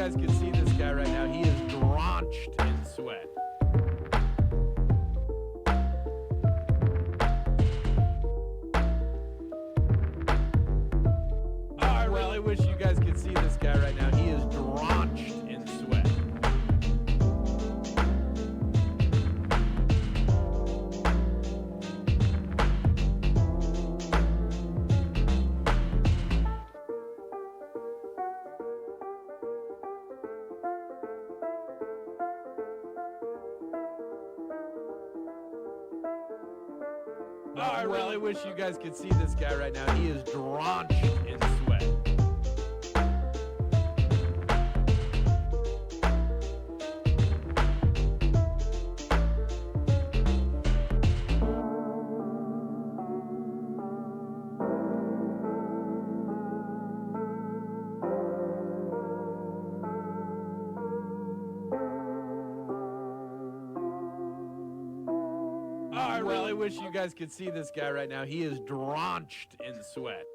guys could see this guy right now. He is drenched in sweat. I really wish you guys could see this guy right now. He is drenched in sweat. I really wish you guys could see this guy right now. He is drenched in sweat. I really wish you guys could see this guy right now. He is drenched in sweat.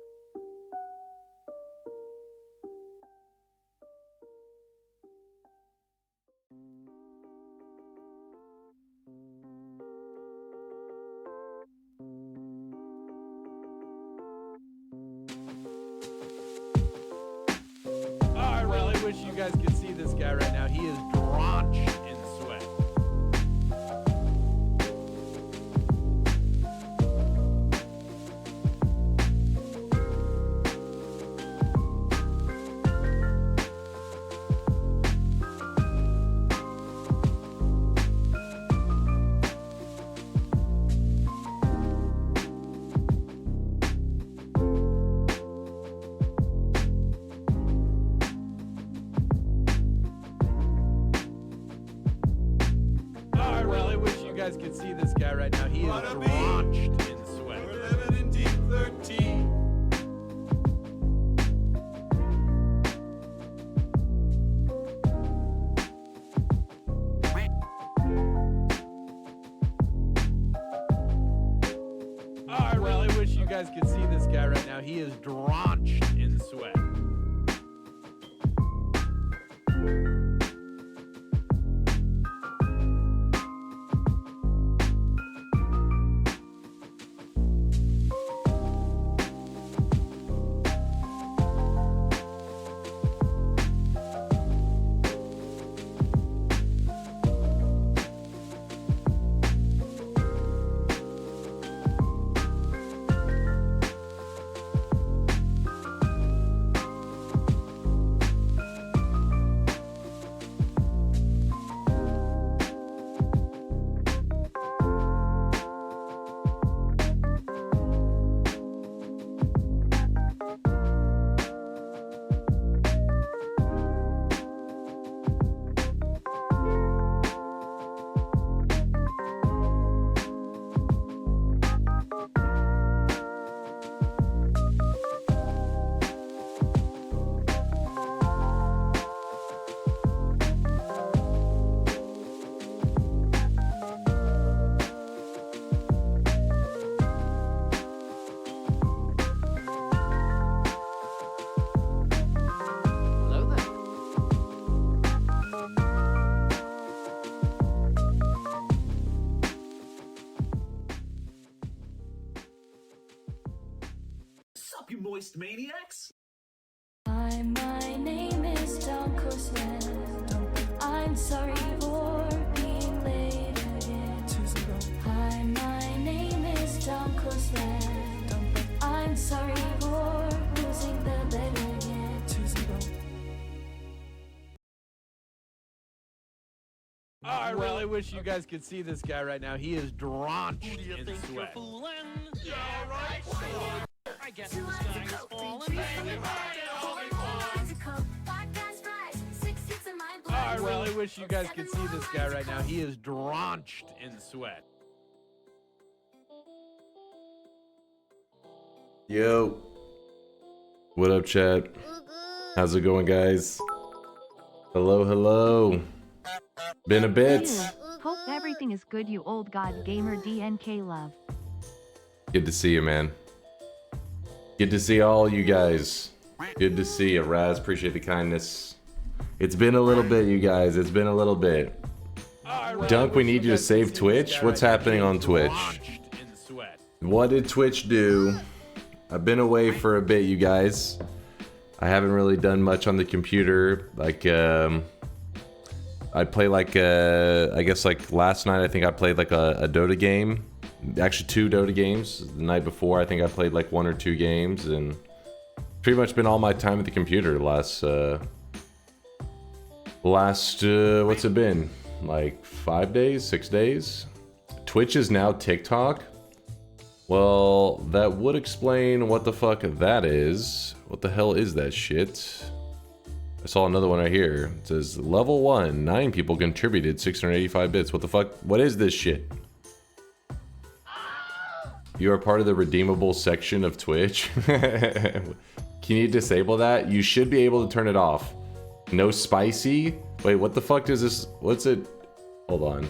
I really wish you guys could see this guy right now. He is drenched in sweat. I really wish you guys could see this guy right now. He is drenched in sweat. We're living in deep 13. I really wish you guys could see this guy right now. He is drenched in sweat. Hello there. Sup, you moist maniacs? Hi, my name is DunkOrSlam. I'm sorry for being late again. Hi, my name is DunkOrSlam. I'm sorry for losing the bet again. I really wish you guys could see this guy right now. He is drenched in sweat. Yeah, right. I guess the sky is falling. I really wish you guys could see this guy right now. He is drenched in sweat. Yo. What up, chat? How's it going, guys? Hello, hello. Been a bit. Hope everything is good, you old god gamer DNK love. Good to see you, man. Good to see all you guys. Good to see you, Raz. Appreciate the kindness. It's been a little bit, you guys. It's been a little bit. Dunk, we need you to save Twitch. What's happening on Twitch? What did Twitch do? I've been away for a bit, you guys. I haven't really done much on the computer. Like, I play like, I guess like last night I think I played like a Dota game. Actually 2 Dota games. The night before I think I played like 1 or 2 games, and pretty much been all my time at the computer last, what's it been? Like 5 days, 6 days? Twitch is now TikTok? Well, that would explain what the fuck that is. What the hell is that shit? I saw another one right here. It says level 1, 9 people contributed 685 bits. What the fuck? What is this shit? You are part of the redeemable section of Twitch. Can you disable that? You should be able to turn it off. No spicy? Wait, what the fuck does this? What's it? Hold on.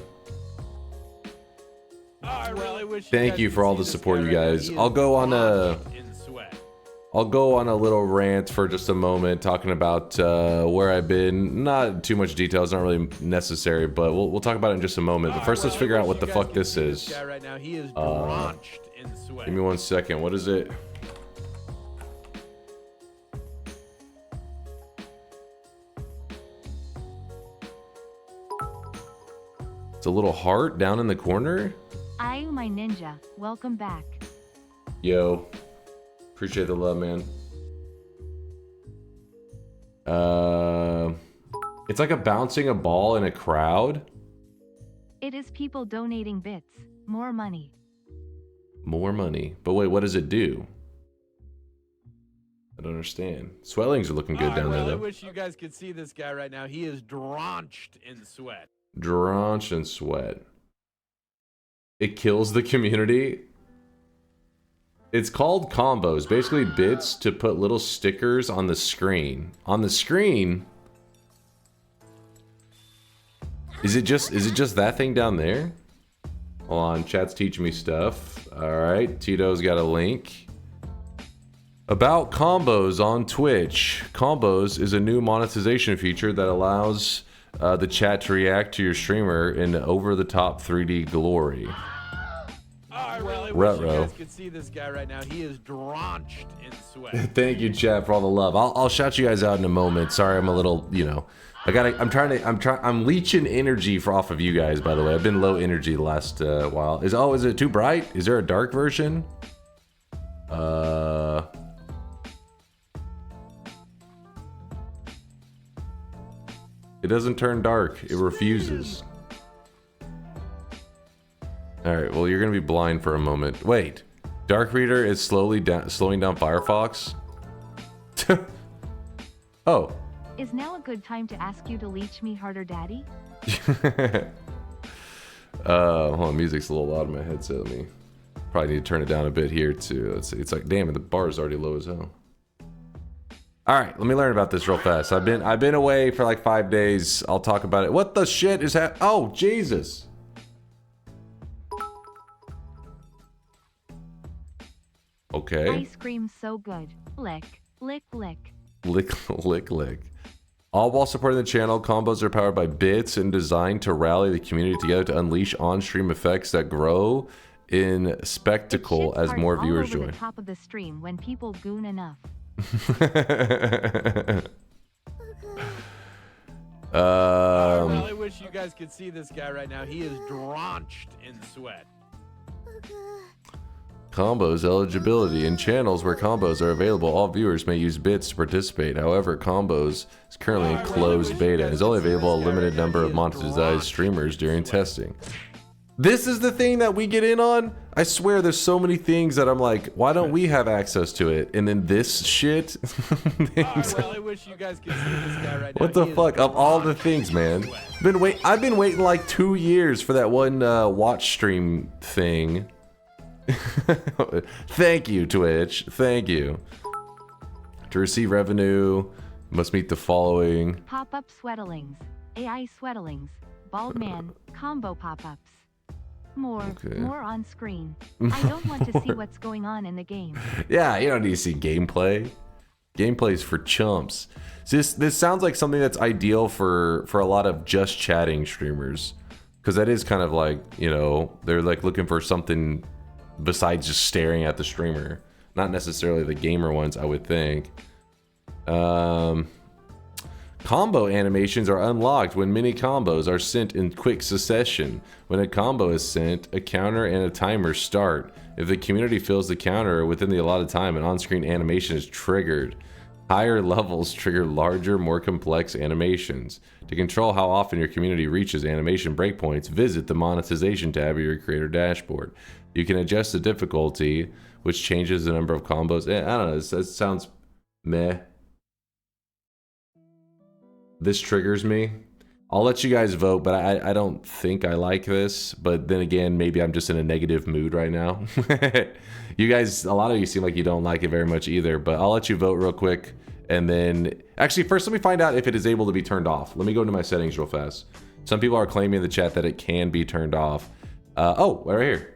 Thank you for all the support, you guys. I'll go on a little rant for just a moment, talking about where I've been. Not too much detail, it's not really necessary, but we'll talk about it in just a moment. But first, let's figure out what the fuck this is. Give me 1 second. What is it? It's a little heart down in the corner. Ayu, my ninja, welcome back. Yo, appreciate the love, man. It's like bouncing a ball in a crowd. It is people donating bits. More money. More money. But wait, what does it do? I don't understand. Swellings are looking good down there, though. I wish you guys could see this guy right now. He is drenched in sweat. Drenched in sweat. It kills the community. It's called combos. Basically bits to put little stickers on the screen. On the screen? Is it just that thing down there? Hold on, chat's teaching me stuff. Alright, Tito's got a link. About combos on Twitch. Combos is a new monetization feature that allows the chat to react to your streamer in over-the-top 3D glory. I really wish you guys could see this guy right now. He is drenched in sweat. Thank you, chat, for all the love. I'll shout you guys out in a moment. Sorry, I'm a little, you know, I'm leeching energy off of you guys, by the way. I've been low energy the last while. Is it too bright? Is there a dark version? It doesn't turn dark. It refuses. Alright, well, you're gonna be blind for a moment. Wait. Dark Reader is slowing down Firefox? Oh. Is now a good time to ask you to leech me harder, daddy? Hold on, music's a little loud in my headset. Let me probably need to turn it down a bit here too. Let's see. It's like, damn, the bar is already low as hell. Alright, let me learn about this real fast. I've been away for like 5 days. I'll talk about it. What the shit is that? Oh, Jesus. Okay. Ice cream so good. Lick, lick, lick. Lick, lick, lick. All while supporting the channel, combos are powered by bits and designed to rally the community together to unleash on-stream effects that grow in spectacle as more viewers join. The top of the stream when people goon enough. I really wish you guys could see this guy right now. He is drenched in sweat. Combos eligibility. In channels where combos are available, all viewers may use bits to participate. However, combos is currently in closed beta and is only available a limited number of monetized streamers during testing. This is the thing that we get in on? I swear there's so many things that I'm like, why don't we have access to it? And then this shit. I really wish you guys could see this guy right now. What the fuck? Of all the things, man. I've been waiting like 2 years for that one watch stream thing. Thank you, Twitch. Thank you. To receive revenue, must meet the following. Pop-up sweatalings. AI sweatalings. Bald man. Combo pop-ups. More on screen. I don't want to see what's going on in the game. Yeah, you don't need to see gameplay. Gameplay's for chumps. This sounds like something that's ideal for a lot of just chatting streamers, because that is kind of like, you know, they're like looking for something besides just staring at the streamer, not necessarily the gamer ones, I would think. Combo animations are unlocked when many combos are sent in quick succession. When a combo is sent, a counter and a timer start. If the community fills the counter within the allotted time, an on-screen animation is triggered. Higher levels trigger larger, more complex animations. To control how often your community reaches animation breakpoints, visit the monetization tab of your creator dashboard. You can adjust the difficulty, which changes the number of combos. I don't know, it sounds meh. This triggers me. I'll let you guys vote, but I don't think I like this. But then again, maybe I'm just in a negative mood right now. You guys, a lot of you seem like you don't like it very much either, but I'll let you vote real quick. And then, actually, first let me find out if it is able to be turned off. Let me go into my settings real fast. Some people are claiming in the chat that it can be turned off. Oh, right here.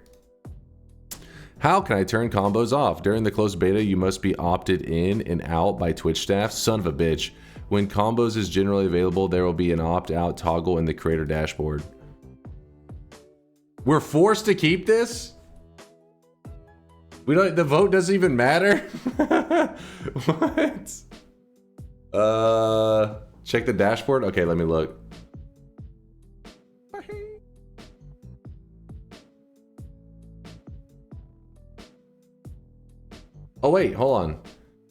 How can I turn combos off? During the closed beta, you must be opted in and out by Twitch staff. Son of a bitch. When combos is generally available, there will be an opt-out toggle in the creator dashboard. We're forced to keep this? We don't, the vote doesn't even matter? What? Check the dashboard? Okay, let me look. Oh wait, hold on.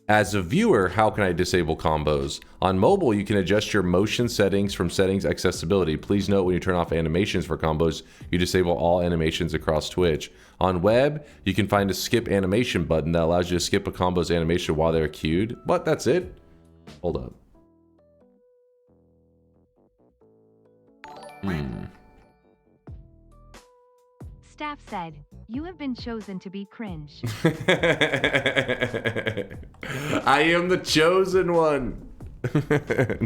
As a viewer, how can I disable combos? On mobile, you can adjust your motion settings from settings accessibility. Please note when you turn off animations for combos, you disable all animations across Twitch. On web, you can find a skip animation button that allows you to skip a combo's animation while they're queued. But that's it? Hold up. Staff said, "You have been chosen to be cringe." I am the chosen one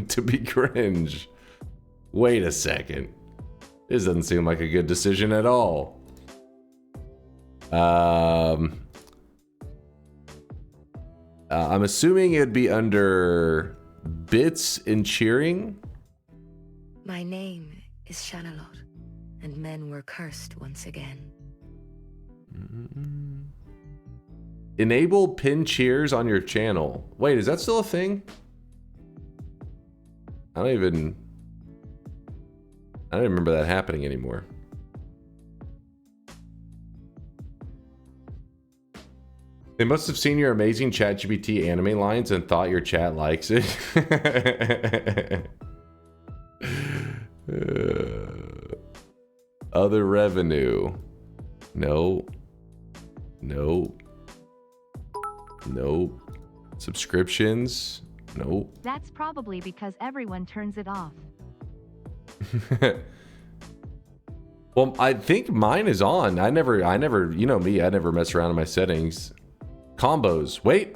to be cringe. Wait a second. This doesn't seem like a good decision at all. I'm assuming it'd be under bits and cheering. My name is Shanalot, and men were cursed once again. Enable pin cheers on your channel. Wait, is that still a thing? I don't even remember that happening anymore. They must have seen your amazing ChatGPT anime lines and thought your chat likes it. Other revenue. No. No. Nope. Subscriptions. Nope. That's probably because everyone turns it off. Well, I think mine is on. I never, you know me, I never mess around in my settings. Combos. Wait.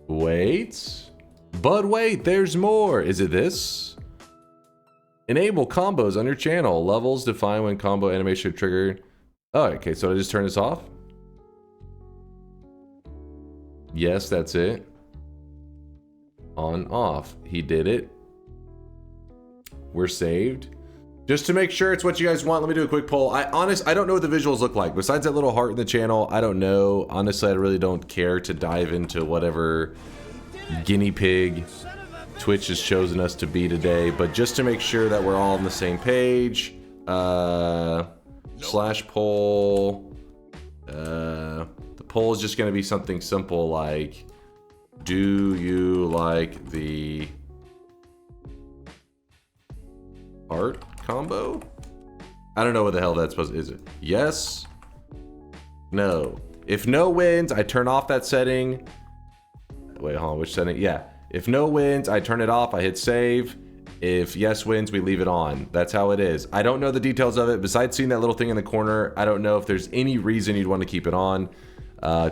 Wait. But wait, there's more. Is it this? Enable combos on your channel. Levels define when combo animation triggered. Oh, okay, so I just turn this off? Yes, that's it. On, off. He did it. We're saved. Just to make sure it's what you guys want, let me do a quick poll. I don't know what the visuals look like. Besides that little heart in the channel, I don't know. Honestly, I really don't care to dive into whatever guinea pig Twitch has chosen us to be today. But just to make sure that we're all on the same page, slash poll. The poll is just going to be something simple like, do you like the art combo? I don't know what the hell that's supposed to, is it? Yes? No. If no wins, I turn off that setting. Wait, hold on, which setting? Yeah. If no wins, I turn it off, I hit save. If yes wins, we leave it on. That's how it is. I don't know the details of it. Besides seeing that little thing in the corner, I don't know if there's any reason you'd want to keep it on.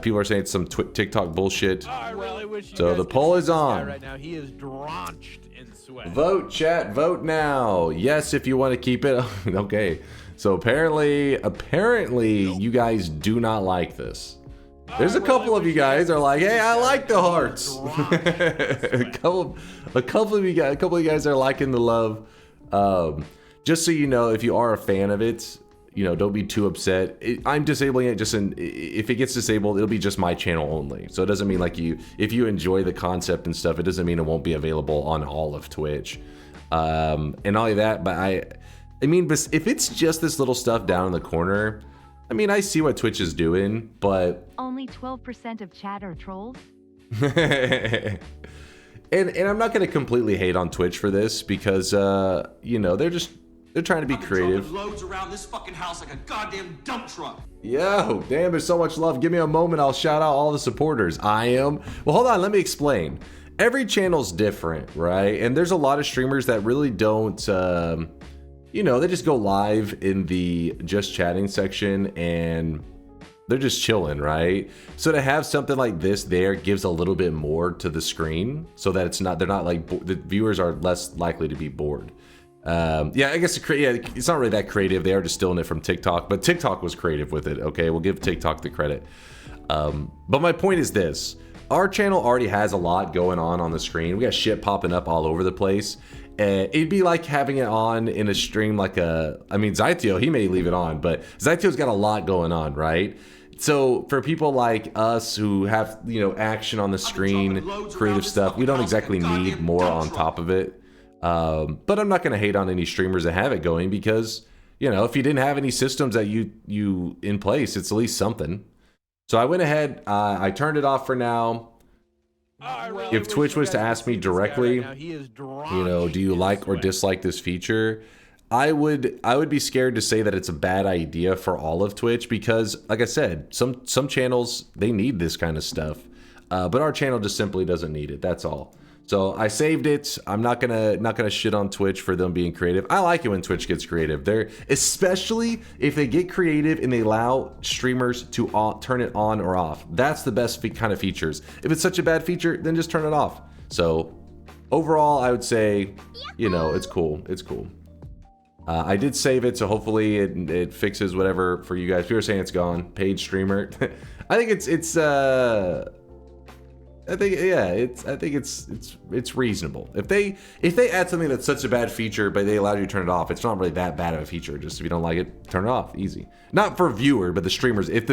People are saying it's some TikTok bullshit. I really wish you So guys the could poll see is this guy on. right now. He is drenched in sweat. Vote, chat, vote now. Yes, if you want to keep it. Okay. So apparently you guys do not like this. There's a couple of you guys are like, hey, I like the hearts. a couple of you guys are liking the love. Just so you know, if you are a fan of it, you know, don't be too upset. I'm disabling it if it gets disabled, it'll be just my channel only. So it doesn't mean like if you enjoy the concept and stuff, it doesn't mean it won't be available on all of Twitch. And not only that, but I mean, if it's just this little stuff down in the corner, I mean, I see what Twitch is doing, but Only 12% of chat are trolls? and I'm not going to completely hate on Twitch for this because, you know, they're trying to be creative. Loads around this fucking house like a goddamn dump truck. Yo, damn, there's so much love. Give me a moment. I'll shout out all the supporters. I am. Well, hold on. Let me explain. Every channel's different, right? And there's a lot of streamers that really don't, you know, they just go live in the just chatting section and they're just chilling, right? So to have something like this there gives a little bit more to the screen so that they're not like, the viewers are less likely to be bored. Yeah, I guess it's not really that creative. They are just stealing it from TikTok, but TikTok was creative with it. Okay, we'll give TikTok the credit. But my point is this: our channel already has a lot going on the screen. We got shit popping up all over the place. It'd be like having it on in a stream like I mean, Zytio, he may leave it on, but Zytio's got a lot going on, right? So for people like us who have, you know, action on the screen, creative stuff, we don't exactly need more on top of it. But I'm not going to hate on any streamers that have it going because, you know, if you didn't have any systems that you in place, it's at least something. So I went ahead, I turned it off for now. If Twitch was to ask me directly, you know, do you like or dislike this feature? I would be scared to say that it's a bad idea for all of Twitch because, like I said, some channels, they need this kind of stuff. But our channel just simply doesn't need it. That's all. So I saved it. I'm not gonna shit on Twitch for them being creative. I like it when Twitch gets creative. Especially if they get creative and they allow streamers to turn it on or off. That's the best kind of features. If it's such a bad feature, then just turn it off. So overall, I would say, you know, it's cool. It's cool. I did save it, so hopefully it fixes whatever for you guys. People are saying it's gone. Paid streamer. I think it's reasonable. If they add something that's such a bad feature, but they allow you to turn it off, it's not really that bad of a feature. Just if you don't like it, turn it off. Easy. Not for viewer, but the streamers. If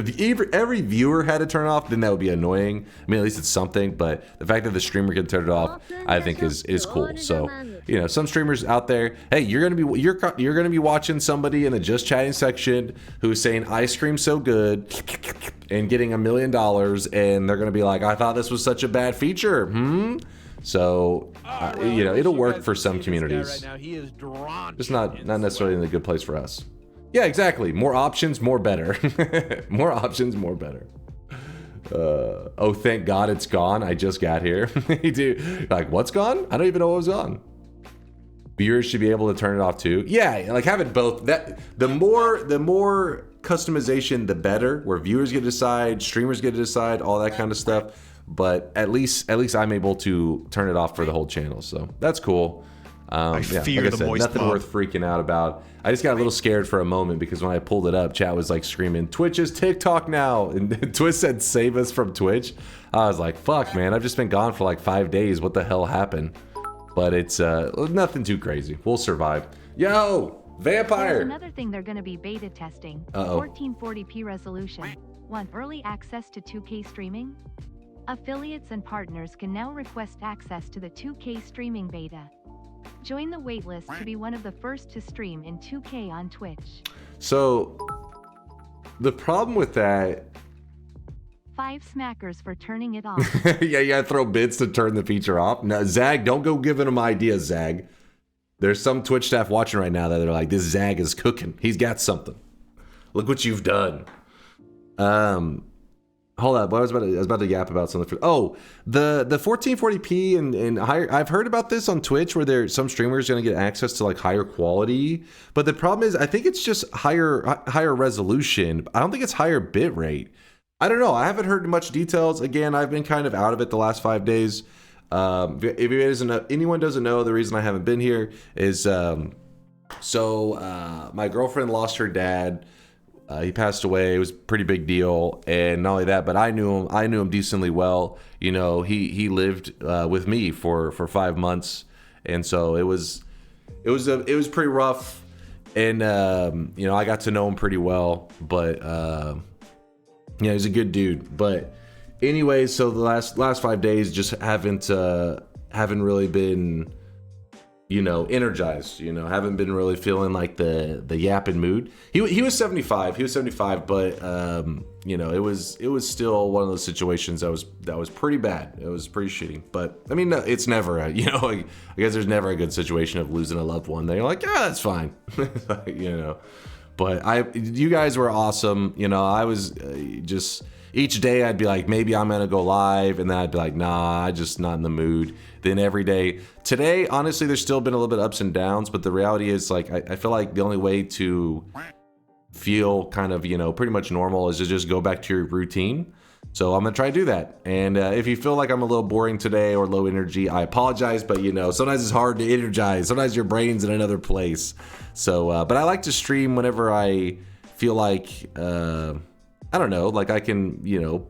every viewer had to turn it off, then that would be annoying. I mean, at least it's something. But the fact that the streamer can turn it off, I think is cool. So, you know, some streamers out there, hey, you're gonna be watching somebody in the just chatting section who's saying ice cream's so good and getting $1 million, and they're gonna be like, I thought this was such a bad feature. So you know, it'll work for some communities. Just not necessarily in a good place for us. Yeah, exactly. More options, more better. More options, more better. Oh, thank God it's gone. I just got here. Dude, like, what's gone? I don't even know what was gone. Viewers should be able to turn it off too. Yeah, like have it both. That the more customization, the better. Where viewers get to decide, streamers get to decide, all that kind of stuff. But at least I'm able to turn it off for the whole channel. So that's cool. Yeah, fear like I the said, moist nothing mob. worth freaking out about. I just got a little scared for a moment because when I pulled it up, chat was like screaming, Twitch is TikTok now. And Twitch said, save us from Twitch. I was like, fuck, man, I've just been gone for like 5 days. What the hell happened? But it's nothing too crazy. We'll survive. Yo, vampire. There's another thing they're going to be beta testing. 1440p resolution. Want early access to 2K streaming? Affiliates and partners can now request access to the 2K streaming beta. Join the waitlist to be one of the first to stream in 2K on Twitch. So the problem with that, 5 smackers for turning it off. yeah, you gotta throw bits to turn the feature off. Now, Zag, don't go giving them ideas, Zag. There's some Twitch staff watching right now that are like, this Zag is cooking. He's got something. Look what you've done. Hold up, I was about to yap about something. The 1440p and higher. I've heard about this on Twitch where some streamers are gonna get access to like higher quality, but the problem is I think it's just higher resolution. I don't think it's higher bit rate. I don't know. I haven't heard much details. Again, I've been kind of out of it the last 5 days. If anyone doesn't know, the reason I haven't been here is my girlfriend lost her dad He passed away. It was a pretty big deal, and not only that, but I knew him decently well. You know, he lived with me for 5 months, and so it was pretty rough. And you know, I got to know him pretty well, but yeah, he's a good dude. But anyway, so the last 5 days just haven't really been, you know, energized. You know, haven't been really feeling like the yapping mood. He was 75. He was 75, but you know, it was still one of those situations that was pretty bad. It was pretty shitty. But I mean, it's never you know, like, I guess there's never a good situation of losing a loved one. They're like, yeah, that's fine. You know. But you guys were awesome. You know, I was just each day I'd be like, maybe I'm gonna go live, and then I'd be like, nah, I'm just not in the mood. Then every day, today, honestly, there's still been a little bit of ups and downs, but the reality is, like, I feel like the only way to feel kind of, you know, pretty much normal is to just go back to your routine. So I'm gonna try to do that. And if you feel like I'm a little boring today or low energy, I apologize, but you know, sometimes it's hard to energize. Sometimes your brain's in another place. So, but I like to stream whenever I feel like, I don't know, like I can, you know,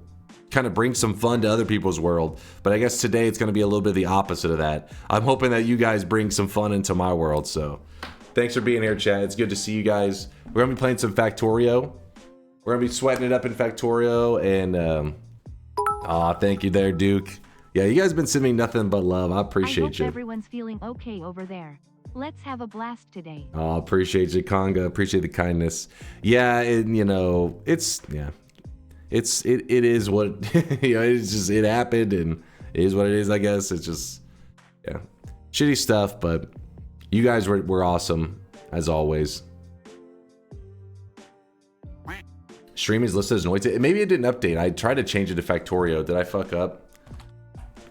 kind of bring some fun to other people's world. But I guess today it's going to be a little bit of the opposite of that. I'm hoping that you guys bring some fun into my world. So thanks for being here, chat. It's good to see you guys. We're going to be playing some Factorio. We're going to be sweating it up in Factorio. And, thank you there, Duke. Yeah, you guys have been sending me nothing but love. I appreciate you. I hope everyone's feeling okay over there. Let's have a blast today. Oh, appreciate you, Conga. Appreciate the kindness. Yeah, and you know, it is what you know. It's just, it happened, and it is what it is. I guess it's just, yeah, shitty stuff. But you guys were awesome as always. Stream is listed as noise. Maybe it didn't update. I tried to change it to Factorio. Did I fuck up?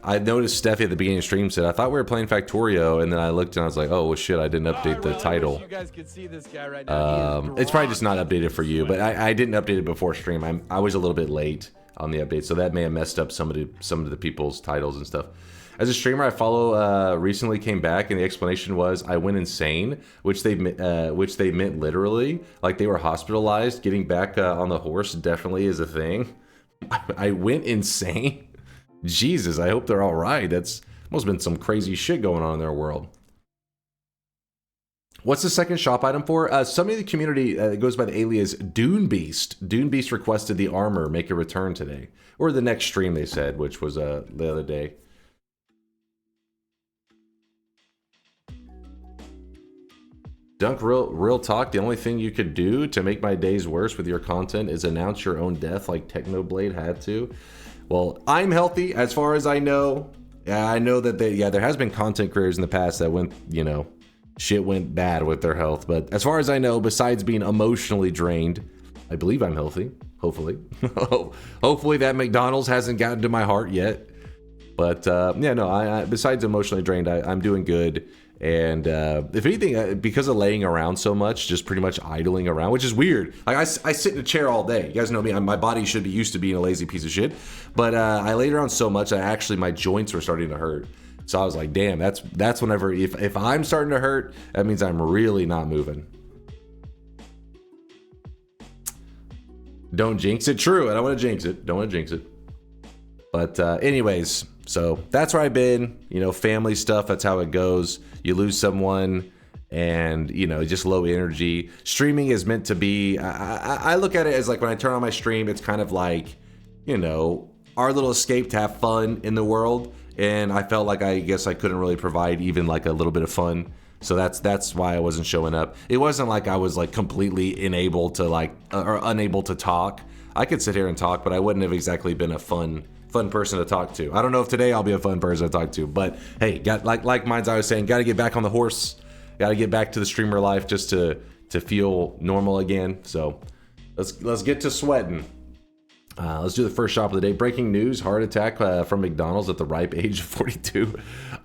I noticed Steffi at the beginning of the stream said, I thought we were playing Factorio, and then I looked and I was like, oh, well, shit, I didn't update the title. You guys could see this guy right now. It's probably just not updated for you, but I didn't update it before stream. I was a little bit late on the update, so that may have messed up some of the people's titles and stuff. As a streamer I follow recently came back, and the explanation was I went insane, which they meant literally, like they were hospitalized. Getting back on the horse definitely is a thing. I went insane. Jesus, I hope they're all right. That's must have been some crazy shit going on in their world. What's the second shop item for? Somebody in the community goes by the alias Dune Beast. Dune Beast requested the armor make a return today, or the next stream they said, which was the other day. Dunk, real talk, the only thing you could do to make my days worse with your content is announce your own death like Technoblade had to. Well, I'm healthy as far as I know. Yeah, I know that there has been content creators in the past that went, you know, shit went bad with their health. But as far as I know, besides being emotionally drained, I believe I'm healthy. Hopefully. Hopefully that McDonald's hasn't gotten to my heart yet. But yeah, no, I besides emotionally drained, I'm doing good. And if anything, because of laying around so much, just pretty much idling around, which is weird. Like I sit in a chair all day. You guys know me. My body should be used to being a lazy piece of shit. But I laid around so much that actually my joints were starting to hurt. So I was like, damn, that's whenever, if I'm starting to hurt, that means I'm really not moving. Don't jinx it. True. I don't want to jinx it. Don't want to jinx it. But anyways, so that's where I've been, you know, family stuff. That's how it goes. You lose someone and, you know, just low energy. Streaming is meant to be, I look at it as like when I turn on my stream, it's kind of like, you know, our little escape to have fun in the world. And I felt like I guess I couldn't really provide even like a little bit of fun. So that's why I wasn't showing up. It wasn't like I was like completely unable to like, or unable to talk. I could sit here and talk, but I wouldn't have exactly been a fun person to talk to. I don't know if today I'll be a fun person to talk to, but hey, got like Minds, I was saying, got to get back on the horse, got to get back to the streamer life just to feel normal again. So let's get to sweating. Let's do the first shop of the day. Breaking news: heart attack from McDonald's at the ripe age of 42.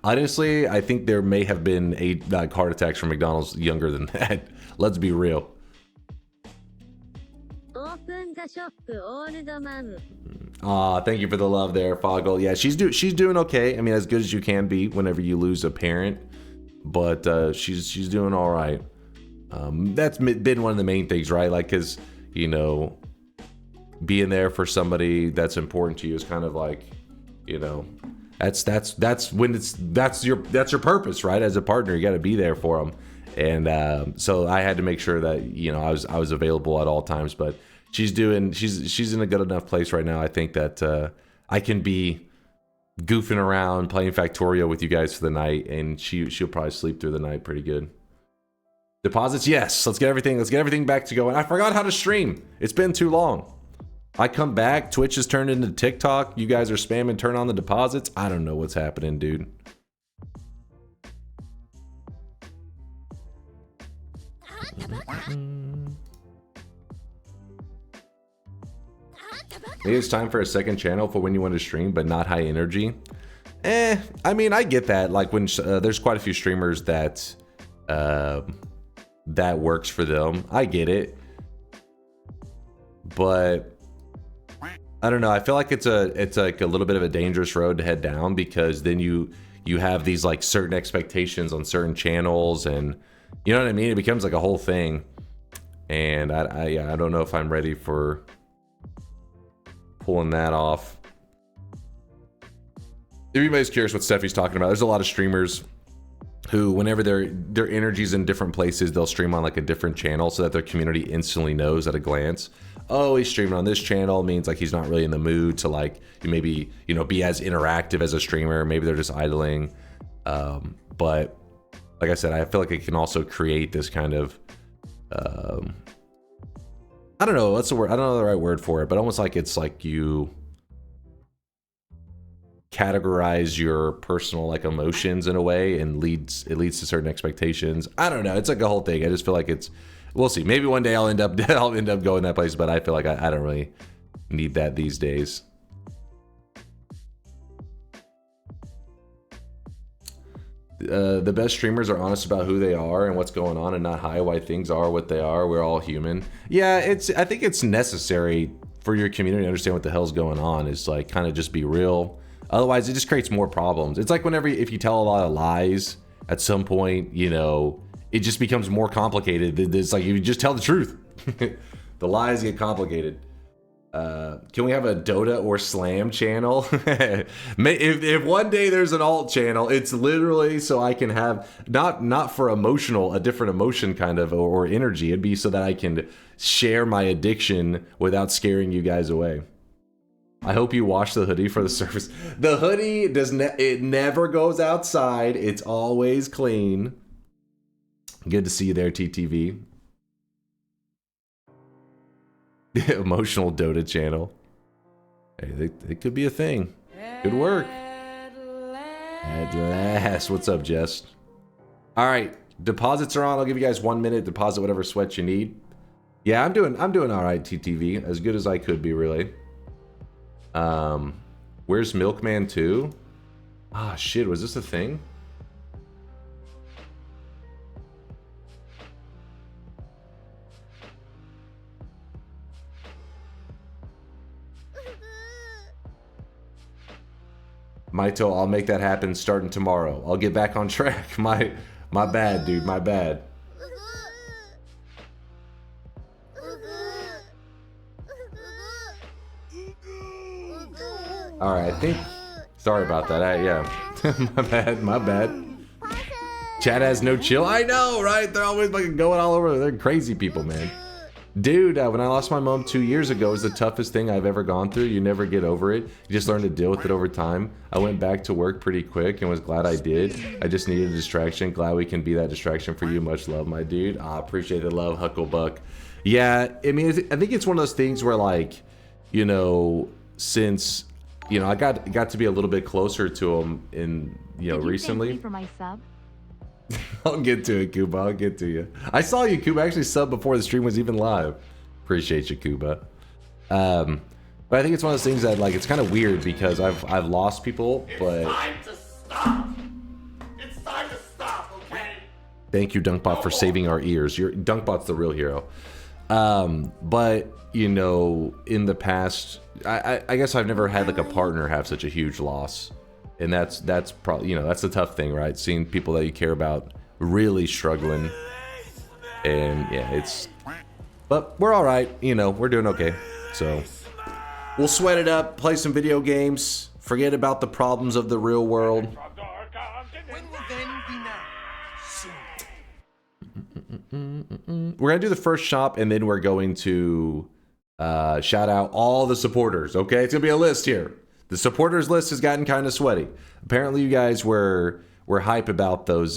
Honestly, I think there may have been 8 heart attacks from McDonald's younger than that. Let's be real. Thank you for the love there, Foggle. Yeah, she's doing okay. I mean, as good as you can be whenever you lose a parent, but she's doing all right. That's been one of the main things, right? Like, because you know, being there for somebody that's important to you is kind of like, you know, that's your purpose, right? As a partner, you got to be there for them. And so I had to make sure that, you know, I was available at all times. But she's in a good enough place right now. I think that I can be goofing around playing Factorio with you guys for the night, and she'll probably sleep through the night pretty good. Deposits, yes. Let's get everything back to going. I forgot how to stream. It's been too long. I come back, Twitch has turned into TikTok. You guys are spamming turn on the deposits. I don't know what's happening, dude. Maybe it's time for a second channel for when you want to stream, but not high energy. I mean, I get that. Like when there's quite a few streamers that that works for them. I get it, but I don't know. I feel like it's like a little bit of a dangerous road to head down, because then you have these like certain expectations on certain channels, and you know what I mean? It becomes like a whole thing. And I don't know if I'm ready for pulling that off. If anybody's curious what Steffi's talking about, there's a lot of streamers who, whenever their energy's in different places, they'll stream on like a different channel so that their community instantly knows at a glance, oh, he's streaming on this channel, means like he's not really in the mood to like maybe, you know, be as interactive as a streamer. Maybe they're just idling. But like I said, I feel like it can also create this kind of I don't know, what's the word? I don't know the right word for it, but almost like it's like you categorize your personal like emotions in a way, and it leads to certain expectations. I don't know, it's like a whole thing. I just feel like we'll see. Maybe one day I'll end up going that place, but I feel like I don't really need that these days. The best streamers are honest about who they are and what's going on, and not hide why things are what they are. We're all human. Yeah, I think it's necessary for your community to understand what the hell's going on. Is like kind of just be real. Otherwise, it just creates more problems. It's like if you tell a lot of lies, at some point, you know, it just becomes more complicated. It's like you just tell the truth. The lies get complicated. Can we have a DunkOrSlam channel? if one day there's an alt channel, it's literally so I can have not for a different emotion kind of or energy. It'd be so that I can share my addiction without scaring you guys away. I hope you wash the hoodie for the surface. The hoodie it never goes outside. It's always clean. Good to see you there, TTV. Emotional Dota channel. Hey, it could be a thing. Good work. At last. What's up, Jess? All right, deposits are on. I'll give you guys 1 minute. Deposit whatever sweat you need. Yeah, I'm doing all right, TTV. As good as I could be, really. Where's Milkman 2? Ah, shit. Was this a thing? Maito, I'll make that happen starting tomorrow. I'll get back on track. My bad, dude. My bad. All right, I think. Sorry about that. Yeah, my bad. Chat has no chill. I know, right? They're always like going all over. They're crazy people, man. Dude, when I lost my mom 2 years ago, it was the toughest thing I've ever gone through. You never get over it. You just learn to deal with it over time. I went back to work pretty quick and was glad I did. I just needed a distraction. Glad we can be that distraction for you. Much love, my dude. Appreciate the love, Hucklebuck. Yeah, I mean, I think it's one of those things where, like, you know, since, you know, I got to be a little bit closer to him in, you know, recently. Thank you for my sub? I'll get to it, Kuba. I'll get to you. I saw you, Kuba, actually sub before the stream was even live. Appreciate you, Kuba. But I think it's one of those things that, like, it's kind of weird because I've lost people, but it's time to stop. It's time to stop, okay? Thank you, Dunkbot, for saving our ears. Dunkbot's the real hero. But you know, in the past, I guess I've never had like a partner have such a huge loss. And that's probably, you know, that's the tough thing, right? Seeing people that you care about really struggling. And yeah, But we're all right. You know, we're doing okay. So we'll sweat it up, play some video games, forget about the problems of the real world. When will then be now? Soon. We're gonna do the first shop, and then we're going to shout out all the supporters. Okay, it's gonna be a list here. The supporters list has gotten kind of sweaty. Apparently, you guys were hype about those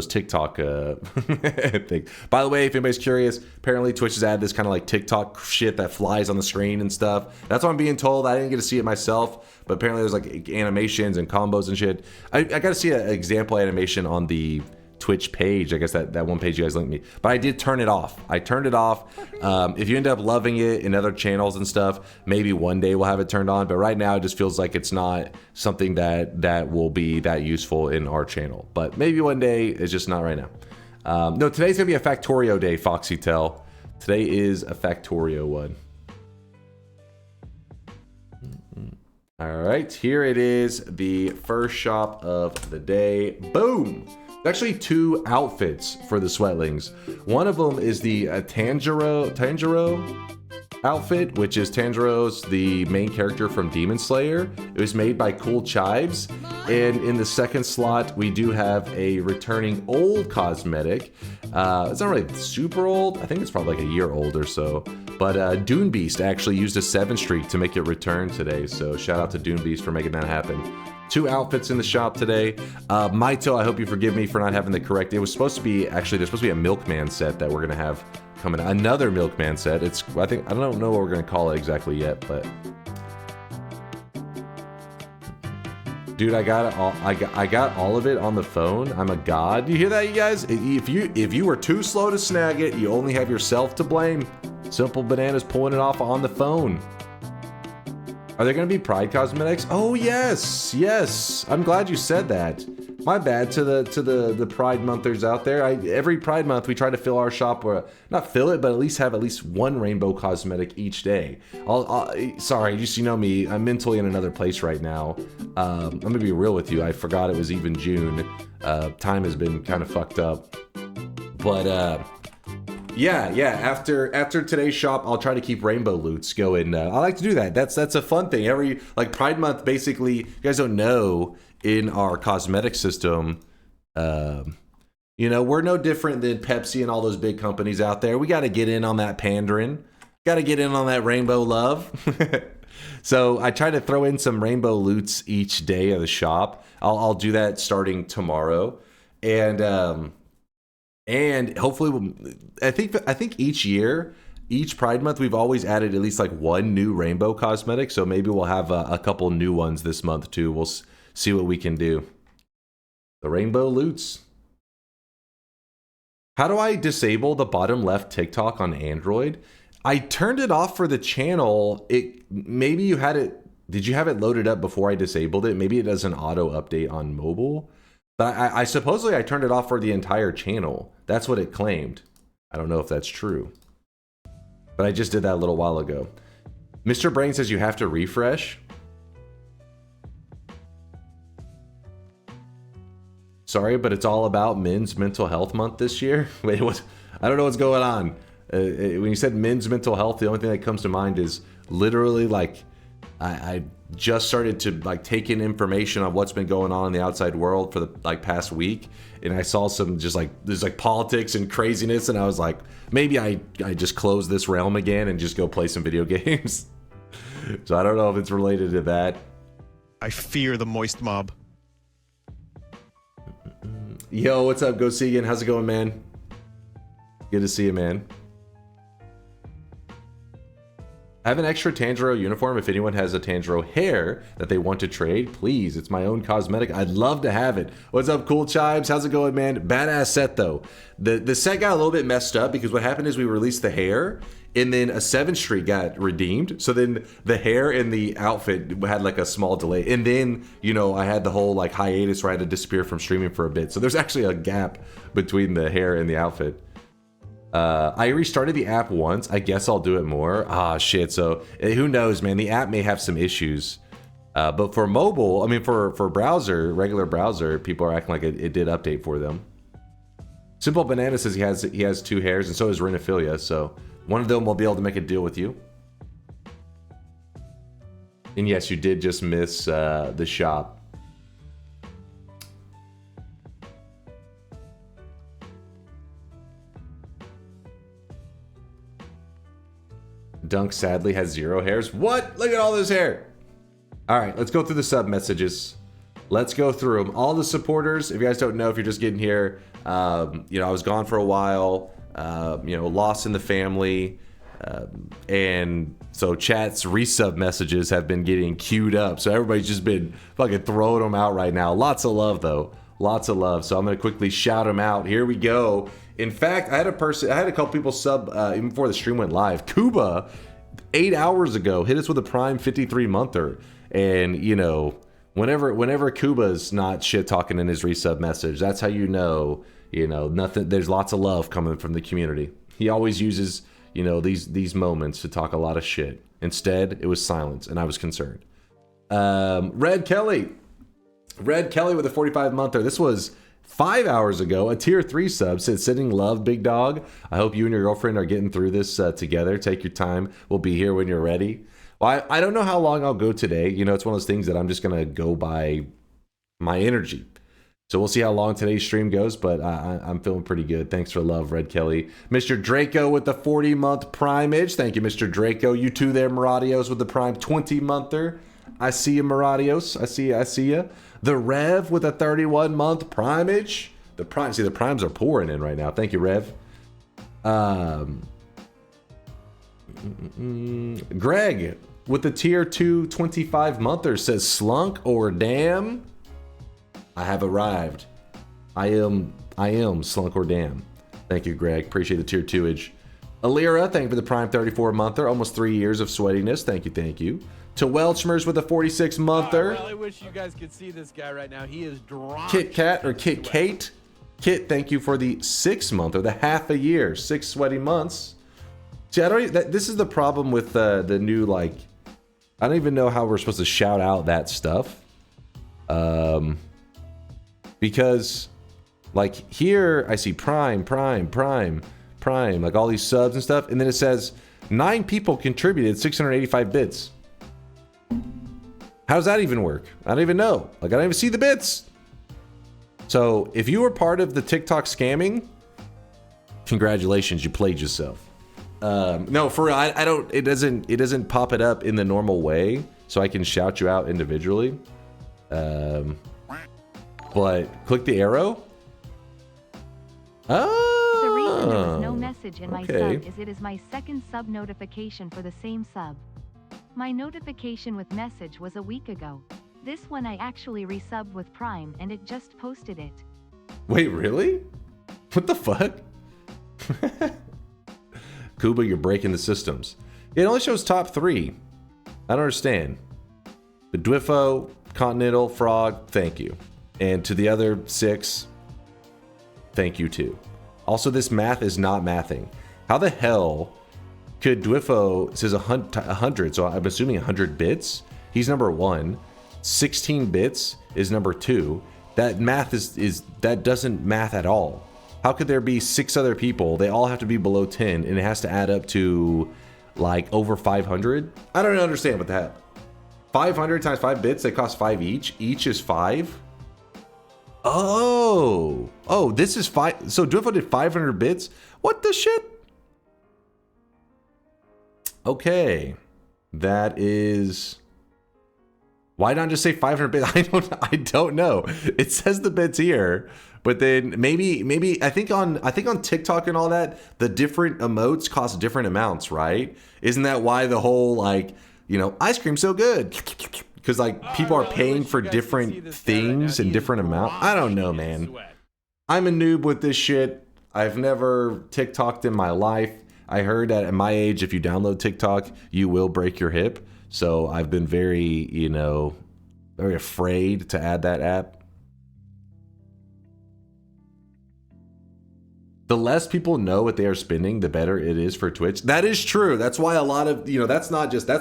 TikTok things. By the way, if anybody's curious, apparently Twitch has added this kind of like TikTok shit that flies on the screen and stuff. That's what I'm being told. I didn't get to see it myself, but apparently there's like animations and combos and shit. I got to see an example animation on the Twitch page. I guess that one page you guys linked me, but I did turn it off. I turned it off. If you end up loving it in other channels and stuff, maybe one day we'll have it turned on, but right now it just feels like it's not something that will be that useful in our channel, but maybe one day. It's just not right now. No, today's gonna be a Factorio day, Foxy Tell. Today is a Factorio one. All right, here it is, the first shop of the day. Boom. Actually, two outfits for the Sweatlings. One of them is the Tanjiro outfit, which is Tanjiro's the main character from Demon Slayer. It was made by Cool Chives. And in the second slot, we do have a returning old cosmetic. It's not really super old. I think it's probably like a year old or so. But Dune Beast actually used a 7 streak to make it return today. So shout out to Dune Beast for making that happen. Two outfits in the shop today. Maito, I hope you forgive me for not having the correct. It was supposed to be, actually, there's supposed to be a Milkman set that we're gonna have coming. Another Milkman set. It's, I don't know what we're gonna call it exactly yet, but dude, I got it all. I got all of it on the phone. I'm a god. You hear that, you guys? If you were too slow to snag it, you only have yourself to blame. Simple Bananas pulling it off on the phone. Are there going to be Pride cosmetics? Oh yes, yes. I'm glad you said that. My bad to the Pride monthers out there. Every Pride month we try to fill our shop, or not fill it, but at least have at least one rainbow cosmetic each day. Sorry, just you know me, I'm mentally in another place right now. I'm gonna be real with you. I forgot it was even June. Time has been kind of fucked up, but yeah. After today's shop, I'll try to keep rainbow loots going. I like to do that. That's a fun thing. Every like Pride Month, basically, you guys don't know, in our cosmetic system, you know, we're no different than Pepsi and all those big companies out there. We got to get in on that pandering. Got to get in on that rainbow love. So I try to throw in some rainbow loots each day of the shop. I'll do that starting tomorrow, and hopefully, I think each year, each Pride Month, we've always added at least like one new rainbow cosmetic. So maybe we'll have a couple new ones this month too. We'll see what we can do. The rainbow loots. How do I disable the bottom left TikTok on Android? I turned it off for the channel. Maybe you had it. Did you have it loaded up before I disabled it? Maybe it does an auto update on mobile. But I supposedly I turned it off for the entire channel. That's what it claimed. I don't know if that's true. But I just did that a little while ago. Mr. Brain says you have to refresh. Sorry, but it's all about Men's Mental Health Month this year. Wait, what? I don't know what's going on. When you said men's mental health, the only thing that comes to mind is literally like I just started to like take in information on what's been going on in the outside world for the like past week, and I saw some just like there's like politics and craziness, and I was like, maybe I just close this realm again and just go play some video games. So I don't know if it's related to that. I fear the moist mob. Yo, what's up, Go Segan? How's it going, man? Good to see you, man. I have an extra Tanjiro uniform. If anyone has a Tanjiro hair that they want to trade, please. It's my own cosmetic. I'd love to have it. What's up, Cool Chives? How's it going, man? Badass set, though. The set got a little bit messed up because what happened is we released the hair, and then a 7 streak got redeemed. So then the hair and the outfit had like a small delay. And then, you know, I had the whole like hiatus where I had to disappear from streaming for a bit. So there's actually a gap between the hair and the outfit. I restarted the app once. I guess I'll do it more. Ah, shit. So who knows, man? The app may have some issues. But for mobile, I mean, for browser, regular browser, people are acting like it did update for them. Simple Banana says he has 2 hairs, and so does Renophilia. So one of them will be able to make a deal with you. And yes, you did just miss the shop. Dunk sadly has 0 hairs. What? Look at all this hair. All right, let's go through the sub messages. Let's go through them. All the supporters, if you guys don't know, if you're just getting here, you know, I was gone for a while, you know, lost in the family. And so chat's resub messages have been getting queued up. So everybody's just been fucking throwing them out right now. Lots of love though. Lots of love. So I'm going to quickly shout them out. Here we go. In fact, I had a couple people sub even before the stream went live. Kuba, 8 hours ago, hit us with a Prime 53-monther. And, you know, whenever Kuba's not shit talking in his resub message, that's how you know, nothing. There's lots of love coming from the community. He always uses, you know, these moments to talk a lot of shit. Instead, it was silence, and I was concerned. Red Kelly with a 45-monther. This was 5 hours ago. A tier 3 sub said, "Sending love, big dog. I hope you and your girlfriend are getting through this together. Take your time. We'll be here when you're ready." Well, I don't know how long I'll go today. You know, it's one of those things that I'm just gonna go by my energy. So we'll see how long today's stream goes, but I'm feeling pretty good. Thanks for love, Red Kelly. Mr. Draco with the 40-month primage. Thank you, Mr. Draco. You too there, Maradios, with the prime 20-monther. I see you, Maradios. I see you. The Rev with a 31-month primage. The primes are pouring in right now. Thank you, Rev. Greg with the tier 2 25-monther says, "Slunk or damn." I have arrived. I am Slunk or damn. Thank you, Greg. Appreciate the tier 2-age. Alira, thank you for the prime 34-monther. Almost 3 years of sweatiness. Thank you. To Welchmers with a 46-monther. I really wish you guys could see this guy right now. He is drawn. Kit Kat or Kit Kate. Kit, thank you for the 6-monther, the half a year, 6 sweaty months. See, this is the problem with the new, like, I don't even know how we're supposed to shout out that stuff. Because, like, here I see prime, like all these subs and stuff, and then it says 9 people contributed 685 bits. How does that even work? I don't even know. Like, I don't even see the bits. So if you were part of the TikTok scamming, congratulations, you played yourself. No, for real, I don't. It doesn't pop it up in the normal way, so I can shout you out individually. But click the arrow. Oh. The reason there was no message in my sub is it is my second sub notification for the same sub. My notification with message was a week ago. This one I actually resubbed with Prime and it just posted it. Wait, really? What the fuck? Kuba, you're breaking the systems. It only shows top 3. I don't understand. The Dwiffo, Continental, Frog, thank you. And to the other 6, thank you too. Also, this math is not mathing. How the hell could Dwiffo, says 100, so I'm assuming 100 bits? He's number 1. 16 bits is number 2. That math is that doesn't math at all. How could there be 6 other people? They all have to be below 10, and it has to add up to like over 500? I don't understand what the hell. 500 times 5 bits, they cost 5 each. Each is 5? Oh, this is 5. So Dwiffo did 500 bits? What the shit? Okay. That is... Why not just say 500 bits? I don't know. It says the bits here, but then maybe I think on TikTok and all that, the different emotes cost different amounts, right? Isn't that why the whole, like, you know, ice cream's so good? Because, like, people are paying for different things and different amounts. I don't know, man. I'm a noob with this shit. I've never TikToked in my life. I heard that at my age, if you download TikTok, you will break your hip. So I've been very, very afraid to add that app. The less people know what they are spending, the better it is for Twitch. That is true. That's why a lot of, that's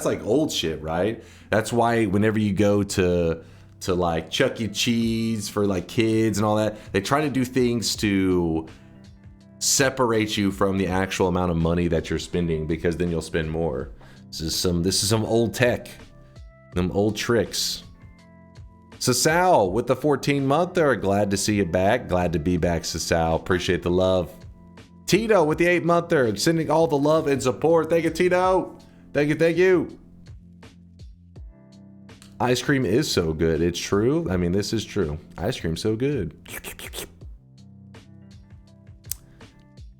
like old shit, right? That's why whenever you go to like Chuck E. Cheese for like kids and all that, they try to do things to separate you from the actual amount of money that you're spending, because then you'll spend more. This is some old tech, them old tricks. Sasal with the 14-monther, glad to see you back. Glad to be back, Sasal. Appreciate the love. Tito with the 8-monther, sending all the love and support. Thank you, Tito. Thank you, thank you. Ice cream is so good. It's true. I mean, this is true. Ice cream's so good.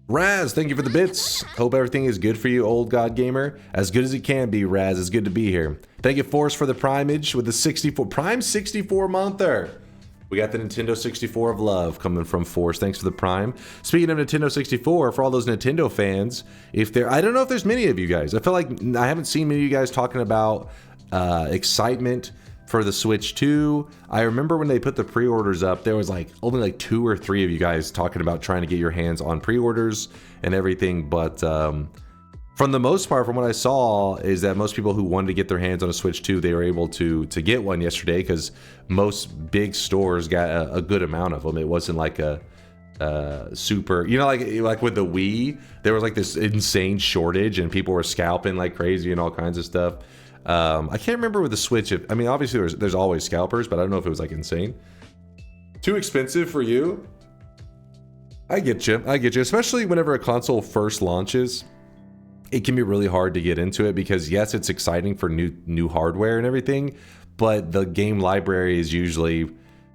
Raz, thank you for the bits. Hope everything is good for you, old god gamer. As good as it can be, Raz. It's good to be here. Thank you, Force, for the primage with the 64 Prime 64-monther. We got the Nintendo 64 of love coming from Force. Thanks for the Prime. Speaking of Nintendo 64, for all those Nintendo fans, I don't know if there's many of you guys. I feel like I haven't seen many of you guys talking about excitement for the Switch 2. I remember when they put the pre-orders up, there was only like 2 or 3 of you guys talking about trying to get your hands on pre-orders and everything. But from the most part, from what I saw, is that most people who wanted to get their hands on a Switch 2, they were able to get one yesterday, because most big stores got a good amount of them. It wasn't like a super, like with the Wii, there was like this insane shortage and people were scalping like crazy and all kinds of stuff. I can't remember with the Switch. I mean, obviously there's always scalpers, but I don't know if it was like insane. Too expensive for you? I get you, especially whenever a console first launches. It can be really hard to get into it, because yes, it's exciting for new hardware and everything, but the game library is usually,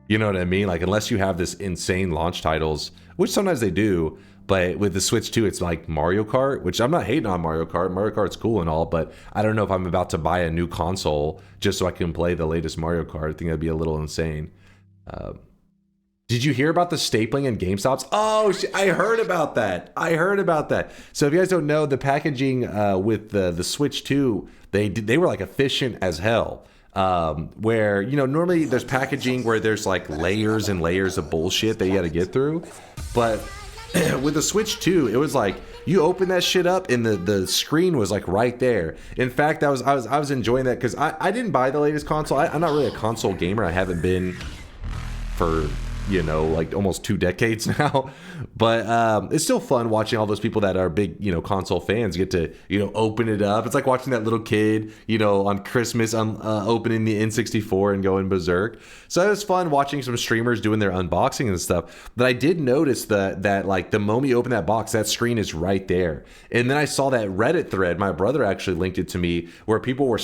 you know what I mean? Like, unless you have this insane launch titles, which sometimes they do, but with the Switch 2, it's like Mario Kart, which I'm not hating on Mario Kart. Mario Kart's cool and all, but I don't know if I'm about to buy a new console just so I can play the latest Mario Kart. I think that'd be a little insane. Did you hear about the stapling in GameStops? Oh, I heard about that. So if you guys don't know, the packaging with the Switch 2, they were like efficient as hell. Where, normally there's packaging where there's like layers and layers of bullshit that you got to get through. But with the Switch 2, it was like you open that shit up and the screen was like right there. In fact, I was enjoying that, because I didn't buy the latest console. I'm not really a console gamer. I haven't been for like almost 2 decades now, but it's still fun watching all those people that are big console fans get to open it up. It's like watching that little kid on Christmas opening the N64 and going berserk. So it was fun watching some streamers doing their unboxing and stuff. But I did notice that like the moment you open that box, that screen is right there. And then I saw that Reddit thread, my brother actually linked it to me, where people were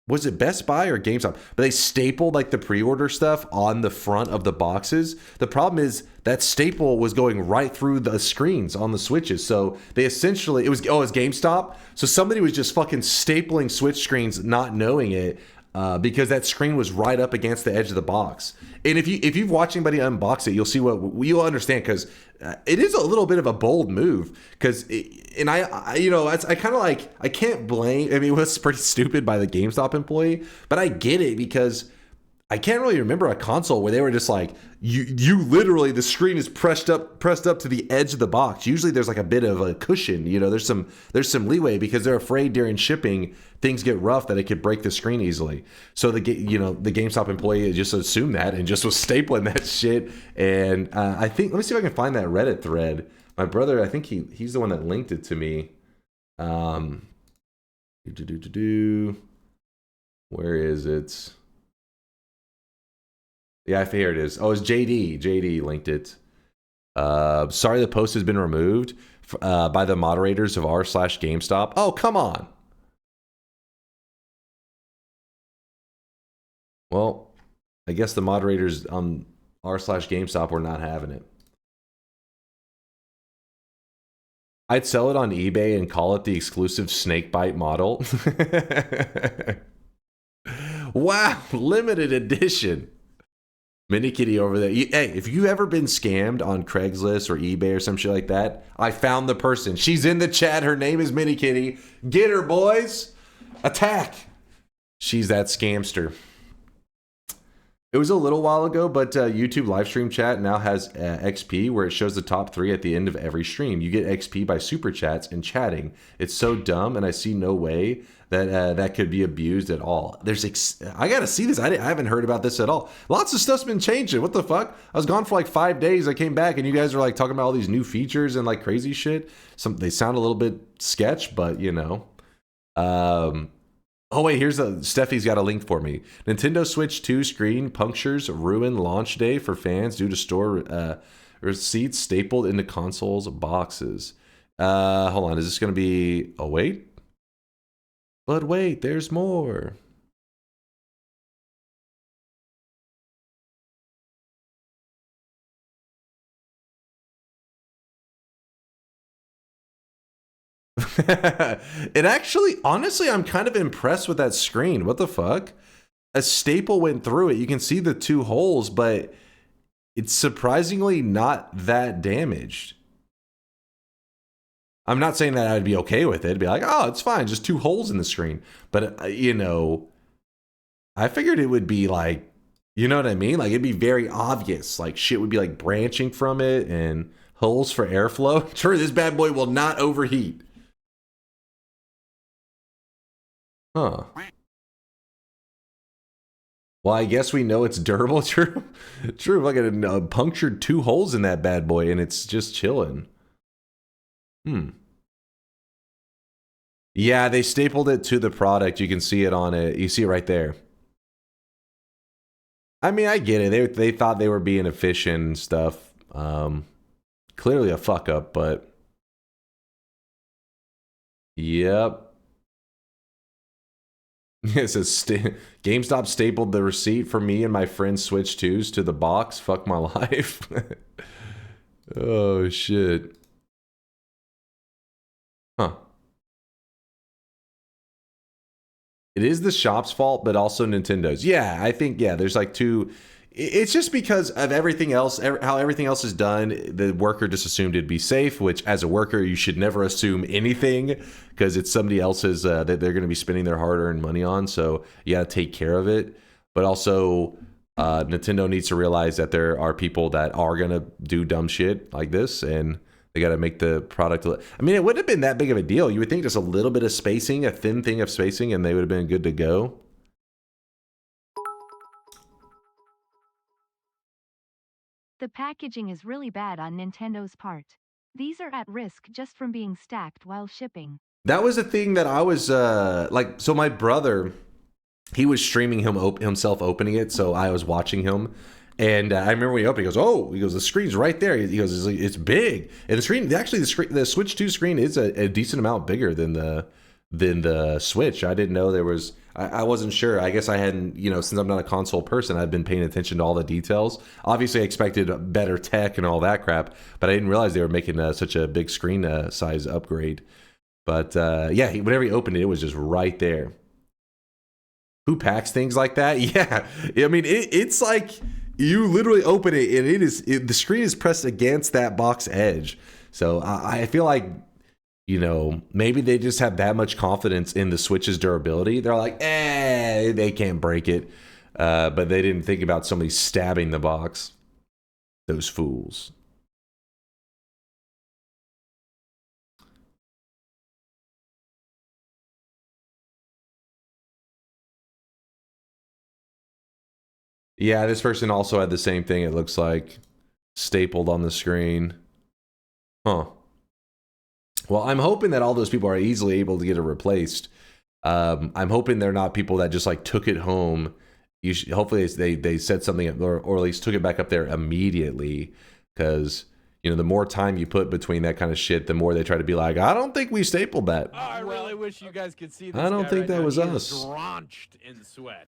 was it Best Buy or GameStop? But they stapled like the pre-order stuff on the front of the boxes. The problem is that staple was going right through the screens on the Switches. So they essentially, it was GameStop. So somebody was just fucking stapling Switch screens, not knowing it, because that screen was right up against the edge of the box. And if you've watched anybody unbox it, you'll see you'll understand, because it is a little bit of a bold move. Because I kind of like, I can't blame. I mean, it was pretty stupid by the GameStop employee, but I get it, because I can't really remember a console where they were just like, you literally, the screen is pressed up to the edge of the box. Usually there's like a bit of a cushion, there's some leeway, because they're afraid during shipping things get rough that it could break the screen easily. So the GameStop employee just assumed that and just was stapling that shit. And I think, let me see if I can find that Reddit thread. My brother, I think he's the one that linked it to me. Where is it? Yeah, here it is. Oh, it's JD. JD linked it. Sorry, the post has been removed by the moderators of r/GameStop. Oh, come on. Well, I guess the moderators on r/GameStop were not having it. I'd sell it on eBay and call it the exclusive snakebite model. Wow, limited edition. Mini Kitty over there. Hey, if you ever been scammed on Craigslist or eBay or some shit like that, I found the person. She's in the chat. Her name is Mini Kitty. Get her, boys. Attack. She's that scamster. It was a little while ago, but YouTube live stream chat now has XP where it shows the top 3 at the end of every stream. You get XP by super chats and chatting. It's so dumb, and I see no way that that could be abused at all. I gotta see this. I haven't heard about this at all. Lots of stuff's been changing. What the fuck? I was gone for like 5 days. I came back, and you guys are like talking about all these new features and like crazy shit. They sound a little bit sketch, but you know. Oh wait, Steffi's got a link for me. Nintendo Switch 2 screen punctures ruin launch day for fans due to store receipts stapled into consoles boxes. Hold on, is this gonna be? Oh wait, but wait, there's more. It actually, honestly, I'm kind of impressed with that screen. What the fuck? A staple went through it. You can see the 2 holes, but it's surprisingly not that damaged. I'm not saying that I'd be okay with it. It'd be like, oh, it's fine, just 2 holes in the screen. But, you know, I figured it would be like, you know what I mean? Like, it'd be very obvious. Like, shit would be like branching from it and holes for airflow. Sure, this bad boy will not overheat. Huh. Well, I guess we know it's durable. True. True. Like I punctured 2 holes in that bad boy and it's just chilling. Yeah, they stapled it to the product. You can see it on it. You see it right there. I mean, I get it. They thought they were being efficient and stuff. Clearly a fuck up, but yep. It says GameStop stapled the receipt for me and my friend's Switch 2s to the box. Fuck my life. Oh shit. Huh. It is the shop's fault, but also Nintendo's. Yeah, I think, yeah, there's like 2. It's just because of everything else, how everything else is done. The worker just assumed it'd be safe, which as a worker, you should never assume anything because it's somebody else's that they're going to be spending their hard-earned money on. So you got to take care of it. But also, Nintendo needs to realize that there are people that are going to do dumb shit like this, and they got to make the product. I mean, it wouldn't have been that big of a deal. You would think just a little bit of spacing, a thin thing of spacing, and they would have been good to go. The packaging is really bad on Nintendo's part. These are at risk just from being stacked while shipping. That was a thing that I was like, so my brother, he was streaming himself opening it, so I was watching him. And I remember when he opened, he goes, the screen's right there. He goes, it's big. And the screen, actually, the Switch 2 screen is a decent amount bigger than the Switch. I didn't know there was. I wasn't sure. I guess I hadn't, you know, since I'm not a console person, I've been paying attention to all the details. Obviously, I expected better tech and all that crap, but I didn't realize they were making such a big screen size upgrade. But yeah, whenever he opened it, it was just right there. Who packs things like that? Yeah, I mean, it's like you literally open it and the screen is pressed against that box edge. So I feel like, you know, maybe they just have that much confidence in the Switch's durability. They're like, they can't break it. But they didn't think about somebody stabbing the box. Those fools. Yeah, this person also had the same thing, it looks like. Stapled on the screen. Huh. Well, I'm hoping that all those people are easily able to get it replaced. I'm hoping they're not people that just like took it home. Hopefully they said something or at least took it back up there immediately, because you know, the more time you put between that kind of shit, the more they try to be like, I don't think we stapled that. Oh, I really wish you guys could see this. I don't think that was us. Drenched in sweat.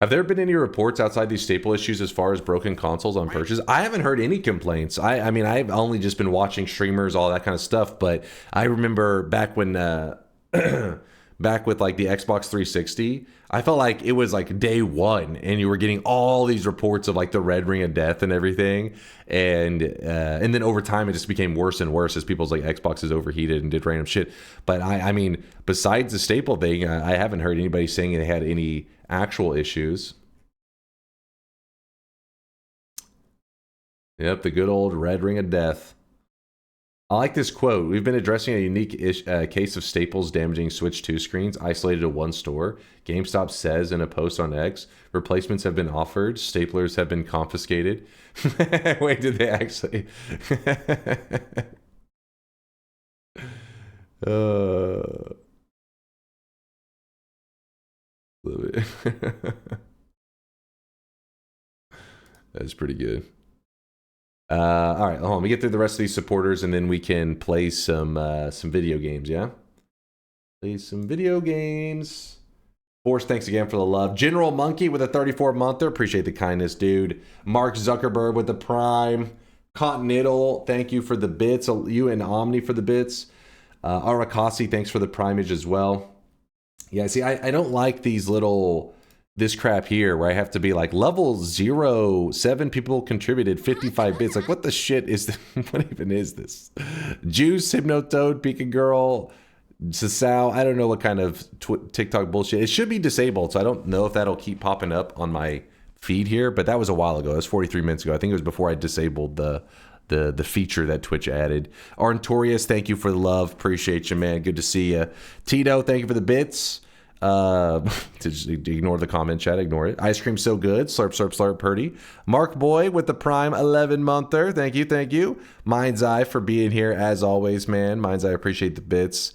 Have there been any reports outside these staple issues as far as broken consoles on purchase? I haven't heard any complaints. I mean, I've only just been watching streamers, all that kind of stuff. But I remember back when, back with like the Xbox 360, I felt like it was like day one, and you were getting all these reports of like the red ring of death and everything. And then over time, it just became worse and worse as people's like Xboxes overheated and did random shit. But I mean, besides the staple thing, I haven't heard anybody saying they had any actual issues. Yep, the good old red ring of death. I like this quote. We've been addressing a unique case of staples damaging Switch 2 screens isolated to one store. GameStop says in a post on X, replacements have been offered. Staplers have been confiscated. Wait, did they actually? That's pretty good. All right, hold on. Let me get through the rest of these supporters, and then we can play some video games. Yeah, play some video games. Force, thanks again for the love. General Monkey with a 34-monther. Appreciate the kindness, dude. Mark Zuckerberg with the Prime. Continental, thank you for the bits. You and Omni for the bits. Arakasi, thanks for the primage as well. Yeah, see, I don't like these little... this crap here where I have to be like level 0, 7 people contributed 55 bits. Like, what the shit is this? What even is this? Juice, Hypnotoad, Pika Girl, Sasao. I don't know what kind of TikTok bullshit. It should be disabled, so I don't know if that'll keep popping up on my feed here, but that was a while ago. It was 43 minutes ago. I think it was before I disabled the feature that Twitch added. Arntorius, thank you for the love. Appreciate you, man. Good to see you. Tito, thank you for the bits. To just ignore the comment chat, ignore it. Ice cream so good. Slurp, slurp, slurp, purdy. Mark Boy with the Prime 11-monther. Thank you, thank you. Mind's Eye for being here as always, man. Mind's Eye, appreciate the bits.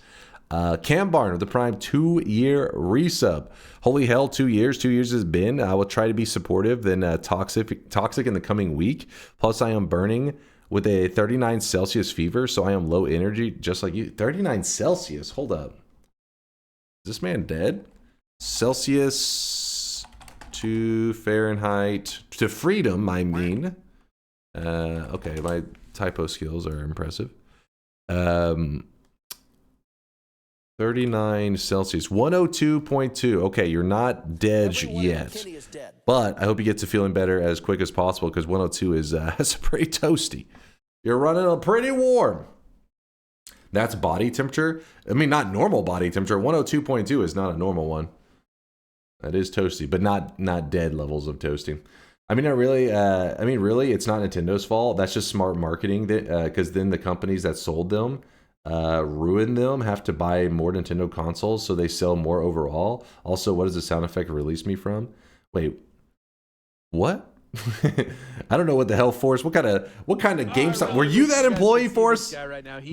Cam Barn with the Prime 2-year resub. Holy hell, 2 years. 2 years has been. I will try to be supportive than toxic in the coming week. Plus, I am burning with a 39 Celsius fever, so I am low energy, just like you. 39 Celsius. Hold up. Is this man dead? Celsius to Fahrenheit to freedom, I mean. Okay, my typo skills are impressive. 39 Celsius, 102.2. Okay, you're not dead yet. But I hope you get to feeling better as quick as possible because 102 is that's pretty toasty. You're running a pretty warm. That's body temperature. I mean, not normal body temperature. 102.2 is not a normal one. That is toasty, but not dead levels of toasting. I mean, really, it's not Nintendo's fault. That's just smart marketing. Because then the companies that sold them, ruin them, have to buy more Nintendo consoles, so they sell more overall. Also, what does the sound effect release me from? Wait, what? I don't know what the hell, Force. What kind of GameStop? Were you that employee, Force?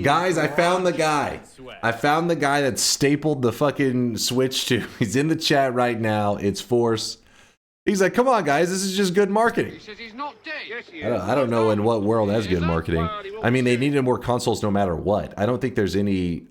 Guys, I found the guy. I found the guy that stapled the fucking Switch to. He's in the chat right now. It's Force. He's like, come on, guys, this is just good marketing. He says he's not dead. Yes, he is. I don't know in what world that's good marketing. I mean, they needed more consoles no matter what. I don't think there's any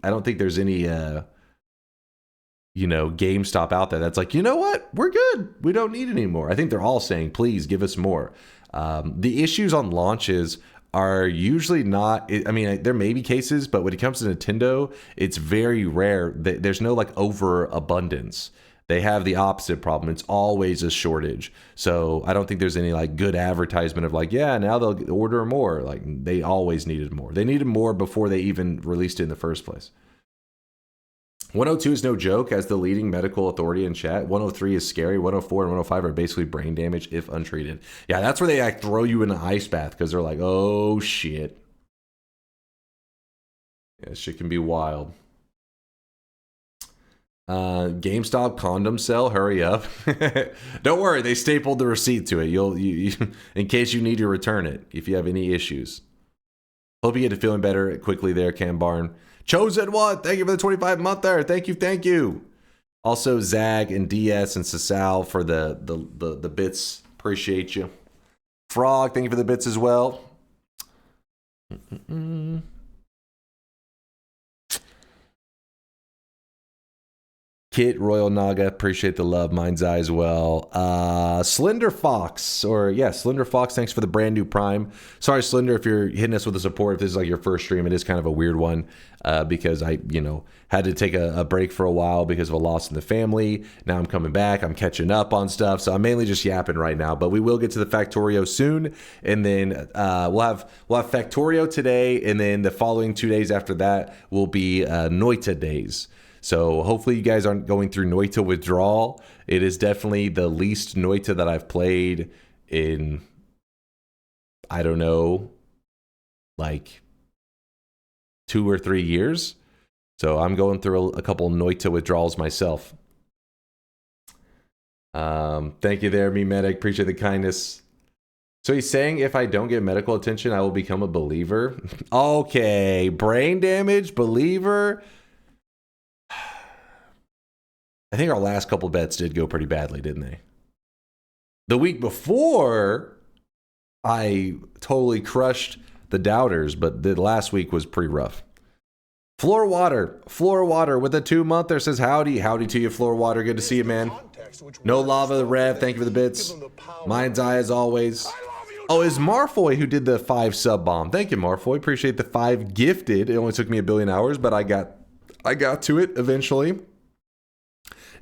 GameStop out there that's like, you know what? We're good. We don't need any more. I think they're all saying, please give us more. The issues on launches are usually not, I mean, there may be cases, but when it comes to Nintendo, it's very rare. There's no like overabundance. They have the opposite problem. It's always a shortage. So I don't think there's any like good advertisement of like, yeah, now they'll order more. Like they always needed more. They needed more before they even released it in the first place. 102 is no joke as the leading medical authority in chat. 103 is scary. 104 and 105 are basically brain damage if untreated. Yeah, that's where they like throw you in an ice bath because they're like, oh shit. Yeah, shit can be wild. GameStop condom sale, hurry up. Don't worry, they stapled the receipt to it. You in case you need to return it if you have any issues. Hope you get to feeling better quickly there, Cam Barn. Chosen One, thank you for the 25-month there. Thank you. Also, Zag and DS and Sasal for the bits. Appreciate you. Frog, thank you for the bits as well. Kit, Royal Naga, appreciate the love. Mind's Eye as well. Slender Fox, Slender Fox, thanks for the brand new Prime. Sorry, Slender, if you're hitting us with the support, if this is like your first stream, it is kind of a weird one because I, had to take a break for a while because of a loss in the family. Now I'm coming back. I'm catching up on stuff. So I'm mainly just yapping right now, but we will get to the Factorio soon. And then we'll have Factorio today. And then the following 2 days after that will be Noita days. So hopefully you guys aren't going through Noita withdrawal. It is definitely the least Noita that I've played in, I don't know, like 2 or 3 years. So I'm going through a couple Noita withdrawals myself. Thank you there, me medic. Appreciate the kindness. So he's saying if I don't get medical attention, I will become a believer. Okay, brain damage, believer. I think our last couple bets did go pretty badly, didn't they? The week before, I totally crushed the doubters, but the last week was pretty rough. Floor Water with a 2-monther says howdy. Howdy to you, Floor Water. Good to see you, man. No Lava the Rev. Thank you for the bits. Mind's Eye as always. Oh, it's Marfoy who did the 5 sub bomb. Thank you, Marfoy. Appreciate the 5 gifted. It only took me a billion hours, but I got to it eventually.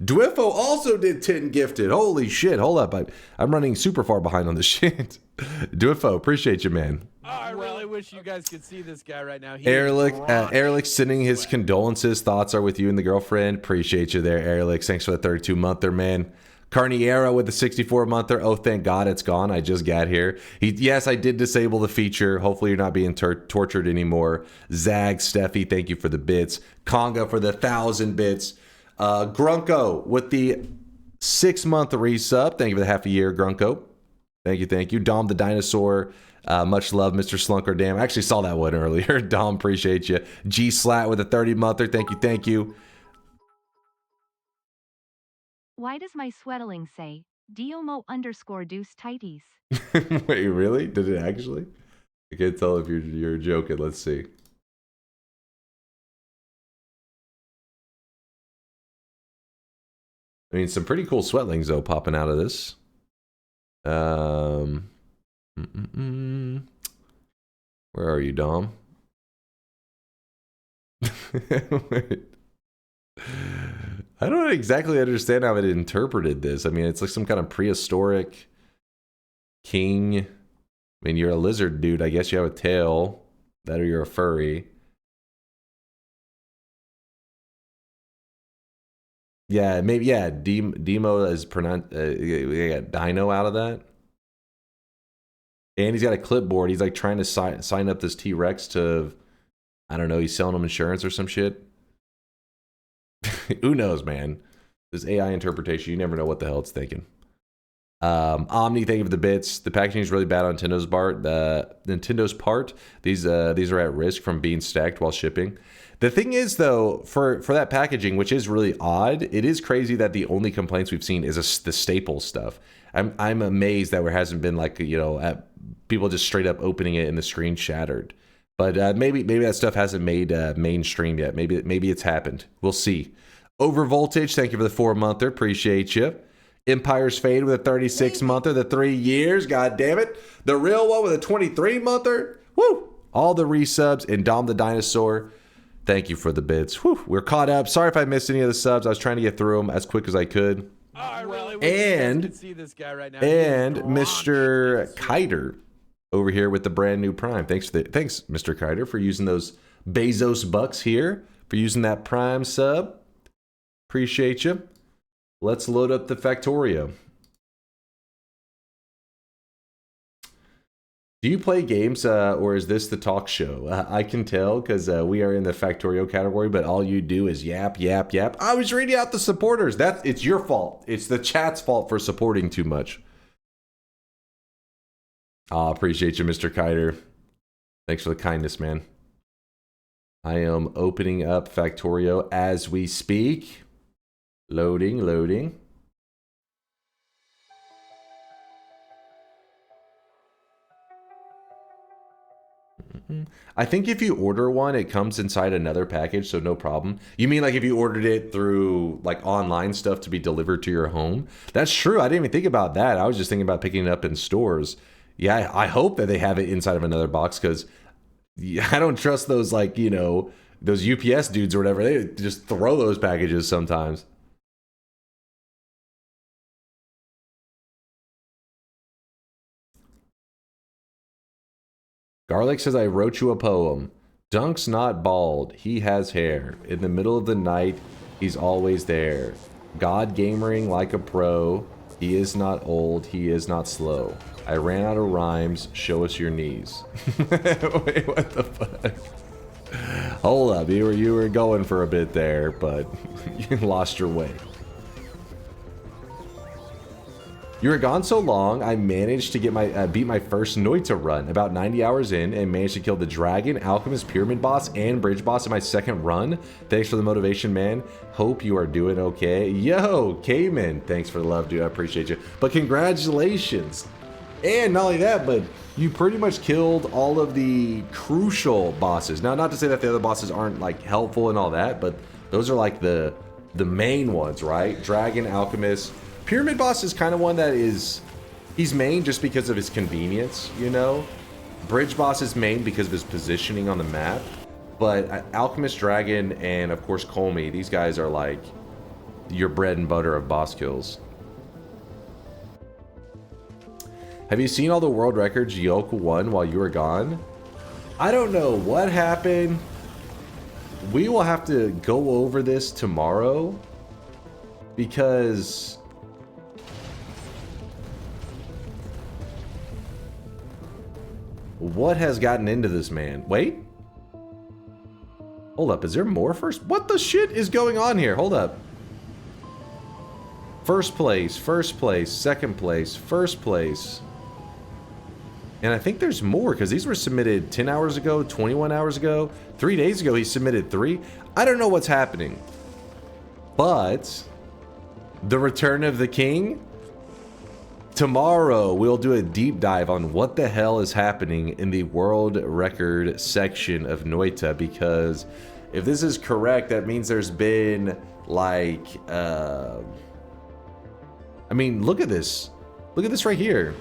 Dwiffo also did 10 gifted. Holy shit. Hold up. I'm running super far behind on this shit. Dwiffo, appreciate you, man. Oh, I really wish you guys could see this guy right now. Erlich sending his condolences. Thoughts are with you and the girlfriend. Appreciate you there, Erlich. Thanks for the 32-monther, man. Carniera with the 64-monther. Oh, thank God it's gone. I just got here. Yes, I did disable the feature. Hopefully you're not being tortured anymore. Zag, Steffi, thank you for the bits. Conga for the 1,000 bits. Grunko with the 6-month resub. Thank you for the half a year, Grunko. Thank you. Dom the Dinosaur. Much love, Mr. Slunker Dam. I actually saw that one earlier. Dom, appreciate you. G Slat with a 30-monther. Thank you. Why does my sweatling say Diomo_deuce tighties? Wait, really? Did it actually? I can't tell if you're joking. Let's see. I mean, some pretty cool sweatlings though popping out of this. Where are you, Dom? Wait. I don't exactly understand how it interpreted this. I mean, it's like some kind of prehistoric king. I mean, you're a lizard dude. I guess you have a tail. That or you're a furry. Yeah, maybe, yeah, Demo is pronounced, we got Dino out of that. And he's got a clipboard. He's like trying to sign up this T-Rex to, I don't know, he's selling them insurance or some shit. Who knows, man? This AI interpretation, you never know what the hell it's thinking. Omni, thank you for the bits. The packaging is really bad on Nintendo's part. These are at risk from being stacked while shipping. The thing is, though, for that packaging, which is really odd, it is crazy that the only complaints we've seen is the staple stuff. I'm amazed that there hasn't been like, you know, people just straight up opening it and the screen shattered. But maybe that stuff hasn't made mainstream yet. Maybe it's happened. We'll see. Overvoltage, thank you for the 4-monther. Appreciate you. Empire's Fade with a 36-monther, the 3 years. God damn it. The real one with a 23-monther. Woo! All the resubs. And Dom the Dinosaur, thank you for the bits. Whew, we're caught up. Sorry if I missed any of the subs. I was trying to get through them as quick as I could. Oh, I really wish you guys could see this guy right now. And Mr. Kiter over here with the brand new Prime. Thanks, Mr. Kiter, for using those Bezos bucks here, for using that Prime sub. Appreciate you. Let's load up the Factorio. Do you play games, or is this the talk show? I can tell because we are in the Factorio category, but all you do is yap, yap, yap. I was reading out the supporters. It's your fault. It's the chat's fault for supporting too much. I appreciate you, Mr. Kiter. Thanks for the kindness, man. I am opening up Factorio as we speak. Loading. I think if you order one, it comes inside another package, so no problem. You mean like if you ordered it through like online stuff to be delivered to your home? That's true. I didn't even think about that. I was just thinking about picking it up in stores. Yeah, I hope that they have it inside of another box because I don't trust those, like, you know, those UPS dudes or whatever. They just throw those packages sometimes. Garlic says, I wrote you a poem. Dunk's not bald. He has hair. In the middle of the night, He's always there. God gamering like a pro. He is not old. He is not slow. I ran out of rhymes. Show us your knees. Wait, what the fuck? Hold up. You were going for a bit there, but you lost your way. You were gone so long, I managed to get my beat my first Noita run about 90 hours in and managed to kill the Dragon, Alchemist, Pyramid boss, and Bridge boss in my second run. Thanks for the motivation, man. Hope you are doing okay. Yo, Cayman, thanks for the love, dude. I appreciate you. But congratulations. And not only that, but you pretty much killed all of the crucial bosses. Now, not to say that the other bosses aren't like helpful and all that, but those are like the main ones, right? Dragon, Alchemist. Pyramid boss is kind of one that he's main just because of his convenience, you know? Bridge boss is main because of his positioning on the map. But Alchemist, Dragon, and of course Colmy, these guys are like your bread and butter of boss kills. Have you seen all the world records Yoke won while you were gone? I don't know what happened. We will have to go over this tomorrow because what has gotten into this man? Wait. Hold up, is there more first? What the shit is going on here? Hold up. First place, second place, first place. And I think there's more because these were submitted 10 hours ago, 21 hours ago, 3 days ago he submitted 3. I don't know what's happening. But the return of the king. Tomorrow, we'll do a deep dive on what the hell is happening in the world record section of Noita, because if this is correct, that means there's been like, I mean, look at this. Look at this right here.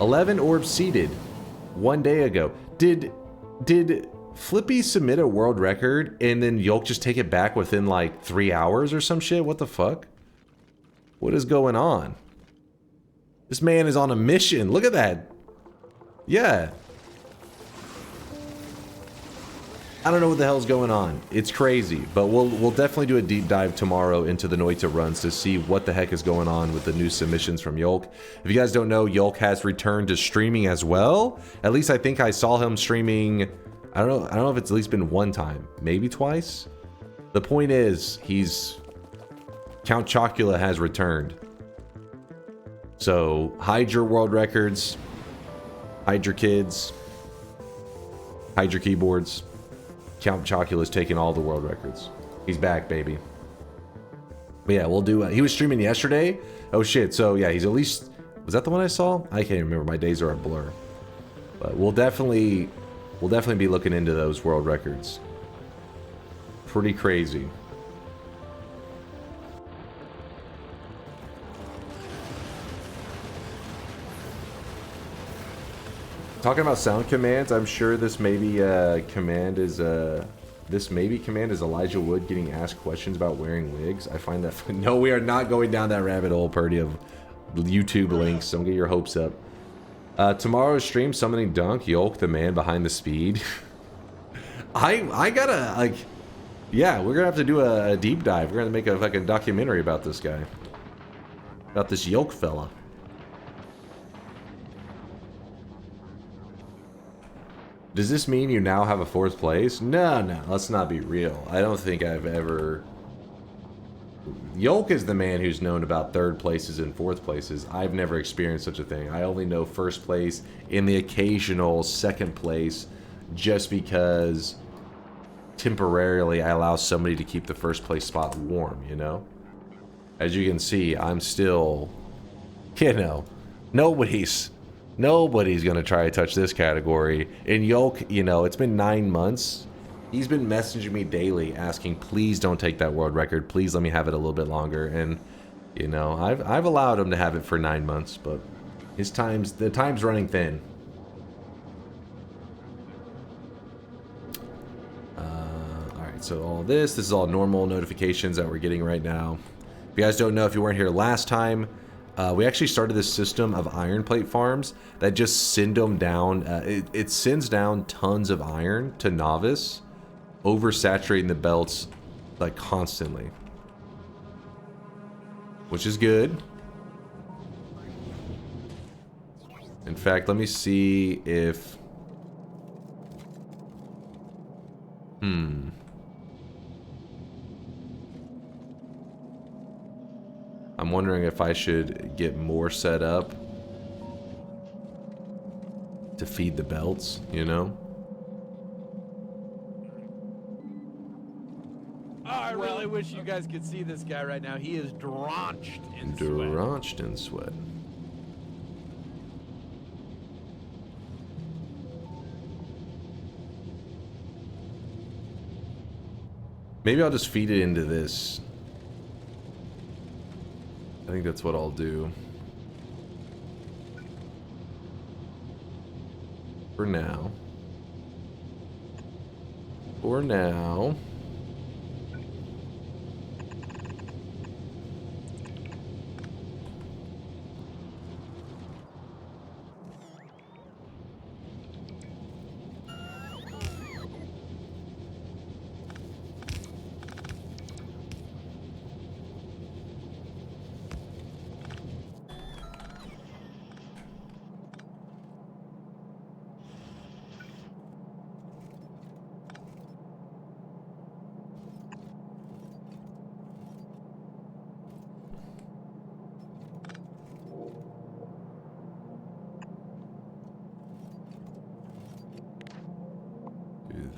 11 orbs seeded 1 day ago. Did Flippy submit a world record and then Yolk just take it back within like 3 hours or some shit? What the fuck? What is going on? This man is on a mission. Look at that. Yeah. I don't know what the hell's going on. It's crazy. But we'll definitely do a deep dive tomorrow into the Noita runs to see what the heck is going on with the new submissions from Yolk. If you guys don't know, Yolk has returned to streaming as well. At least I think I saw him streaming. I don't know if it's at least been one time, maybe twice. The point is, Count Chocula has returned. So, hide your world records, hide your kids, hide your keyboards. Count Chocula's taking all the world records. He's back, baby. But yeah, we'll do, he was streaming yesterday. Oh shit, so yeah, he's at least, was that the one I saw? I can't remember, my days are a blur. But we'll definitely be looking into those world records. Pretty crazy. Talking about sound commands, I'm sure this maybe command is Elijah Wood getting asked questions about wearing wigs. I find that no, we are not going down that rabbit hole, Purdy, of YouTube links. Don't get your hopes up. Tomorrow's stream, summoning Dunk, Yolk, the man behind the speed. I gotta, like, yeah, we're gonna have to do a deep dive. We're gonna make a fucking documentary about this guy, about this Yolk fella. Does this mean you now have a 4th place? No, let's not be real. I don't think I've ever... Yolk is the man who's known about 3rd places and 4th places. I've never experienced such a thing. I only know 1st place in the occasional 2nd place just because temporarily I allow somebody to keep the 1st place spot warm, you know? As you can see, I'm still, you know, nobody's gonna try to touch this category. And Yolk, you know, it's been 9 months. He's been messaging me daily asking, please don't take that world record. Please let me have it a little bit longer. And, you know, I've allowed him to have it for 9 months, but the time's running thin. Alright, so all this is all normal notifications that we're getting right now. If you guys don't know, if you weren't here last time, we actually started this system of iron plate farms that just send them down. It sends down tons of iron to Novice, oversaturating the belts like constantly. which is good. In fact, let me see if... I'm wondering if I should get more set up to feed the belts, you know? I really wish you guys could see this guy right now. He is drenched in sweat. Drenched in sweat. Maybe I'll just feed it into this. I think that's what I'll do. For now. For now.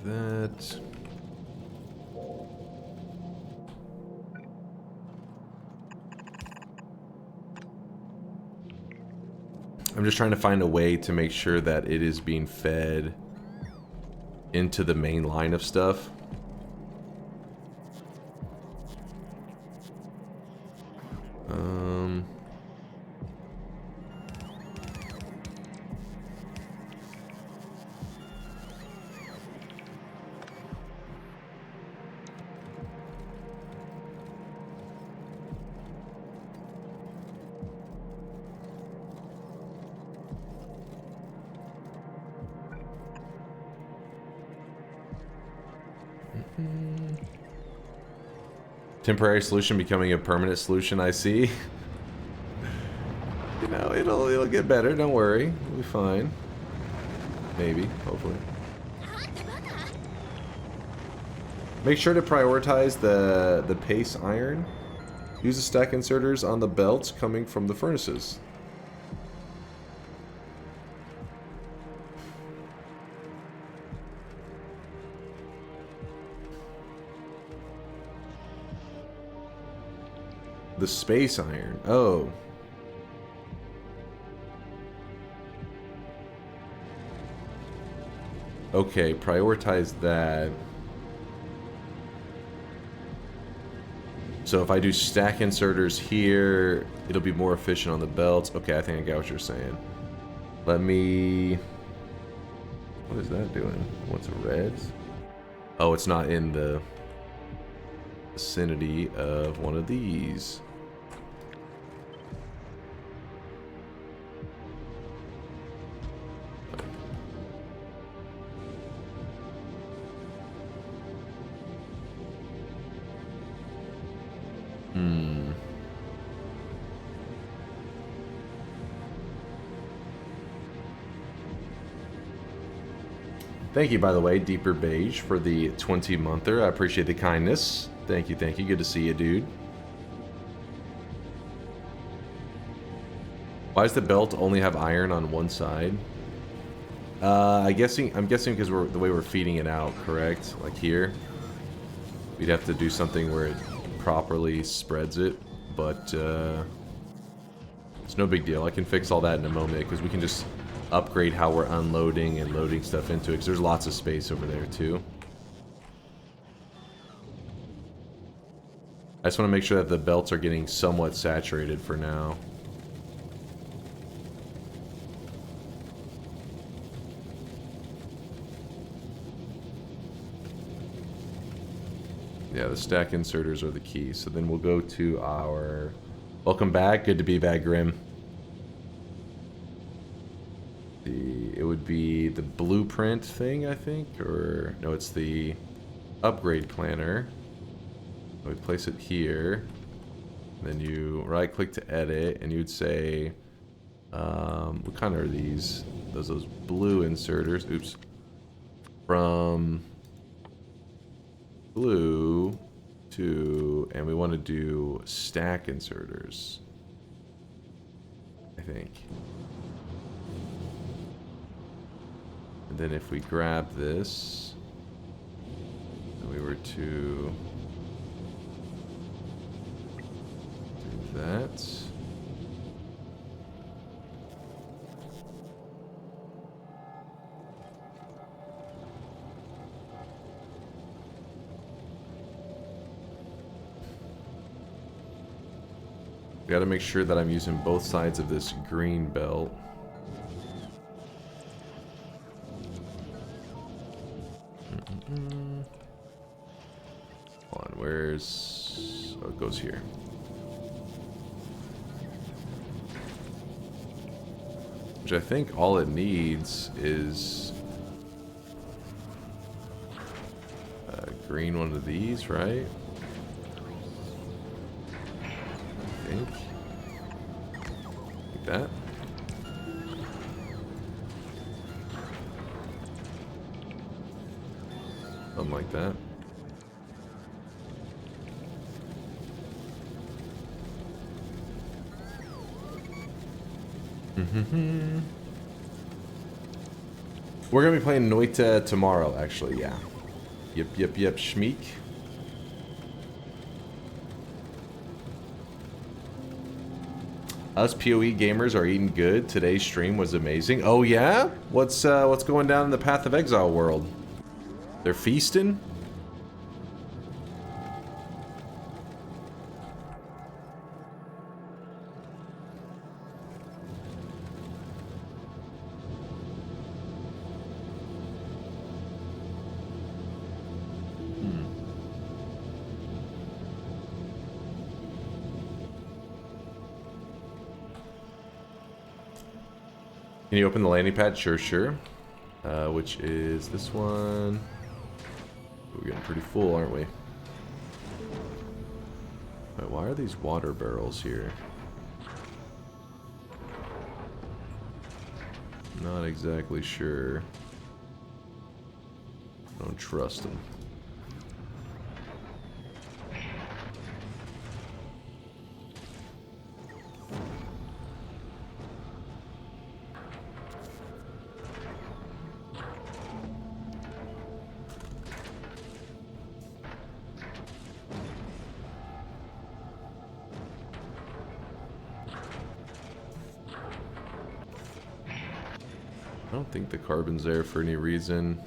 That. I'm just trying to find a way to make sure that it is being fed into the main line of stuff. Temporary solution becoming a permanent solution, I see. You know, it'll get better, don't worry. It'll be fine. Maybe, hopefully. Make sure to prioritize the pace iron. Use the stack inserters on the belts coming from the furnaces. The space iron. Oh. Okay, prioritize that. So if I do stack inserters here, it'll be more efficient on the belts. Okay, I think I got what you're saying. Let me... What is that doing? What's reds? Oh, it's not in the vicinity of one of these. Thank you, by the way, Deeper Beige, for the 20-monther. I appreciate the kindness. Thank you, thank you. Good to see you, dude. Why does the belt only have iron on one side? I'm guessing because the way we're feeding it out, correct? Like here. We'd have to do something where it properly spreads it, but it's no big deal. I can fix all that in a moment because we can just upgrade how we're unloading and loading stuff into it because there's lots of space over there too. I just want to make sure that the belts are getting somewhat saturated for now. Yeah, the stack inserters are the key. So then we'll go to our... Welcome back. Good to be back, Grim. It would be the blueprint thing, I think, or no, it's the upgrade planner. We place it here. Then you right click to edit, and you'd say, what kind are these? Those blue inserters. Oops. From blue to, and we want to do stack inserters, I think. And then if we grab this, and we were to do that. Got to make sure that I'm using both sides of this green belt. Hold on, where's... Oh, it goes here. Which I think all it needs is a green one of these, right? Like that. Something like that. We're gonna be playing Noita tomorrow, actually, yeah. Yep, Schmeek. Us PoE gamers are eating good. Today's stream was amazing. Oh yeah? What's going down in the Path of Exile world? They're feasting? Can you open the landing pad? Sure. Which is this one. We're getting pretty full, aren't we? Wait, why are these water barrels here? Not exactly sure. Don't trust them. I don't think the carbon's there for any reason.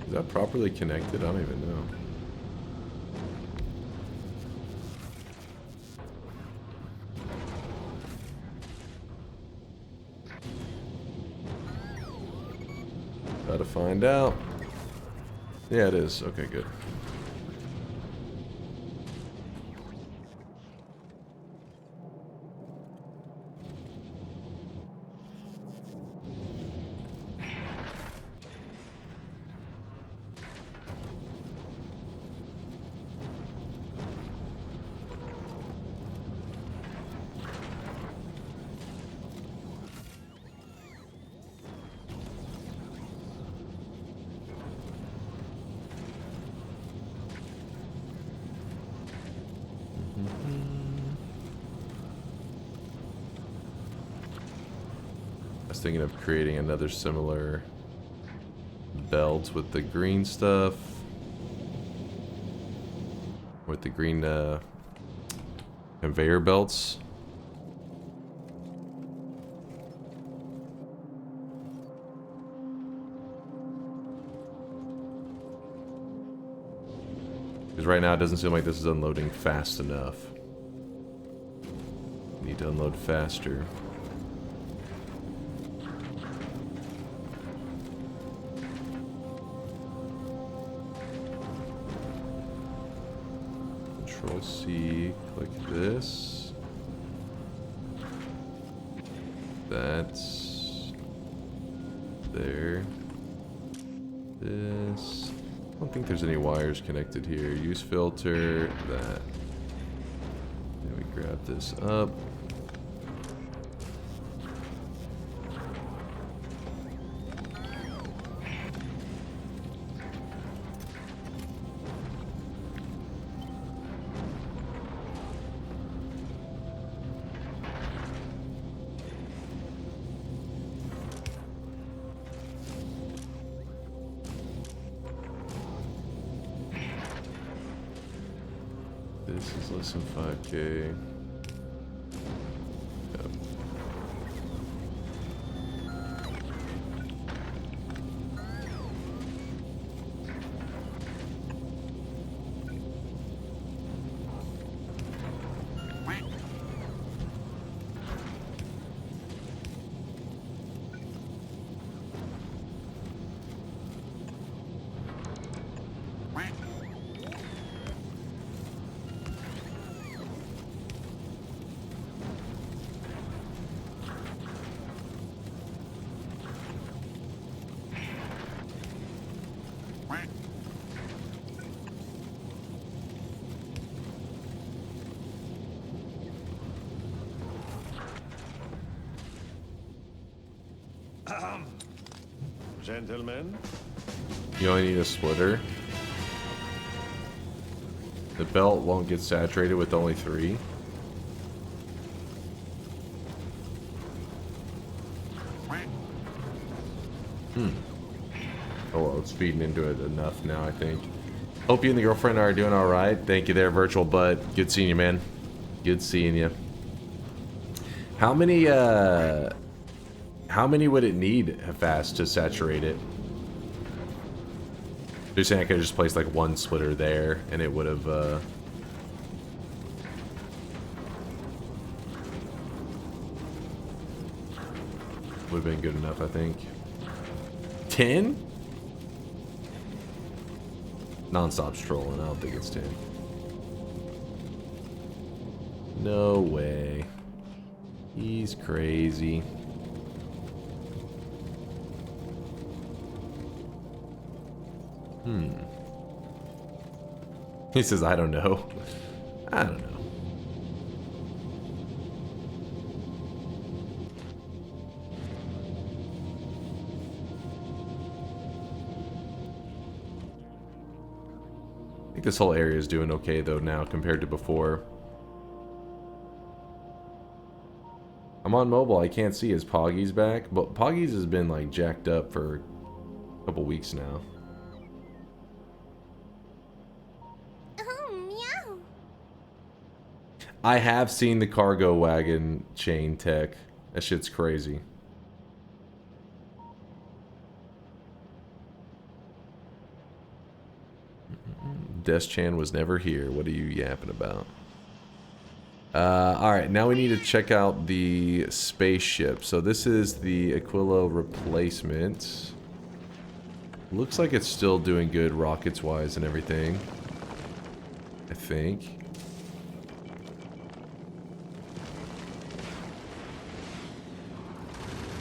Is that properly connected? I don't even know. Gotta find out. Yeah, it is. Okay, good. Thinking of creating another similar belt with the green stuff, with the green conveyor belts. Because right now it doesn't seem like this is unloading fast enough. Need to unload faster. Control C, click this. That's there. This. I don't think there's any wires connected here. Use filter, that. Then we grab this up. This is less than 5K. Yep. Gentlemen. You only need a splitter. The belt won't get saturated with only 3. Oh well, it's feeding into it enough now, I think. Hope you and the girlfriend are doing alright. Thank you there, Virtual Bud. Good seeing you, man. Good seeing you. How many would it need fast to saturate it? You're saying I could just place like one splitter there and it would have been good enough, I think. 10? Non-stop trolling. I don't think it's 10. No way. He's crazy. He says, I don't know. I don't know. I think this whole area is doing okay though now compared to before. I'm on mobile. I can't see his Poggy's back, but Poggy's has been like jacked up for a couple weeks now. I have seen the cargo wagon chain tech. That shit's crazy. Deschan was never here. What are you yapping about? Alright, now we need to check out the spaceship. So this is the Aquilo replacement. Looks like it's still doing good rockets-wise and everything. I think.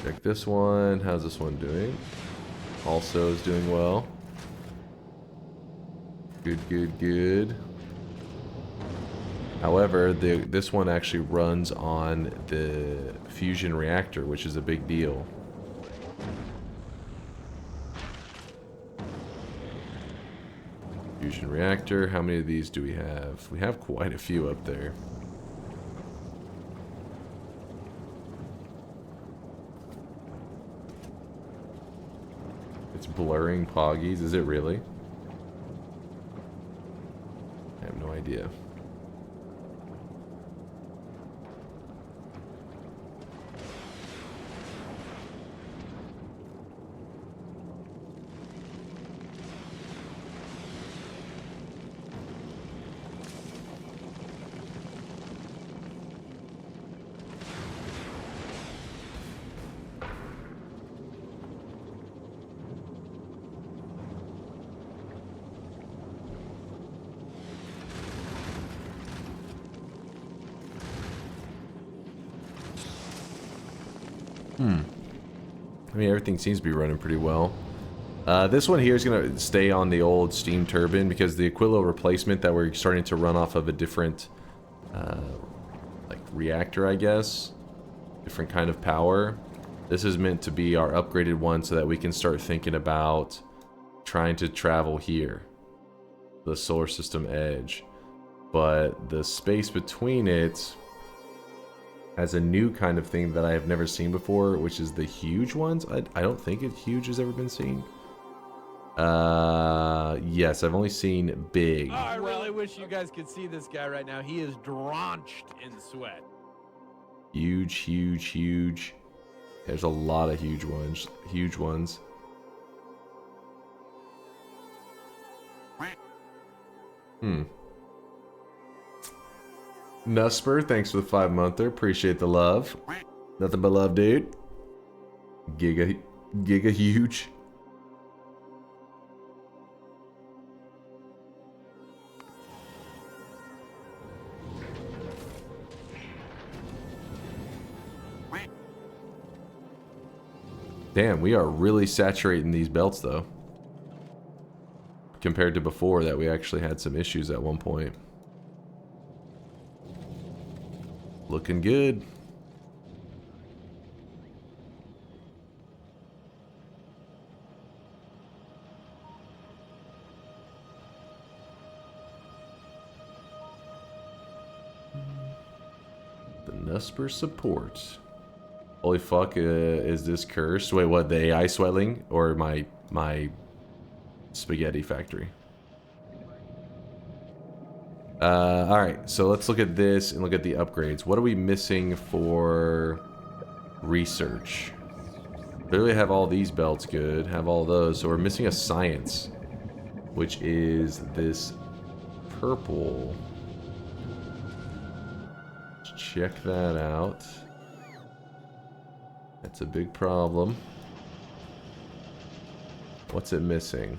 Check this one. How's this one doing? Also is doing well. Good, good, good. However, this one actually runs on the fusion reactor, which is a big deal. Fusion reactor. How many of these do we have? We have quite a few up there. It's blurring Poggies. Is it really? I have no idea. I mean, everything seems to be running pretty well. This one here is going to stay on the old steam turbine because the Aquilo replacement that we're starting to run off of a different like reactor, I guess. Different kind of power. This is meant to be our upgraded one so that we can start thinking about trying to travel here. The solar system edge. But the space between it has a new kind of thing that I have never seen before, which is the huge ones. I don't think a huge has ever been seen. Yes, I've only seen big. Oh, I really wish you guys could see this guy right now. He is drenched in sweat. Huge, huge, huge. There's a lot of huge ones. Huge ones. Nusper, thanks for the 5-monther. Appreciate the love. Nothing but love, dude. Giga huge. Damn, we are really saturating these belts, though. Compared to before, that we actually had some issues at one point. Looking good. The Nusper support. Holy fuck, is this cursed? Wait, what, the AI swelling? Or my spaghetti factory? Alright, so let's look at this and look at the upgrades. What are we missing for research? Clearly have all these belts good, have all those. So we're missing a science, which is this purple. Let's check that out. That's a big problem. What's it missing?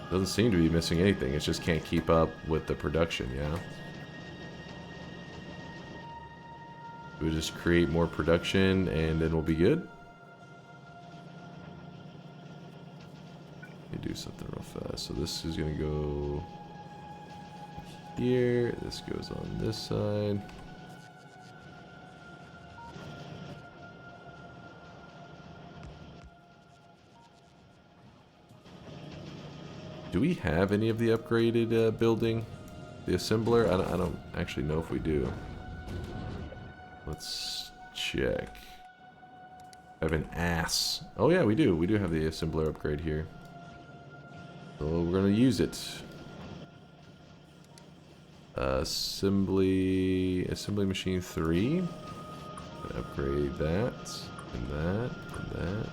Doesn't seem to be missing anything. It just can't keep up with the production, yeah? We'll just create more production and then we'll be good. Let me do something real fast. So this is gonna go here. This goes on this side. Do we have any of the upgraded building? The assembler? I don't actually know if we do. Let's check. I have an ass. Oh yeah, we do. We do have the assembler upgrade here. So we're gonna use it. Assembly machine 3. Upgrade that and that and that.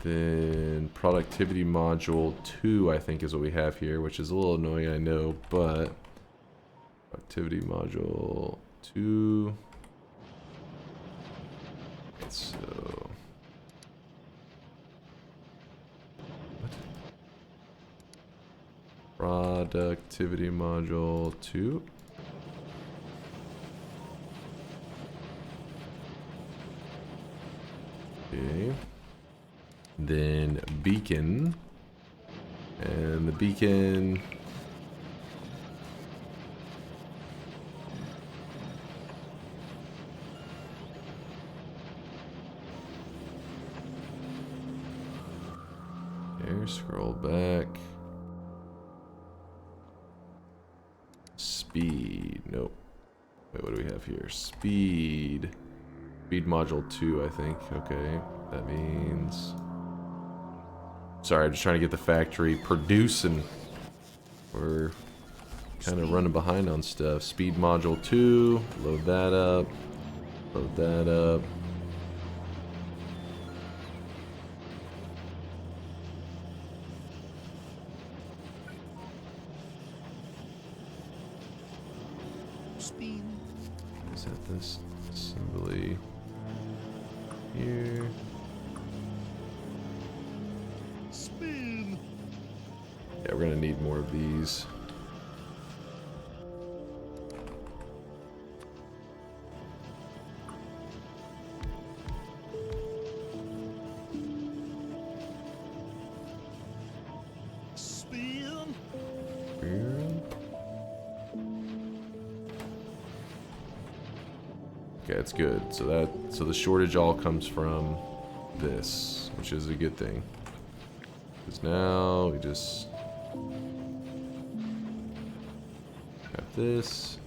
Then productivity module 2, I think, is what we have here, which is a little annoying, I know, but productivity module 2. So what? Productivity module 2. Okay. Then beacon, and the beacon there, scroll back. Speed, nope. Wait, what do we have here? Speed module 2, I think. Okay, that means, sorry, I'm just trying to get the factory producing. We're kind of running behind on stuff. Speed module 2. Load that up. Load that up. Speed. Is that this assembly here? gonna need more of these. Okay, it's good. So the shortage all comes from this, which is a good thing. Because now we just got this.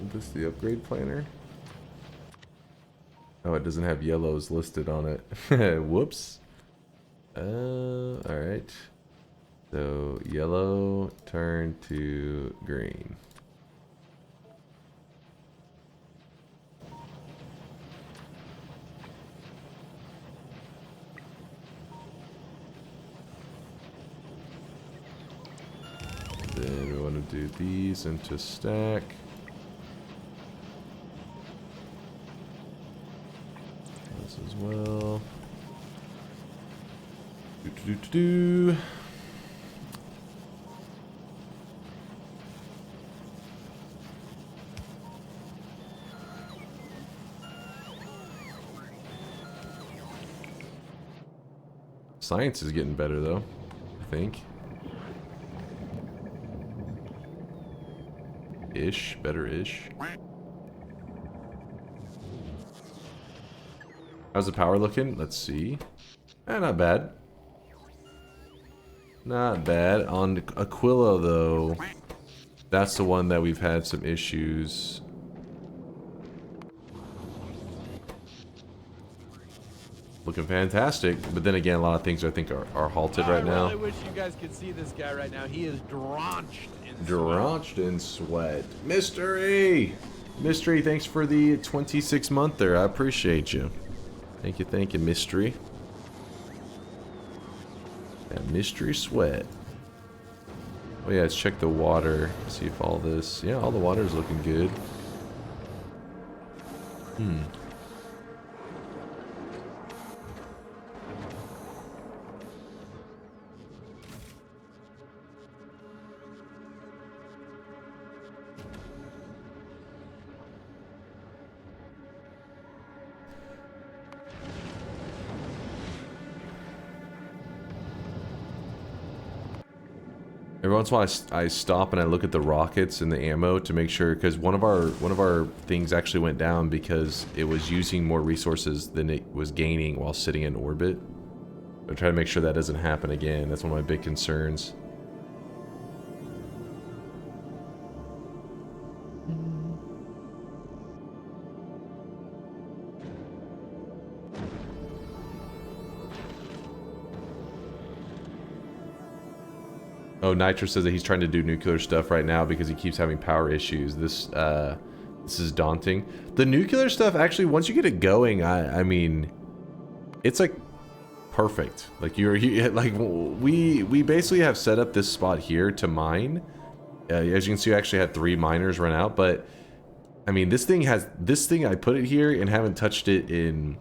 Is this the upgrade planner? Oh, it doesn't have yellows listed on it. Whoops. Alright. So, yellow turn to green. Then we want to do these into stack. This as well. Do. Science is getting better though, I think. Better-ish. How's the power looking? Let's see. Not bad. Not bad. On Aquila, though, that's the one that we've had some issues. Looking fantastic, but then again, a lot of things I think are halted right now. I really wish you guys could see this guy right now. He is drenched in sweat. Mystery! Mystery, thanks for the 26-monther. I appreciate you. Thank you, Mystery. That Mystery sweat. Oh yeah, let's check the water. See if all this... Yeah, all the water is looking good. Every once in a while, I stop and I look at the rockets and the ammo to make sure, because one of our things actually went down because it was using more resources than it was gaining while sitting in orbit. I try to make sure that doesn't happen again. That's one of my big concerns. Oh, Nitro says that he's trying to do nuclear stuff right now because he keeps having power issues. This is daunting. The nuclear stuff, actually, once you get it going, I mean, it's like perfect. Like like we basically have set up this spot here to mine. As you can see, I actually had 3 miners run out, but I mean, this thing I put it here and haven't touched it in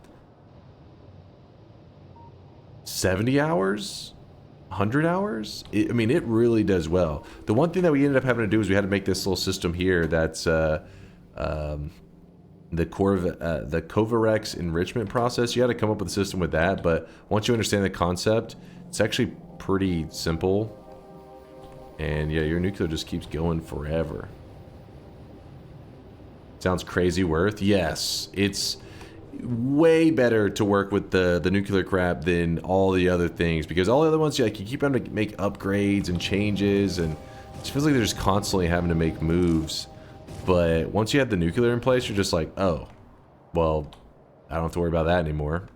70 hours, 100 hours. I mean, it really does well. The one thing that we ended up having to do is we had to make this little system here that's the Kovarex enrichment process. You had to come up with a system with that, but once you understand the concept, it's actually pretty simple. And yeah, your nuclear just keeps going forever. Sounds crazy worth. Yes, it's way better to work with the nuclear crap than all the other things, because all the other ones, like, you keep having to make upgrades and changes, and it feels like they're just constantly having to make moves. But once you have the nuclear in place, you're just like, oh, well, I don't have to worry about that anymore.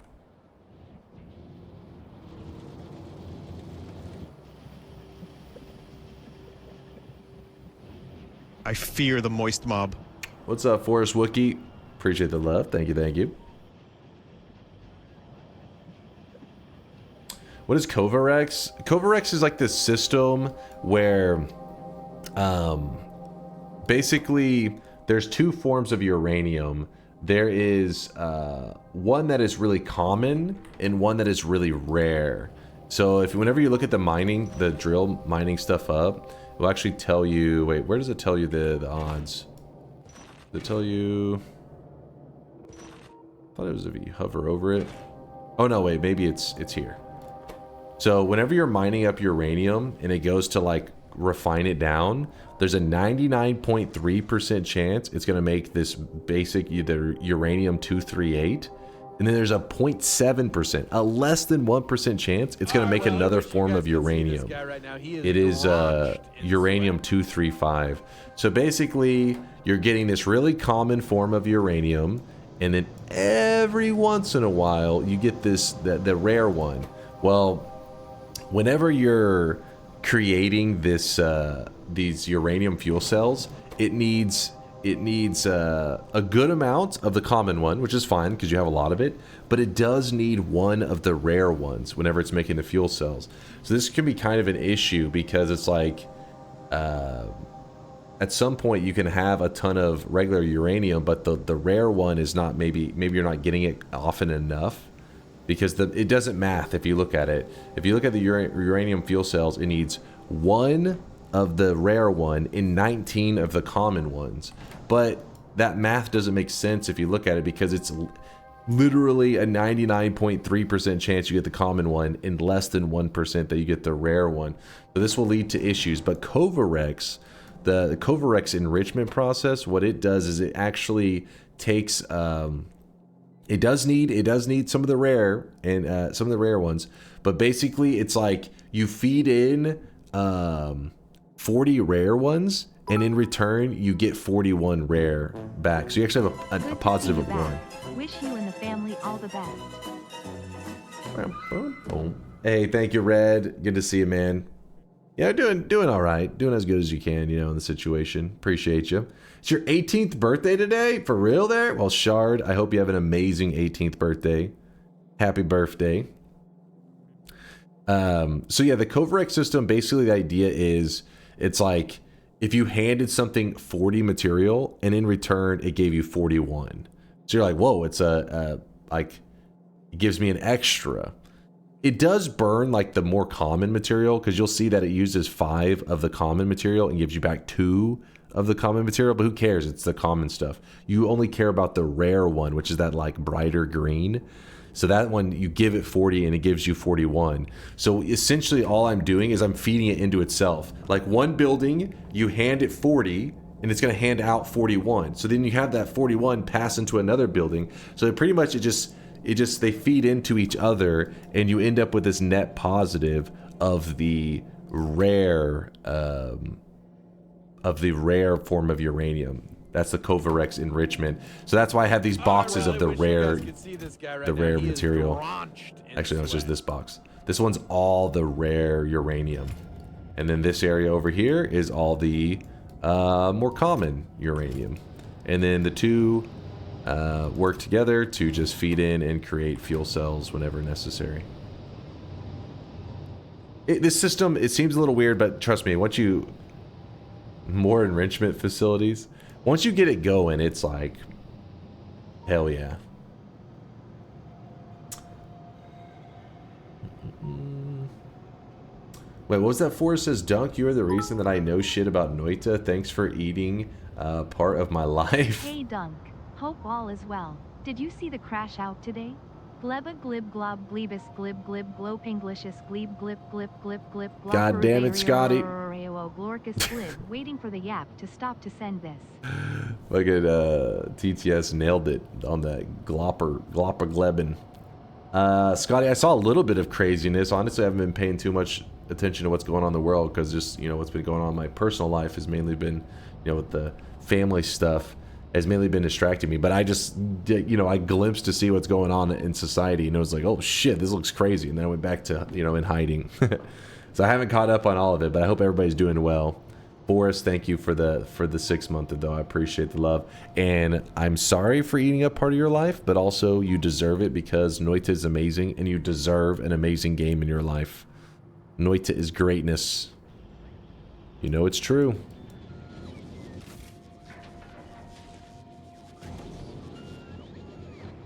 I fear the moist mob. What's up, Forest Wookie? Appreciate the love. Thank you, thank you. What is Kovarex? Kovarex is like this system where basically there's two forms of uranium. There is one that is really common and one that is really rare. So whenever you look at the drill mining stuff up, it will actually tell you, wait, where does it tell you the odds? Does it tell you? I thought it was if you hover over it. Oh no, wait, maybe it's here. So whenever you're mining up uranium and it goes to like refine it down, there's a 99.3% chance it's going to make this basic either uranium-238, and then there's a 0.7%, a less than 1% chance it's going to make another form of uranium. It is uranium-235. So basically, you're getting this really common form of uranium, and then every once in a while you get the rare one. Well, whenever you're creating these uranium fuel cells, it needs a good amount of the common one, which is fine because you have a lot of it, but it does need one of the rare ones whenever it's making the fuel cells. So this can be kind of an issue because it's like at some point you can have a ton of regular uranium, but the rare one is not, maybe you're not getting it often enough, because it doesn't math if you look at it. If you look at the uranium fuel cells, it needs one of the rare one in 19 of the common ones. But that math doesn't make sense if you look at it, because it's literally a 99.3% chance you get the common one and less than 1% that you get the rare one. So this will lead to issues. But Kovarex, the Kovarex enrichment process, what it does is it actually takes it does need some of the rare and some of the rare ones, but basically it's like you feed in 40 rare ones, and in return you get 41 rare back. So you actually have a positive of 1. Wish you and the family all the best. Hey, thank you, Red. Good to see you, man. Yeah, doing all right. Doing as good as you can, in the situation. Appreciate you. It's your 18th birthday today? For real there? Well, Shard, I hope you have an amazing 18th birthday. Happy birthday. So yeah, the Kovarex system, basically the idea is, it's like if you handed something 40 material and in return it gave you 41. So you're like, whoa, it's like, it gives me an extra. It does burn like the more common material, because you'll see that it uses 5 of the common material and gives you back 2 of the common material, but who cares? It's the common stuff. You only care about the rare one, which is that like brighter green. So that one, you give it 40 and it gives you 41. So essentially all I'm doing is I'm feeding it into itself. Like one building, you hand it 40 and it's going to hand out 41. So then you have that 41 pass into another building. So pretty much they feed into each other, and you end up with this net positive of the rare form of uranium. That's the Kovarex enrichment. So that's why I have these boxes of the rare material. Actually, no, it's just this box. This one's all the rare uranium. And then this area over here is all the more common uranium. And then the two work together to just feed in and create fuel cells whenever necessary. This system, it seems a little weird, but trust me, more enrichment facilities. Once you get it going, it's like, hell yeah. Wait, what was that for? It says, Dunk, you are the reason that I know shit about Noita. Thanks for eating part of my life. Hey Dunk, hope all is well. Did you see the crash out today? Gleba glib glob glebus glib glib glope Englishes glebe glip glip glip glip glop. God damn it, Scotty. Gloricus glib, waiting for the yap to stop to send this. Look at TTS nailed it on that glopper glebin. Scotty, I saw a little bit of craziness. Honestly, I haven't been paying too much attention to what's going on in the world because just, you know, what's been going on in my personal life has mainly been, you know, with the family stuff has mainly been distracting me. But I just, you know, I glimpsed to see what's going on in society and it was like, oh shit, this looks crazy. And then I went back to, you know, in hiding. So I haven't caught up on all of it, but I hope everybody's doing well. Boris, thank you for the 6 month though. I appreciate the love. And I'm sorry for eating up part of your life, but also you deserve it because Noita is amazing and you deserve an amazing game in your life. Noita is greatness. You know it's true.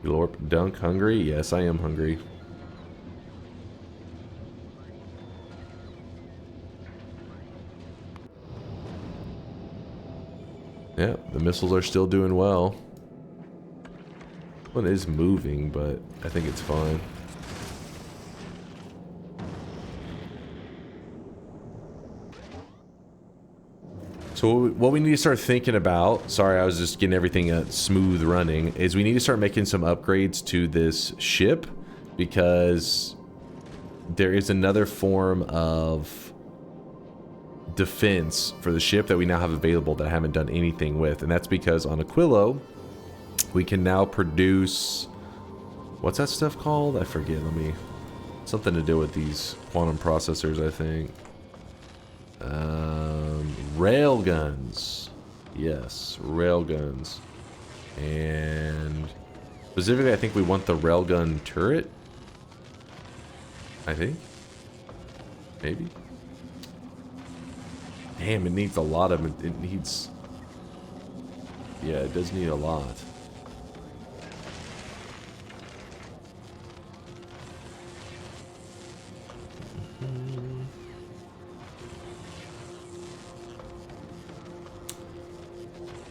Glorp, Dunk, hungry? Yes, I am hungry. Yeah, the missiles are still doing well. One is moving, but I think it's fine. So what we need to start thinking about, sorry, I was just getting everything smooth running, is we need to start making some upgrades to this ship because there is another form of defense for the ship that we now have available that I haven't done anything with, and that's because on Aquilo we can now produce, what's that stuff called? I forget. Let me, something to do with these quantum processors, I think. Railguns. Yes, railguns. And specifically I think we want the railgun turret, I think, maybe. Damn, it needs a lot of it. It needs, yeah, it does need a lot.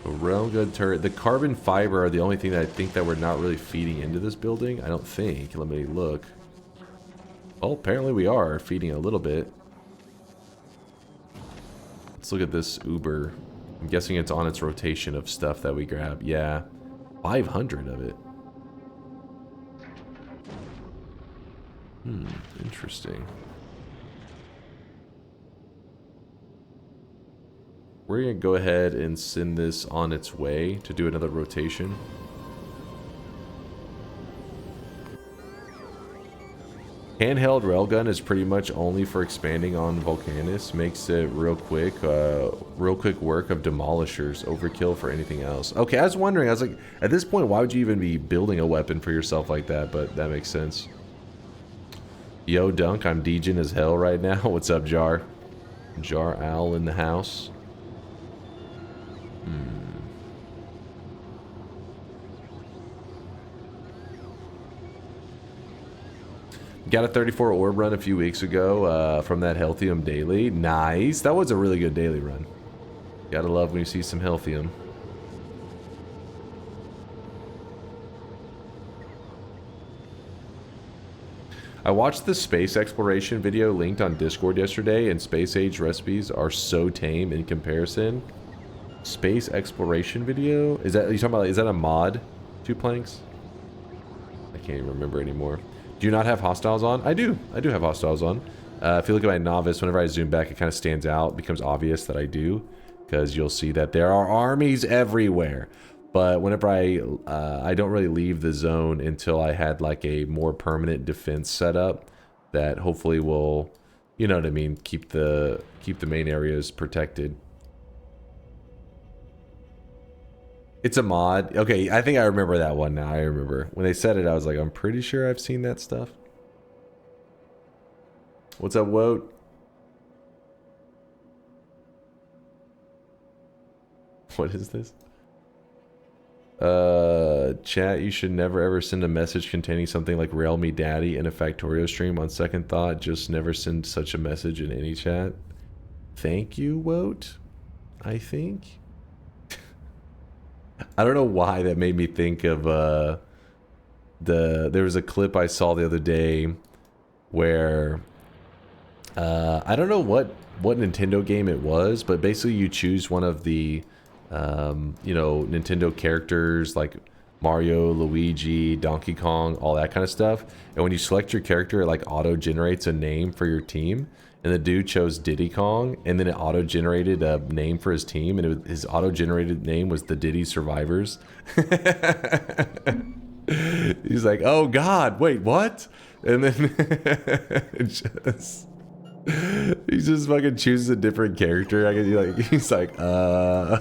A railgun turret. The carbon fiber are the only thing that I think that we're not really feeding into this building. I don't think. Let me look. Well, apparently we are feeding a little bit. Let's look at this Uber. I'm guessing it's on its rotation of stuff that we grab. Yeah, 500 of it. Interesting. We're gonna go ahead and send this on its way to do another rotation. Handheld railgun is pretty much only for expanding on Volcanus. Makes it real quick work of demolishers. Overkill for anything else. Okay, I was wondering, I was like, at this point, why would you even be building a weapon for yourself like that? But that makes sense. Yo, Dunk, I'm DJing as hell right now. What's up, Jar? Jar Owl in the house. Got a 34 orb run a few weeks ago from that Healthium daily. Nice. That was a really good daily run. Gotta love when you see some Healthium. I watched the space exploration video linked on Discord yesterday, and space age recipes are so tame in comparison. Space exploration video? Is that, are you talking about, is that a mod? 2 planks? I can't even remember anymore. Do you not have hostiles on? I do. I do have hostiles on. If you look at my novice, whenever I zoom back, it kind of stands out. It becomes obvious that I do, because you'll see that there are armies everywhere. But whenever I don't really leave the zone until I had like a more permanent defense setup that hopefully will, you know what I mean, keep the main areas protected. It's a mod. Okay, I think I remember that one now. I remember. When they said it, I was like, I'm pretty sure I've seen that stuff. What's up, Woat? What is this? Chat, you should never ever send a message containing something like "Rail me daddy" in a Factorio stream. On second thought, just never send such a message in any chat. Thank you, Woat. I think. I don't know why that made me think of there was a clip I saw the other day where I don't know what Nintendo game it was, but basically you choose one of the you know, Nintendo characters like Mario, Luigi, Donkey Kong, all that kind of stuff. And when you select your character, it like auto-generates a name for your team. And the dude chose Diddy Kong, and then it auto-generated a name for his team, and his auto-generated name was the Diddy Survivors. He's like, oh god, wait, what? And then he just fucking chooses a different character. He's like, I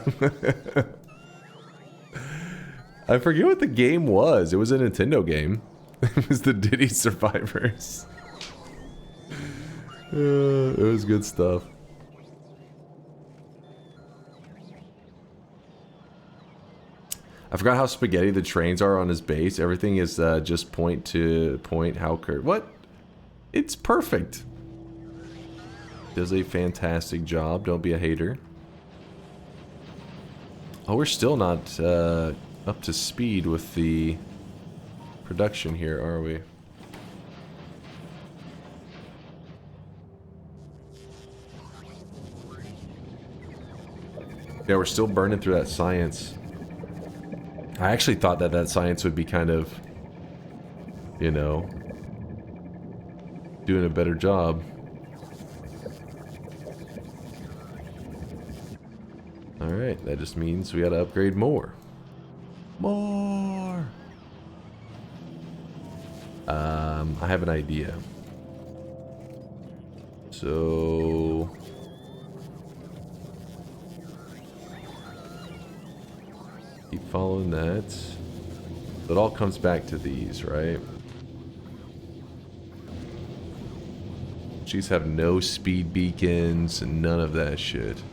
forget what the game was. It was a Nintendo game. It was the Diddy Survivors. It was good stuff. I forgot how spaghetti the trains are on his base. Everything is just point to point. How curved? What? It's perfect. Does a fantastic job. Don't be a hater. Oh, we're still not up to speed with the production here, are we? Yeah, we're still burning through that science. I actually thought that science would be kind of, you know, doing a better job. Alright, that just means we gotta upgrade more. More! I have an idea. So... keep following that. It all comes back to these, right? These have no speed beacons and none of that shit.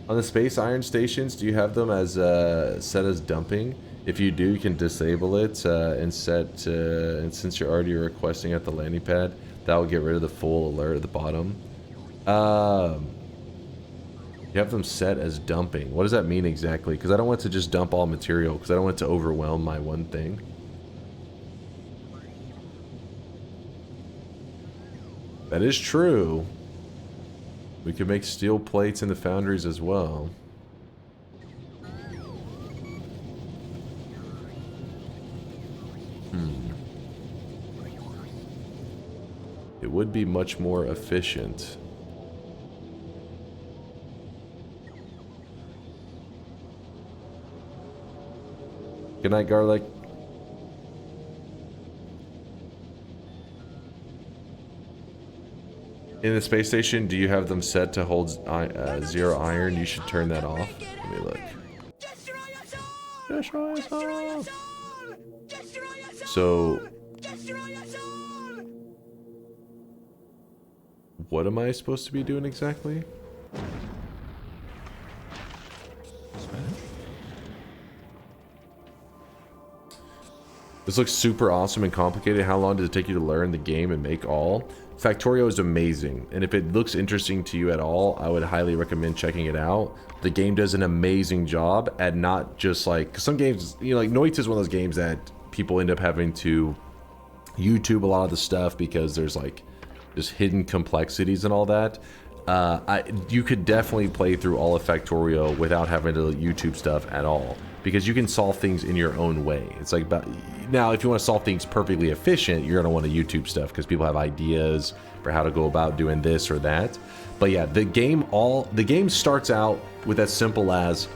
On the space iron stations, do you have them as set as dumping? If you do, you can disable it and set. And since you're already requesting at the landing pad, that will get rid of the full alert at the bottom. You have them set as dumping. What does that mean exactly? Because I don't want to just dump all material, because I don't want it to overwhelm my one thing. That is true. We can make steel plates in the foundries as well. It would be much more efficient. Good night, Garlic. In the space station, do you have them set to hold 0 iron? You should turn that off. Let me look. Destroy us all! So... what am I supposed to be doing exactly? This looks super awesome and complicated. How long does it take you to learn the game and make all? Factorio is amazing, and if it looks interesting to you at all, I would highly recommend checking it out. The game does an amazing job at not just like, 'cause some games, you know, like Noita is one of those games that people end up having to YouTube a lot of the stuff because there's like just hidden complexities and all that. You could definitely play through all of Factorio without having to YouTube stuff at all, because you can solve things in your own way. It's like, now if you want to solve things perfectly efficient, you're going to want to YouTube stuff because people have ideas for how to go about doing this or that. But yeah, the game starts out with as simple as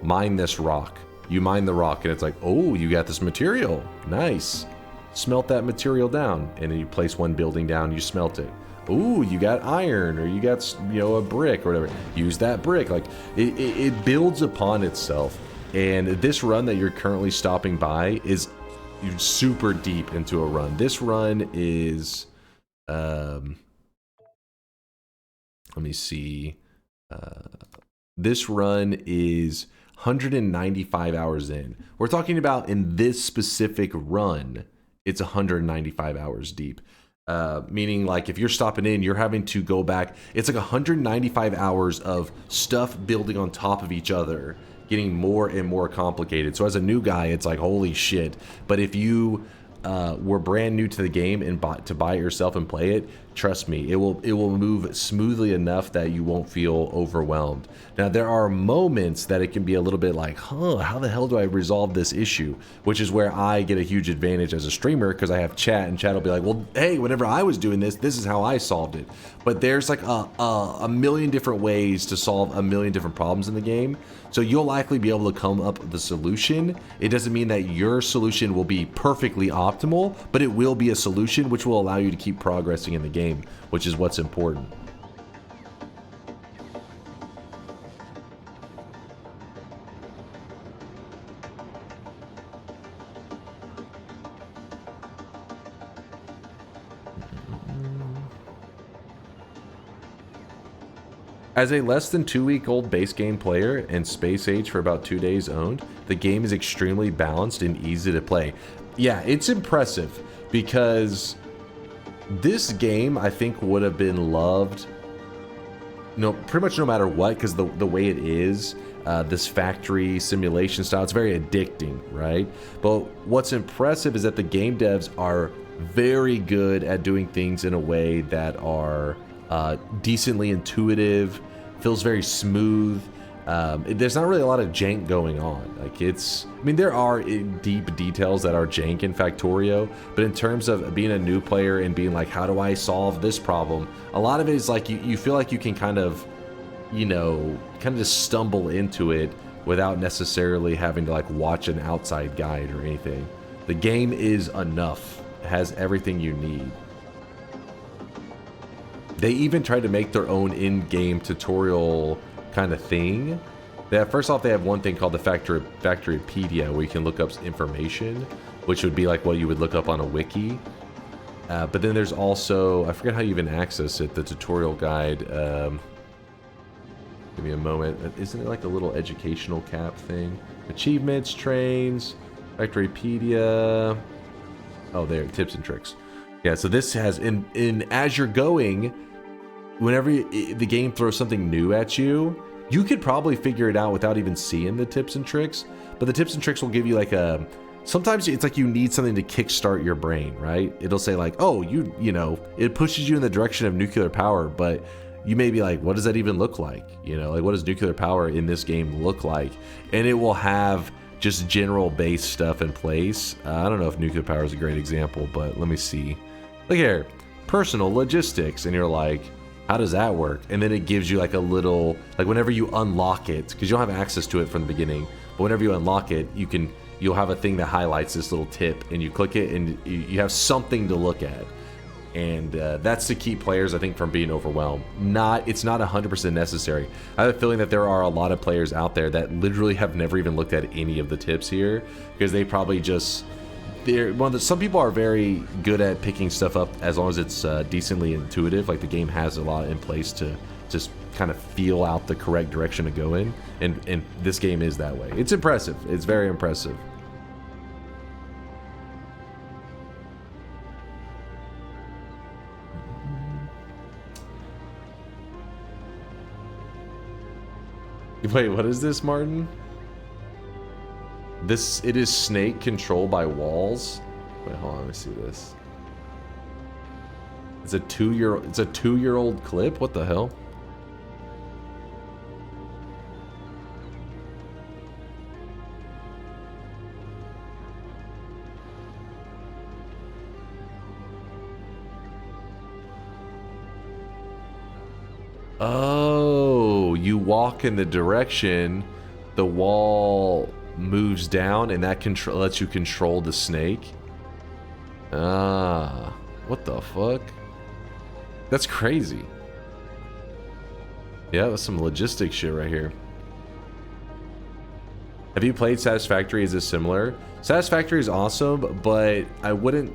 mine this rock. You mine the rock and it's like, oh, you got this material, nice. Smelt that material down, and then you place one building down, you smelt it. Ooh, you got iron, or you got, you know, a brick or whatever. Use that brick. Like it builds upon itself. And this run that you're currently stopping by is super deep into a run. This run is Let me see. This run is 195 hours in. We're talking about in this specific run, it's 195 hours deep. Meaning like if you're stopping in, you're having to go back. It's like 195 hours of stuff building on top of each other, getting more and more complicated. So as a new guy, it's like, holy shit. But if you were brand new to the game and to buy it yourself and play it, trust me, it will move smoothly enough that you won't feel overwhelmed. Now there are moments that it can be a little bit like, how the hell do I resolve this issue? Which is where I get a huge advantage as a streamer, because I have chat, and chat will be like, well, hey, whenever I was doing this is how I solved it. But there's like a million different ways to solve a million different problems in the game. So you'll likely be able to come up with a solution. It doesn't mean that your solution will be perfectly optimal, but it will be a solution which will allow you to keep progressing in the game, which is what's important. As a less than 2-week-old base game player and space age for about 2 days owned, the game is extremely balanced and easy to play. Yeah, it's impressive because this game I think would have been loved, pretty much no matter what, because the way it is, this factory simulation style, it's very addicting, right? But what's impressive is that the game devs are very good at doing things in a way that are decently intuitive, feels very smooth. There's not really a lot of jank going on. Like there are deep details that are jank in Factorio, but in terms of being a new player and being like, how do I solve this problem? A lot of it is like you feel like you can kind of just stumble into it without necessarily having to like watch an outside guide or anything. The game is enough. It has everything you need. They even tried to make their own in-game tutorial kind of thing. First off, they have one thing called the Factorypedia, where you can look up information, which would be like what you would look up on a wiki. But then there's also, I forget how you even access it, the tutorial guide. Give me a moment. Isn't it like a little educational cap thing? Achievements, trains, Factorypedia. Oh, there, tips and tricks. Yeah, so this has, as you're going, whenever the game throws something new at you, you could probably figure it out without even seeing the tips and tricks. But the tips and tricks will give you like sometimes it's like you need something to kickstart your brain, right? It'll say like, oh, it pushes you in the direction of nuclear power, but you may be like, what does that even look like? Like what does nuclear power in this game look like? And it will have just general base stuff in place. I don't know if nuclear power is a great example, but let me see. Look here, personal logistics, and you're like, how does that work? And then it gives you like a little, like whenever you unlock it, because you don't have access to it from the beginning, but whenever you unlock it, you'll have a thing that highlights this little tip, and you click it, and you have something to look at. And that's to keep players, I think, from being overwhelmed. It's not 100% necessary. I have a feeling that there are a lot of players out there that literally have never even looked at any of the tips here, because they probably just... some people are very good at picking stuff up as long as it's decently intuitive. Like the game has a lot in place to just kind of feel out the correct direction to go in, and this game is that way. It's impressive. It's very impressive. Wait, what is this, Martin? It is snake controlled by walls. Wait, hold on, let me see this. It's a 2-year-old clip? What the hell? Oh, you walk in the direction, the wall moves down, and that lets you control the snake. Ah, what the fuck? That's crazy. Yeah, that's some logistics shit right here. Have you played Satisfactory? Is this similar? Satisfactory is awesome, but I wouldn't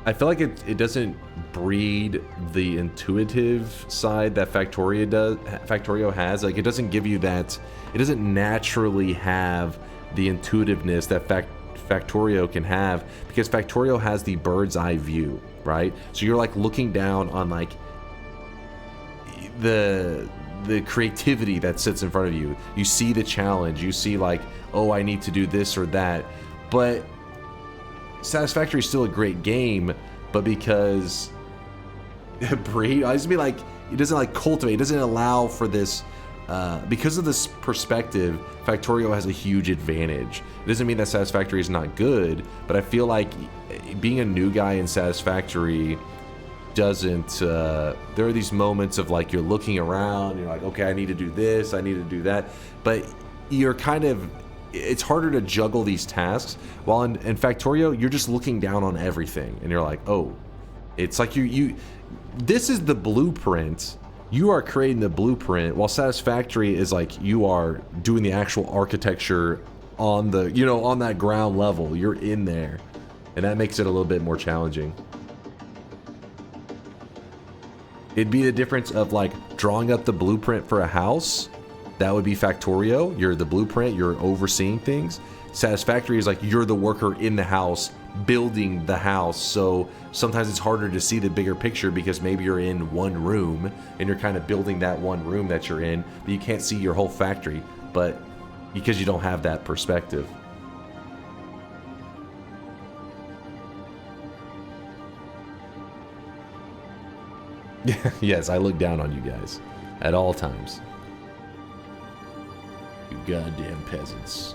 I feel like it doesn't breed the intuitive side that Factorio has. Like, it doesn't give you that, it doesn't naturally have the intuitiveness that Factorio can have, because Factorio has the bird's eye view, right? So you're like looking down on like the creativity that sits in front of you. You see the challenge, you see like, oh, I need to do this or that. But Satisfactory is still a great game, but because breed, I just be like, it doesn't like cultivate, it doesn't allow for this, because of this perspective, Factorio has a huge advantage. It doesn't mean that Satisfactory is not good, but I feel like being a new guy in Satisfactory doesn't, there are these moments of like, you're looking around, you're like, okay, I need to do this, I need to do that, but you're kind of, it's harder to juggle these tasks, while in Factorio, you're just looking down on everything, and you're like, oh, it's like this is the blueprint, you are creating the blueprint, while Satisfactory is like, you are doing the actual architecture on the, you know, on that ground level, you're in there, and that makes it a little bit more challenging. It'd be the difference of like drawing up the blueprint for a house. That would be Factorio. You're the blueprint, you're overseeing things. Satisfactory is like, you're the worker in the house, building the house. So sometimes it's harder to see the bigger picture because maybe you're in one room and you're kind of building that one room that you're in, but you can't see your whole factory, but because you don't have that perspective. Yes, I look down on you guys at all times. You goddamn peasants.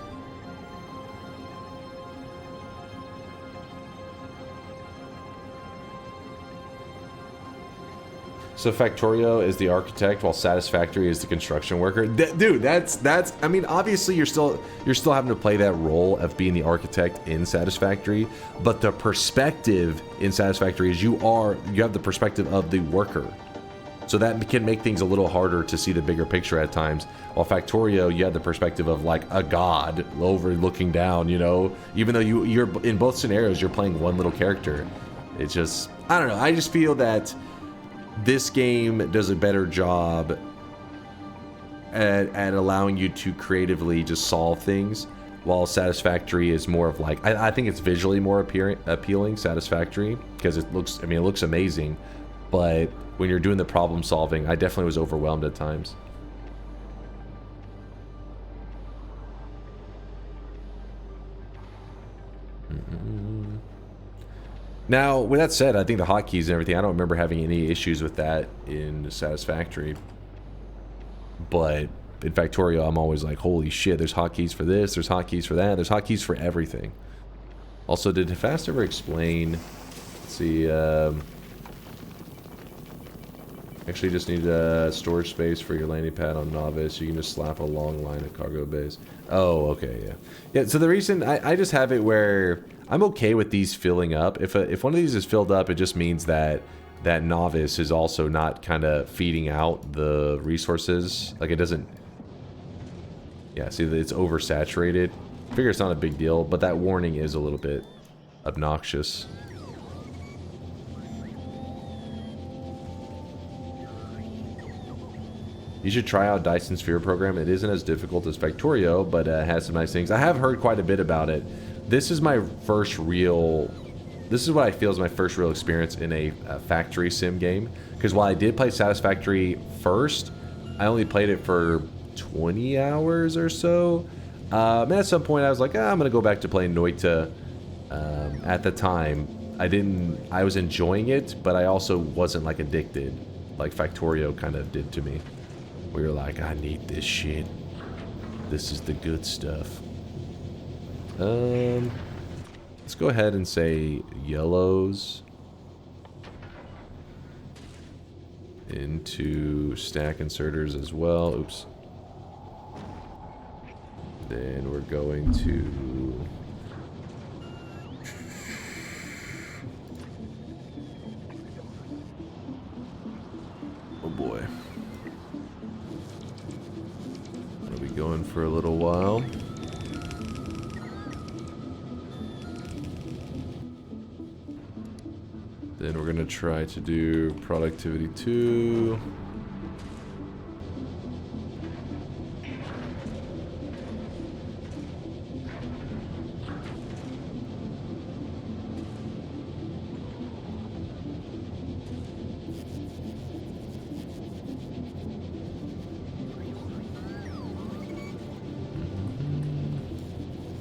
So Factorio is the architect while Satisfactory is the construction worker. Dude, that's I mean, obviously you're still having to play that role of being the architect in Satisfactory, but the perspective in Satisfactory is you have the perspective of the worker. So that can make things a little harder to see the bigger picture at times. While Factorio, you have the perspective of like a god over looking down, you know, even though you're in both scenarios, you're playing one little character. It's just, I don't know. I just feel that this game does a better job at allowing you to creatively just solve things, while Satisfactory is more of like, I think it's visually more appealing, Satisfactory, because it looks amazing, but when you're doing the problem solving, I definitely was overwhelmed at times. Now, with that said, I think the hotkeys and everything, I don't remember having any issues with that in Satisfactory. But in Factorio, I'm always like, holy shit, there's hotkeys for this, there's hotkeys for that, there's hotkeys for everything. Also, did Fast ever explain, let's see, actually just need a storage space for your landing pad on Novice. You can just slap a long line of cargo bays. Oh, okay, yeah. Yeah, so the reason, I just have it where I'm okay with these filling up. If one of these is filled up, it just means that Novice is also not kind of feeding out the resources. Like, it doesn't... Yeah, see, it's oversaturated. I figure it's not a big deal, but that warning is a little bit obnoxious. You should try out Dyson Sphere program. It isn't as difficult as Factorio, but has some nice things. I have heard quite a bit about it. This is my first real... This is what I feel is my first real experience in a factory sim game. Because while I did play Satisfactory first, I only played it for 20 hours or so. And at some point I was like, I'm going to go back to playing Noita. At the time, I was enjoying it, but I also wasn't like addicted. Like Factorio kind of did to me. We were like, I need this shit. This is the good stuff. Let's go ahead and say yellows into stack inserters as well. Oops. Then we're going to... Oh boy. We'll be going for a little while. Then we're gonna try to do productivity 2.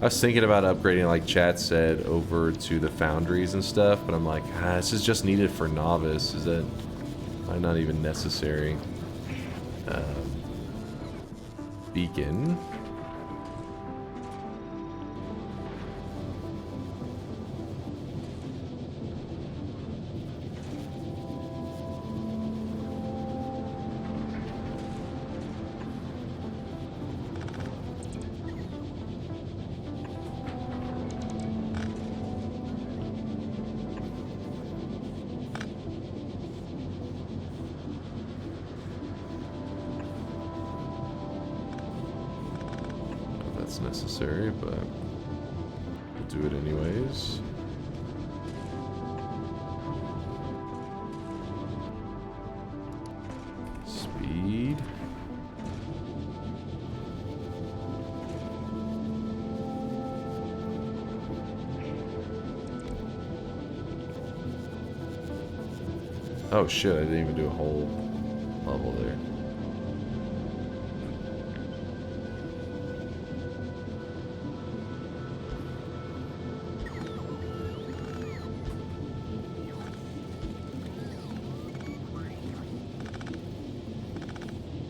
I was thinking about upgrading, like Chat said, over to the foundries and stuff, but I'm like, this is just needed for novice. Is that might not even necessary? Beacon. Necessary, but we'll do it anyways. Speed. Oh shit, I didn't even do a whole level there.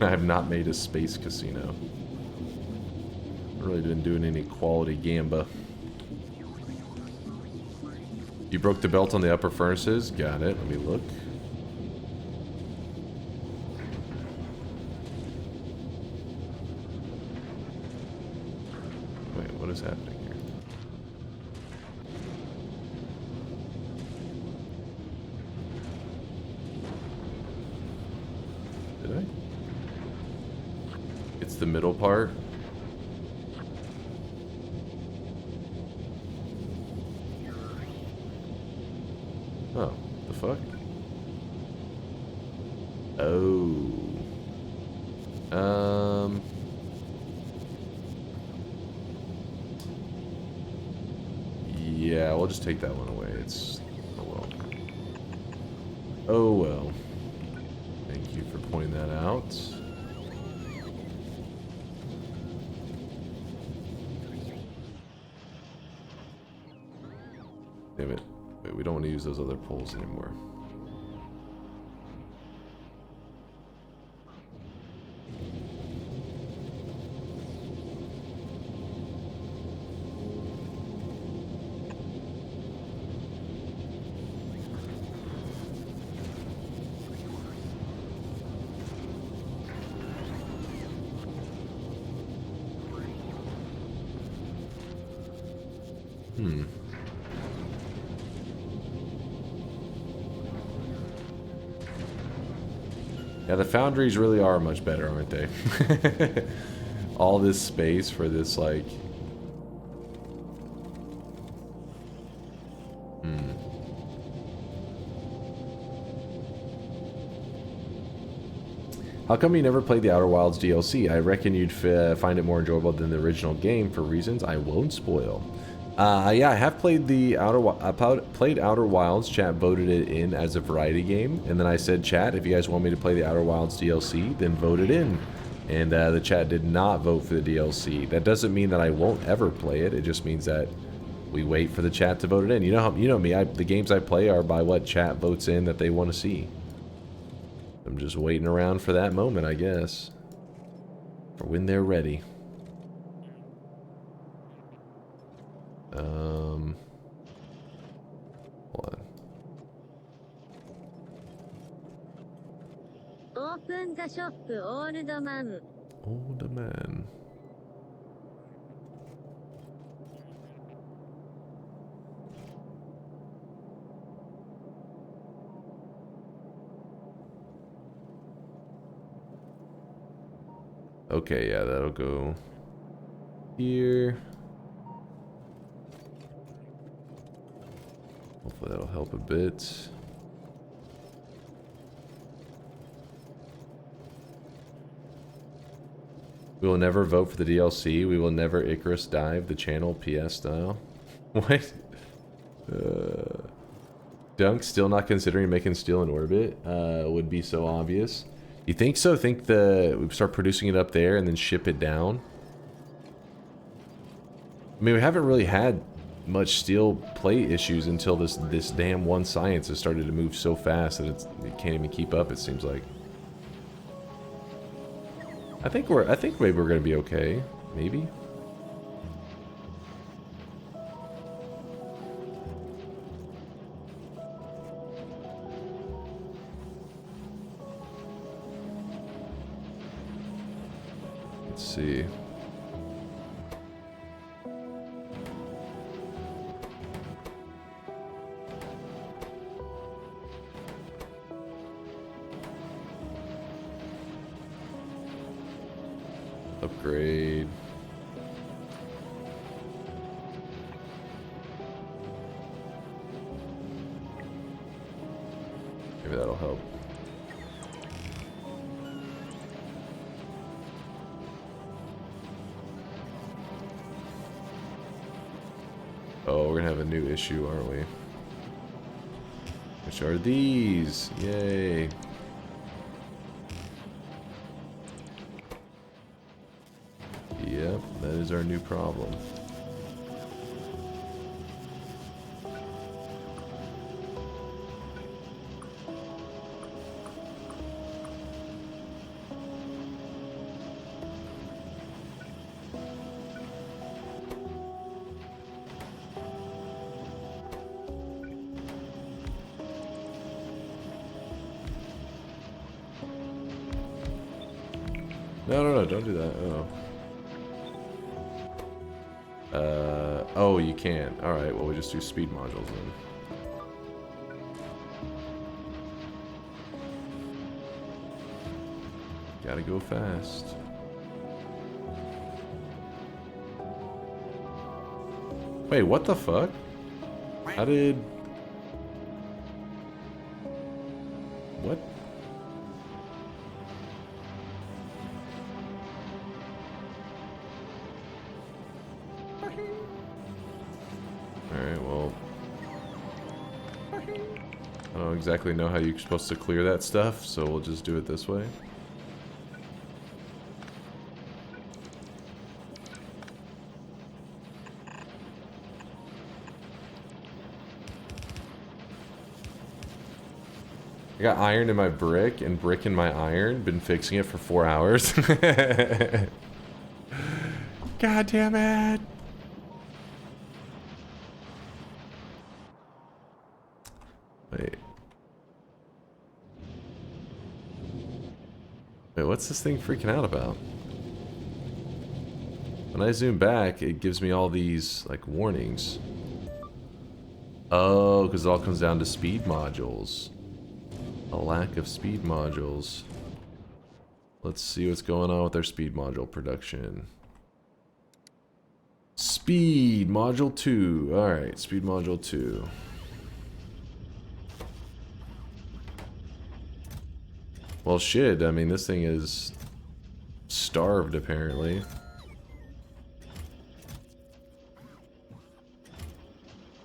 I have not made a space casino. Really been doing any quality gamba. You broke the belt on the upper furnaces? Got it. Let me look. Wait, what is happening here? Did I? It's the middle part. Oh, the fuck? Oh. Yeah, we'll just take that one away. It's... oh well. Oh well. Thank you for pointing that out. Damn it. Wait, we don't want to use those other poles anymore. Yeah, the foundries really are much better, aren't they? All this space for this, like... How come you never played the Outer Wilds DLC? I reckon you'd find it more enjoyable than the original game for reasons I won't spoil. Yeah, I have played the Outer Wilds. Chat voted it in as a variety game, and then I said, chat, if you guys want me to play the Outer Wilds DLC, then vote it in. And the chat did not vote for the DLC. That doesn't mean that I won't ever play it. It just means that we wait for the chat to vote it in. You know me. The games I play are by what chat votes in that they want to see. I'm just waiting around for that moment, I guess, for when they're ready. Hold on. Open the shop, old man. Old man. Okay, yeah, that'll go here. Hopefully that'll help a bit. We will never vote for the DLC. We will never Icarus dive the channel PS style. What? Dunk still not considering making steel in orbit. Would be so obvious. You think so? Think we start producing it up there and then ship it down? I mean, we haven't really had much steel plate issues until this damn one science has started to move so fast that it can't even keep up, it seems like. I think maybe we're gonna be okay. Maybe. Let's see. Upgrade. Maybe that'll help. Oh, we're gonna have a new issue, aren't we? Which are these? Yay. Yep, that is our new problem. No, don't do that. Oh, you can't. Alright, well, we just do speed modules then. Gotta go fast. Wait, what the fuck? How did... What? Alright, well... I don't exactly know how you're supposed to clear that stuff, so we'll just do it this way. I got iron in my brick and brick in my iron. Been fixing it for 4 hours. God damn it. Wait. Wait, what's this thing freaking out about? When I zoom back, it gives me all these, like, warnings. Oh, because it all comes down to speed modules. A lack of speed modules. Let's see what's going on with our speed module production. Speed module 2. Alright, speed module 2. Well, shit, I mean, this thing is starved, apparently.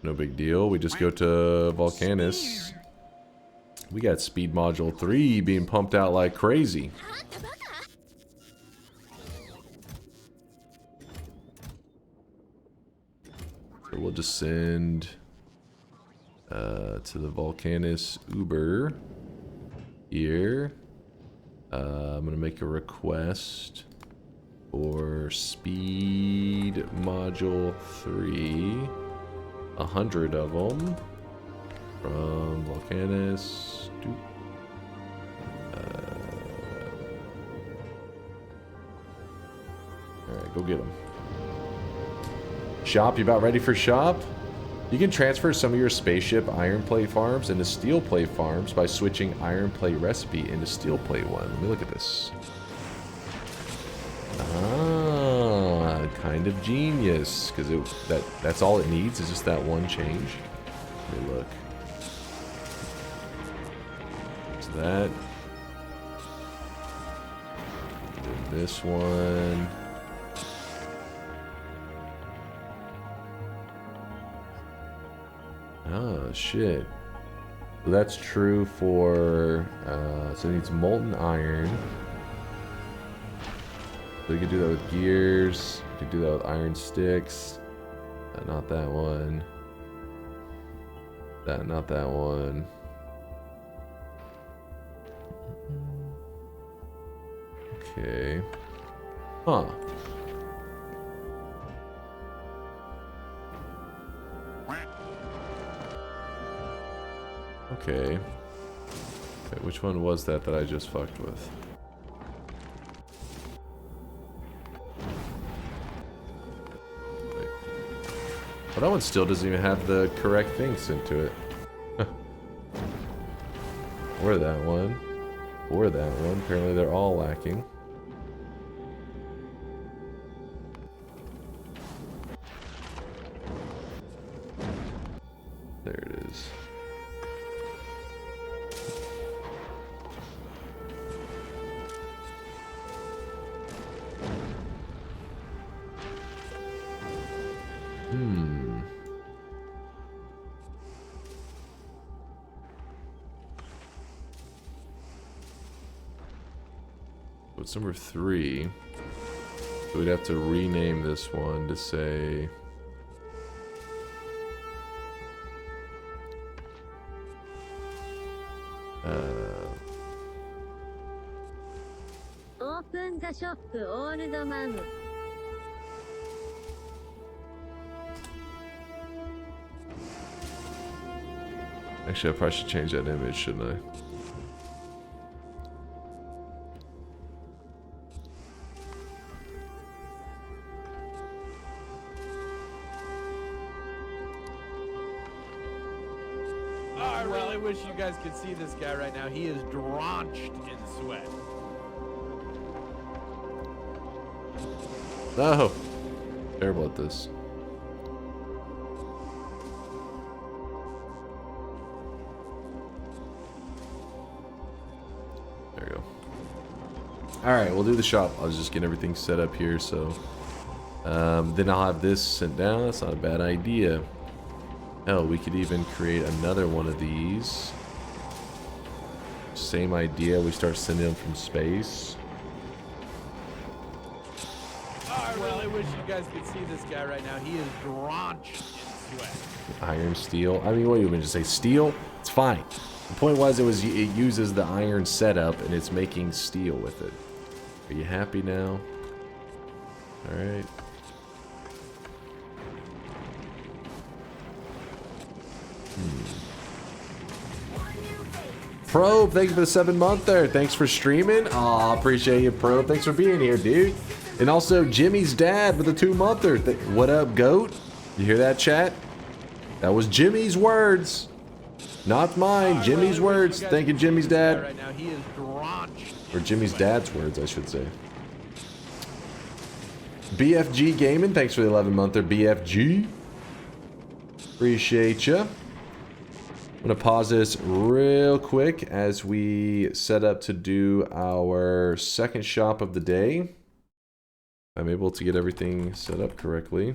No big deal, we just go to Volcanus. We got speed module 3 being pumped out like crazy. So we'll just send to the Volcanus Uber here. I'm gonna make a request for speed module 3, 100 of them from Volcanus. Alright, go get them. Shop, you about ready for shop? You can transfer some of your spaceship iron plate farms into steel plate farms by switching iron plate recipe into steel plate one. Let me look at this. Ah, kind of genius, because that's all it needs is just that one change. Let me look. So that. This one. Oh, shit. So that's true for, so it needs molten iron. So we could do that with gears. We could do that with iron sticks. Not that one. Not that one. Okay. Huh. Okay. Wait, which one was that I just fucked with? Wait. Well, that one still doesn't even have the correct thing sent to it. Or that one. Or that one. Apparently they're all lacking. There it is. What's number 3? So we'd have to rename this one to say... Open the shop, old man. Actually, I probably should change that image, shouldn't I? I really wish you guys could see this guy right now. He is drenched in sweat. No! Terrible at this. There we go. Alright, we'll do the shop. I was just getting everything set up here, so... then I'll have this sent down. That's not a bad idea. Hell, we could even create another one of these. Same idea, we start sending them from space. I really wish you guys could see this guy right now. He is drenched in sweat. Iron, steel. I mean, what do you mean to say? Steel? It's fine. The point was, it uses the iron setup and it's making steel with it. Are you happy now? Alright. Probe, thank you for the 7-month there. Thanks for streaming. Aw, appreciate you, Probe. Thanks for being here, dude. And also, Jimmy's dad with a 2-monther. What up, GOAT? You hear that, chat? That was Jimmy's words. Not mine. Jimmy's words. Thank you, Jimmy's dad. Right now, he is drenched. Or Jimmy's dad's words, I should say. BFG Gaming, thanks for the 11-monther, BFG. Appreciate ya. I'm going to pause this real quick as we set up to do our second shop of the day. I'm able to get everything set up correctly.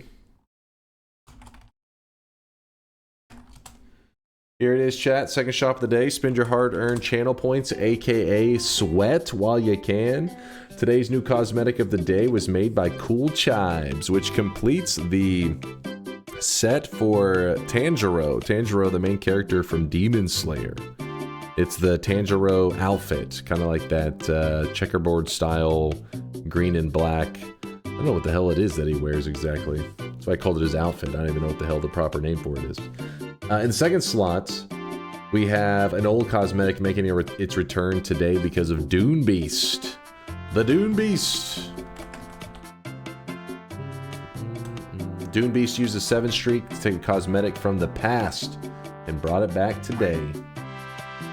Here it is, chat. Second shop of the day. Spend your hard-earned channel points, aka sweat, while you can. Today's new cosmetic of the day was made by Cool Chives, which completes the set for Tanjiro. Tanjiro, the main character from Demon Slayer. It's the Tanjiro outfit, kind of like that checkerboard style, green and black. I don't know what the hell it is that he wears exactly. That's why I called it his outfit. I don't even know what the hell the proper name for it is. In the second slot, we have an old cosmetic making its return today because of Dune Beast. The Dune Beast. Dune Beast used a 7 streak to take a cosmetic from the past and brought it back today.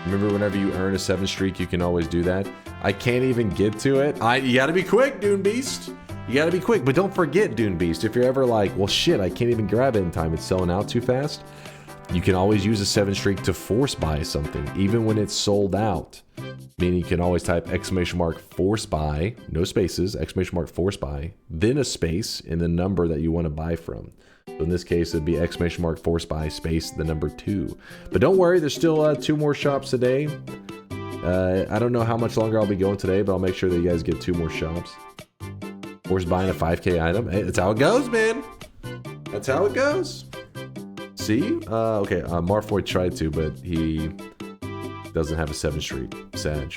Remember, whenever you earn a 7 streak, you can always do that. I can't even get to it. You gotta be quick, Dune Beast. You gotta be quick, but don't forget, Dune Beast. If you're ever like, well, shit, I can't even grab it in time. It's selling out too fast. You can always use a 7 streak to force buy something, even when it's sold out. meaning you can always type !force buy, no spaces, !force buy, then a space in the number that you want to buy from. So in this case, it'd be !force buy space the number 2. But don't worry, there's still 2 more shops today. I don't know how much longer I'll be going today, but I'll make sure that you guys get 2 more shops. Force buying a 5K item. Hey, that's how it goes, man. That's how it goes. See? Okay, Marfoy tried to, but he doesn't have a 7th Street. Sag.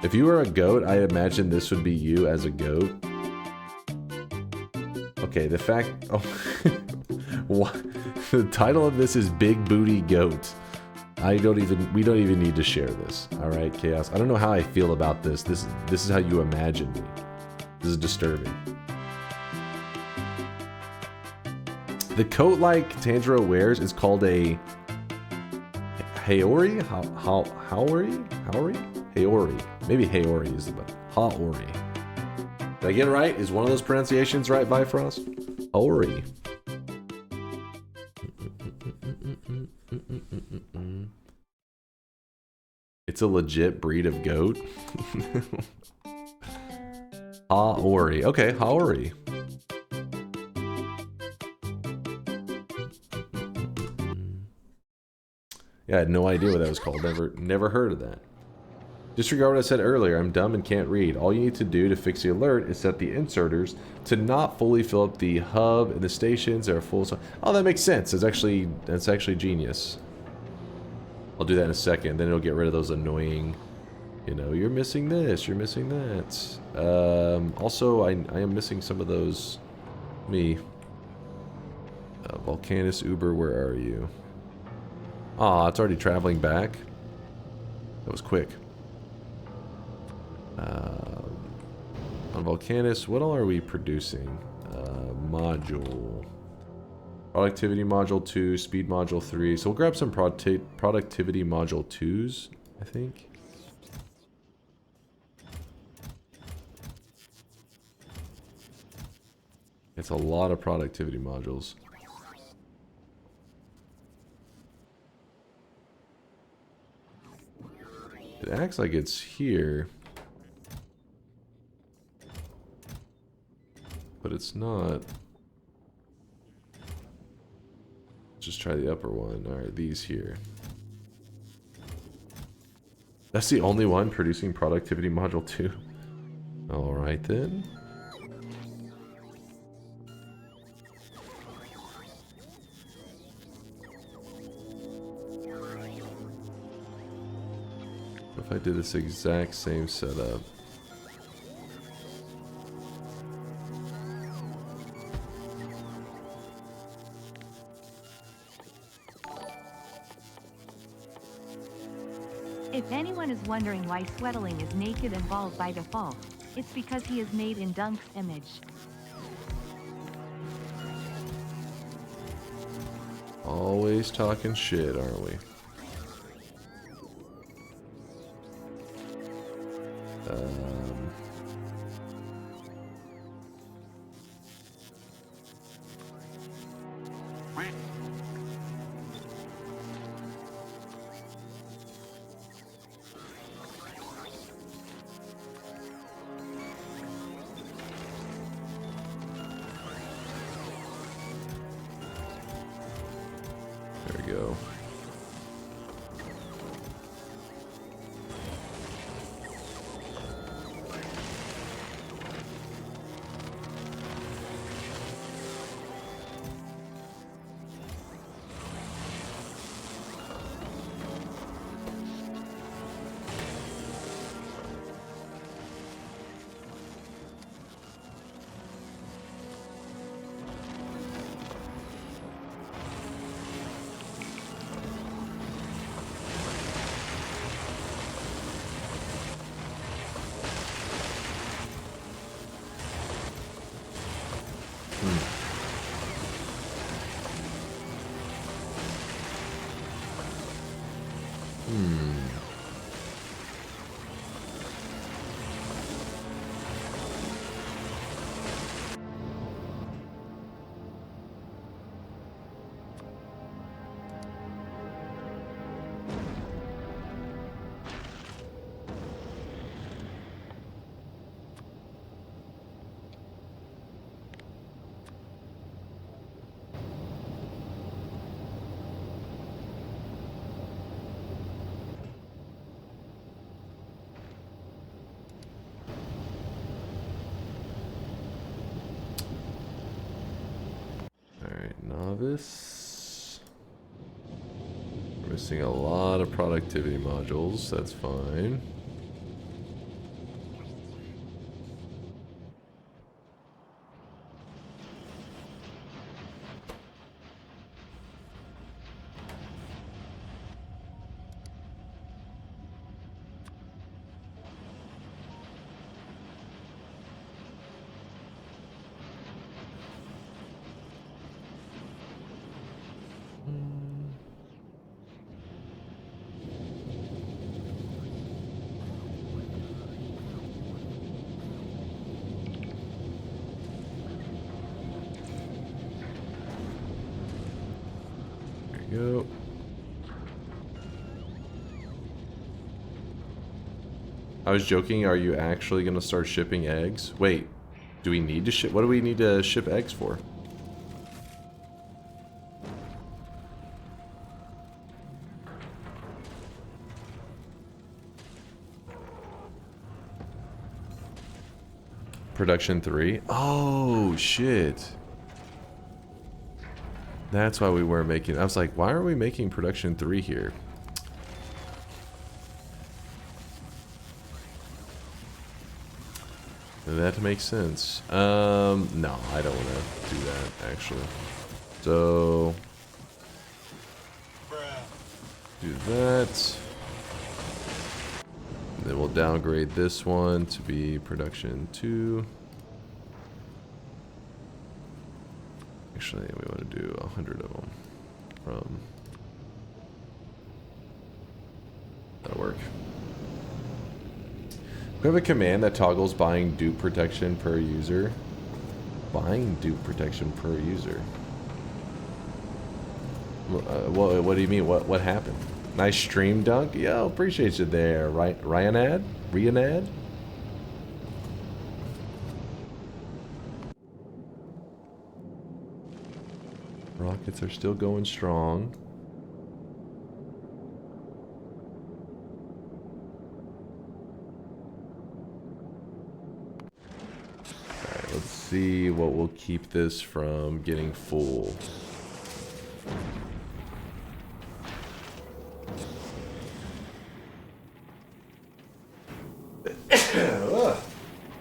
If you were a goat, I imagine this would be you as a goat. Okay, the fact... Oh, what? The title of this is Big Booty Goat. We don't even need to share this. All right, Chaos. I don't know how I feel about this. This is how you imagine me. This is disturbing. The coat like Tanjiro wears is called a Haori? Haori? Haori. Maybe Haori is the best. Haori. Did I get it right? Is one of those pronunciations right, Bifrost? Haori. It's a legit breed of goat. Haori. Okay, Haori. Yeah, I had no idea what that was called. Never heard of that. Disregard what I said earlier. I'm dumb and can't read. All you need to do to fix the alert is set the inserters to not fully fill up the hub and the stations that are full. Oh, that makes sense. That's actually genius. I'll do that in a second. Then it'll get rid of those annoying, you know, you're missing this, you're missing that. Also, I am missing some of those. Volcanus Uber, where are you? Aw, it's already traveling back. That was quick. On Volcanus, what all are we producing? Module. Productivity Module 2, Speed Module 3. So we'll grab some Productivity Module 2s, I think. It's a lot of productivity modules. It acts like it's here. But it's not. Just try the upper one. Alright, these here. That's the only one producing Productivity Module 2. Alright then. If I did this exact same setup. If anyone is wondering why Sweatling is naked and bald by default, it's because he is made in Dunk's image. Always talking shit, aren't we? There we go. Missing a lot of productivity modules. That's fine. Go. I was joking, are you actually going to start shipping eggs? Wait, do we need to ship? What do we need to ship eggs for? Production 3? Oh, shit. That's why we weren't making... I was like, why are we making production 3 here? That makes sense. No, I don't want to do that, actually. So... do that. Then we'll downgrade this one to be production 2. Actually, we want to do 100 of them from... that'll work. We have a command that toggles buying dupe protection per user. Buying dupe protection per user. What do you mean? What happened? Nice stream, Dunk. Yo, appreciate you there. Ryanad? Ryanad? Rockets are still going strong. Alright, let's see what will keep this from getting full.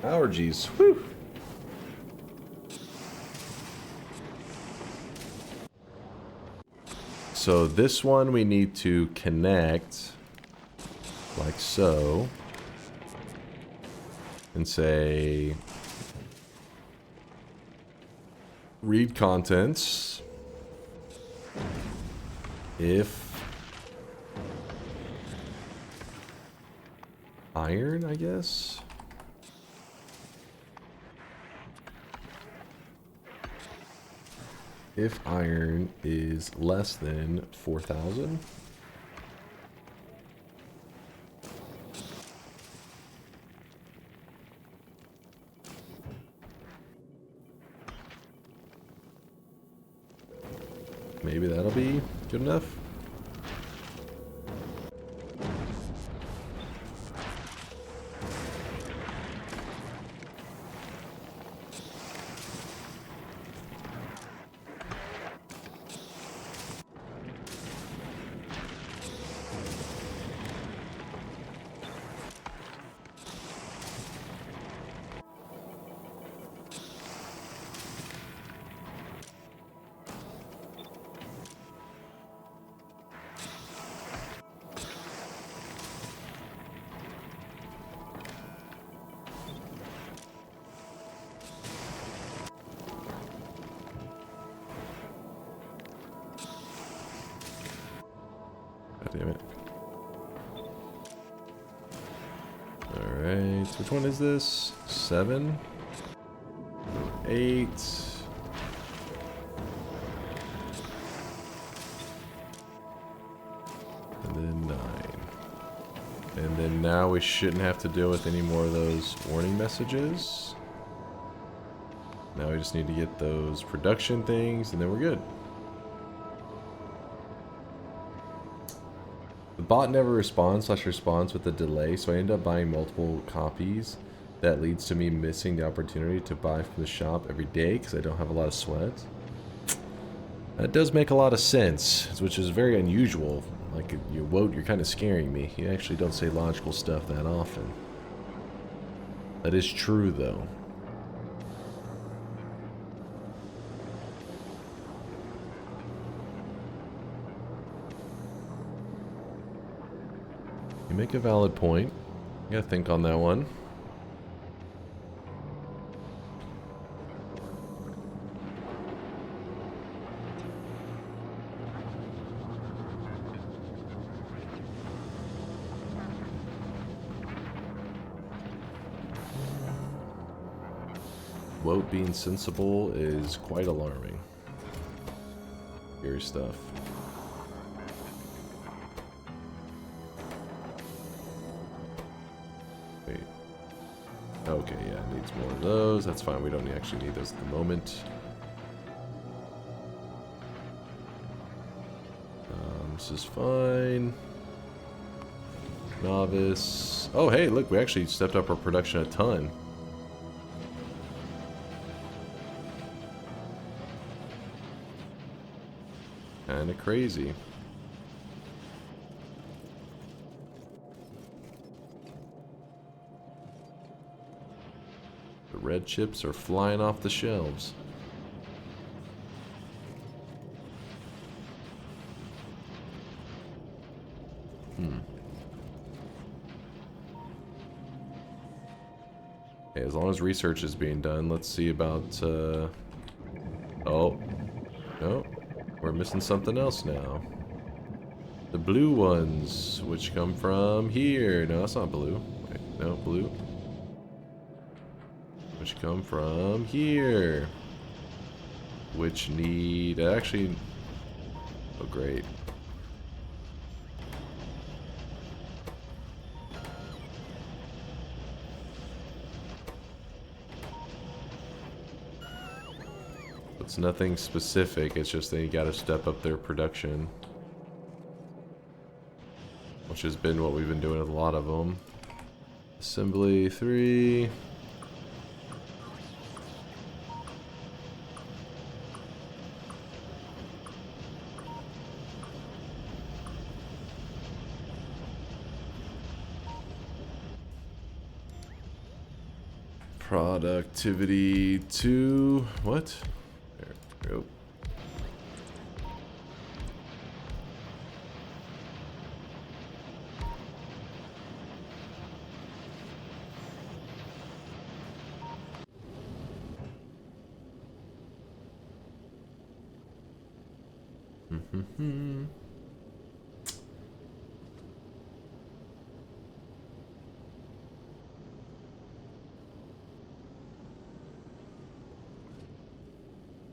Allergies. Whew. So this one we need to connect like so and say read contents if iron, I guess. If iron is less than 4,000. Maybe that'll be good enough. Damn it. Alright, which one is this? 7? 8. And then 9. And then now we shouldn't have to deal with any more of those warning messages. Now we just need to get those production things and then we're good. The bot never responds / responds with a delay, so I end up buying multiple copies. That leads to me missing the opportunity to buy from the shop every day because I don't have a lot of sweat. That does make a lot of sense, which is very unusual. Like, you're kind of scaring me. You actually don't say logical stuff that often. That is true, though. You make a valid point. You gotta think on that one. Woat being sensible is quite alarming. Scary stuff. Wait. Okay, yeah, it needs more of those. That's fine. We don't actually need those at the moment. This is fine. Novice. Oh, hey, look, we actually stepped up our production a ton. Kinda crazy. The red chips are flying off the shelves. Hey, as long as research is being done, let's see about, oh. No. We're missing something else now. The blue ones, which come from here. No, that's not blue. Wait, no, blue. Which come from here. Which need... actually... oh, great. It's nothing specific, it's just they gotta step up their production. Which has been what we've been doing with a lot of them. Assembly 3. Productivity 2. What? There we go.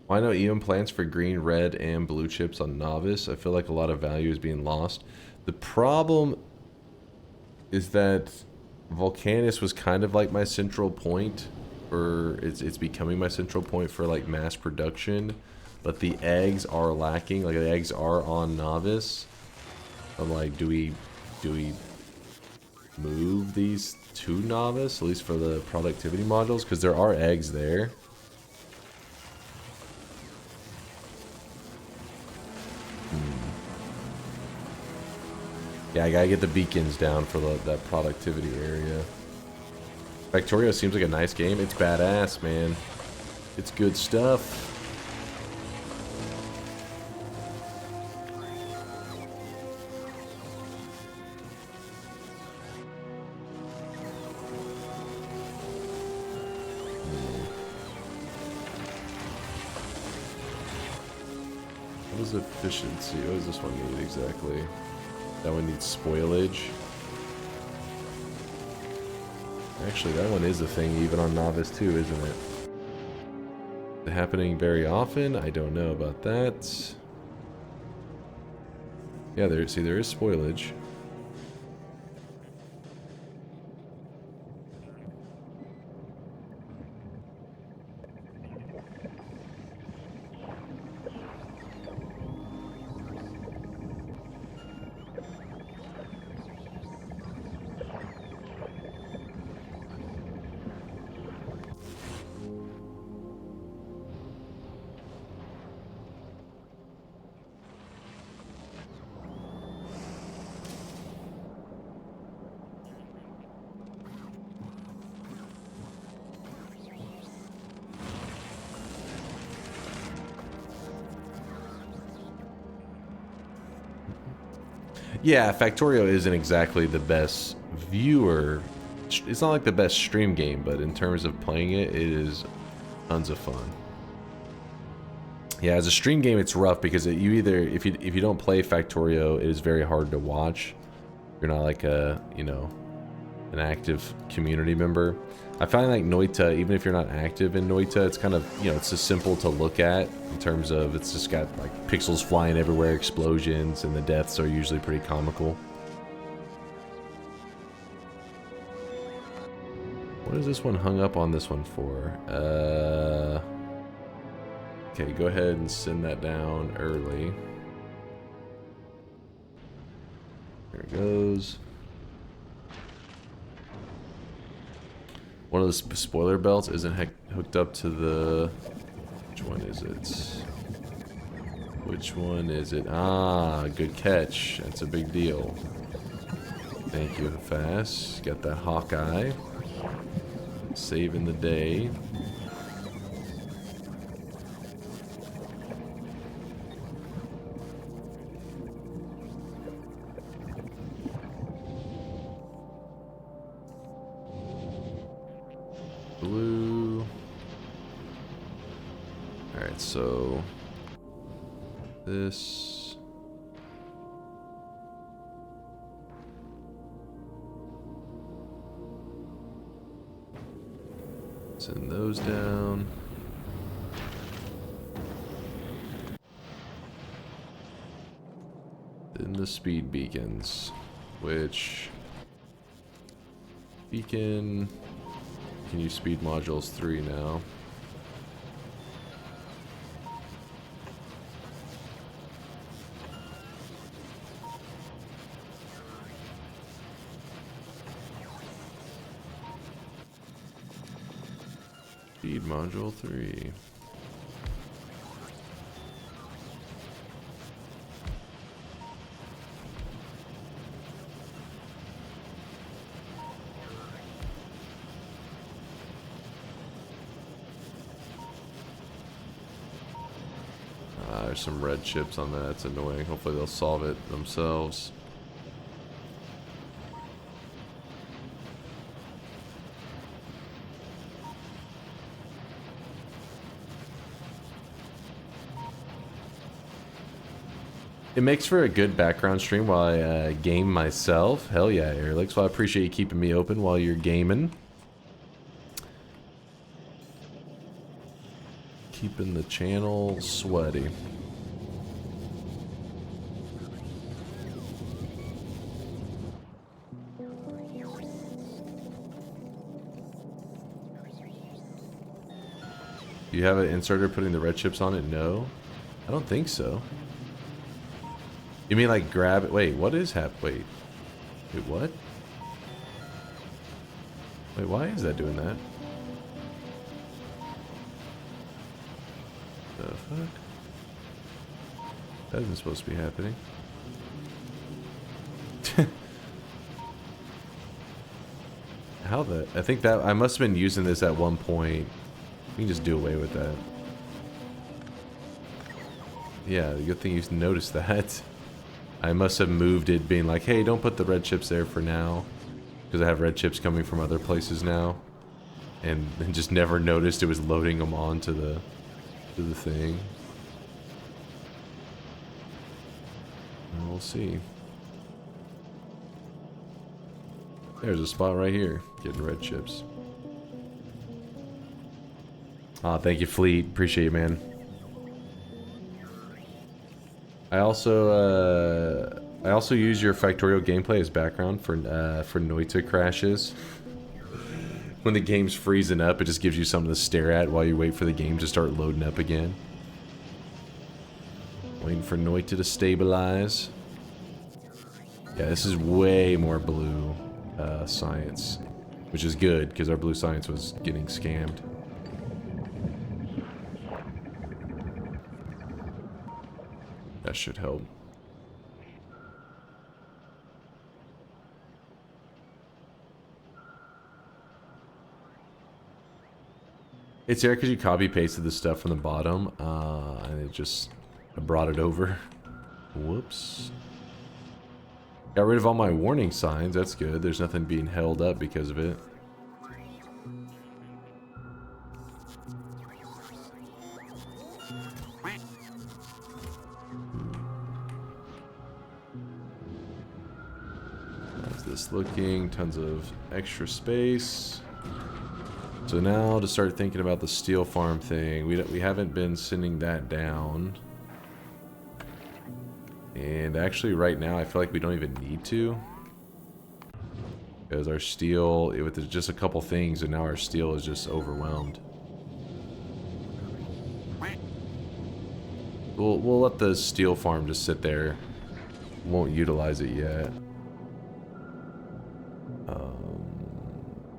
Why no EM plants for green, red, and blue chips on Novice? I feel like a lot of value is being lost. The problem is that Volcanus was kind of like my central point, or it's becoming my central point for like mass production, but the eggs are lacking. Like the eggs are on Novice. I'm like, do we move these to Novice, at least for the productivity modules? Because there are eggs there. Yeah, I gotta get the beacons down for that productivity area. Factorio seems like a nice game. It's badass, man. It's good stuff. What is efficiency? What does this one need exactly? That one needs spoilage. Actually, that one is a thing even on Novice too, isn't it? Is it happening very often? I don't know about that. Yeah, there is spoilage. Yeah, Factorio isn't exactly the best viewer. It's not like the best stream game, but in terms of playing it, it is tons of fun. Yeah, as a stream game, it's rough because you either if you don't play Factorio, it is very hard to watch. You're not like a an active community member. I find like Noita, even if you're not active in Noita, it's kind of it's just simple to look at in terms of it's just got like pixels flying everywhere, explosions, and the deaths are usually pretty comical. What is this one hung up on this one for? Okay, go ahead and send that down early. There it goes. One of the spoiler belts isn't hooked up to the... Which one is it? Which one is it? Ah, good catch. That's a big deal. Thank you, Fast. Got that Hawkeye. Saving the day. Blue. Alright, so this. Send those down. Then the speed beacons, which beacon can use speed modules 3 now. Speed module 3. There's some red chips on that. It's annoying. Hopefully they'll solve it themselves. It makes for a good background stream while I game myself. Hell yeah, Airlix. Well, I appreciate you keeping me open while you're gaming. Keeping the channel sweaty. Do you have an inserter putting the red chips on it? No. I don't think so. You mean like grab it? Wait, what is wait, what? Wait, why is that doing that? The fuck? That isn't supposed to be happening. How the? I think that I must have been using this at one point. We can just do away with that. Yeah, the good thing you noticed that. I must have moved it being like, hey, don't put the red chips there for now. Because I have red chips coming from other places now. And just never noticed it was loading them onto the thing. And we'll see. There's a spot right here. Getting red chips. Ah, thank you, Fleet. Appreciate it, man. I also use your Factorio gameplay as background for Noita crashes. When the game's freezing up, it just gives you something to stare at while you wait for the game to start loading up again. Waiting for Noita to stabilize. Yeah, this is way more blue science, which is good because our blue science was getting scammed. That should help. It's there because you copy pasted the stuff from the bottom, and I brought it over. Whoops. Got rid of all my warning signs. That's good. There's nothing being held up because of it. How's this looking? Tons of extra space. So now to start thinking about the steel farm thing. We haven't been sending that down. And actually right now I feel like we don't even need to. Because our steel, with just a couple things, and now our steel is just overwhelmed. We'll let the steel farm just sit there. Won't utilize it yet.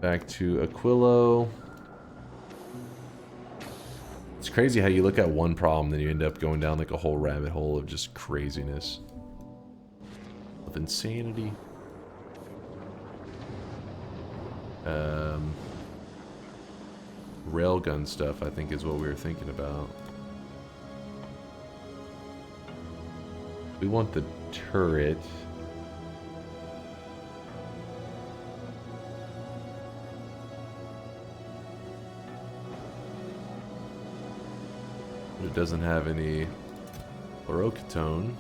Back to Aquilo. It's crazy how you look at one problem, then you end up going down like a whole rabbit hole of just craziness. Of insanity. Railgun stuff, I think, is what we were thinking about. We want the turret. But it doesn't have any fluorocatone.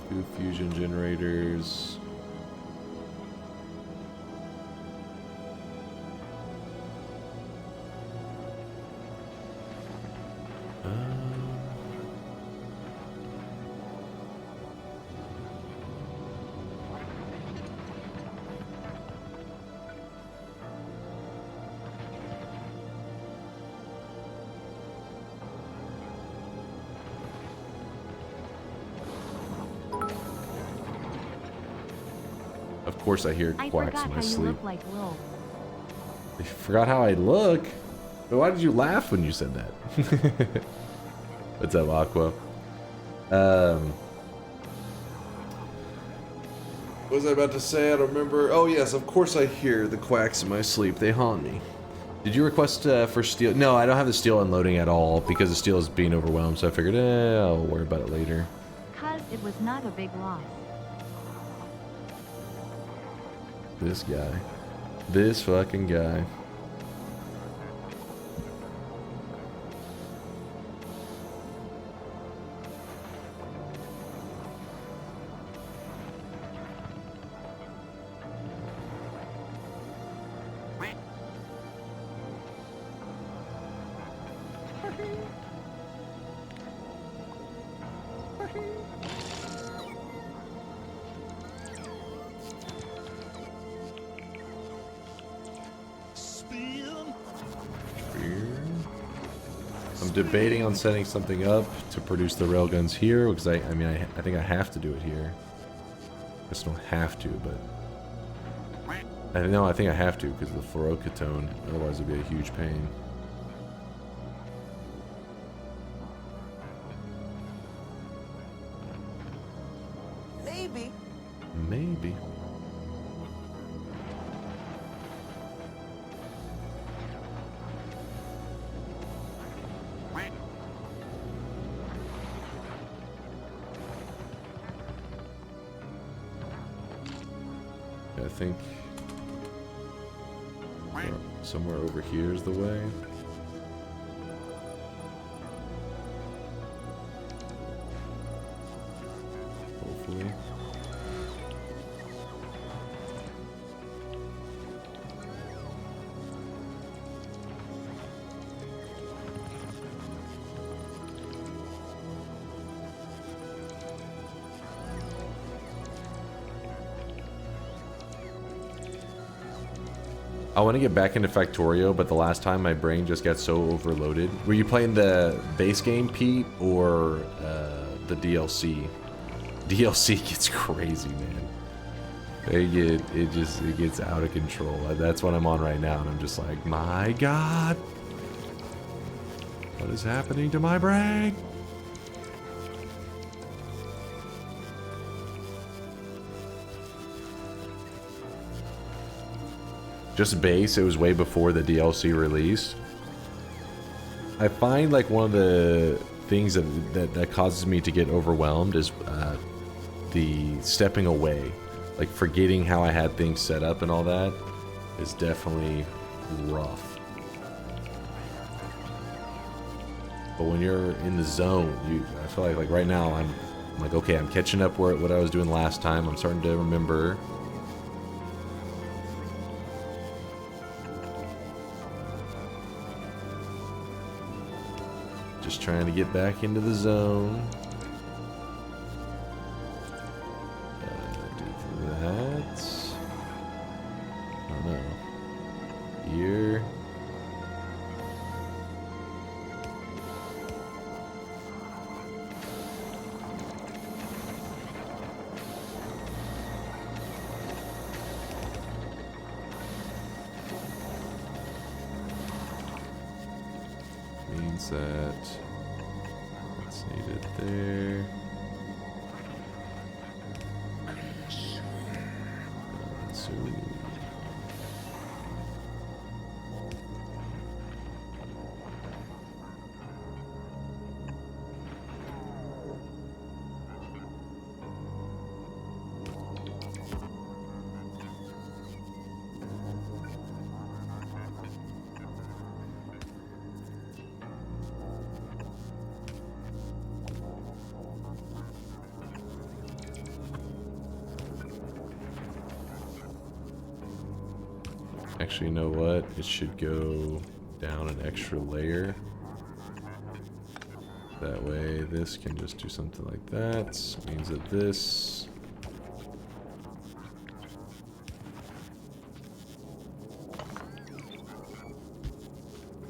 2 fusion generators. Of course I hear quacks in my sleep. Like I forgot how I look? But why did you laugh when you said that? What's up, Aqua? What was I about to say? I don't remember. Oh yes, of course I hear the quacks in my sleep. They haunt me. Did you request for steel? No, I don't have the steel unloading at all because the steel is being overwhelmed, so I figured, I'll worry about it later. Cause it was not a big loss. This guy. This fucking guy. I'm debating on setting something up to produce the railguns here because I think I have to do it here. I just don't have to, but I think I have to because of the fluorocatone. Otherwise, it'd be a huge pain. Maybe. Maybe. I think somewhere over here is the way. Hopefully. I want to get back into Factorio, but the last time my brain just got so overloaded. Were you playing the base game, Pete, or the DLC? DLC gets crazy, man. It gets out of control. That's what I'm on right now, and I'm just like, my God, what is happening to my brain? Just base, it was way before the DLC release. I find like one of the things that causes me to get overwhelmed is the stepping away, like forgetting how I had things set up and all that, is definitely rough. But when you're in the zone, I feel like right now I'm like, okay, I'm catching up what I was doing last time. I'm starting to remember. Just trying to get back into the zone. Do that. I don't know. Here. Means that that's needed there. So actually, you know what? It should go down an extra layer. That way this can just do something like that. Means that this...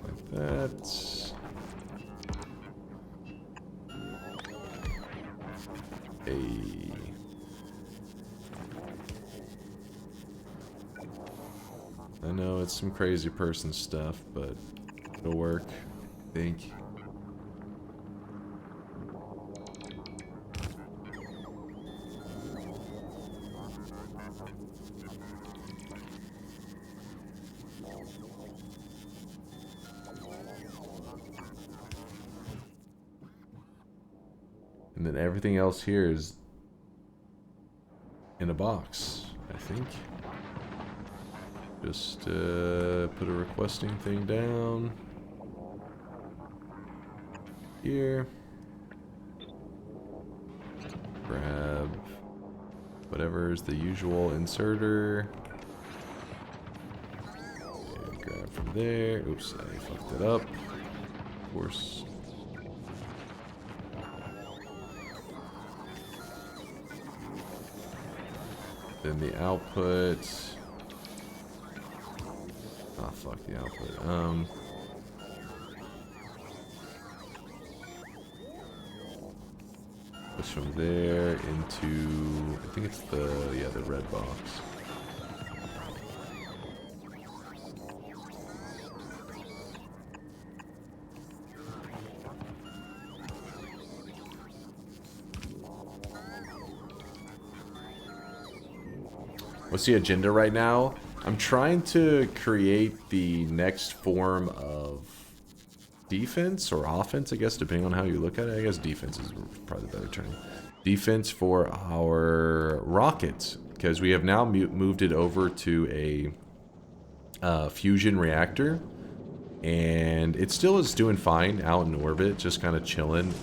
like that. I know it's some crazy person stuff, but it'll work, I think. And then everything else here is in a box, I think. Just put a requesting thing down here. Grab whatever is the usual inserter. And grab from there. Oops, I fucked it up. Of course. Then the output. Oh, fuck the output. Push from there into, I think it's the red box. What's the agenda right now? I'm trying to create the next form of defense or offense, I guess, depending on how you look at it. I guess defense is probably the better term. Defense for our rockets, because we have now moved it over to a fusion reactor, and it still is doing fine out in orbit, just kind of chilling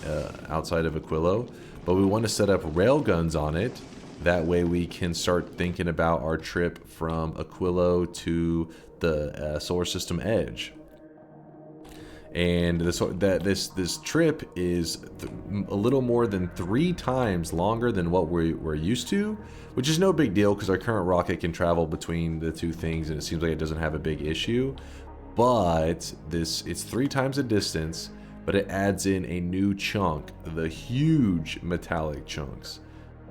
outside of Aquilo. But we want to set up railguns on it. That way we can start thinking about our trip from Aquilo to the solar system edge. And this trip is a little more than 3 times longer than what we're used to, which is no big deal because our current rocket can travel between the two things and it seems like it doesn't have a big issue. But it's 3 times the distance, but it adds in a new chunk, the huge metallic chunks.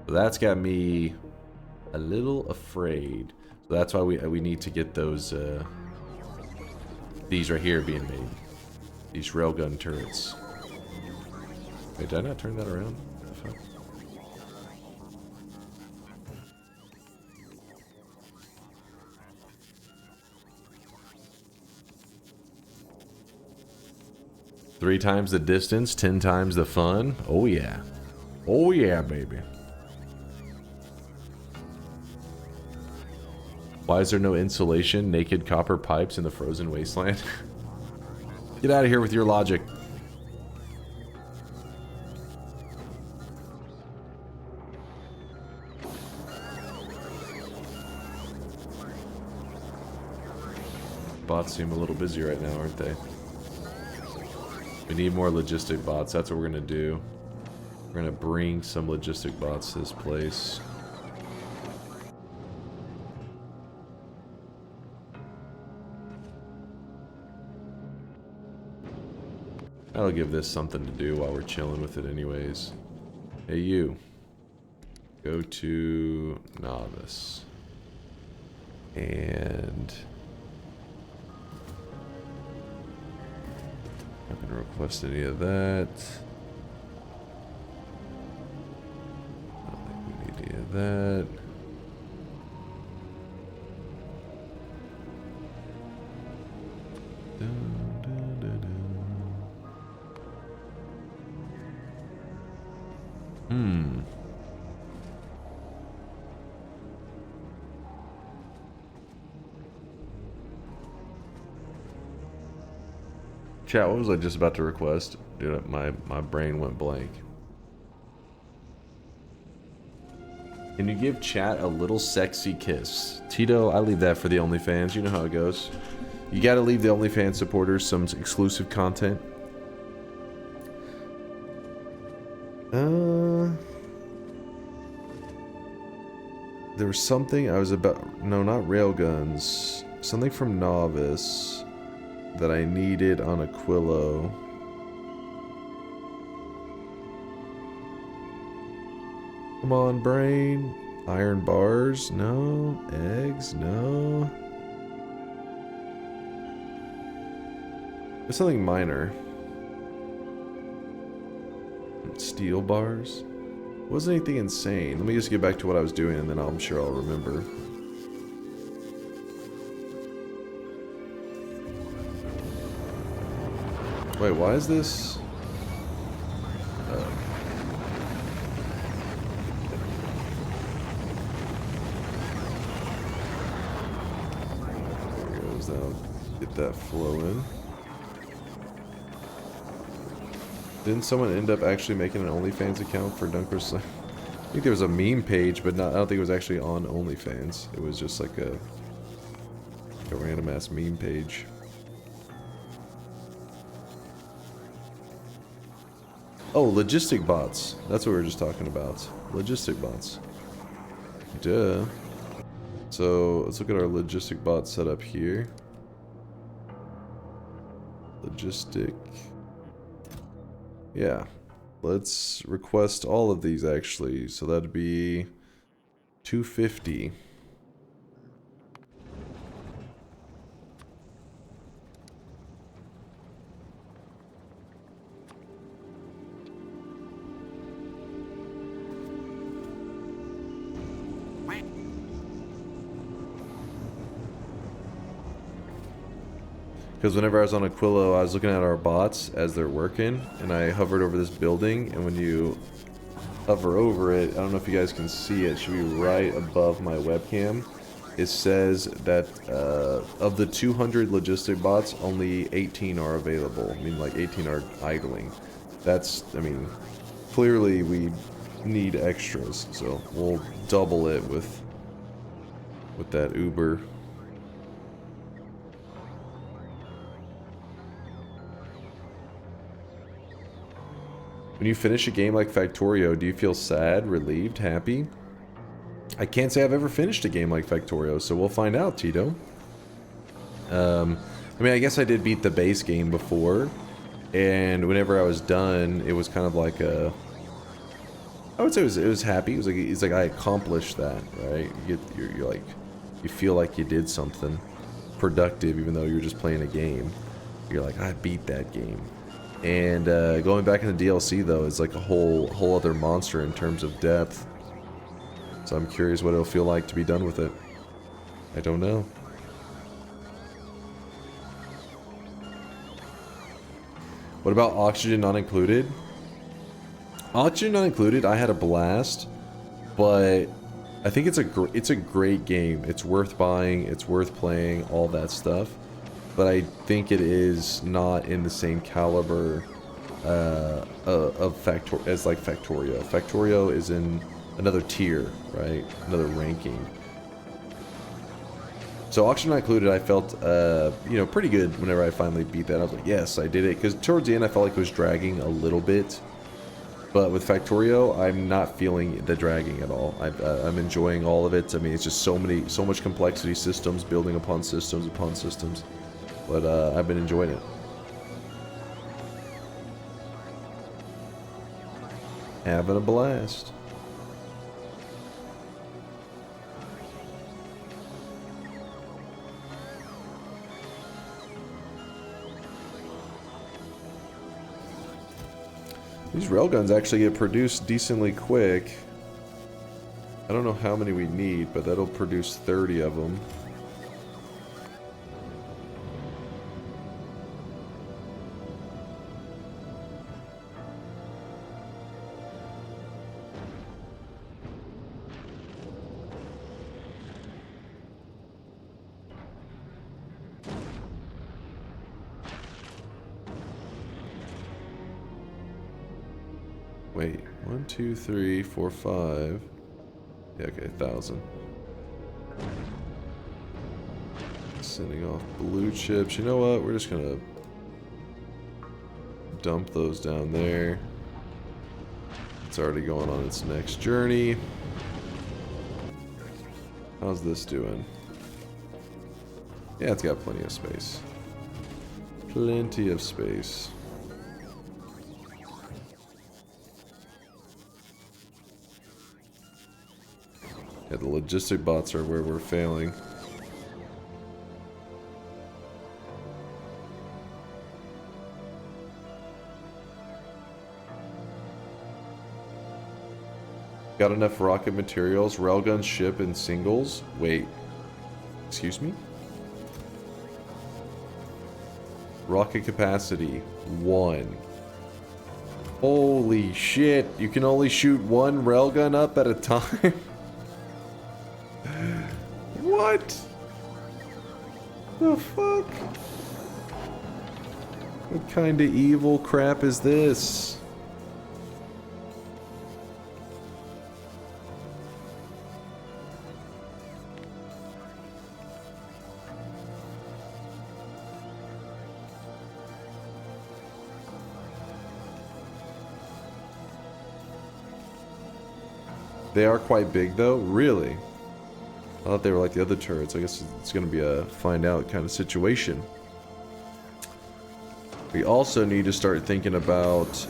So that's got me a little afraid. So that's why we need to get those these right here being made. These railgun turrets. Wait, did I not turn that around? What the fuck? Three times the distance, 10 times the fun. Oh yeah. Oh yeah, baby. Why is there no insulation? Naked copper pipes in the frozen wasteland? Get out of here with your logic. Bots seem a little busy right now, aren't they? We need more logistic bots. That's what we're gonna do. We're gonna bring some logistic bots to this place. That'll give this something to do while we're chilling with it anyways. Hey you. Go to novice. And I'm not gonna request any of that. I don't think we need any of that. Chat, what was I just about to request? Dude, my brain went blank. Can you give chat a little sexy kiss? Tito, I leave that for the OnlyFans. You know how it goes. You gotta leave the OnlyFans supporters some exclusive content. There was something I was about... No, not railguns. Something from Novice that I needed on Aquilo. Come on, brain. Iron bars? No. Eggs? No. There's something minor. Steel bars? Wasn't anything insane. Let me just get back to what I was doing and then I'm sure I'll remember. Wait, why is this? There goes. Now get that flowing. Didn't someone end up actually making an OnlyFans account for DunkOrSlam? I think there was a meme page, but not, I don't think it was actually on OnlyFans. It was just like a random ass meme page. Oh, logistic bots. That's what we were just talking about. Logistic bots. Duh. So let's look at our logistic bot setup here. Logistic. Yeah. Let's request all of these actually. So that'd be 250. Because whenever I was on Aquilo, I was looking at our bots as they're working, and I hovered over this building, and when you hover over it, I don't know if you guys can see it, should be right above my webcam. It says that of the 200 logistic bots, only 18 are available. I mean, like 18 are idling. That's, I mean, clearly we need extras, so we'll double it with that Uber. When you finish a game like Factorio, do you feel sad, relieved, happy? I can't say I've ever finished a game like Factorio, so we'll find out, Tito. I mean, I guess I did beat the base game before, and whenever I was done, it was kind of like a... I would say it was happy. It's like I accomplished that, right? You're like, you feel like you did something productive, even though you're just playing a game. You're like, I beat that game. And going back in the DLC though is like a whole other monster in terms of depth. So I'm curious what it'll feel like to be done with it. I don't know. What about oxygen not included? Oxygen not included, I had a blast, but I think it's a great game. It's worth buying. It's worth playing. All that stuff. But I think it is not in the same caliber of Factorio. Factorio is in another tier, right? Another ranking. So auction not included, I felt, you know, pretty good whenever I finally beat that. I was like, yes, I did it. Because towards the end, I felt like it was dragging a little bit. But with Factorio, I'm not feeling the dragging at all. I'm enjoying all of it. I mean, it's just so much complexity, systems, building upon systems upon systems. But I've been enjoying it. Having a blast. These railguns actually get produced decently quick. I don't know how many we need, but that'll produce 30 of them. Wait, 1, 2, 3, 4, 5. Yeah, okay, 1,000. Sending off blue chips. You know what? We're just gonna dump those down there. It's already going on its next journey. How's this doing? Yeah, it's got plenty of space. Plenty of space. Yeah, the logistic bots are where we're failing. Got enough rocket materials? Railguns ship in singles? Wait. Excuse me? Rocket capacity 1. Holy shit. You can only shoot one railgun up at a time? What? The fuck? What kind of evil crap is this? They are quite big though, really? I thought they were like the other turrets. I guess it's going to be a find out kind of situation. We also need to start thinking about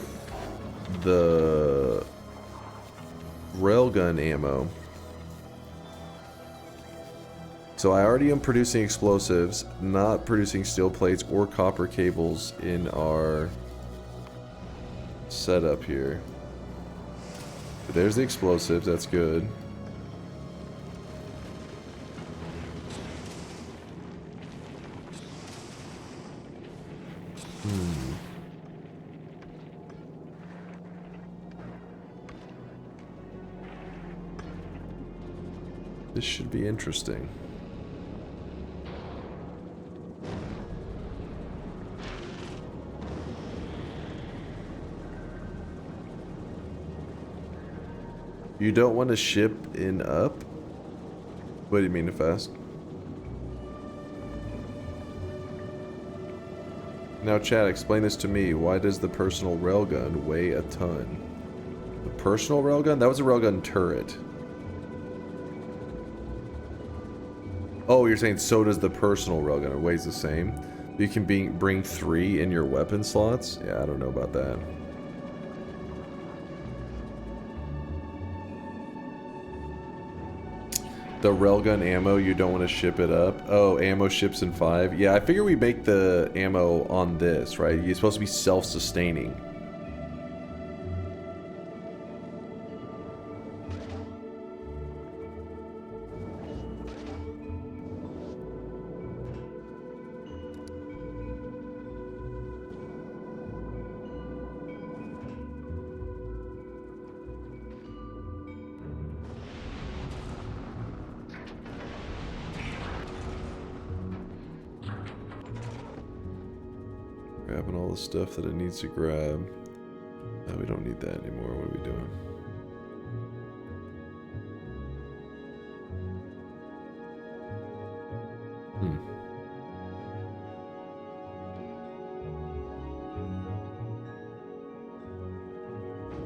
the railgun ammo. So I already am producing explosives, not producing steel plates or copper cables in our setup here. But there's the explosives, that's good. This should be interesting. You don't want to ship in up? What do you mean fast? Now chat, explain this to me. Why does the personal railgun weigh a ton? The personal railgun? That was a railgun turret. Oh, you're saying so does the personal railgun. It weighs the same. You can bring 3 in your weapon slots? Yeah, I don't know about that. The railgun ammo, you don't want to ship it up. Oh, ammo ships in 5. Yeah, I figure we make the ammo on this, right? You're supposed to be self-sustaining. Grabbing all the stuff that it needs to grab. No, we don't need that anymore. What are we doing?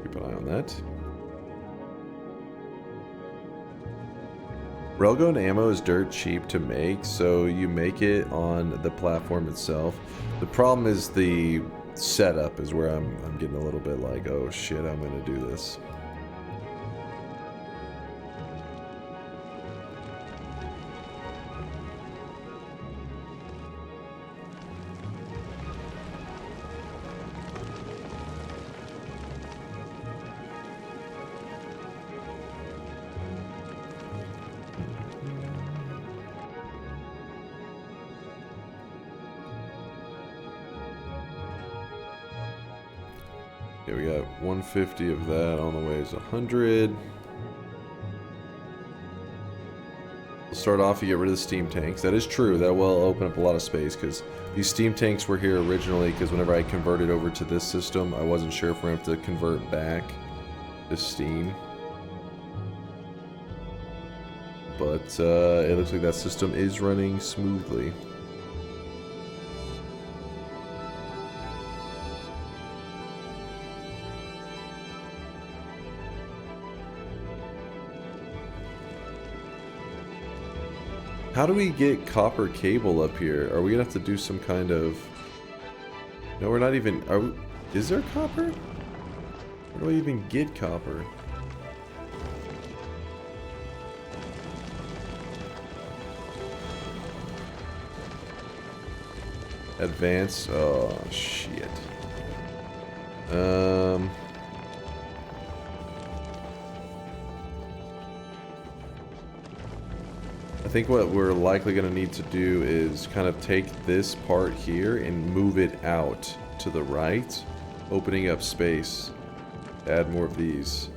Keep an eye on that. Railgun ammo is dirt cheap to make, so you make it on the platform itself. The problem is the setup is where I'm getting a little bit like, oh shit, I'm gonna do this. Okay, we got 150 of that. On the way is 100. We'll start off, you get rid of the steam tanks. That is true. That will open up a lot of space because these steam tanks were here originally because whenever I converted over to this system, I wasn't sure if we're going to have to convert back to steam. But it looks like that system is running smoothly. How do we get copper cable up here? Are we gonna have to do some kind of... No, we're not even... Are we... Is there copper? Where do I even get copper? Advanced... Oh, shit. I think what we're likely going to need to do is kind of take this part here and move it out to the right, opening up space. Add more of these.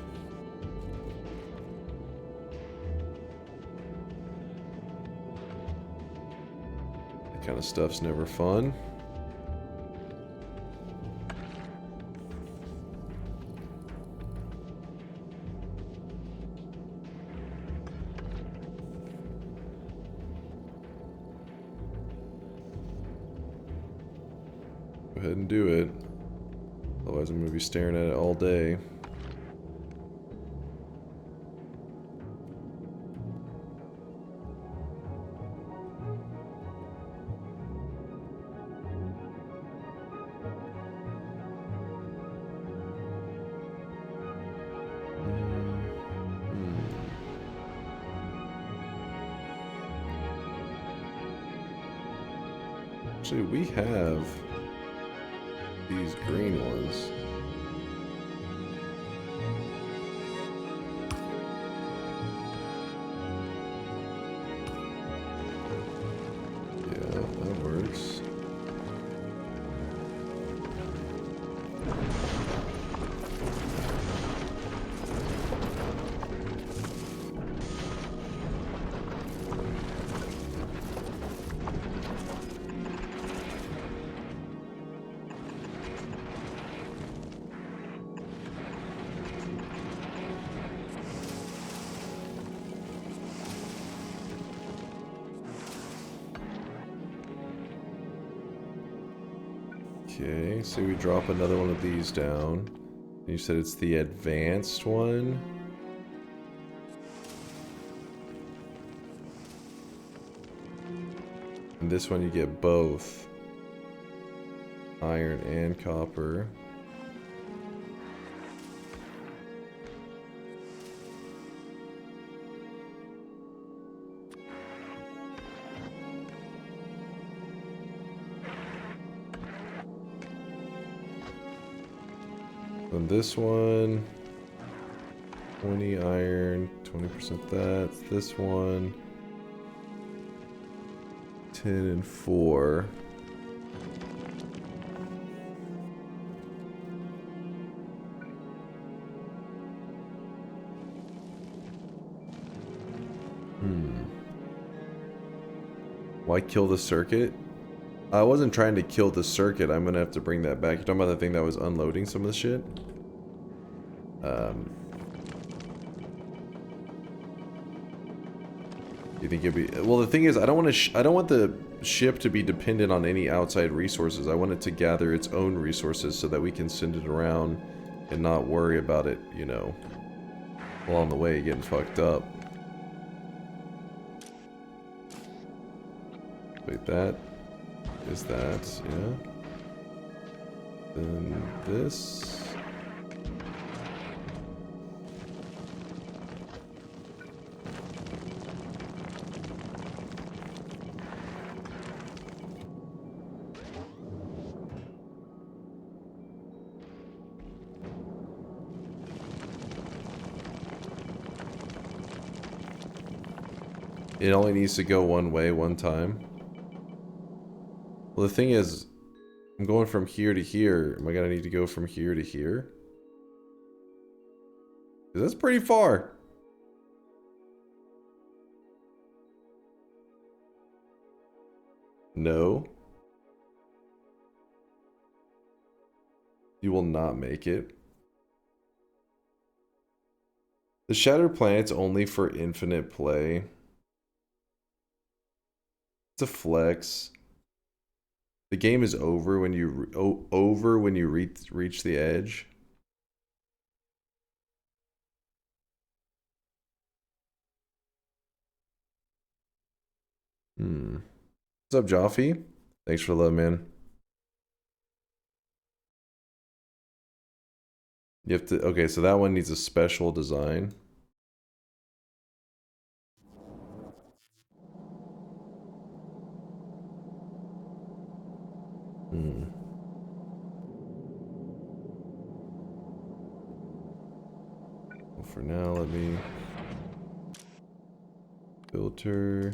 That kind of stuff's never fun. Go ahead and do it. Otherwise I'm going to be staring at it all day. Actually, we have these green ones. Yeah, that works. Okay, so we drop another one of these down. You said it's the advanced one. And this one you get both iron and copper. On this one, 20 iron, 20% that. This one, 10 and 4. Why kill the circuit? I wasn't trying to kill the circuit. I'm gonna have to bring that back. You're talking about the thing that was unloading some of the shit? You think it'd be... Well, the thing is, I don't want the ship to be dependent on any outside resources. I want it to gather its own resources so that we can send it around and not worry about it, you know, along the way getting fucked up. Wait, that is that, yeah. Then this. It only needs to go one way, one time. Well, the thing is, I'm going from here to here. Am I gonna need to go from here to here? 'Cause that's pretty far. No. You will not make it. The Shattered Planet's only for infinite play. It's a flex. The game is over when you reach the edge. What's up, Jaffe? Thanks for the love, man. You have to... Okay, so that one needs a special design. Well, for now, let me... Filter...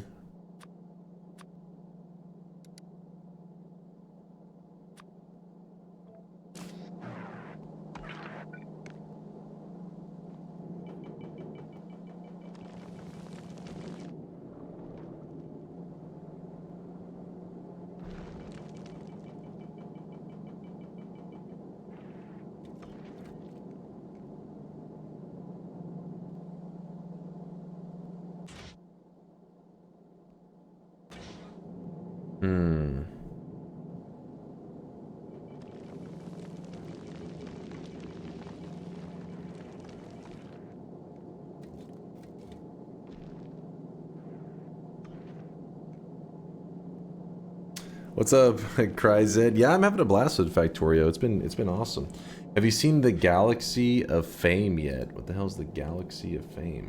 What's up, CryZ? Yeah, I'm having a blast with Factorio. It's been awesome. Have you seen the Galaxy of Fame yet? What the hell is the Galaxy of Fame?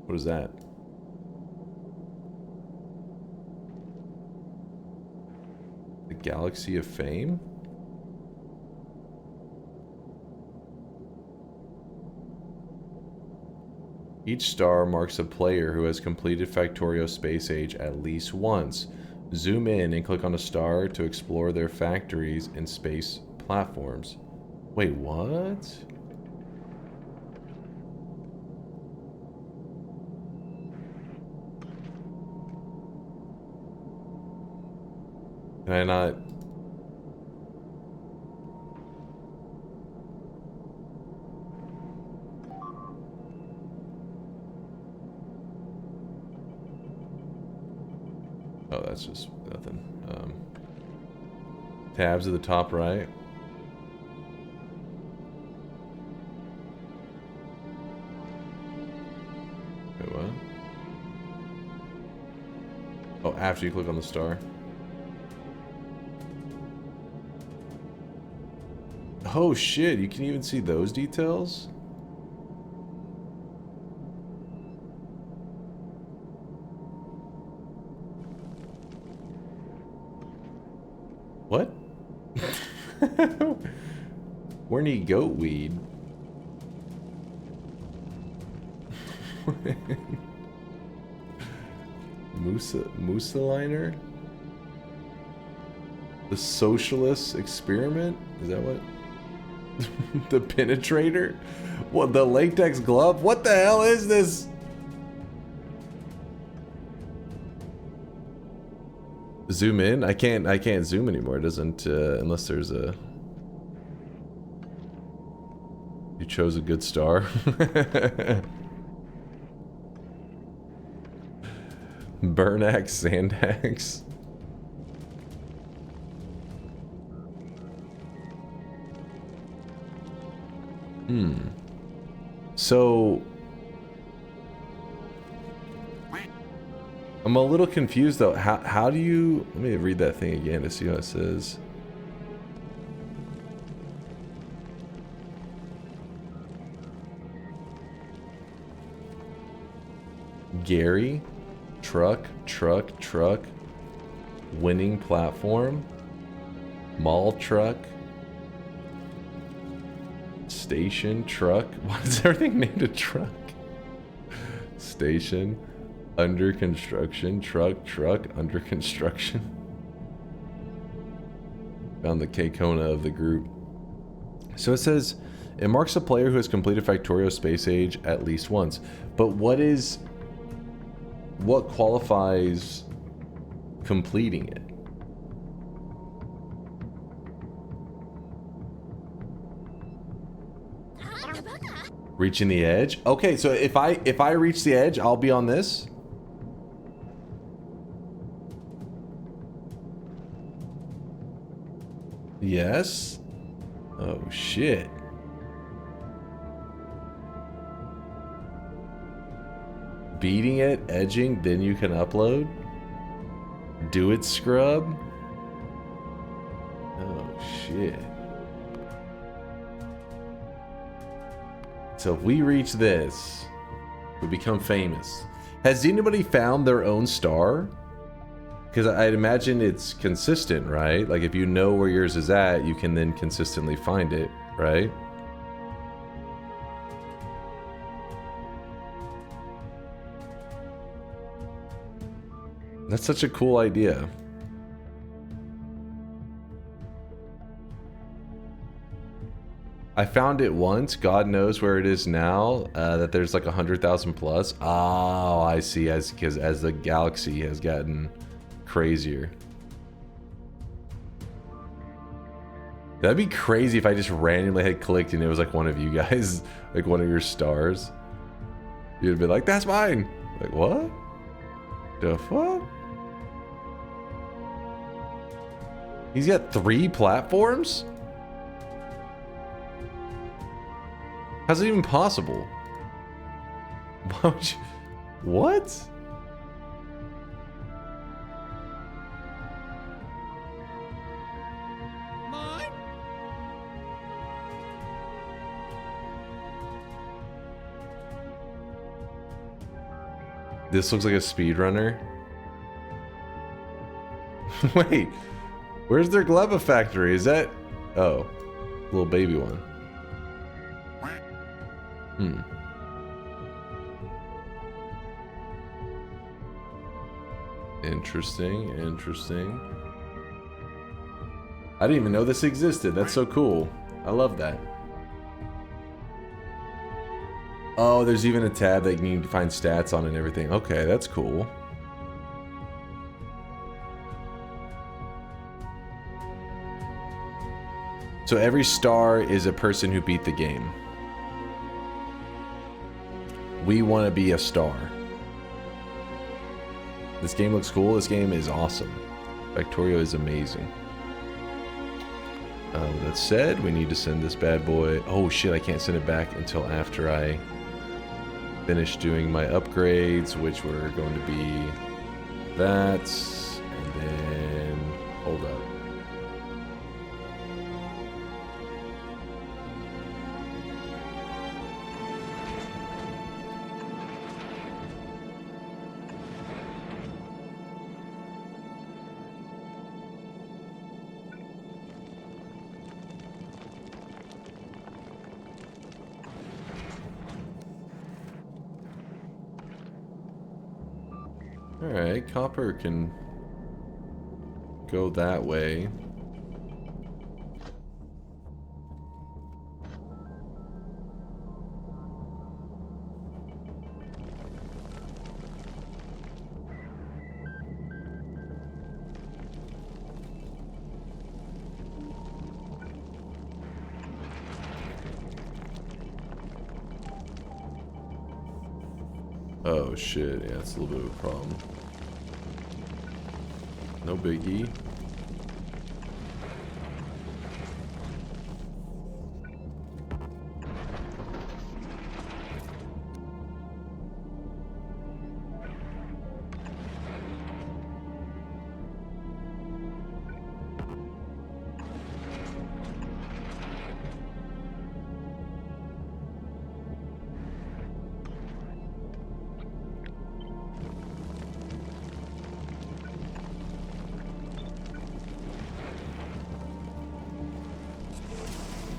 What is that? The Galaxy of Fame? Each star marks a player who has completed Factorio Space Age at least once. Zoom in and click on a star to explore their factories and space platforms. Wait, what? Can I not... Oh, that's just nothing. Tabs at the top right. Wait, what? Oh, after you click on the star. Oh shit, you can even see those details? What? Horny goat weed. Musaliner? The socialist experiment? Is that what? The penetrator? What, the latex glove? What the hell is this? Zoom in? I can't zoom anymore. It doesn't unless there's a... You chose a good star. Burn axe, sand axe. So I'm a little confused though. How do you... Let me read that thing again to see what it says. Gary, truck, winning platform, mall truck, station, truck. Why is everything named a truck? Station, under construction, truck, under construction. Found the K-Kona of the group. So it says, it marks a player who has completed Factorio Space Age at least once. But what qualifies completing it? Reaching the edge? Okay, so if I reach the edge, I'll be on this? Yes? Oh shit. Beating it, edging, then you can upload? Do it, scrub? Oh shit. So if we reach this, we become famous. Has anybody found their own star? Because I'd imagine it's consistent, right? Like if you know where yours is at, you can then consistently find it, right? That's such a cool idea. I found it once. God knows where it is now. That there's like 100,000 plus. Oh, I see. As the galaxy has gotten crazier. That'd be crazy if I just randomly had clicked and it was like one of you guys, like one of your stars. You'd be like, "That's mine." Like what? The fuck? He's got 3 platforms? How's it even possible? Why would you... What? Mine? This looks like a speedrunner. Wait, where's their Gleba factory? Is that... Oh, little baby one. Interesting, interesting. I didn't even know this existed. That's so cool. I love that. Oh, there's even a tab that you can find stats on and everything. Okay, that's cool. So every star is a person who beat the game. We want to be a star. This game looks cool. This game is awesome. Factorio is amazing. That said, we need to send this bad boy... Oh shit, I can't send it back until after I finish doing my upgrades, which were going to be that, and then... Hold up. Alright, copper can go that way. Oh shit, yeah, it's a little bit of a problem. No biggie.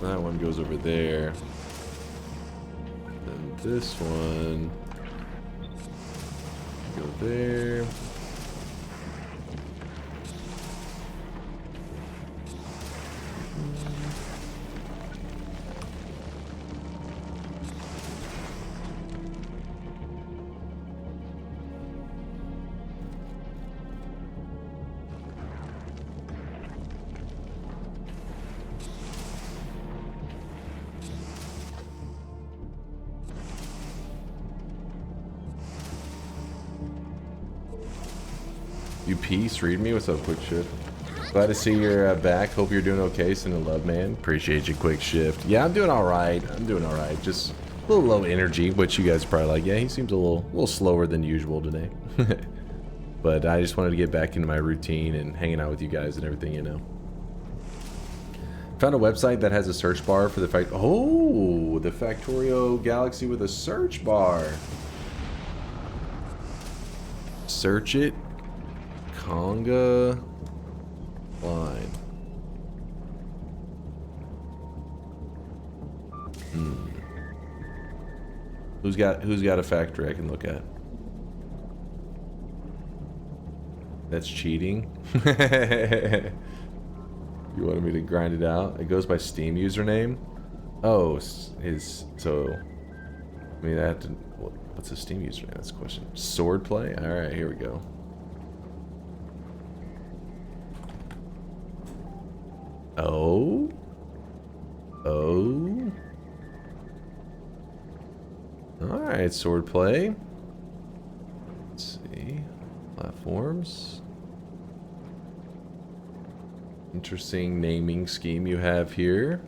That one goes over there. Then this one go there. You peace, read me. What's up, Quick Shift? Glad to see you're back. Hope you're doing okay. Sending love, man. Appreciate you, Quick Shift. Yeah, I'm doing all right. I'm doing all right. Just a little low energy, which you guys are probably like, yeah, he seems a little slower than usual today. But I just wanted to get back into my routine and hanging out with you guys and everything, you know. Found a website that has a search bar for the the Factorio Galaxy with a search bar. Search it. Conga line. Who's got a factory I can look at? That's cheating. You wanted me to grind it out? It goes by Steam username. Oh, so. I mean, what's a Steam username? That's a question. Swordplay. All right, here we go. Oh. Alright, swordplay. Let's see. Platforms. Interesting naming scheme you have here.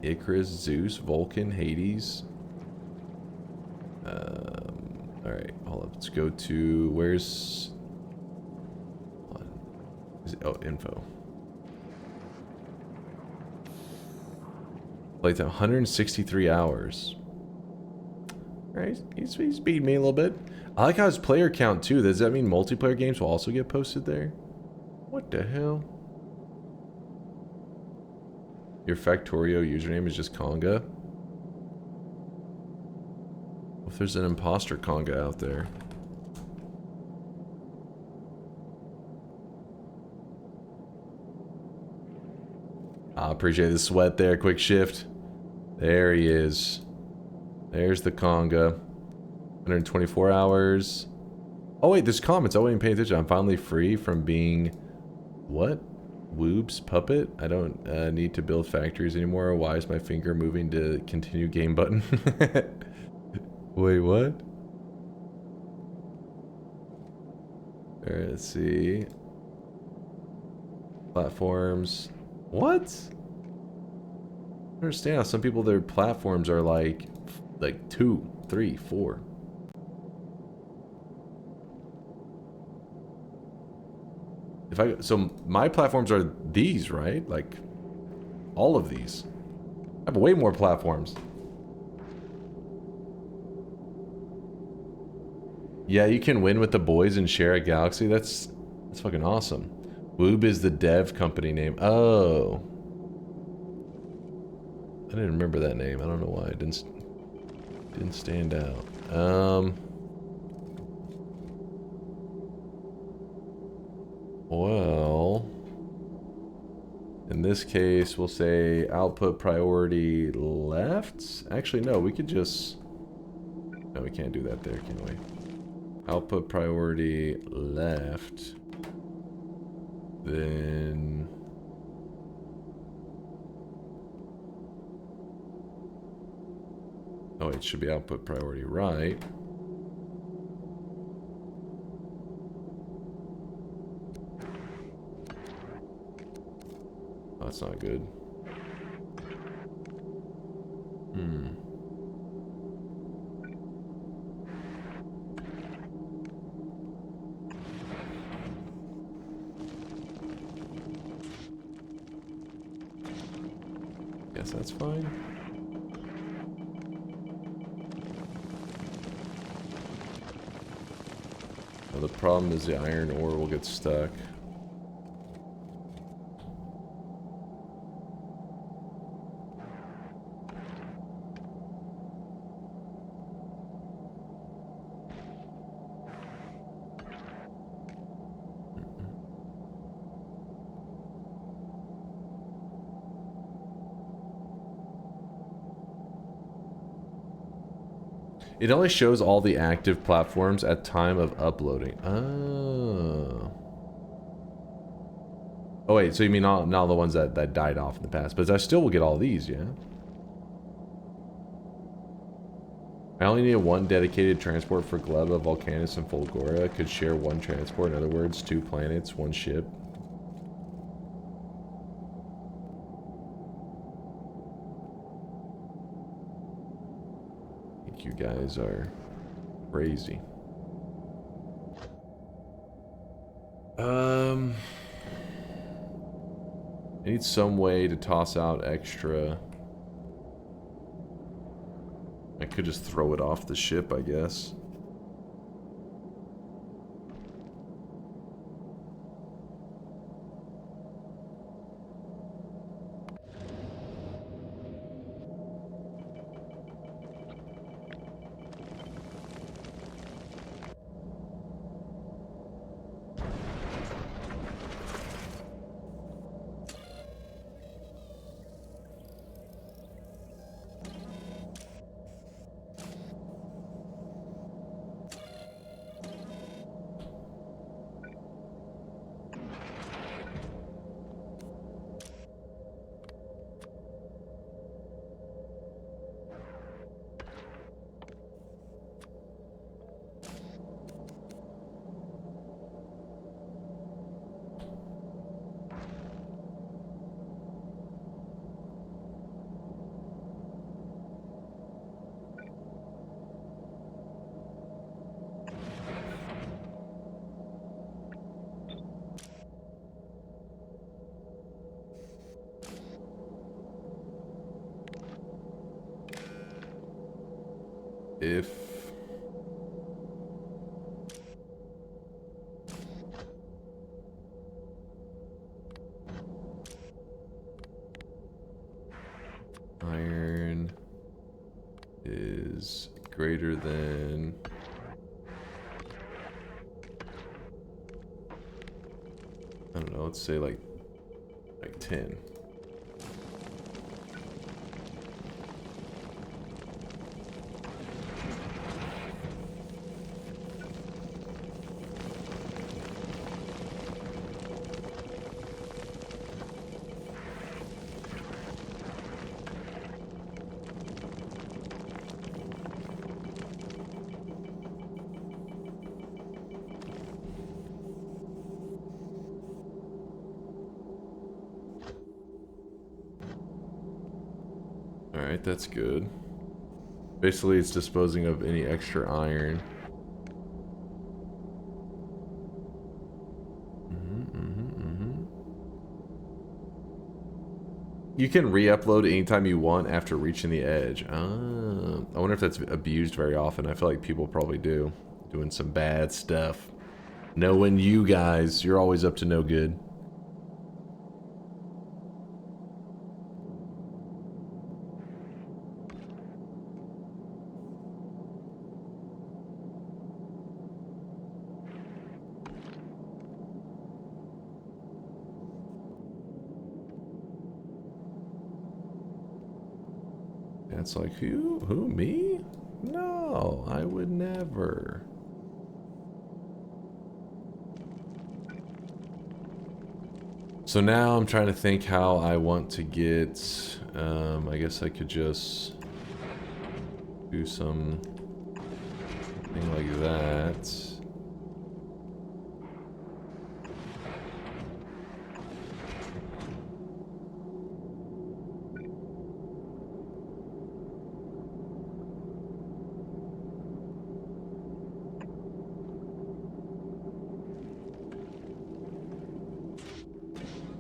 Icarus, Zeus, Vulcan, Hades. Alright, hold up. Let's go to where's info. Playtime 163 hours. Alright, he's beating me a little bit. I like how his player count too. Does that mean multiplayer games will also get posted there? What the hell? Your Factorio username is just Conga? What if there's an imposter Conga out there? I appreciate the sweat there. Quick shift. There he is. There's the Conga. 124 hours. Oh wait, there's comments. I wasn't paying attention. I'm finally free from being... What? Woob's puppet? I don't need to build factories anymore. Why is my finger moving to continue game button? Wait, what? Alright, let's see. Platforms. What? I don't understand how some people, their platforms are like 2, 3, 4. So my platforms are these, right? Like all of these. I have way more platforms. Yeah, you can win with the boys and share a galaxy. That's fucking awesome. Woob is the dev company name. Oh. I didn't remember that name. I don't know why it didn't stand out. Well, in this case, we'll say output priority left. Actually, no, we could just... No, we can't do that there, can we? Output priority left. Then... Oh, it should be output priority, right? Oh, that's not good. Guess that's fine. Well, the problem is the iron ore will get stuck. It only shows all the active platforms at time of uploading. Oh. Oh wait, so you mean not the ones that died off in the past, but I still will get all these, yeah? I only need one dedicated transport for Gleba, Volcanus, and Fulgora. Could share one transport, in other words, 2 planets, 1 ship. I think you guys are crazy. I need some way to toss out extra. I could just throw it off the ship, I guess. If iron is greater than I don't know, let's say like 10. Alright, that's good. Basically, it's disposing of any extra iron. You can re-upload anytime you want after reaching the edge. I wonder if that's abused very often. I feel like people probably do. Doing some bad stuff. Knowing you guys, you're always up to no good. It's like, who, me? No, I would never. So now I'm trying to think how I want to get, I guess I could just do do some thing like that.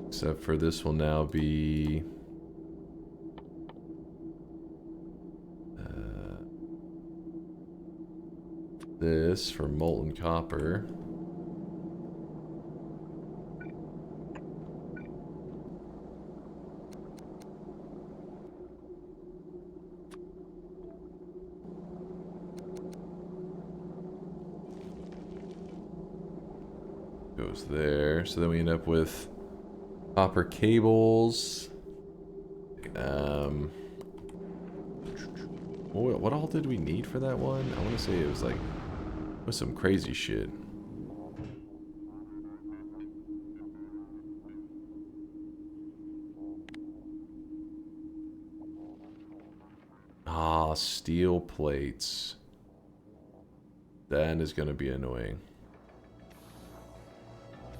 Except for this will now be this for molten copper. Goes there. So then we end up with copper cables. What all did we need for that one? I want to say it was like some crazy shit. Ah, steel plates. That is going to be annoying.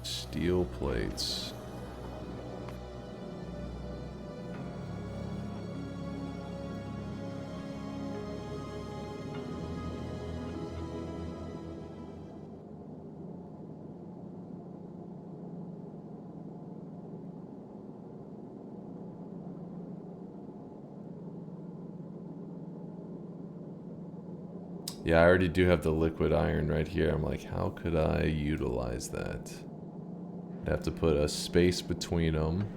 Steel plates. Yeah, I already do have the liquid iron right here. I'm like, how could I utilize that? I'd have to put a space between them.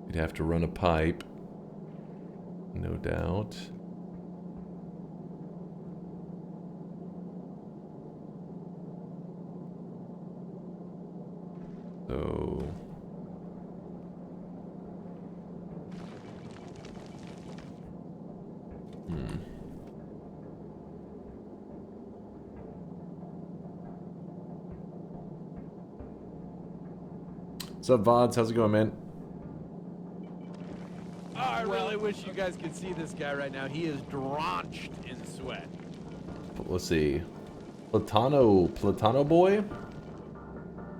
You'd have to run a pipe. No doubt. So... What's up, Vods? How's it going, man? Oh, I really wish you guys could see this guy right now. He is drenched in sweat. Let's see. Platano boy?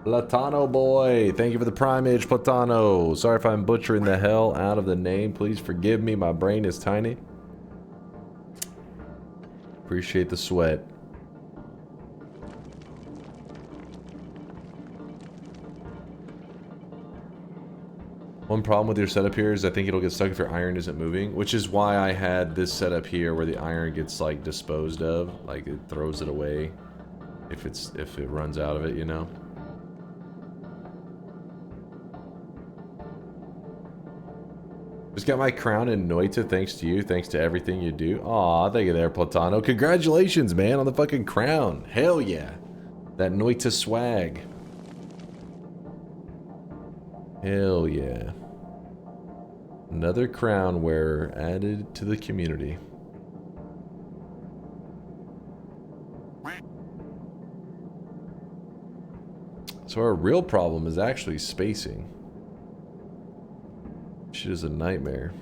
Platano boy. Thank you for the primage, Platano. Sorry if I'm butchering the hell out of the name. Please forgive me. My brain is tiny. Appreciate the sweat. One problem with your setup here is I think it'll get stuck if your iron isn't moving, which is why I had this setup here where the iron gets like disposed of, like it throws it away if it runs out of it, you know. Just got my crown in Noita thanks to you, thanks to everything you do. Aw, thank you there, Platano. Congratulations, man, on the fucking crown. Hell yeah. That Noita swag. Hell yeah. Another crown wearer added to the community. So our real problem is actually spacing. Shit is a nightmare.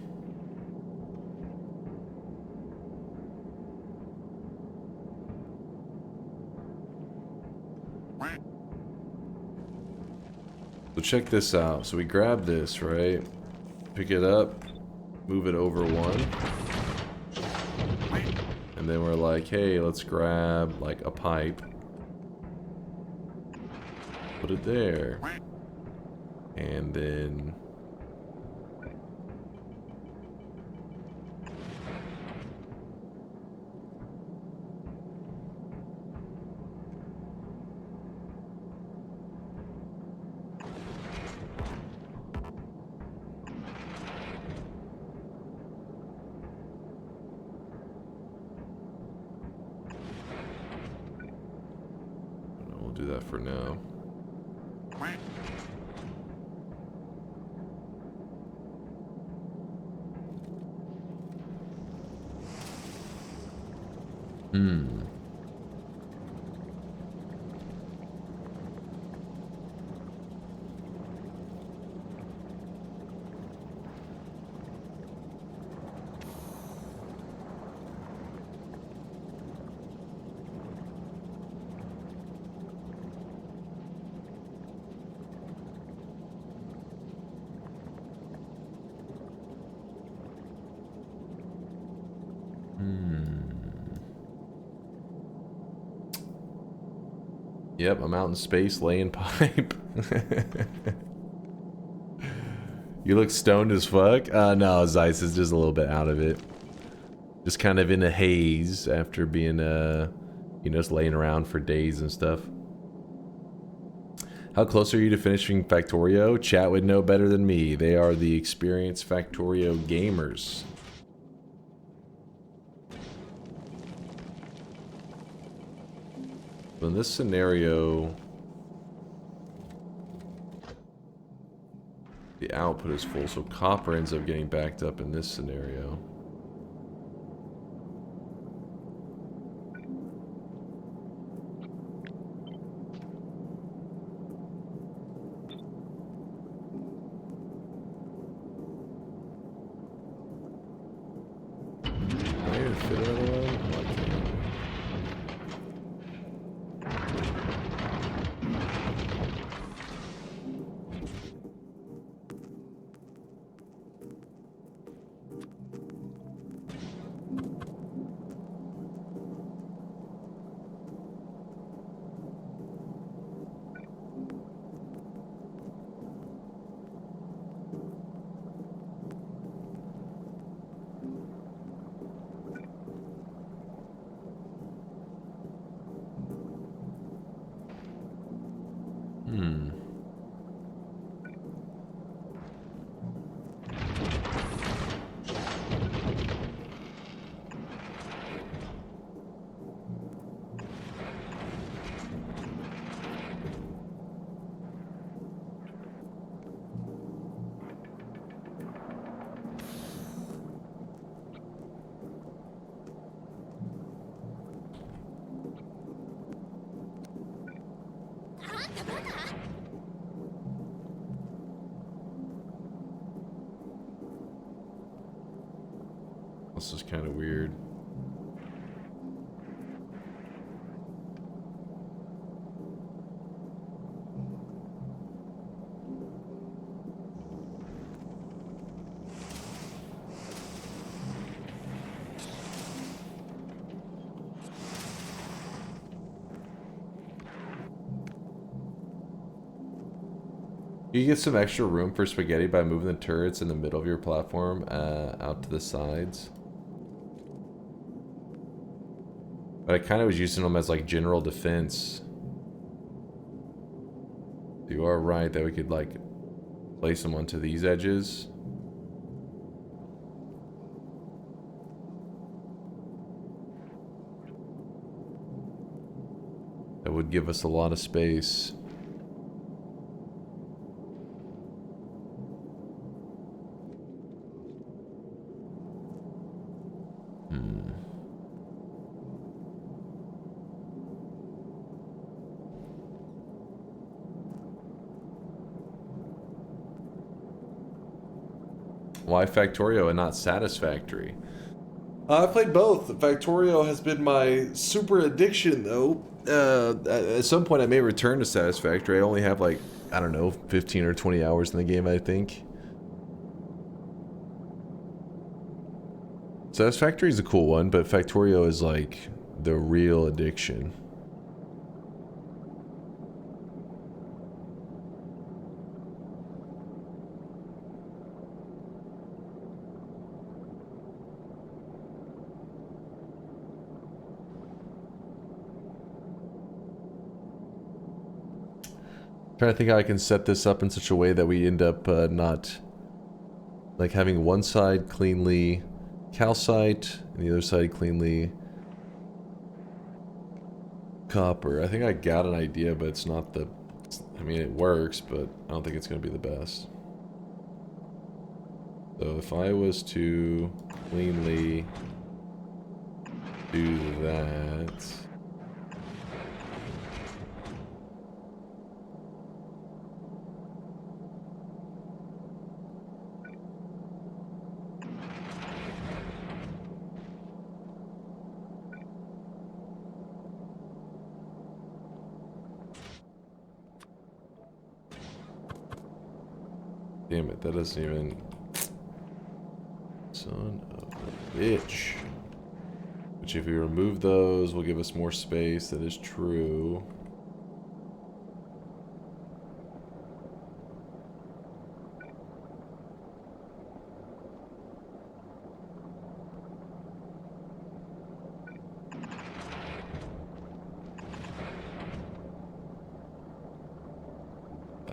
So check this out. So we grab this, right? Pick it up, move it over one. And then we're like, hey, let's grab like a pipe. Put it there. And then... we'll do that for now. Yep, I'm out in space laying pipe. You look stoned as fuck? No, Zeiss is just a little bit out of it. Just kind of in a haze after being, you know, just laying around for days and stuff. How close are you to finishing Factorio? Chat would know better than me. They are the experienced Factorio gamers. In this scenario, the output is full, so copper ends up getting backed up in this scenario. This is kind of weird. You get some extra room for spaghetti by moving the turrets in the middle of your platform out to the sides. But I kind of was using them as like general defense. You are right that we could like place them onto these edges. That would give us a lot of space. Why Factorio and not Satisfactory? I've played both. Factorio has been my super addiction, though. At some point, I may return to Satisfactory. I only have, like, I don't know, 15 or 20 hours in the game, I think. Satisfactory is a cool one, but Factorio is, like, the real addiction. Trying to think how I can set this up in such a way that we end up not like having one side cleanly calcite and the other side cleanly copper. I think I got an idea, but it's not the... I mean, it works, but I don't think it's going to be the best. So if I was to cleanly do that... Damn it, that doesn't even... Son of a bitch. Which if we remove those will give us more space, that is true.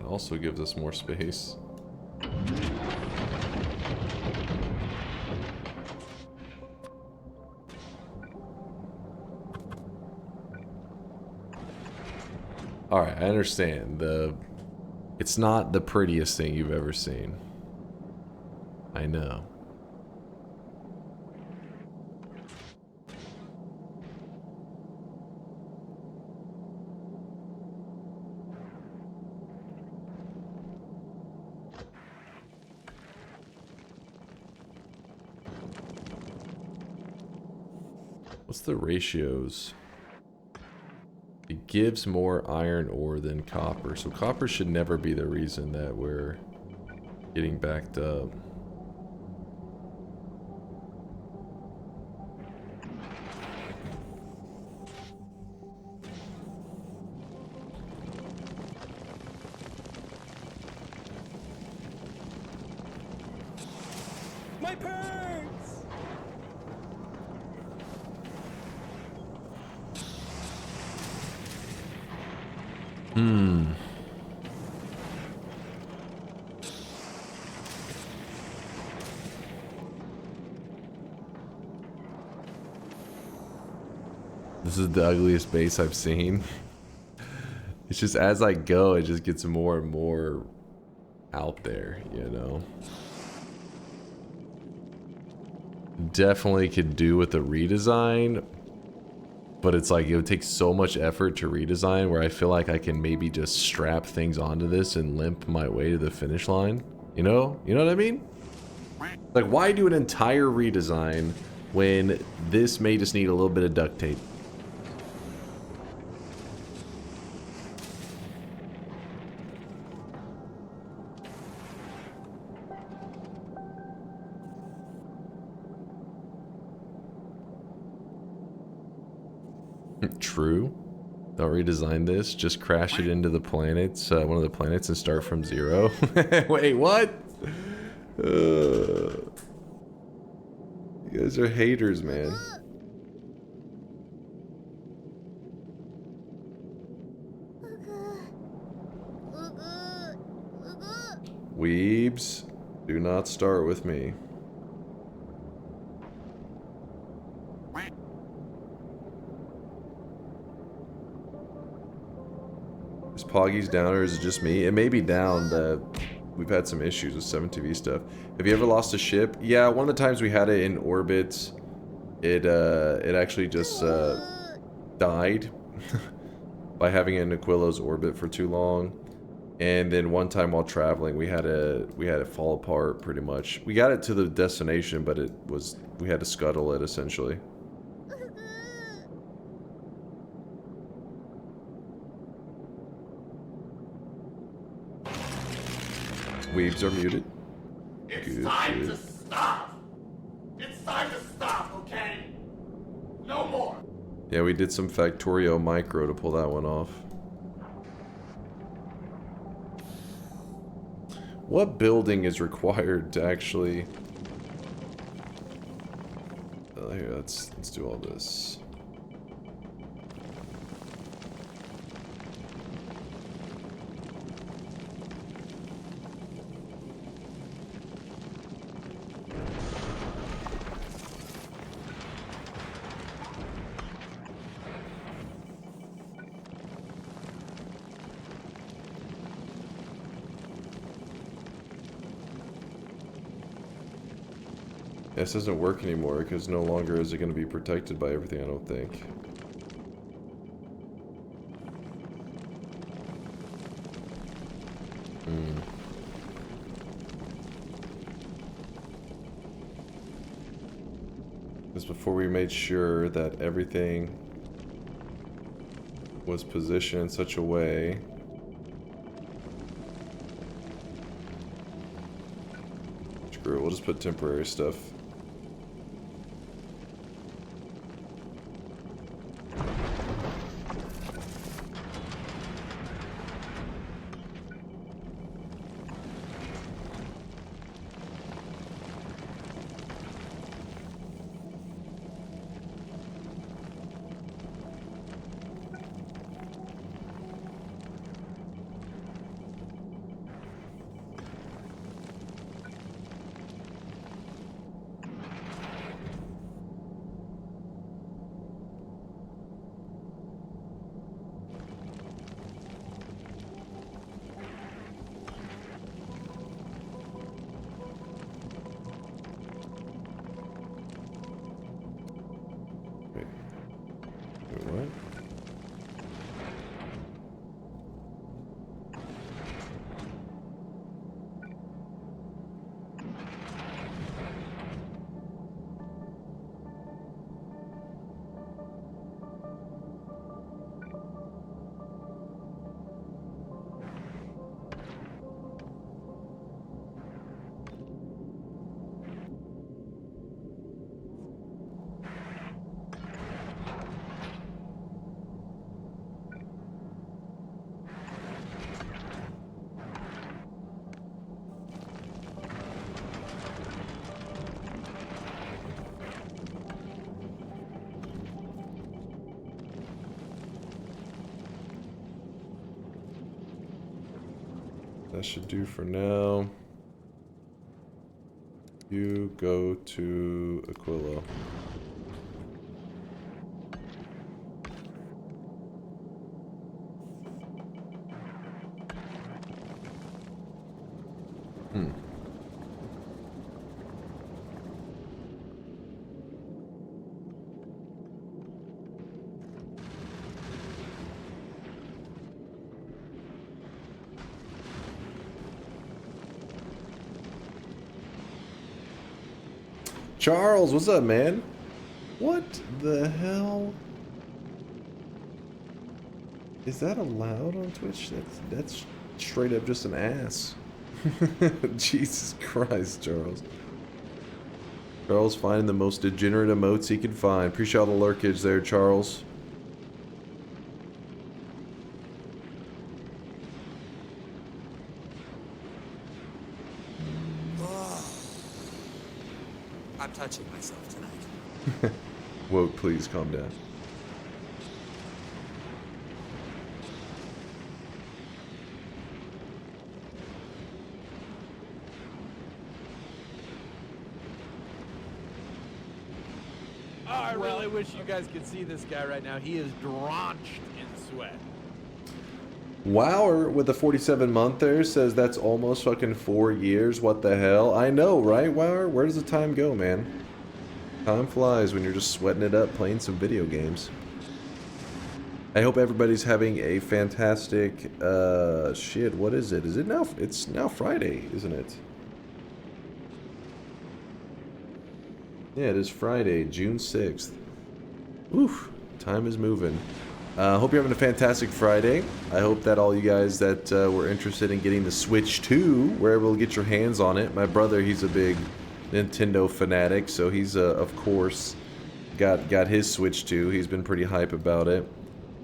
also gives us more space. Alright, I understand. It's not the prettiest thing you've ever seen. I know. What's the ratios? It gives more iron ore than copper, so copper should never be the reason that we're getting backed up. My purse! This is the ugliest base I've seen. It's just as I go, it just gets more and more out there, you know? Definitely could do with a redesign, but it's like it would take so much effort to redesign where I feel like I can maybe just strap things onto this and limp my way to the finish line. You know? You know what I mean? Like, why do an entire redesign when this may just need a little bit of duct tape? True. They'll redesign this, just crash it into the planets, one of the planets, and start from zero. Wait, what? You guys are haters, man. Weebs, do not start with me. Is Poggy's down or is it just me? It may be down. We've had some issues with 7TV stuff. Have you ever lost a ship? Yeah, one of the times we had it in orbit, it actually just died by having it in Aquillo's orbit for too long. And then one time while traveling, we had it fall apart pretty much. We got it to the destination, but we had to scuttle it essentially. Weebs are muted. It's time to stop. It's time to stop, okay? No more. Yeah, we did some Factorio micro to pull that one off. What building is required to actually... here, let's do all this. This doesn't work anymore because no longer is it going to be protected by everything, I don't think. This before we made sure that everything was positioned in such a way screw it, we'll just put temporary stuff. That should do for now. You go to Aquilo. Charles, what's up, man? What the hell? Is that allowed on Twitch? That's straight up just an ass. Jesus Christ, Charles. Charles finding the most degenerate emotes he can find. Appreciate all the lurkage there, Charles. I'm touching myself tonight. Woke, please calm down. I really wish you guys could see this guy right now. He is drenched in sweat. Wower with the 47 month there says that's almost fucking 4 years. What the hell? I know, right, Wower? Where does the time go, man? Time flies when you're just sweating it up playing some video games. I hope everybody's having a fantastic, shit, what is it? Is it now? It's now Friday, isn't it? Yeah, it is Friday, June 6th. Oof, time is moving. Hope you're having a fantastic Friday. I hope that all you guys that were interested in getting the Switch 2 were able to get your hands on it. My brother, he's a big Nintendo fanatic, so he's of course got his Switch 2. He's been pretty hype about it.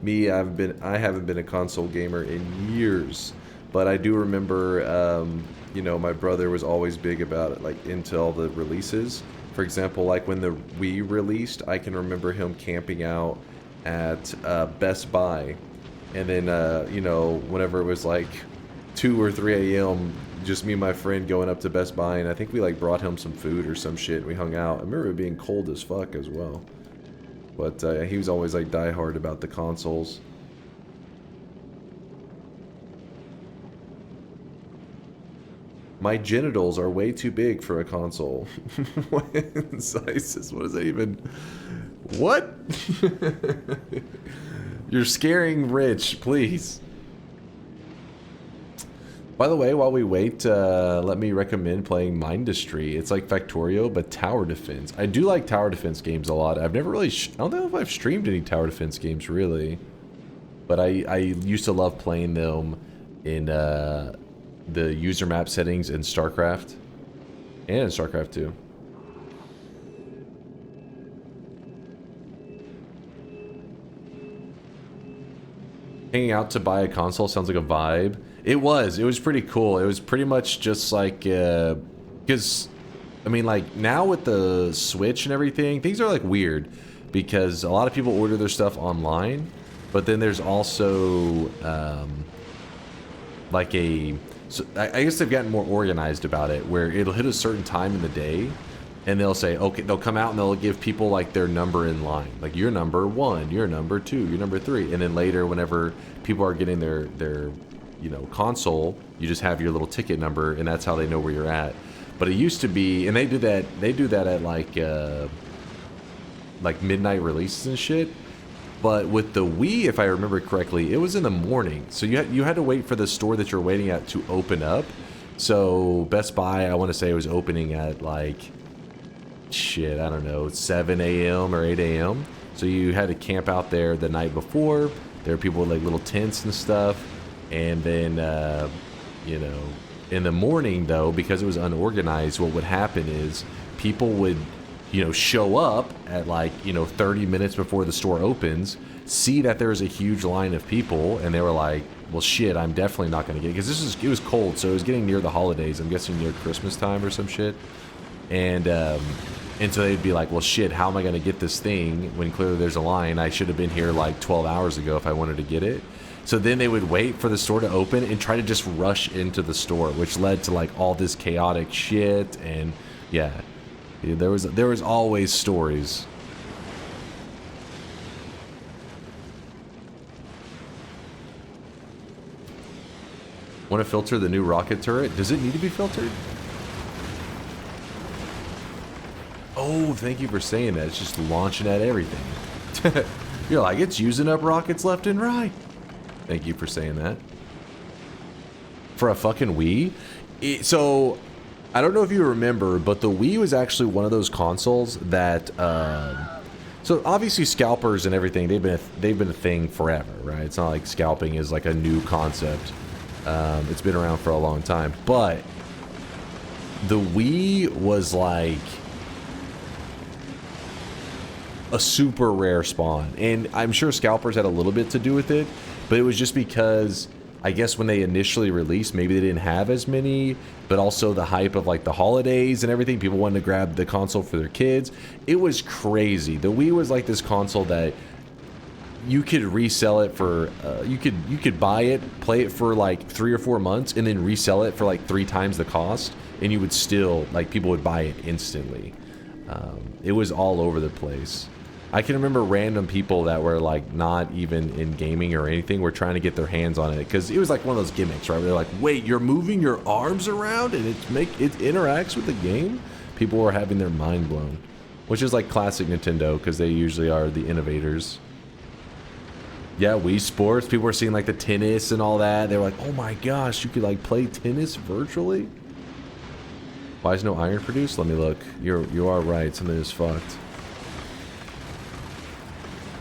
Me, I haven't been a console gamer in years, but I do remember, you know, my brother was always big about it, like into all the releases. For example, like when the Wii released, I can remember him camping out at Best Buy, and then you know, whenever it was like 2 or 3 a.m., just me and my friend going up to Best Buy, and I think we like brought him some food or some shit, and we hung out. I remember it being cold as fuck as well, but he was always like diehard about the consoles. My genitals are way too big for a console. What does that even... What? You're scaring Rich, please. By the way, while we wait, let me recommend playing Mindustry. It's like Factorio, but tower defense. I do like tower defense games a lot. I've never really... I don't know if I've streamed any tower defense games, really. But I used to love playing them in the user map settings in StarCraft. And in StarCraft 2. Hanging out to buy a console sounds like a vibe. It was pretty cool. It was pretty much just like, because, I mean, like, now with the Switch and everything, things are, like, weird. Because a lot of people order their stuff online, but then there's also, like a, so I guess they've gotten more organized about it, where it'll hit a certain time in the day, and they'll say, okay, they'll come out and they'll give people like their number in line, like you're number 1, you're number 2, you're number 3, and then later, whenever people are getting their you know, console, you just have your little ticket number, and that's how they know where you're at. But it used to be, and they do that at like midnight releases and shit. But with the Wii, if I remember correctly, it was in the morning, so you had to wait for the store that you're waiting at to open up. So Best Buy, I want to say, was opening at like, shit, I don't know, 7 a.m. or 8 a.m. So you had to camp out there the night before. There were people with like little tents and stuff. And then, you know, in the morning though, because it was unorganized, what would happen is people would, you know, show up at like, you know, 30 minutes before the store opens, see that there's a huge line of people, and they were like, well, shit, I'm definitely not going to get it. Because it was cold, so it was getting near the holidays. I'm guessing near Christmas time or some shit. And so they'd be like, well, shit, how am I going to get this thing when clearly there's a line? I should have been here like 12 hours ago if I wanted to get it. So then they would wait for the store to open and try to just rush into the store, which led to like all this chaotic shit. And yeah, there was always stories. Want to filter the new rocket turret? Does it need to be filtered? Oh, thank you for saying that. It's just launching at everything. You're like, it's using up rockets left and right. Thank you for saying that. For a fucking Wii? So, I don't know if you remember, but the Wii was actually one of those consoles that... so, obviously, scalpers and everything, they've been a thing forever, right? It's not like scalping is like a new concept. It's been around for a long time. But the Wii was like... a super rare spawn, and I'm sure scalpers had a little bit to do with it, but it was just because I guess when they initially released, maybe they didn't have as many, but also the hype of like the holidays and everything, people wanted to grab the console for their kids. It was crazy. The Wii was like this console that you could resell it for you could buy it, play it for like 3 or 4 months, and then resell it for like 3 times the cost, and you would still, like, people would buy it instantly. It was all over the place. I can remember random people that were like not even in gaming or anything were trying to get their hands on it because it was like one of those gimmicks, right? Where they're like, wait, you're moving your arms around and it interacts with the game? People were having their mind blown, which is like classic Nintendo because they usually are the innovators. Yeah, Wii Sports, people were seeing like the tennis and all that. They were like, oh my gosh, you could like play tennis virtually? Why is no iron produced? Let me look. You are right, something is fucked.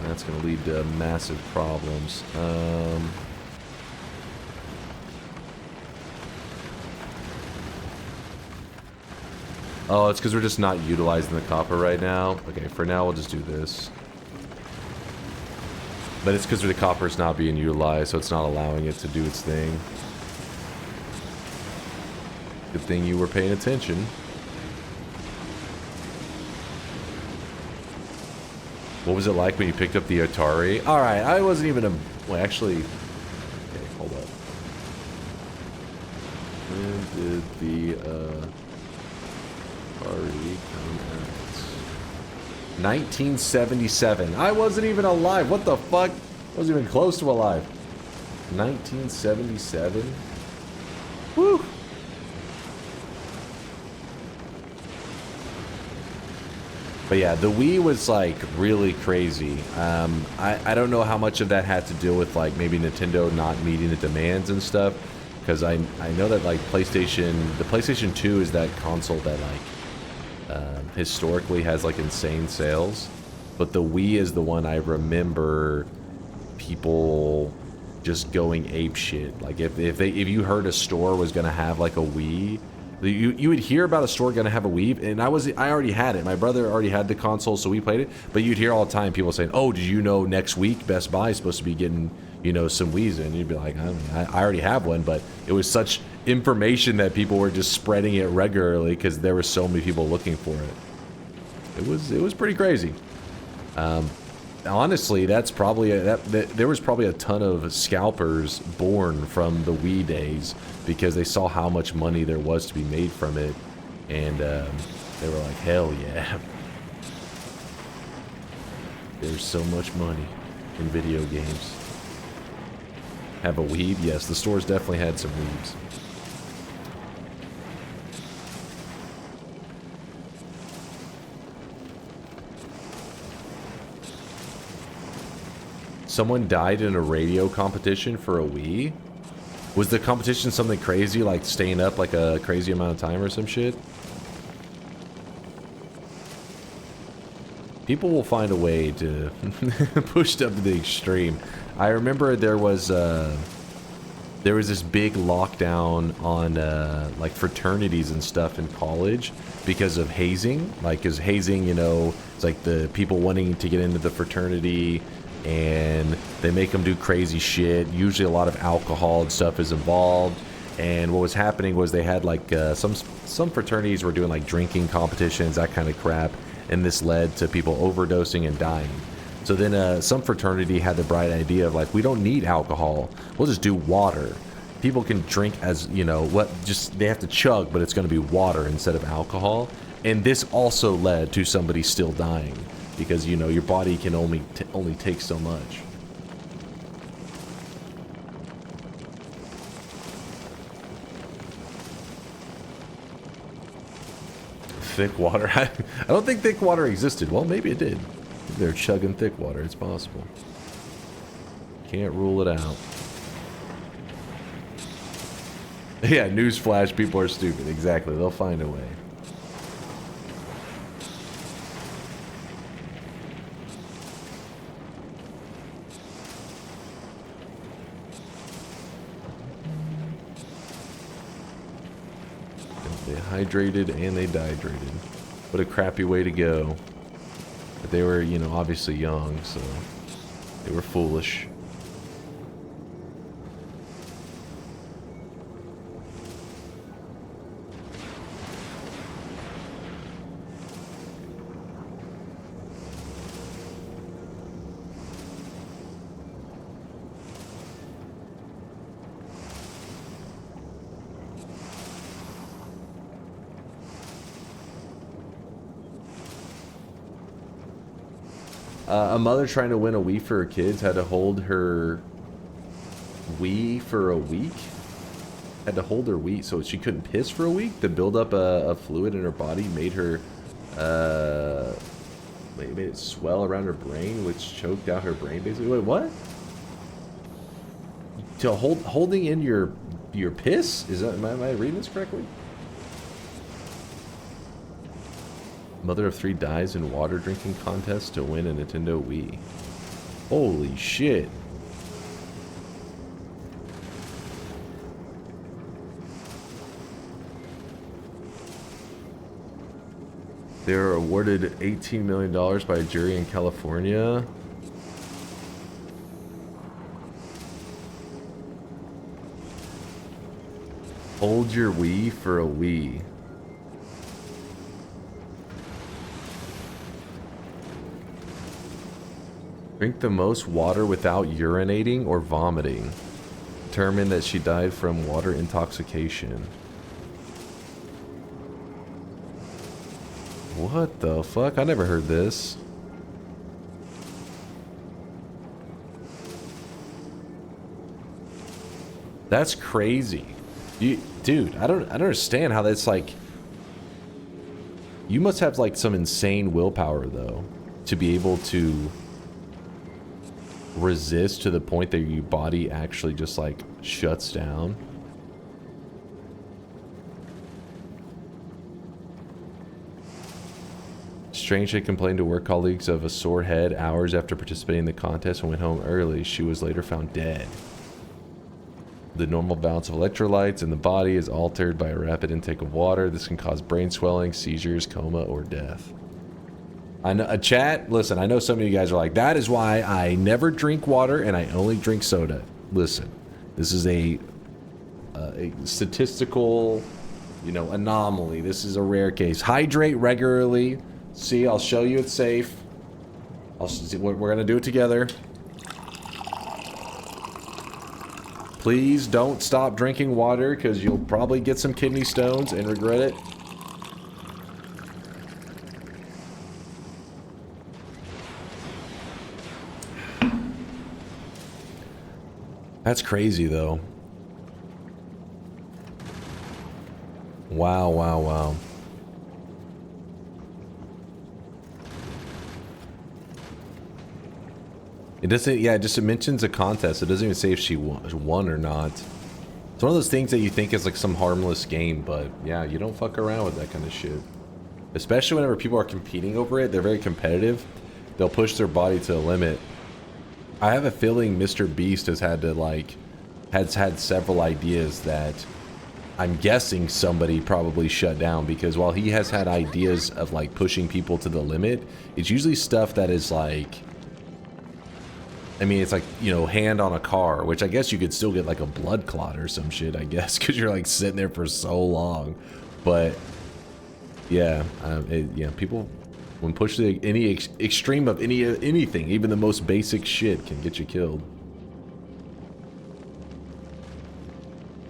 That's going to lead to massive problems. Oh, it's because we're just not utilizing the copper right now. Okay, for now we'll just do this. But it's because the copper's not being utilized, so it's not allowing it to do its thing. Good thing you were paying attention. What was it like when you picked up the Atari? Alright, I wasn't even a... Well, actually... Okay, hold up. When did the Atari come out? 1977. I wasn't even alive. What the fuck? I wasn't even close to alive. 1977? Woo! But yeah, the Wii was like really crazy. I don't know how much of that had to deal with like maybe Nintendo not meeting the demands and stuff, because I know that like the PlayStation 2 is that console that like historically has like insane sales, but the Wii is the one I remember people just going ape shit. Like if you heard a store was gonna have like a Wii. You would hear about a store gonna have a Wii, and I already had it. My brother already had the console, so we played it. But you'd hear all the time people saying, "Oh, did you know next week Best Buy is supposed to be getting, you know, some Wiis?" And you'd be like, "I already have one," but it was such information that people were just spreading it regularly because there were so many people looking for it. It was pretty crazy. Honestly, that's probably there was probably a ton of scalpers born from the Wii days because they saw how much money there was to be made from it, and they were like, hell yeah, there's so much money in video games. Have a weeb? Yes, the stores definitely had some weebs. Someone died in a radio competition for a Wii? Was the competition something crazy, like staying up like a crazy amount of time or some shit? People will find a way to push it up to the extreme. I remember there was this big lockdown on like fraternities and stuff in college because of hazing. Like, 'cause hazing, you know, it's like the people wanting to get into the fraternity, and they make them do crazy shit. Usually a lot of alcohol and stuff is involved. And what was happening was they had like some fraternities were doing like drinking competitions, that kind of crap, and this led to people overdosing and dying. So then some fraternity had the bright idea of like, we don't need alcohol. We'll just do water. People can drink as, you know, they have to chug, but it's going to be water instead of alcohol. And this also led to somebody still dying because, you know, your body can only take so much. Thick water. I don't think thick water existed. Well, maybe it did. They're chugging thick water. It's possible. Can't rule it out. Yeah, newsflash, people are stupid. Exactly. They'll find a way. They hydrated and they dehydrated. What a crappy way to go. But they were, you know, obviously young, so they were foolish. A mother trying to win a Wii for her kids had to hold her Wii for a week. Had to hold her Wii so she couldn't piss for a week. To build up a fluid in her body made her, made it swell around her brain, which choked out her brain basically. Wait, what? To holding in your piss? Is that, am I reading this correctly? Mother of 3 dies in water drinking contest to win a Nintendo Wii. Holy shit. They were awarded $18 million by a jury in California. Hold your Wii for a Wii. Drink the most water without urinating or vomiting. Determined that she died from water intoxication. What the fuck? I never heard this. That's crazy. Dude, I don't understand how that's like... You must have like some insane willpower though to be able to resist to the point that your body actually just like shuts down. Strange had complained to work colleagues of a sore head hours after participating in the contest and went home early. She was later found dead. The normal balance of electrolytes in the body is altered by a rapid intake of water. This can cause brain swelling, seizures, coma, or death. I know, chat, listen, I know some of you guys are like, that is why I never drink water and I only drink soda. Listen, this is a statistical, you know, anomaly. This is a rare case. Hydrate regularly. See, I'll show you it's safe. We're going to do it together. Please don't stop drinking water because you'll probably get some kidney stones and regret it. That's crazy, though. Wow, wow, wow. It doesn't, yeah, it mentions a contest. It doesn't even say if she won or not. It's one of those things that you think is like some harmless game, but yeah, you don't fuck around with that kind of shit. Especially whenever people are competing over it, they're very competitive. They'll push their body to the limit. I have a feeling Mr. Beast has had to like, has had several ideas that I'm guessing somebody probably shut down, because while he has had ideas of like pushing people to the limit, it's usually stuff that is like, I mean, it's like, you know, hand on a car, which I guess you could still get like a blood clot or some shit, I guess, because you're like sitting there for so long. But yeah, yeah, people When pushed to any extreme of anything, even the most basic shit can get you killed.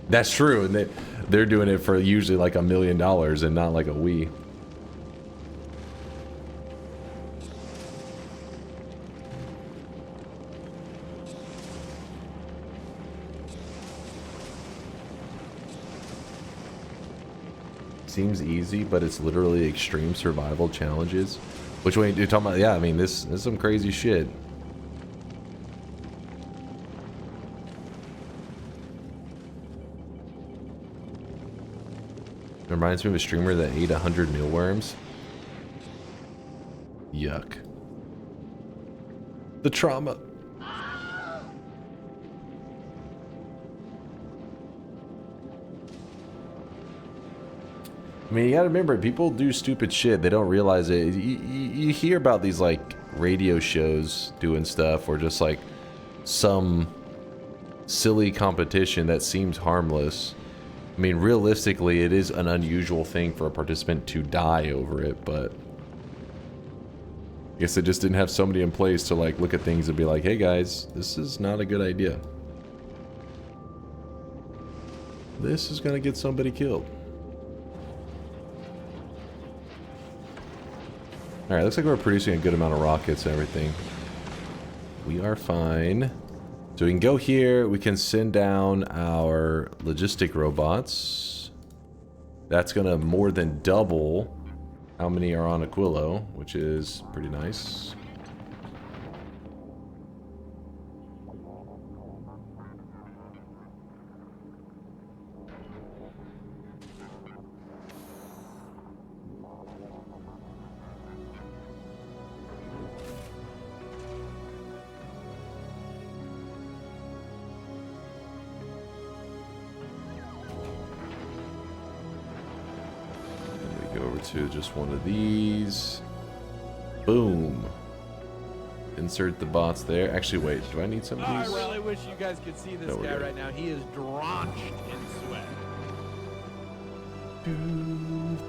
That's true, and they're doing it for usually like $1 million and not like a Wii. Seems easy, but it's literally extreme survival challenges. Which one you're talking about? Yeah, I mean, this is some crazy shit. It reminds me of a streamer that ate 100 mealworms. Yuck. The trauma. I mean, you gotta remember, people do stupid shit. They don't realize it. You hear about these, like, radio shows doing stuff, or just, like, some silly competition that seems harmless. I mean, realistically, it is an unusual thing for a participant to die over it, but I guess they just didn't have somebody in place to, like, look at things and be like, hey, guys, this is not a good idea. This is gonna get somebody killed. Alright, looks like we're producing a good amount of rockets and everything. We are fine. So we can go here, we can send down our logistic robots. That's gonna more than double how many are on Aquilo, which is pretty nice. To just one of these. Boom. Insert the bots there. Actually, wait. Do I need some of these? I really wish you guys could see this guy right now. He is drenched in sweat.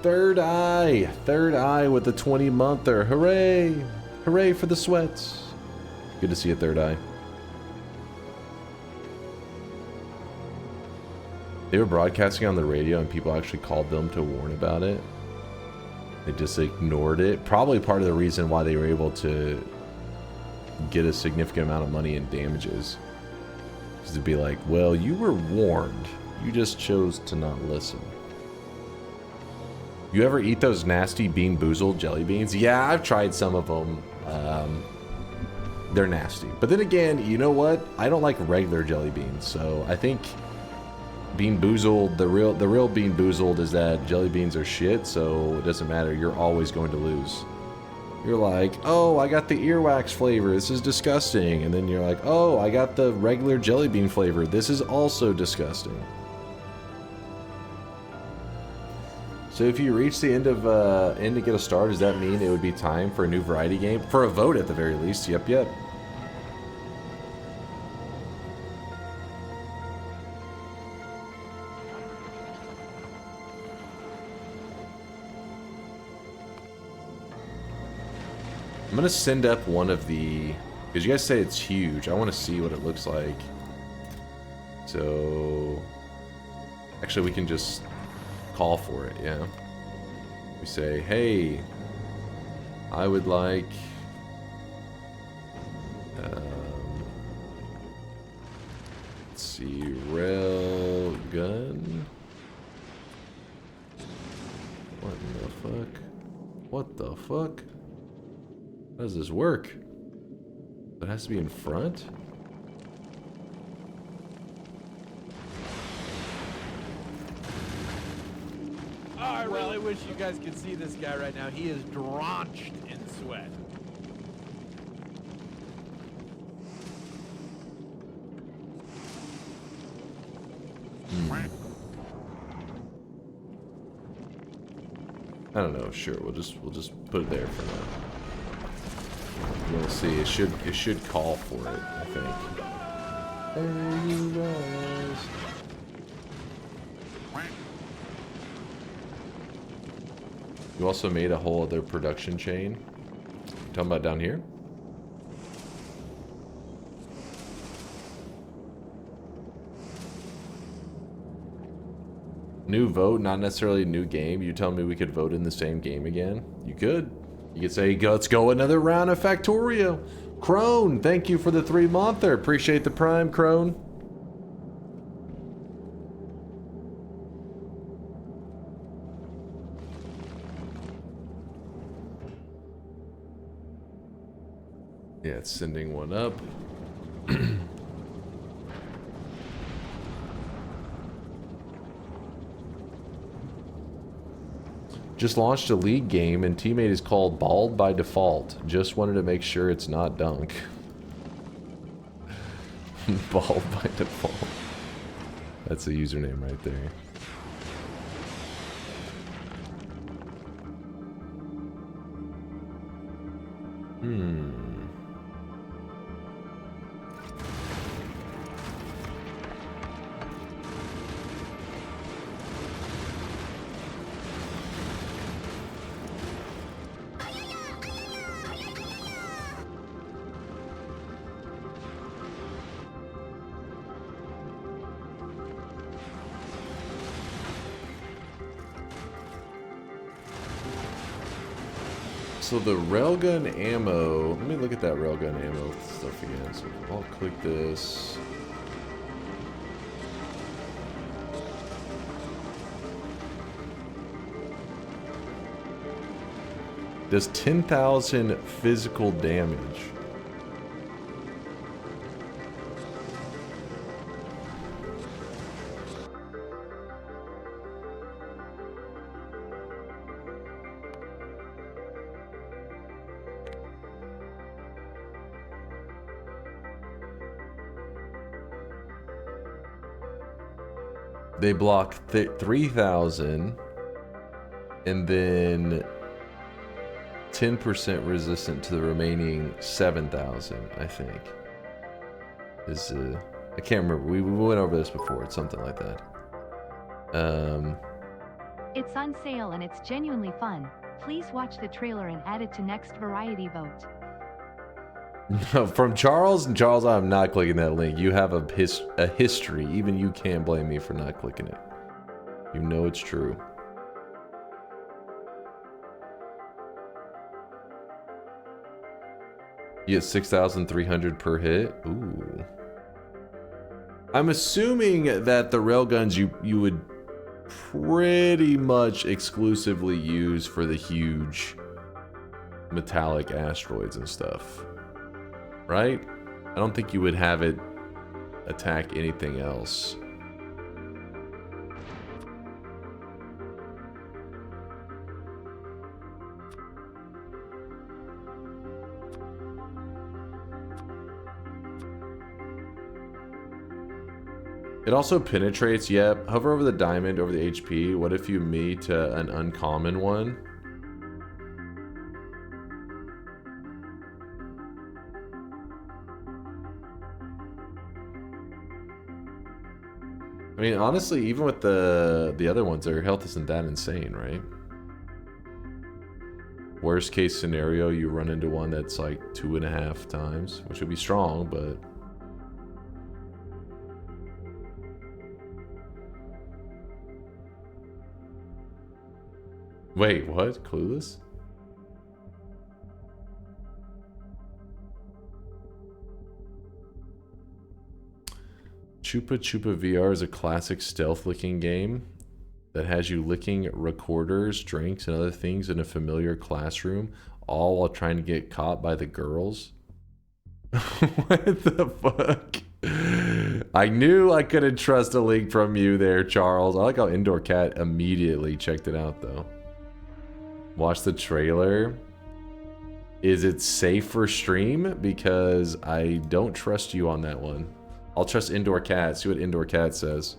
Third eye. Third eye with the 20-monther. Hooray. Hooray for the sweats. Good to see a third eye. They were broadcasting on the radio and people actually called them to warn about it. They just ignored it. Probably part of the reason why they were able to get a significant amount of money in damages. Is to be like, well, you were warned. You just chose to not listen. You ever eat those nasty Bean Boozled jelly beans? Yeah, I've tried some of them. They're nasty. But then again, you know what? I don't like regular jelly beans, so I think Bean Boozled, the real Bean Boozled is that jelly beans are shit, so it doesn't matter. You're always going to lose. You're like, oh, I got the earwax flavor. This is disgusting. And then you're like, oh, I got the regular jelly bean flavor. This is also disgusting. So if you reach the end to get a star, does that mean it would be time for a new variety game? For a vote at the very least. Yep, yep. I'm gonna send up one of the, because you guys say it's huge. I want to see what it looks like. So, actually, we can just call for it. Yeah. We say, hey, I would like. Let's see, rail gun. What the fuck? What the fuck? How does this work? It has to be in front? I really wish you guys could see this guy right now. He is drenched in sweat. I don't know. Sure, we'll just put it there for now. We'll see. It should call for it, I think. Hey, you guys. You also made a whole other production chain. Talking about down here? New vote, not necessarily a new game. You tell me we could vote in the same game again? You could. You could say, let's go another round of Factorio. Crone, thank you for the 3-monther. Appreciate the prime, Crone. Yeah, it's sending one up. Just launched a league game and teammate is called Bald by default. Just wanted to make sure it's not Dunk. Bald by default. That's a username right there. So the railgun ammo, let me look at that railgun ammo stuff again. So I'll click this. Does 10,000 physical damage. They block 3,000 and then 10% resistant to the remaining 7,000, I think. Is I can't remember. We went over this before. It's something like that. It's on sale and it's genuinely fun. Please watch the trailer and add it to next variety vote. From Charles, and Charles, I'm not clicking that link. You have a history. Even you can't blame me for not clicking it. You know it's true. You get 6,300 per hit. Ooh. I'm assuming that the railguns you would pretty much exclusively use for the huge metallic asteroids and stuff. Right? I don't think you would have it attack anything else. It also penetrates, yep. Hover over the diamond over the HP. What if you meet an uncommon one? I mean, honestly, even with the other ones, their health isn't that insane, right? Worst case scenario, you run into one that's like 2.5 times, which would be strong, but... Wait, what? Clueless? Chupa Chupa VR is a classic stealth licking game that has you licking recorders, drinks, and other things in a familiar classroom, all while trying to get caught by the girls. What the fuck? I knew I couldn't trust a link from you there, Charles. I like how Indoor Cat immediately checked it out, though. Watch the trailer. Is it safe for stream? Because I don't trust you on that one. I'll trust Indoor Cat. See what Indoor Cat says.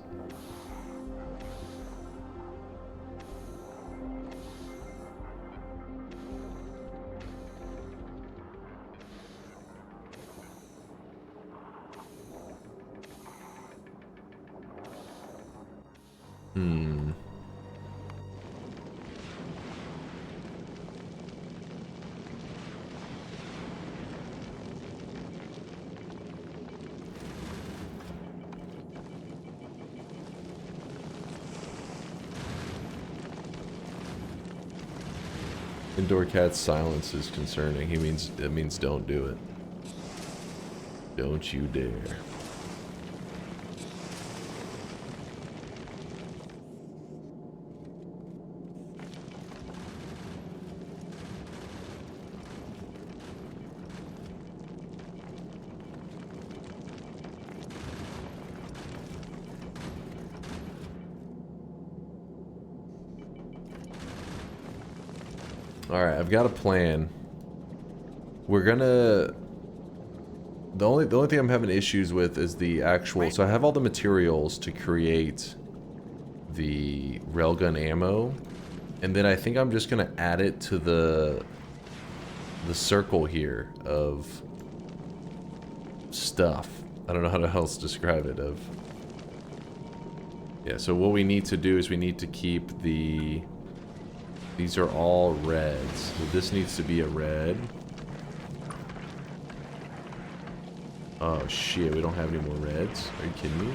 Indoor cat's silence is concerning. It means don't do it. Don't you dare. Alright, I've got a plan. We're gonna... The only thing I'm having issues with is the actual... So I have all the materials to create the railgun ammo. And then I think I'm just gonna add it to the circle here of stuff. I don't know how to else describe it. Yeah, so what we need to do is we need to keep the... These are all reds. So this needs to be a red. Oh shit, we don't have any more reds. Are you kidding me?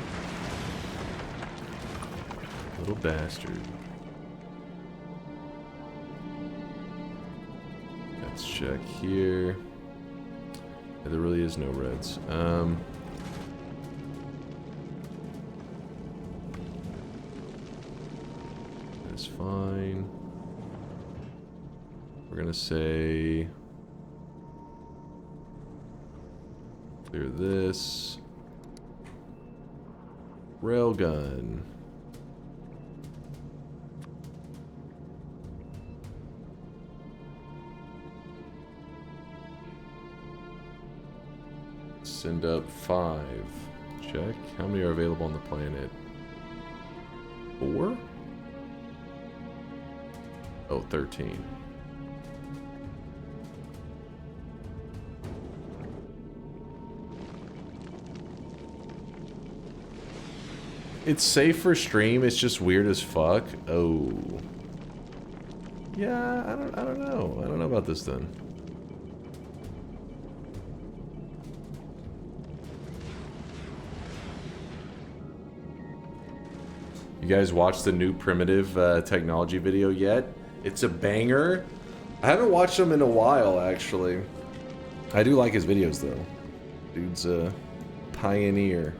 Little bastard. Let's check here. Yeah, there really is no reds. That's fine. We're gonna say clear this. Railgun. Send up 5. Check. How many are available on the planet? 4? Oh, 13. It's safe for stream, it's just weird as fuck. Oh. Yeah, I don't know. I don't know about this then. You guys watched the new primitive technology video yet? It's a banger. I haven't watched him in a while, actually. I do like his videos, though. Dude's a pioneer.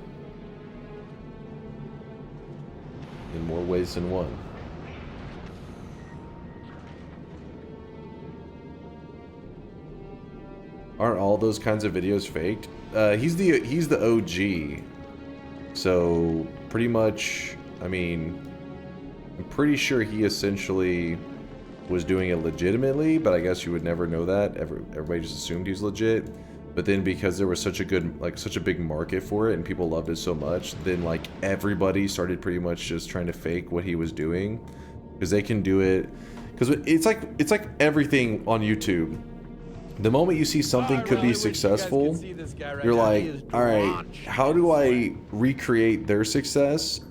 In more ways than one. Aren't all those kinds of videos faked? He's the OG. So pretty much, I mean, I'm pretty sure he essentially was doing it legitimately, but I guess you would never know that. Everybody just assumed he was legit. But then because there was such a good, like, such a big market for it and people loved it so much, then like everybody started pretty much just trying to fake what he was doing, because they can do it. Because it's like everything on YouTube. The moment you see something could be successful, you're like, all right, how do I recreate their success?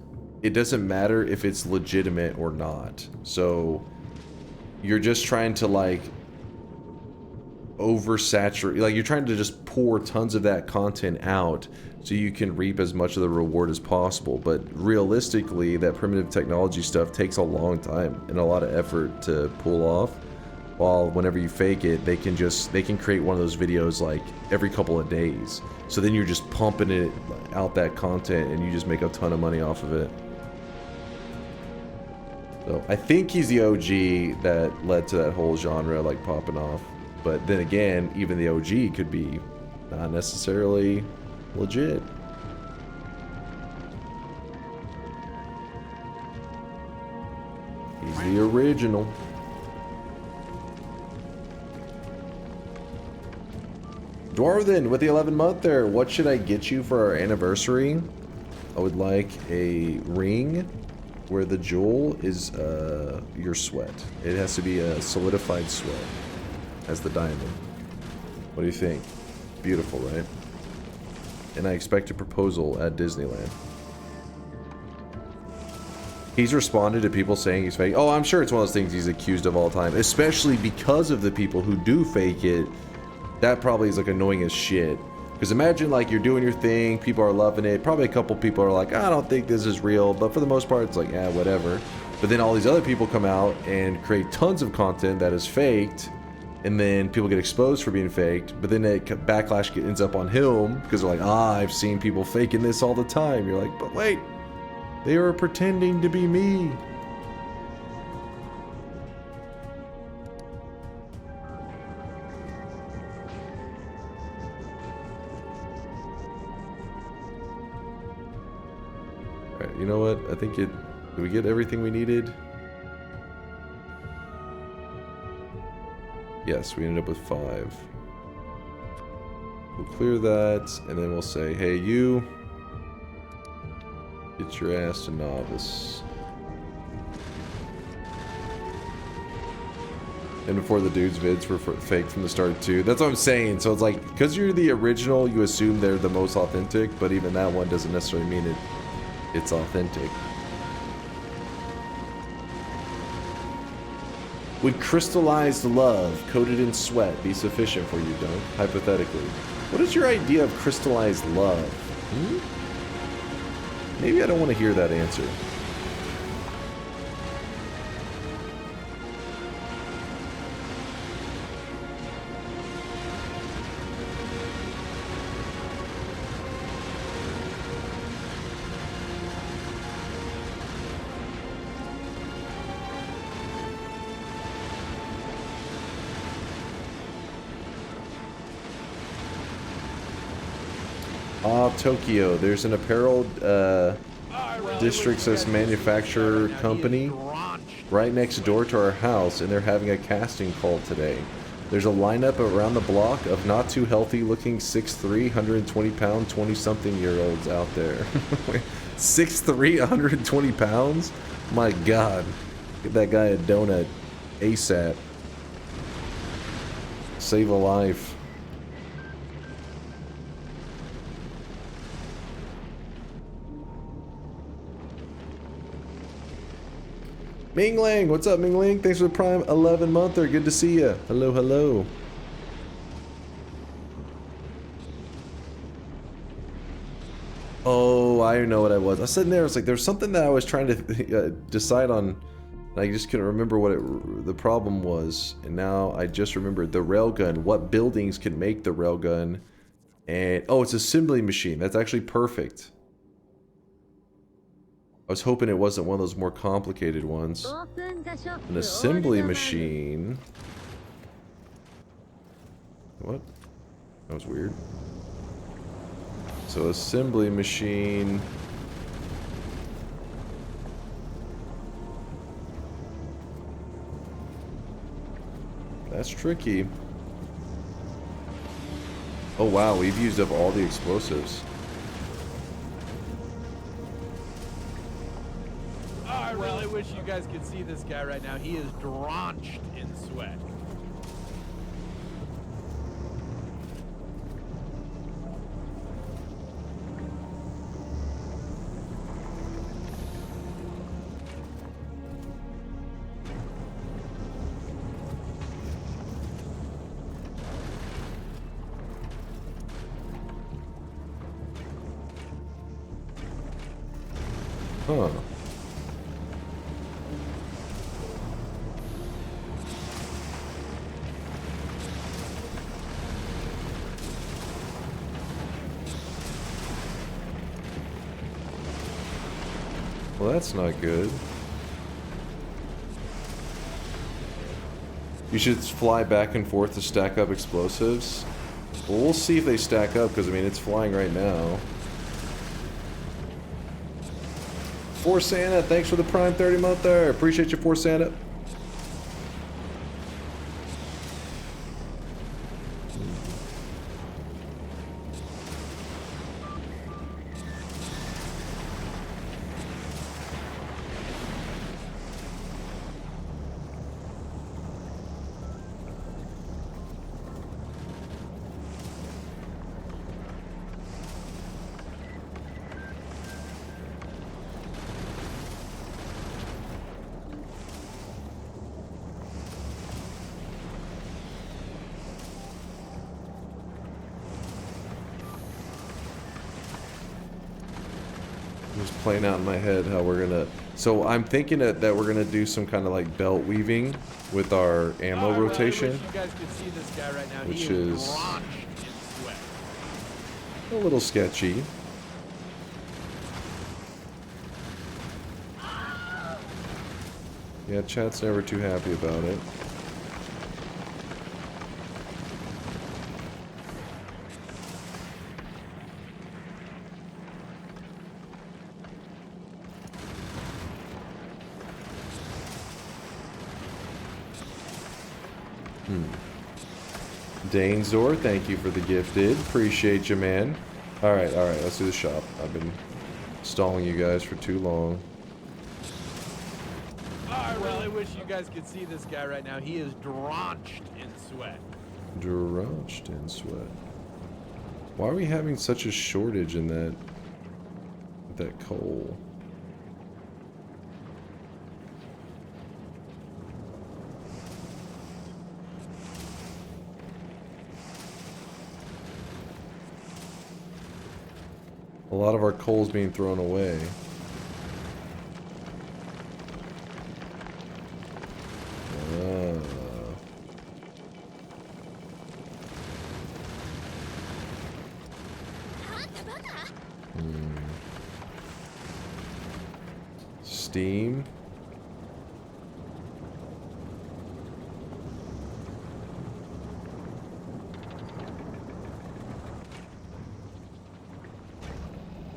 It doesn't matter if it's legitimate or not. So you're just trying to like oversaturate, like you're trying to just pour tons of that content out so you can reap as much of the reward as possible. But realistically, that primitive technology stuff takes a long time and a lot of effort to pull off, while whenever you fake it, they can create one of those videos like every couple of days. So then you're just pumping it out, that content, and you just make a ton of money off of it. So I think he's the OG that led to that whole genre like popping off. But then again, even the OG could be not necessarily legit. He's the original. Dwarven with the 11th there. What should I get you for our anniversary? I would like a ring where the jewel is your sweat. It has to be a solidified sweat as the diamond. What do you think? Beautiful, right? And I expect a proposal at Disneyland. He's responded to people saying he's fake. Oh, I'm sure it's one of those things he's accused of all the time, especially because of the people who do fake it. That probably is like annoying as shit. Because imagine like you're doing your thing, people are loving it. Probably a couple people are like, I don't think this is real, but for the most part, it's like, yeah, whatever. But then all these other people come out and create tons of content that is faked, and then people get exposed for being faked, but then that backlash ends up on him because they're like, I've seen people faking this all the time. You're like, but wait, they were pretending to be me. Alright, you know what? I think did we get everything we needed? Yes, we ended up with 5. We'll clear that, and then we'll say, hey, you, get your ass to novice. And before the dudes' vids were fake from the start too. That's what I'm saying. So it's like, because you're the original, you assume they're the most authentic, but even that one doesn't necessarily mean it's authentic. Would crystallized love coated in sweat be sufficient for you, Dunk? Hypothetically. What is your idea of crystallized love? Maybe I don't want to hear that answer. Tokyo, there's an apparel district manufacturer company right next door to our house, and they're having a casting call today. There's a lineup around the block of not too healthy looking 6'3", 120 pound 20-something year olds out there. 6'3", 120 pounds? My god. Get that guy a donut ASAP. Save a life. Mingling, what's up, Mingling? Thanks for the Prime 11 monther. Good to see you. Hello, hello. Oh, I know what I was. I was sitting there. I was like, there's something that I was trying to decide on. And I just couldn't remember what the problem was. And now I just remembered the railgun. What buildings can make the railgun? And oh, it's an assembly machine. That's actually perfect. I was hoping it wasn't one of those more complicated ones. An assembly machine. What? That was weird. So assembly machine. That's tricky. Oh wow, we've used up all the explosives. I really wish you guys could see this guy right now. He is drenched in sweat. Huh. Well, that's not good. You should fly back and forth to stack up explosives. Well, we'll see if they stack up, because, I mean, it's flying right now. For Santa, thanks for the Prime 30 month there. Appreciate you, For Santa. playing out in my head how we're gonna. So I'm thinking that we're gonna do some kind of like belt weaving with our ammo rotation, you guys could see this guy right now. which He is drenched in sweat. a little sketchy. Yeah, chat's never too happy about it. Danezor, thank you for the gifted. Appreciate you, man. Alright, let's do the shop. I've been stalling you guys for too long. I really wish you guys could see this guy right now. He is drenched in sweat. Drenched in sweat. Why are we having such a shortage in that coal? A lot of our coal's being thrown away. Steam.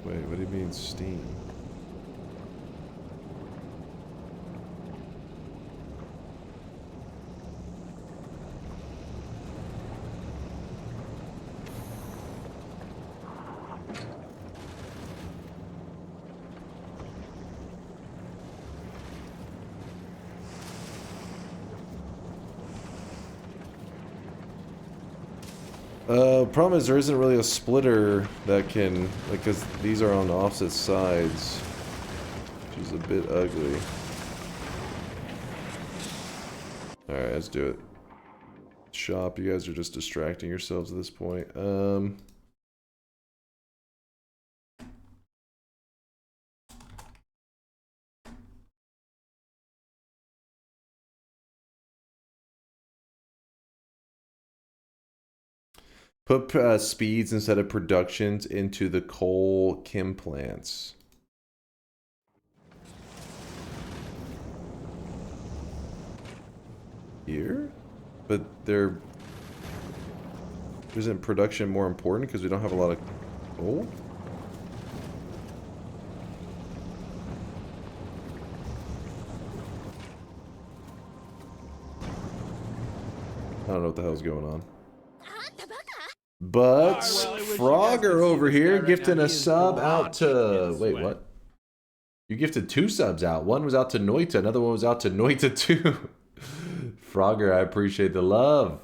Wait, what do you mean steam? Problem is there isn't really a splitter that can, like, cause these are on opposite sides, which is a bit ugly. Alright, let's do it. Shop, you guys are just distracting yourselves at this point. Put speeds instead of productions into the coal chem plants. Here? But isn't production more important because we don't have a lot of coal? I don't know what the hell's going on. But Frogger over here gifting a sub out to... Wait, what? You gifted 2 subs out. One was out to Noita, another one was out to Noita 2. Frogger, I appreciate the love.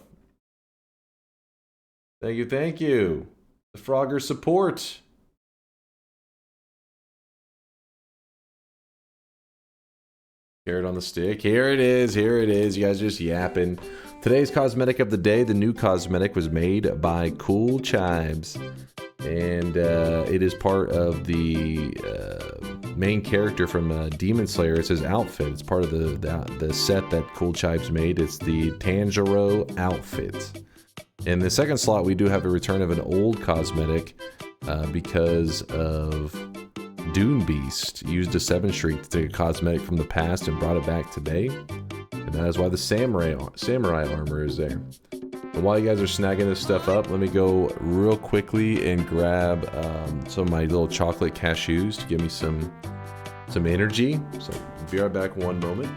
Thank you, thank you. The Frogger support. Carrot on the stick. Here it is, here it is. You guys just yapping. Today's cosmetic of the day, the new cosmetic was made by Cool Chives. And it is part of the main character from Demon Slayer. It's his outfit. It's part of the set that Cool Chives made. It's the Tanjiro outfit. In the second slot, we do have a return of an old cosmetic because of Dune Beast used a 7 streak to take a cosmetic from the past and brought it back today. And that is why the samurai armor is there. And while you guys are snagging this stuff up, let me go real quickly and grab some of my little chocolate cashews to give me some energy. So be right back one moment.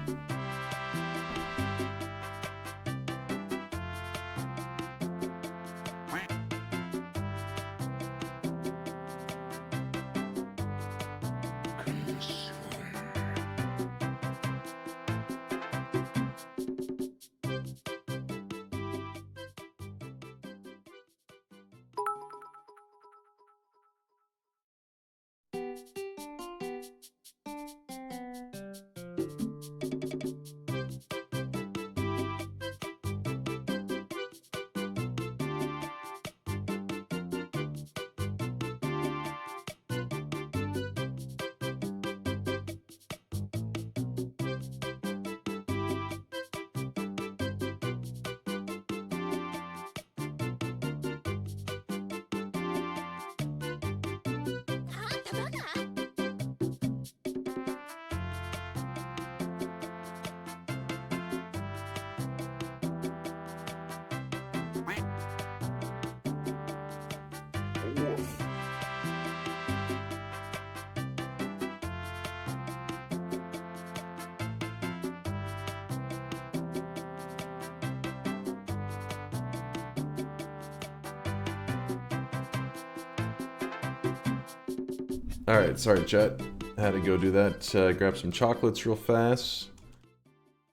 Alright, sorry chat. Had to go do that. Grab some chocolates real fast.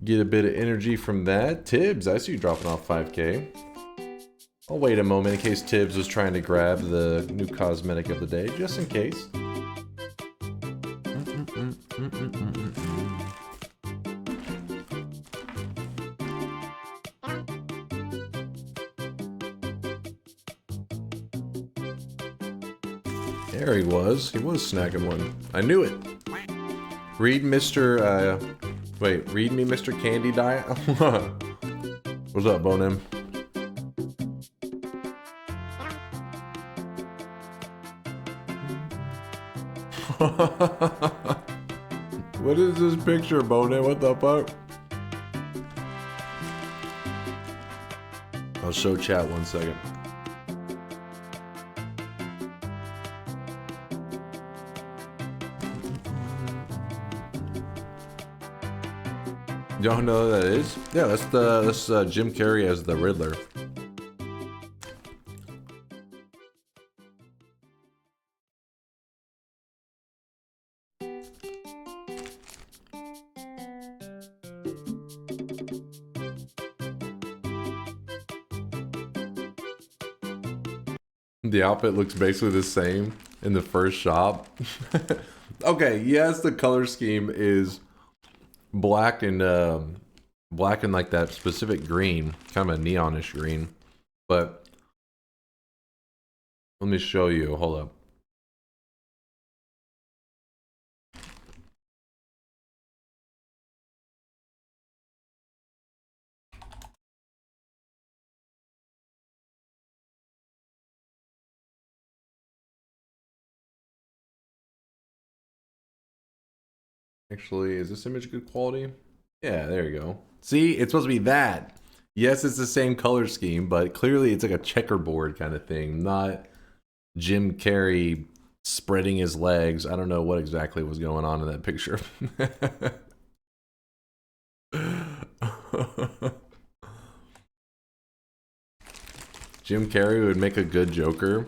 Get a bit of energy from that. Tibbs, I see you dropping off 5k. I'll wait a moment in case Tibbs was trying to grab the new cosmetic of the day, just in case. There he was. He was snacking one. I knew it. Read Mr. Wait, read me Mr. Candy Diet? What's up, Bonem? What is this picture, Bonem? What the fuck? I'll show chat 1 second. Y'all know who that is? Yeah, that's Jim Carrey as the Riddler. The outfit looks basically the same in the first shop. Okay, yes, the color scheme is black and like that specific green, kind of a neonish green. But let me show you. Hold up. Actually, is this image good quality? Yeah, there you go. See, it's supposed to be that. Yes, it's the same color scheme, but clearly it's like a checkerboard kind of thing, not Jim Carrey spreading his legs. I don't know what exactly was going on in that picture. Jim Carrey would make a good Joker.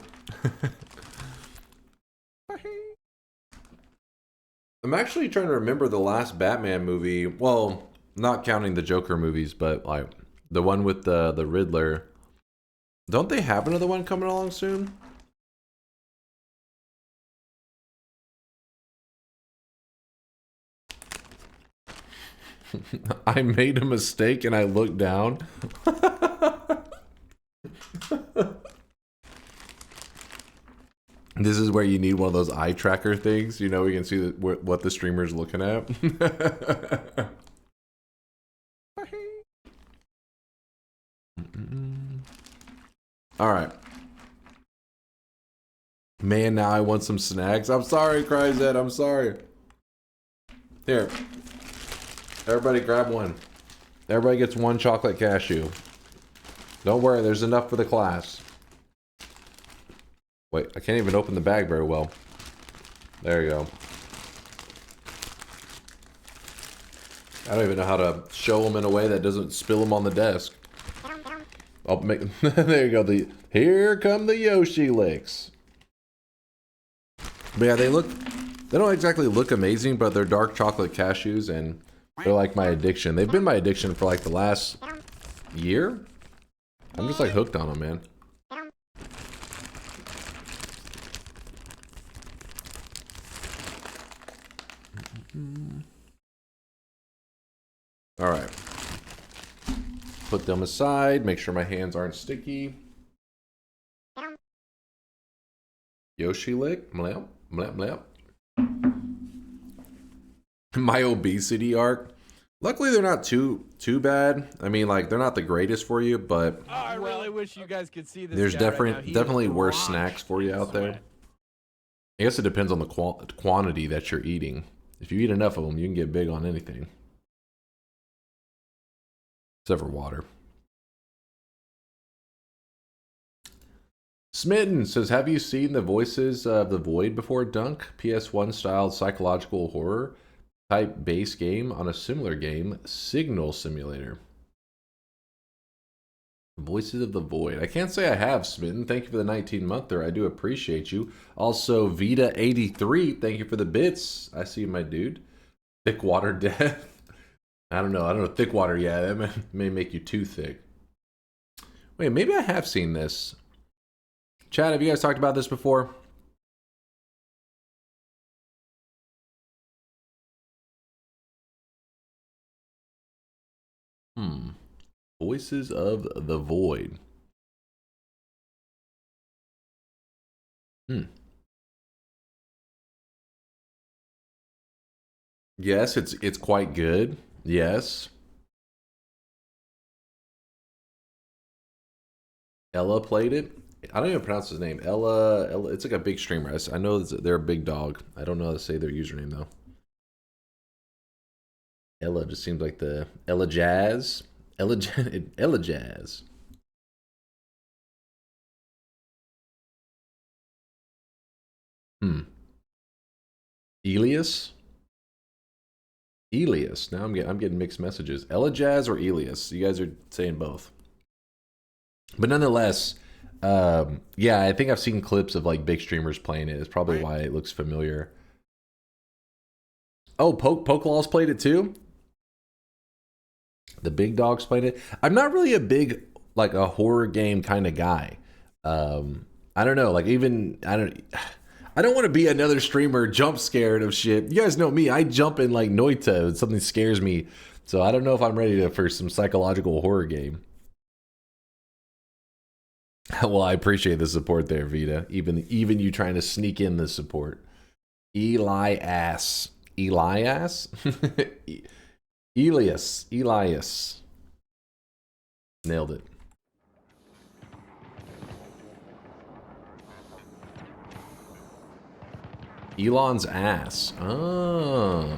I'm actually trying to remember the last Batman movie. Well, not counting the Joker movies, but like the one with the Riddler. Don't they have another one coming along soon? I made a mistake and I looked down. This is where you need one of those eye tracker things, you know, you can see what the streamer's looking at. All right. Man, now I want some snacks. I'm sorry, Cryzet, I'm sorry. Here. Everybody grab one. Everybody gets one chocolate cashew. Don't worry, there's enough for the class. Wait, I can't even open the bag very well. There you go. I don't even know how to show them in a way that doesn't spill them on the desk. I'll make. There you go. Here come the Yoshi licks. But yeah, they don't exactly look amazing, but they're dark chocolate cashews, and they're like my addiction. They've been my addiction for like the last year. I'm just like hooked on them, man. All right. Put them aside. Make sure my hands aren't sticky. Yoshi lick. Mlep, mlep, mlep. My obesity arc. Luckily, they're not too bad. I mean, like, they're not the greatest for you, but Oh, I really wish you guys could see this. there's guy right now. He is definitely worse drenched snacks for you in out there. sweat. I guess it depends on the quantity that you're eating. If you eat enough of them, you can get big on anything. Except for water. Smitten says, have you seen the Voices of the Void before, Dunk? PS1 style psychological horror type base game on a similar game, Signal Simulator. Voices of the Void. I can't say I have, Smitten. Thank you for the 19-monther. I do appreciate you. Also, Vita83, thank you for the bits. I see you, my dude. Thick Water Death. I don't know. Thick Water, yeah, that may make you too thick. Wait, maybe I have seen this. Chad, have you guys talked about this before? Voices of the Void. Yes, it's quite good. Yes. Ella played it. I don't even pronounce his name. Ella, it's like a big streamer. I know they're a big dog. I don't know how to say their username though. Ella just seems like the Ella Jazz. Ella Jazz. Elias? Elias. Now I'm getting mixed messages. Ella Jazz or Elias? You guys are saying both. But nonetheless, yeah, I think I've seen clips of like big streamers playing it. It's probably why it looks familiar. Oh, Pokelaw's played it too? The big dogs played it. I'm not really a big like a horror game kind of guy. I don't know, like even I don't want to be another streamer jump scared of shit. You guys know me. I jump in like Noita when something scares me. So I don't know if I'm ready for some psychological horror game. Well, I appreciate the support there, Vita. Even you trying to sneak in the support. Elias. Elias? Elias. Nailed it. Elon's ass. Oh.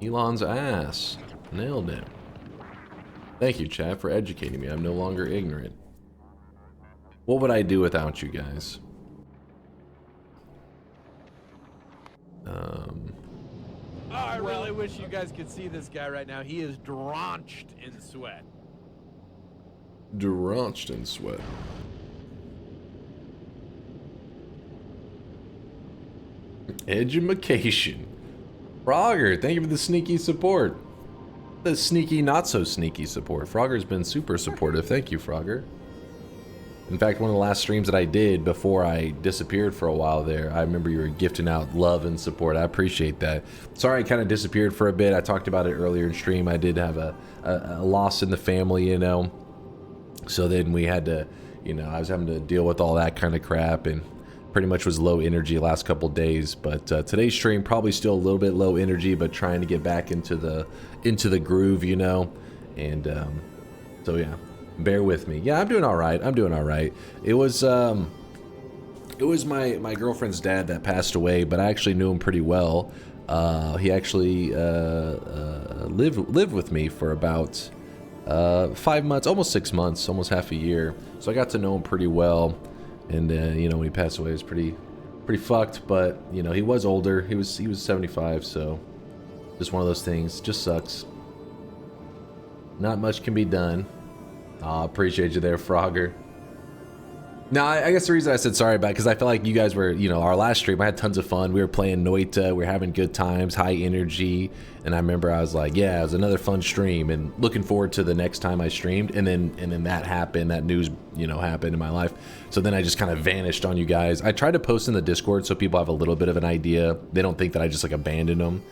Elon's ass. Nailed it. Thank you, chat, for educating me. I'm no longer ignorant. What would I do without you guys? I really wish you guys could see this guy right now. He is drenched in sweat. Drenched in sweat. Edumacation. Frogger, thank you for the sneaky support. The sneaky, not so sneaky support. Frogger's been super supportive. Thank you, Frogger. In fact, one of the last streams that I did before I disappeared for a while there, I remember you were gifting out love and support. I appreciate that. Sorry I kind of disappeared for a bit. I talked about it earlier in stream. I did have a loss in the family, you know. So then we had to, you know, I was having to deal with all that kind of crap and pretty much was low energy the last couple days. But today's stream probably still a little bit low energy, but trying to get back into the groove, you know. And so yeah. Bear with me. Yeah, I'm doing all right. It was my girlfriend's dad that passed away, but I actually knew him pretty well. He actually lived with me for about 5 months, almost 6 months, almost half a year. So I got to know him pretty well. And you know, when he passed away, it was pretty fucked. But you know, he was older. He was 75. So just one of those things. Just sucks. Not much can be done. Appreciate you there, Frogger. Now, I guess the reason I said sorry about it, because I feel like you guys were, you know, our last stream, I had tons of fun. We were playing Noita, we were having good times, high energy, and I remember I was like, yeah, it was another fun stream, and looking forward to the next time I streamed, and then that happened, that news, you know, happened in my life. So then I just kind of vanished on you guys. I tried to post in the Discord so people have a little bit of an idea. They don't think that I just like abandoned them,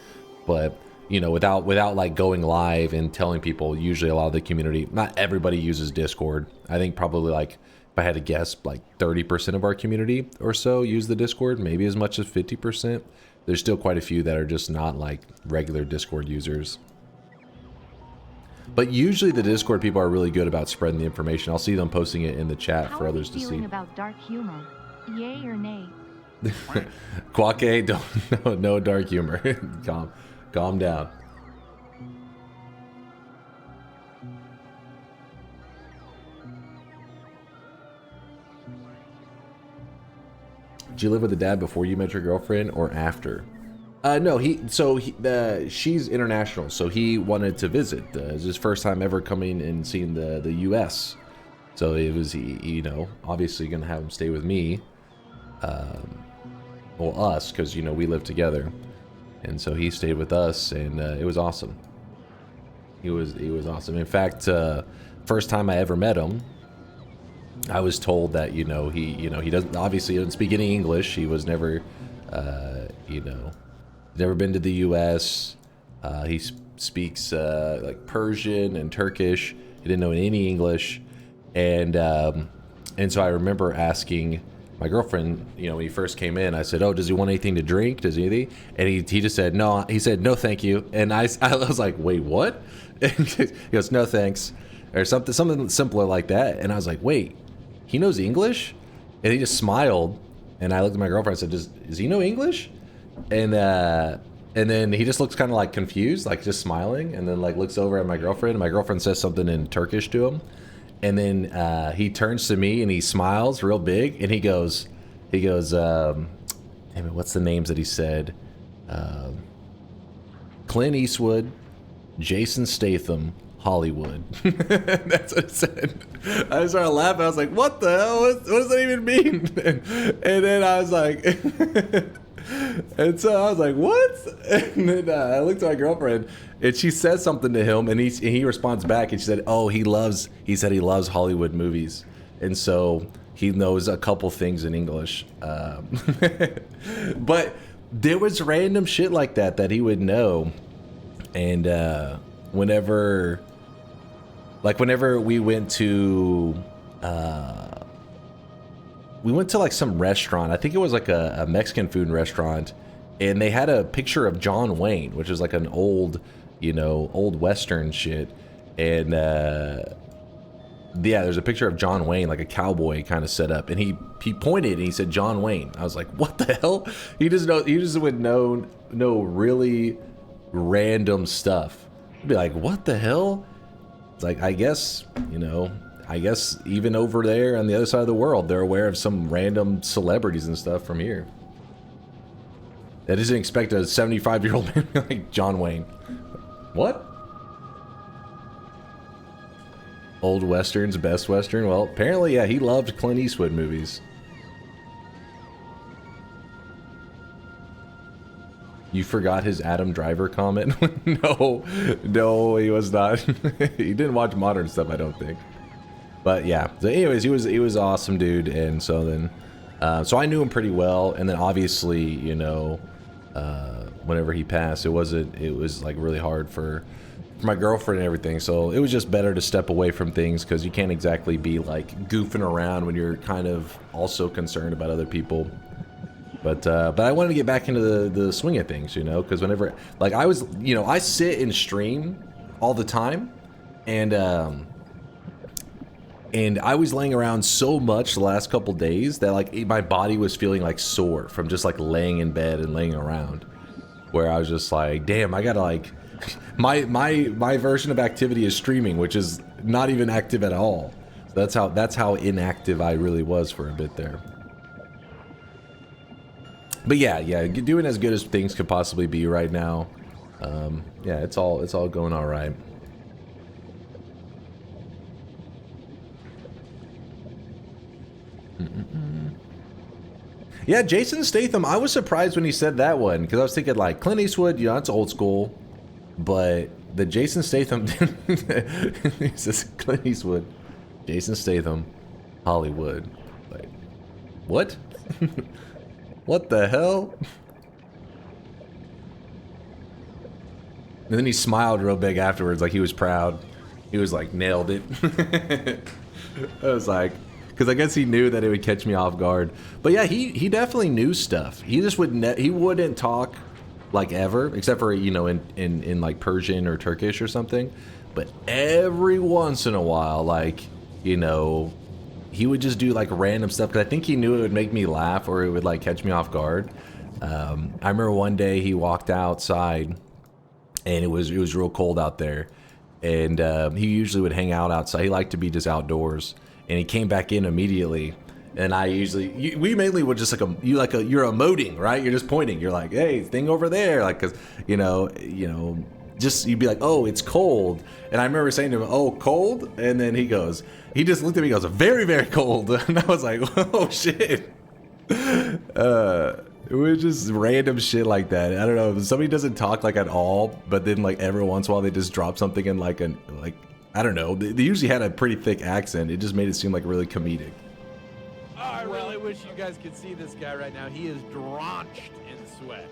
but you know, without like going live and telling people, usually a lot of the community, not everybody uses Discord. I think probably like, if I had to guess, like 30% of our community or so use the Discord, maybe as much as 50%. There's still quite a few that are just not like regular Discord users. But usually the Discord people are really good about spreading the information. I'll see them posting it in the chat for others to see. How are you feeling about dark humor? Yay or nay? Quake, no dark humor. Calm down. Did you live with a dad before you met your girlfriend or after? No, she's international, so he wanted to visit. It was his first time ever coming and seeing the U.S. So it was, you know, obviously gonna have him stay with me, well, us, because you know we live together, and so he stayed with us, and it was awesome. He was awesome. In fact, first time I ever met him, I was told that he doesn't speak any English. He was never, never been to the U.S. He speaks like Persian and Turkish. He didn't know any English, and so I remember asking my girlfriend, when he first came in, I said, "Oh, does he want anything to drink? Does he anything?" And he just said no. He said no, thank you. And I was like, wait, what? And he goes, no, thanks, or something simpler like that. And I was like, wait, he knows English? And he just smiled. And I looked at my girlfriend and said, does he know English? And then he just looks kind of like confused, like just smiling, and then like looks over at my girlfriend. And my girlfriend says something in Turkish to him. And then he turns to me and he smiles real big, and he goes, damn it, what's the names that he said? Clint Eastwood, Jason Statham, Hollywood. That's what it said. I started laughing. I was like, what the hell? What does that even mean? And then I was like, and so I was like, what? And then I looked at my girlfriend, and she says something to him, and he responds back, and she said, oh, he said he loves Hollywood movies, and so he knows a couple things in English. But there was random shit like that he would know, and whenever we went to like some restaurant, I think it was like a Mexican food restaurant, and they had a picture of John Wayne, which is like an old Western shit. And there's a picture of John Wayne, like a cowboy kind of set up, and he pointed and he said John Wayne. I was like, what the hell? He just would know really random stuff. I'd be like, what the hell? It's like, I guess even over there on the other side of the world, they're aware of some random celebrities and stuff from here. That doesn't expect a 75-year-old man like John Wayne. What? Old Westerns, best Western? Well, apparently, yeah, he loved Clint Eastwood movies. You forgot his Adam Driver comment? No, he was not. He didn't watch modern stuff, I don't think. But yeah, so anyways, he was awesome, dude. And so then, so I knew him pretty well. And then obviously, whenever he passed, it was like really hard for my girlfriend and everything. So it was just better to step away from things, because you can't exactly be like goofing around when you're kind of also concerned about other people. But I wanted to get back into the swing of things, because whenever, like, I sit and stream all the time, and I was laying around so much the last couple days that like my body was feeling like sore from just like laying in bed and laying around, where I was just like, damn, I gotta like, my version of activity is streaming, which is not even active at all. So that's how inactive I really was for a bit there. But yeah, doing as good as things could possibly be right now. Yeah, it's all going all right. Yeah, Jason Statham, I was surprised when he said that one, because I was thinking like Clint Eastwood, that's old school, but the Jason Statham, he says Clint Eastwood, Jason Statham, Hollywood. Like, what? What the hell? And then he smiled real big afterwards, like he was proud. He was like, nailed it. I was like, because I guess he knew that it would catch me off guard. But yeah, he definitely knew stuff. He just wouldn't talk like ever, except for in like Persian or Turkish or something. But every once in a while, like he would just do like random stuff, because I think he knew it would make me laugh or it would like catch me off guard. I remember one day he walked outside, and it was real cold out there, and he usually would hang out outside. He liked to be just outdoors, and he came back in immediately, And I usually, we mainly would just you're emoting, right? You're just pointing. You're like, hey, thing over there. Like, cause you know, just, you'd be like, oh, it's cold. And I remember saying to him, oh, cold? And then he just looked at me and goes, very, very cold. And I was like, oh shit. It was just random shit like that. I don't know, if somebody doesn't talk like at all, but then like every once in a while they just drop something in like I don't know. They usually had a pretty thick accent. It just made it seem like really comedic. I really wish you guys could see this guy right now. He is drenched in sweat.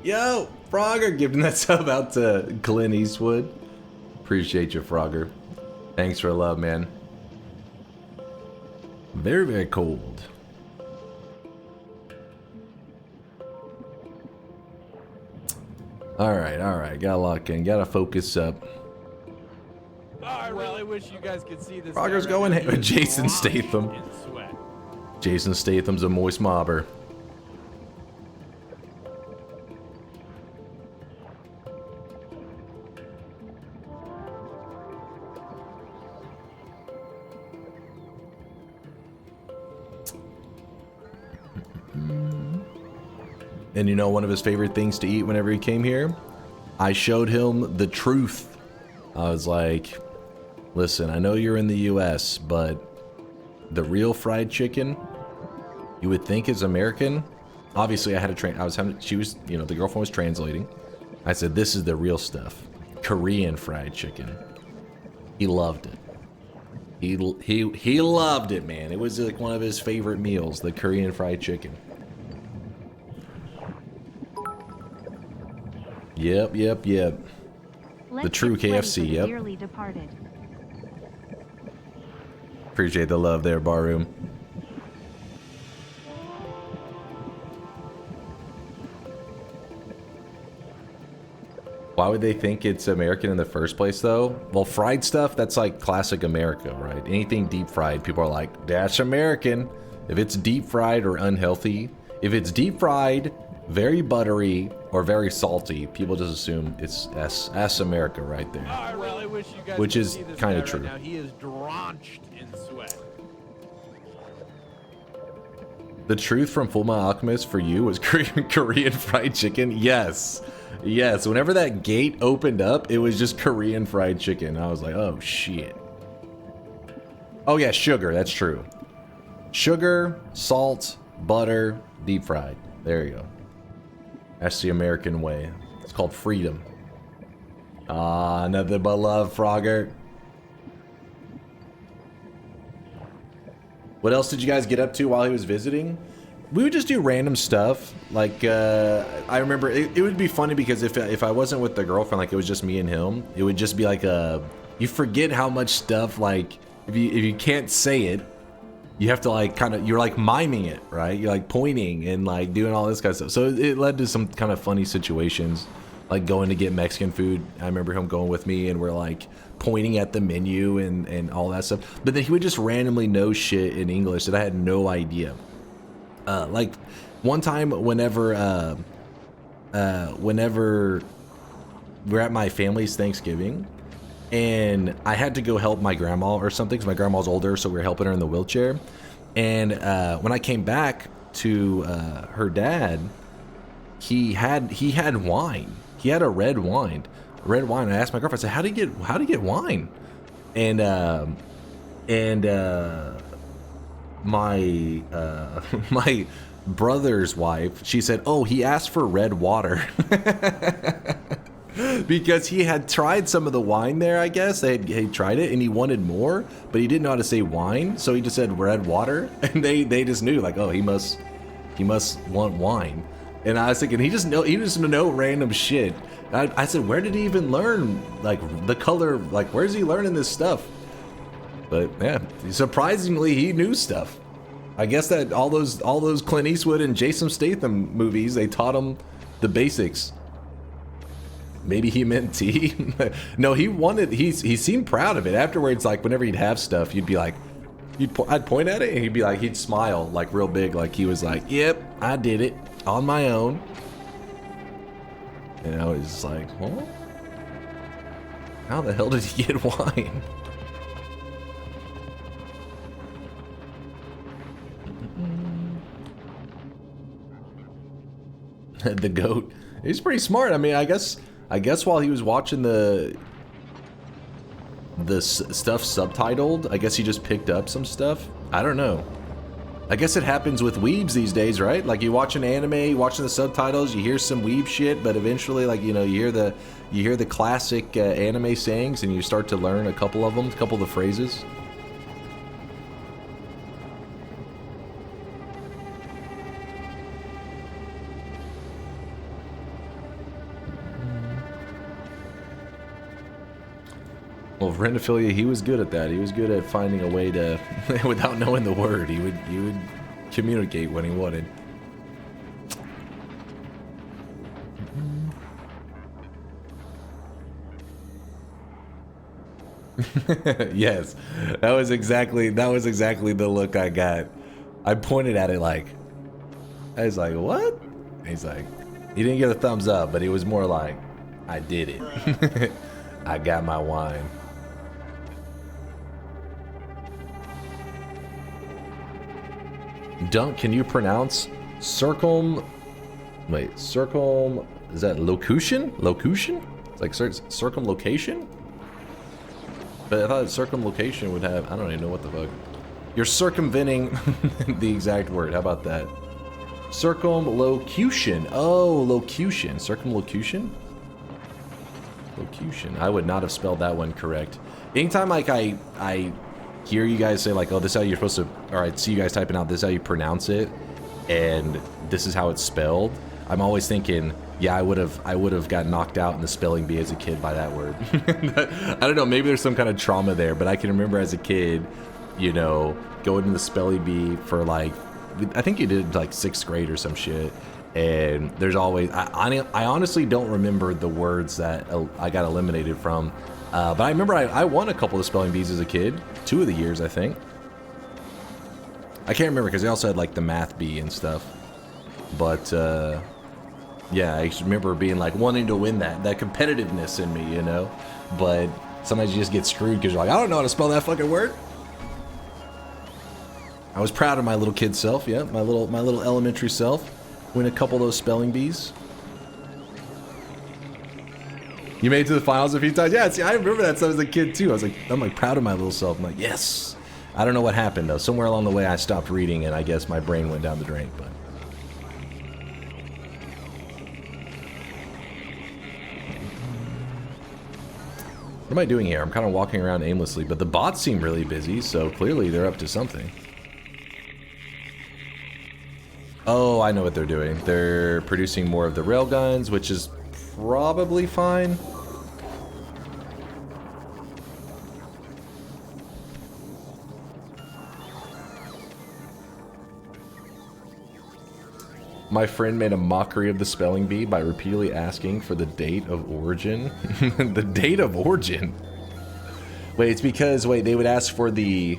Yo, Frogger giving that sub out to Clint Eastwood. Appreciate you, Frogger. Thanks for love, man. Very, very cold. All right. Gotta lock in. Gotta focus up. I really wish you guys could see this. Frogger's going with Jason Statham. Jason Statham's a moist mobber. And you know, one of his favorite things to eat whenever he came here, I showed him the truth. I was like, listen, I know you're in the US, but the real fried chicken you would think is American. Obviously I had to she was, you know, the girlfriend was translating. I said, this is the real stuff. Korean fried chicken. He loved it. He loved it, man. It was like one of his favorite meals, the Korean fried chicken. Yep. The true KFC, yep. Departed. Appreciate the love there, Barroom. Why would they think it's American in the first place, though? Well, fried stuff, that's like classic America, right? Anything deep fried, people are like, that's American. If it's deep fried or unhealthy, if it's deep fried, very buttery, or very salty, people just assume it's S America right there. I really wish you guys which could is see this kind guy of true. Right now. He is drenched in sweat. The truth from Fullmetal Alchemist for you was Korean fried chicken. Yes. Whenever that gate opened up, it was just Korean fried chicken. I was like, oh shit. Oh yeah, sugar. That's true. Sugar, salt, butter, deep fried. There you go. That's the American way. It's called freedom. Ah, nothing but love, Frogger. What else did you guys get up to while he was visiting? We would just do random stuff. Like, I remember it would be funny because if I wasn't with the girlfriend, like it was just me and him, it would just be like you forget how much stuff, like, if you can't say it, you have to like you're like miming it, right? You're like pointing and like doing all this kind of stuff. So it led to some kind of funny situations, like going to get Mexican food. I remember him going with me and we're like pointing at the menu and all that stuff. But then he would just randomly know shit in English that I had no idea. Like one time whenever we're at my family's Thanksgiving, and I had to go help my grandma or something because my grandma's older, so we were helping her in the wheelchair. And when I came back to her dad, he had wine. He had a red wine. I asked my girlfriend, I said, how do you get wine? And my brother's wife, she said, oh, he asked for red water. Because he had tried some of the wine there, I guess. He tried it and he wanted more, but he didn't know how to say wine, so he just said red water, and they just knew, like, oh, he must want wine. And I was thinking, he just know random shit. I said, where did he even learn, like, the color, like, where's he learning this stuff? But yeah, surprisingly, he knew stuff. I guess that all those Clint Eastwood and Jason Statham movies, they taught him the basics. Maybe he meant tea. No, he seemed proud of it. Afterwards, like whenever he'd have stuff, you'd be like, I'd point at it and he'd smile like real big, like he was like, yep, I did it on my own. And I was just like, huh? How the hell did he get wine? The goat. He's pretty smart. I mean, I guess while he was watching the stuff subtitled, I guess he just picked up some stuff. I don't know. I guess it happens with weebs these days, right? Like you watch an anime, you watching the subtitles, you hear some weeb shit, but eventually, like, you know, you hear the classic anime sayings, and you start to learn a couple of them, a couple of the phrases. Well, Rendophilia, he was good at that. He was good at finding a way to, without knowing the word, he would communicate when he wanted. Yes, that was exactly the look I got. I pointed at it like, I was like, what? And he's like, he didn't get a thumbs up, but he was more like, I did it. I got my wine. Dunk, can you pronounce is that locution? Locution? It's like circumlocation? But I thought circumlocation would have, I don't even know what the fuck. You're circumventing the exact word. How about that? Circumlocution. Oh, locution. Circumlocution? Locution. I would not have spelled that one correct. Anytime like I hear you guys say like, oh, this is how you're supposed to, or I see you guys typing out this is how you pronounce it, and this is how it's spelled, I'm always thinking, yeah, I would have got knocked out in the spelling bee as a kid by that word. I don't know, maybe there's some kind of trauma there, but I can remember as a kid, you know, going to the spelling bee for like, I think you did like 6th grade or some shit, and there's always, I honestly don't remember the words that I got eliminated from. But I remember I won a couple of spelling bees as a kid. 2 of the years, I think. I can't remember because they also had like the math bee and stuff. But yeah, I just remember being like wanting to win that competitiveness in me, you know. But sometimes you just get screwed because you're like, I don't know how to spell that fucking word. I was proud of my little kid self, yeah, my little elementary self. Win a couple of those spelling bees. You made it to the finals a few times? Yeah, see, I remember that stuff as a kid too. I'm like proud of my little self. I'm like, yes. I don't know what happened though. Somewhere along the way I stopped reading and I guess my brain went down the drain, but. What am I doing here? I'm kind of walking around aimlessly, but the bots seem really busy, so clearly they're up to something. Oh, I know what they're doing. They're producing more of the railguns, which is probably fine. My friend made a mockery of the spelling bee by repeatedly asking for the date of origin. The date of origin? Wait, it's because, wait, they would ask for the...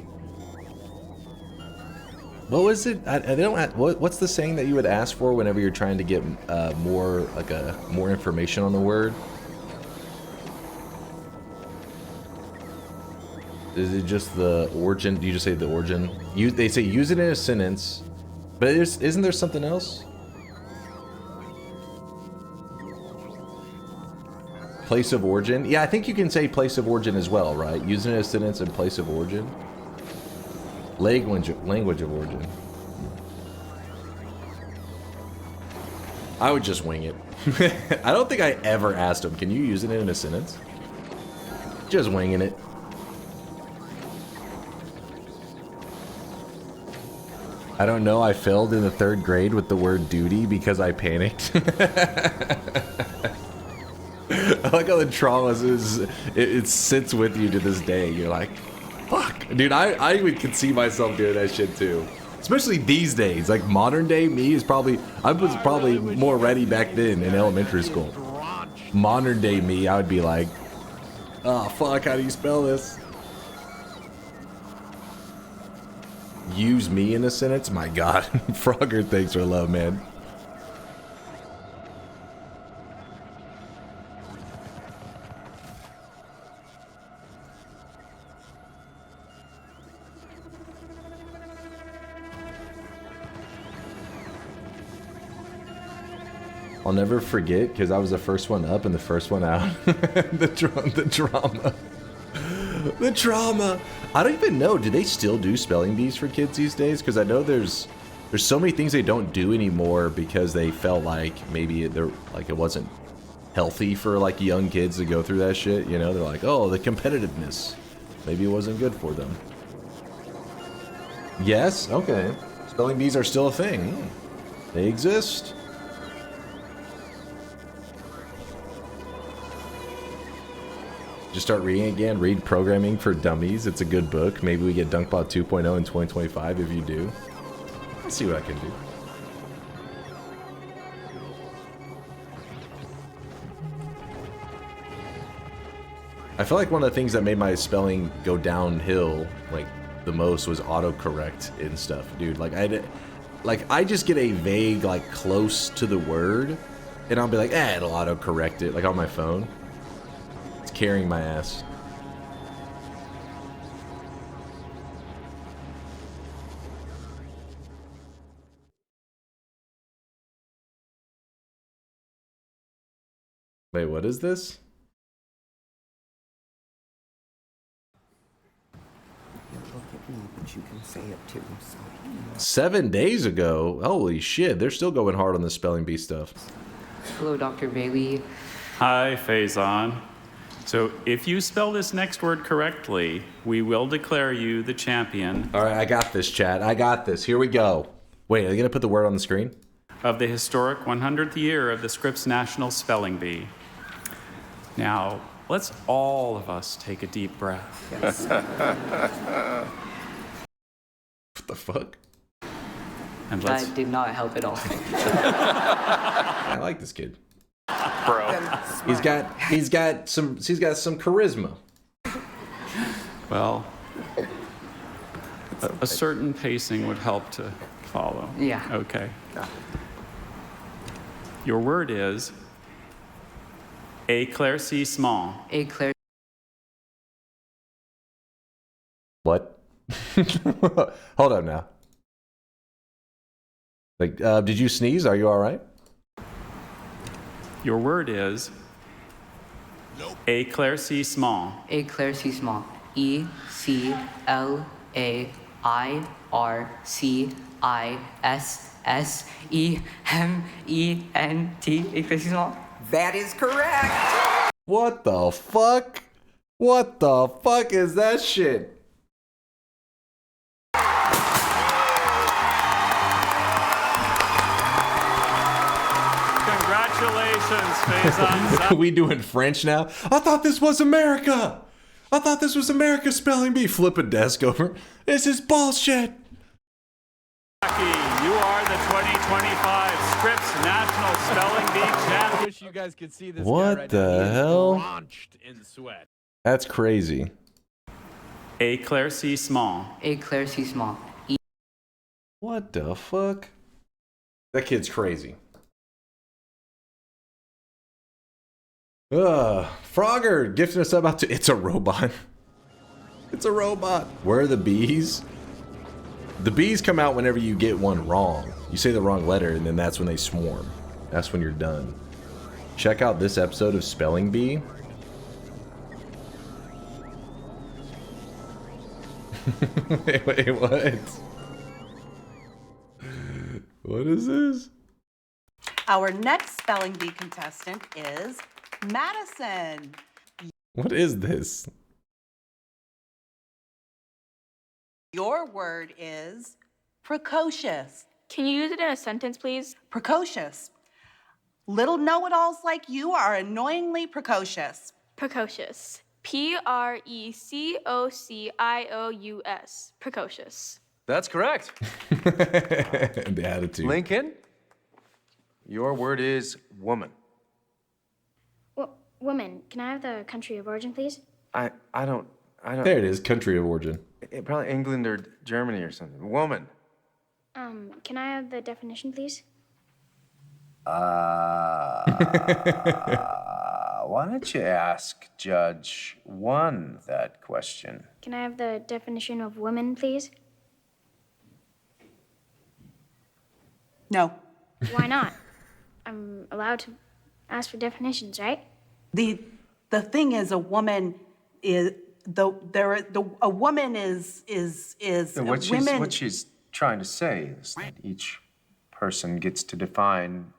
What was it? They don't. What's the saying that you would ask for whenever you're trying to get more information on the word? Is it just the origin? Do you just say the origin? They say use it in a sentence, but isn't there something else? Place of origin? Yeah, I think you can say place of origin as well, right? Use it in a sentence and place of origin. Language of origin. I would just wing it. I don't think I ever asked him, can you use it in a sentence? Just winging it. I don't know, I failed in the 3rd grade with the word duty because I panicked. I like how the trauma it sits with you to this day. You're like, fuck. Dude, I could see myself doing that shit too. Especially these days. Like modern day me is probably, I was probably more ready back then in elementary school. Modern day me, I would be like, oh fuck, how do you spell this? Use me in a sentence? My god. Frogger, thanks for love, man. I'll never forget because I was the first one up and the first one out. the drama. The trauma. I don't even know. Do they still do spelling bees for kids these days? Because I know there's so many things they don't do anymore because they felt like maybe it wasn't healthy for like young kids to go through that shit. You know, they're like, oh, the competitiveness. Maybe it wasn't good for them. Yes. Okay. Spelling bees are still a thing. They exist. Just start reading again. Read Programming for Dummies. It's a good book. Maybe we get Dunkbot 2.0 in 2025 if you do. Let's see what I can do. I feel like one of the things that made my spelling go downhill, like, the most was autocorrect and stuff, dude. Like, I just get a vague, like, close to the word, and I'll be like, it'll autocorrect it, like, on my phone. It's carrying my ass. Wait, what is this? Look at me, but you can say it too. So. 7 days ago? Holy shit, they're still going hard on the spelling bee stuff. Hello, Dr. Bailey. Hi, Faison. So if you spell this next word correctly, we will declare you the champion. All right, I got this, chat. I got this. Here we go. Wait, are they gonna put the word on the screen? Of the historic 100th year of the Scripps National Spelling Bee. Now, let's all of us take a deep breath. Yes. What the fuck? And that did not help at all. I like this kid. Bro. He's got some charisma. Well, a certain pacing would help to follow. Yeah. Okay. Your word is éclaircissement. Éclair. What? Hold up now. Like, did you sneeze? Are you all right? Your word is éclaircissement. Éclaircissement. E-C-L-A-I-R-C-I-S-S-E-M-E-N-T. Éclaircissement. That is correct. What the fuck? What the fuck is that shit? Congratulations, Faison. We doing French now? I thought this was America. I thought this was America spelling bee. Flip a desk over. This is bullshit. You are the 2025 Scripps National Spelling Bee champion. I wish you guys could see this What guy right the now. He is hell? drenched in sweat. That's crazy. Éclaircissement. Éclaircissement. What the fuck? That kid's crazy. Frogger gifting us up to. It's a robot. It's a robot. Where are the bees? The bees come out whenever you get one wrong. You say the wrong letter, and then that's when they swarm. That's when you're done. Check out this episode of Spelling Bee. wait, what? What is this? Our next spelling bee contestant is Madison. What is this? Your word is precocious. Can you use it in a sentence, please? Precocious. Little know-it-alls like you are annoyingly precocious. Precocious. P-R-E-C-O-C-I-O-U-S. Precocious. That's correct. The attitude. Lincoln, your word is woman. Woman. Can I have the country of origin, please? I don't. There it is, country of origin. Probably England or Germany or something. Woman. Can I have the definition, please? Why don't you ask Judge 1 that question? Can I have the definition of woman, please? No. Why not? I'm allowed to ask for definitions, right? The thing is, a woman is a woman is What she's trying to say is that each person gets to define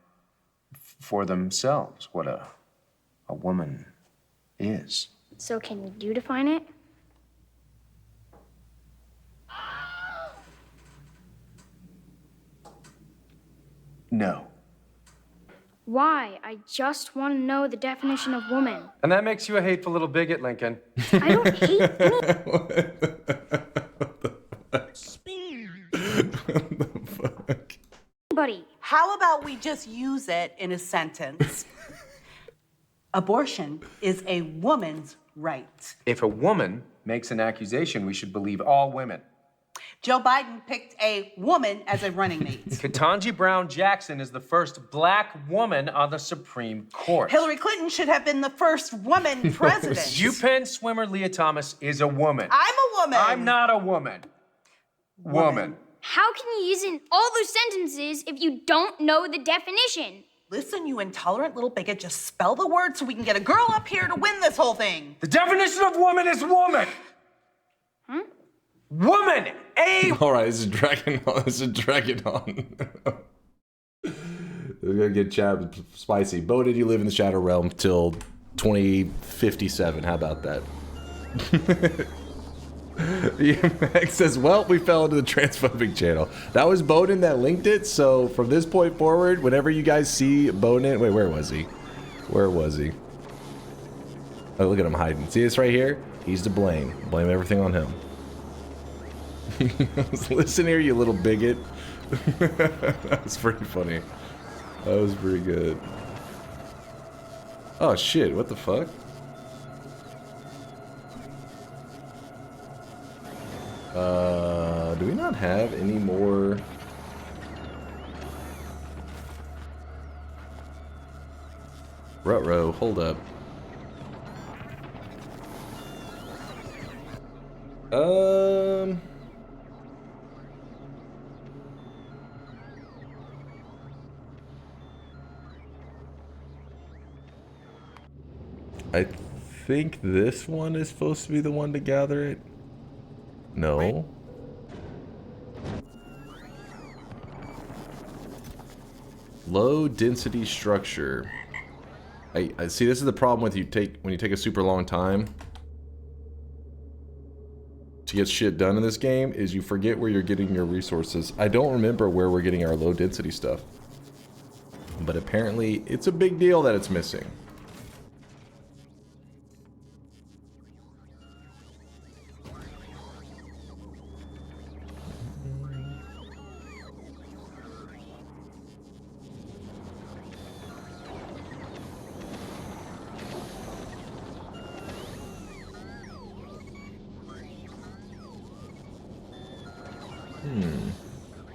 for themselves what a woman is. So can you define it? No. Why? I just want to know the definition of woman. And that makes you a hateful little bigot, Lincoln. I don't hate anybody. How about we just use it in a sentence? Abortion is a woman's right. If a woman makes an accusation, we should believe all women. Joe Biden picked a woman as a running mate. Ketanji Brown Jackson is the first black woman on the Supreme Court. Hillary Clinton should have been the first woman president. UPenn swimmer Leah Thomas is a woman. I'm a woman. I'm not a woman. Woman. How can you use it in all those sentences if you don't know the definition? Listen, you intolerant little bigot, just spell the word so we can get a girl up here to win this whole thing. The definition of woman is woman. Huh? Woman. All right, this is dragging on. This is dragging on. We're gonna get chat spicy. Bo, did you live in the Shadow Realm till 2057? How about that? Max says, well, we fell into the transphobic channel. That was Bowden that linked it, so from this point forward, whenever you guys see Bowden... Wait, where was he? Where was he? Oh, look at him hiding. See this right here? He's to blame. Blame everything on him. Listen here, you little bigot. That was pretty funny. That was pretty good. Oh, shit. What the fuck? Do we not have any more? Ruh-roh, hold up. I think this one is supposed to be the one to gather it. No. Low density structure. I see, this is the problem with when you take a super long time to get shit done in this game, is you forget where you're getting your resources. I don't remember where we're getting our low density stuff, but apparently it's a big deal that it's missing.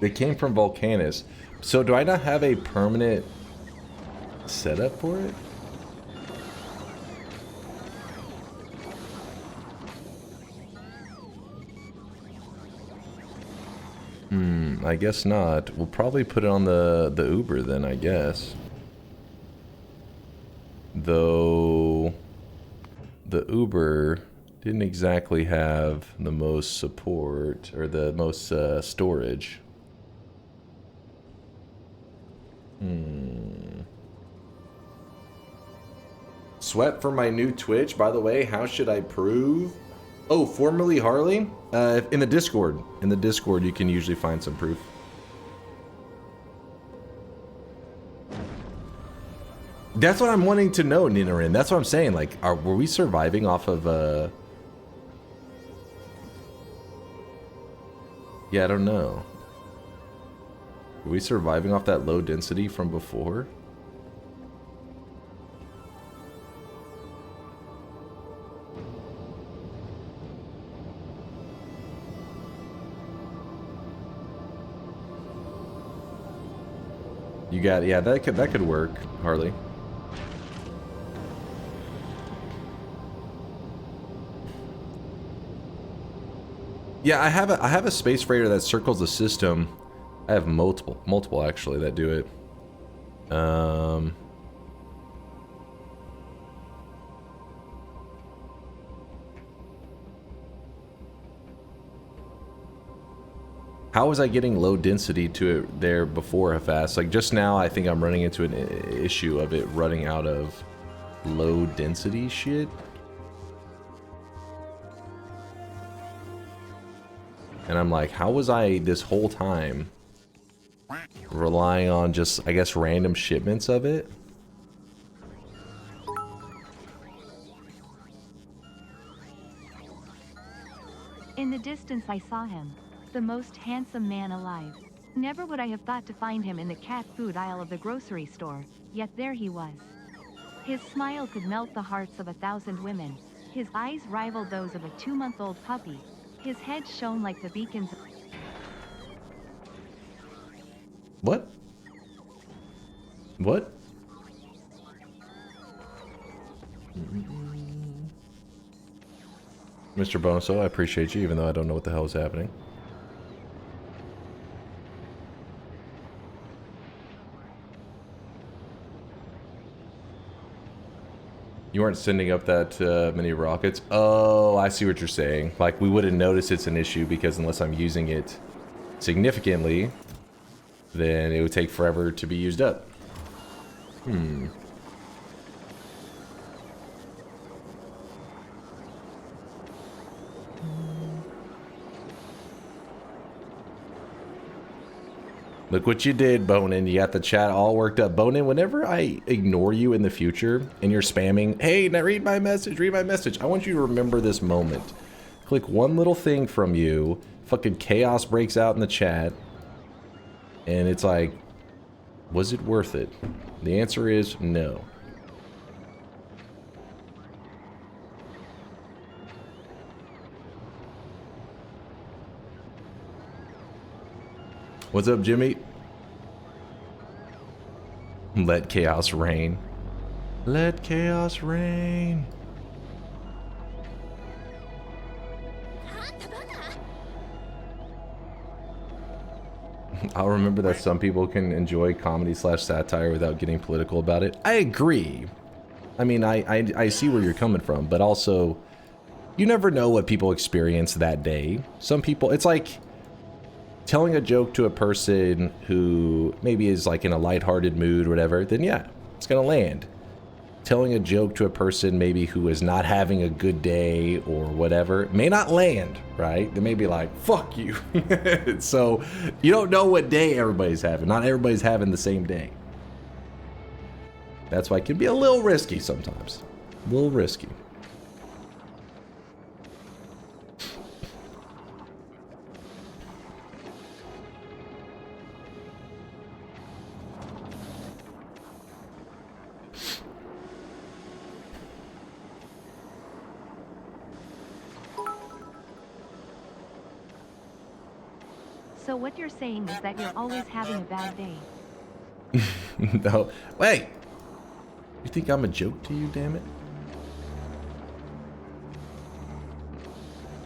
They came from Volcanus. So do I not have a permanent setup for it? I guess not. We'll probably put it on the Uber then, I guess. Though the Uber didn't exactly have the most support or the most storage. Sweat for my new Twitch, by the way. How should I prove? Oh, formerly Harley? In the Discord. In the Discord, you can usually find some proof. That's what I'm wanting to know, Ninarin. That's what I'm saying. Like, were we surviving off of, Yeah, I don't know. Were we surviving off that low density from before? You got, yeah, that could work, Harley. Yeah, I have a space freighter that circles the system. I have multiple actually that do it. How was I getting low density to it there before fast? Like just now, I think I'm running into an issue of it running out of low density shit. And I'm like, how was I this whole time relying on just, I guess, random shipments of it? In the distance I saw him. The most handsome man alive. Never would I have thought to find him in the cat food aisle of the grocery store, yet there he was. His smile could melt the hearts of 1,000 women. His eyes rivaled those of a 2-month-old puppy. His head shone like the beacons. What? What? Mr. Bonoso, I appreciate you, even though I don't know what the hell is happening. You weren't sending up that many rockets? Oh, I see what you're saying. Like, we wouldn't notice it's an issue because unless I'm using it significantly, then it would take forever to be used up. Hmm. Look what you did, Bonin. You got the chat all worked up. Bonin, whenever I ignore you in the future and you're spamming, hey, now read my message, I want you to remember this moment. Click one little thing from you, fucking chaos breaks out in the chat, and it's like, was it worth it? The answer is no. What's up, Jimmy? Let chaos reign. Let chaos reign. I'll remember that some people can enjoy comedy/satire without getting political about it. I agree. I mean, I see where you're coming from, but also, you never know what people experience that day. Some people, it's like telling a joke to a person who maybe is like in a lighthearted mood or whatever, then yeah, it's gonna land. Telling a joke to a person maybe who is not having a good day or whatever may not land, right? They may be like, fuck you. So you don't know what day everybody's having. Not everybody's having the same day. That's why it can be a little risky sometimes. A little risky. So what you're saying is that you're always having a bad day. No. Wait! You think I'm a joke to you, damn it?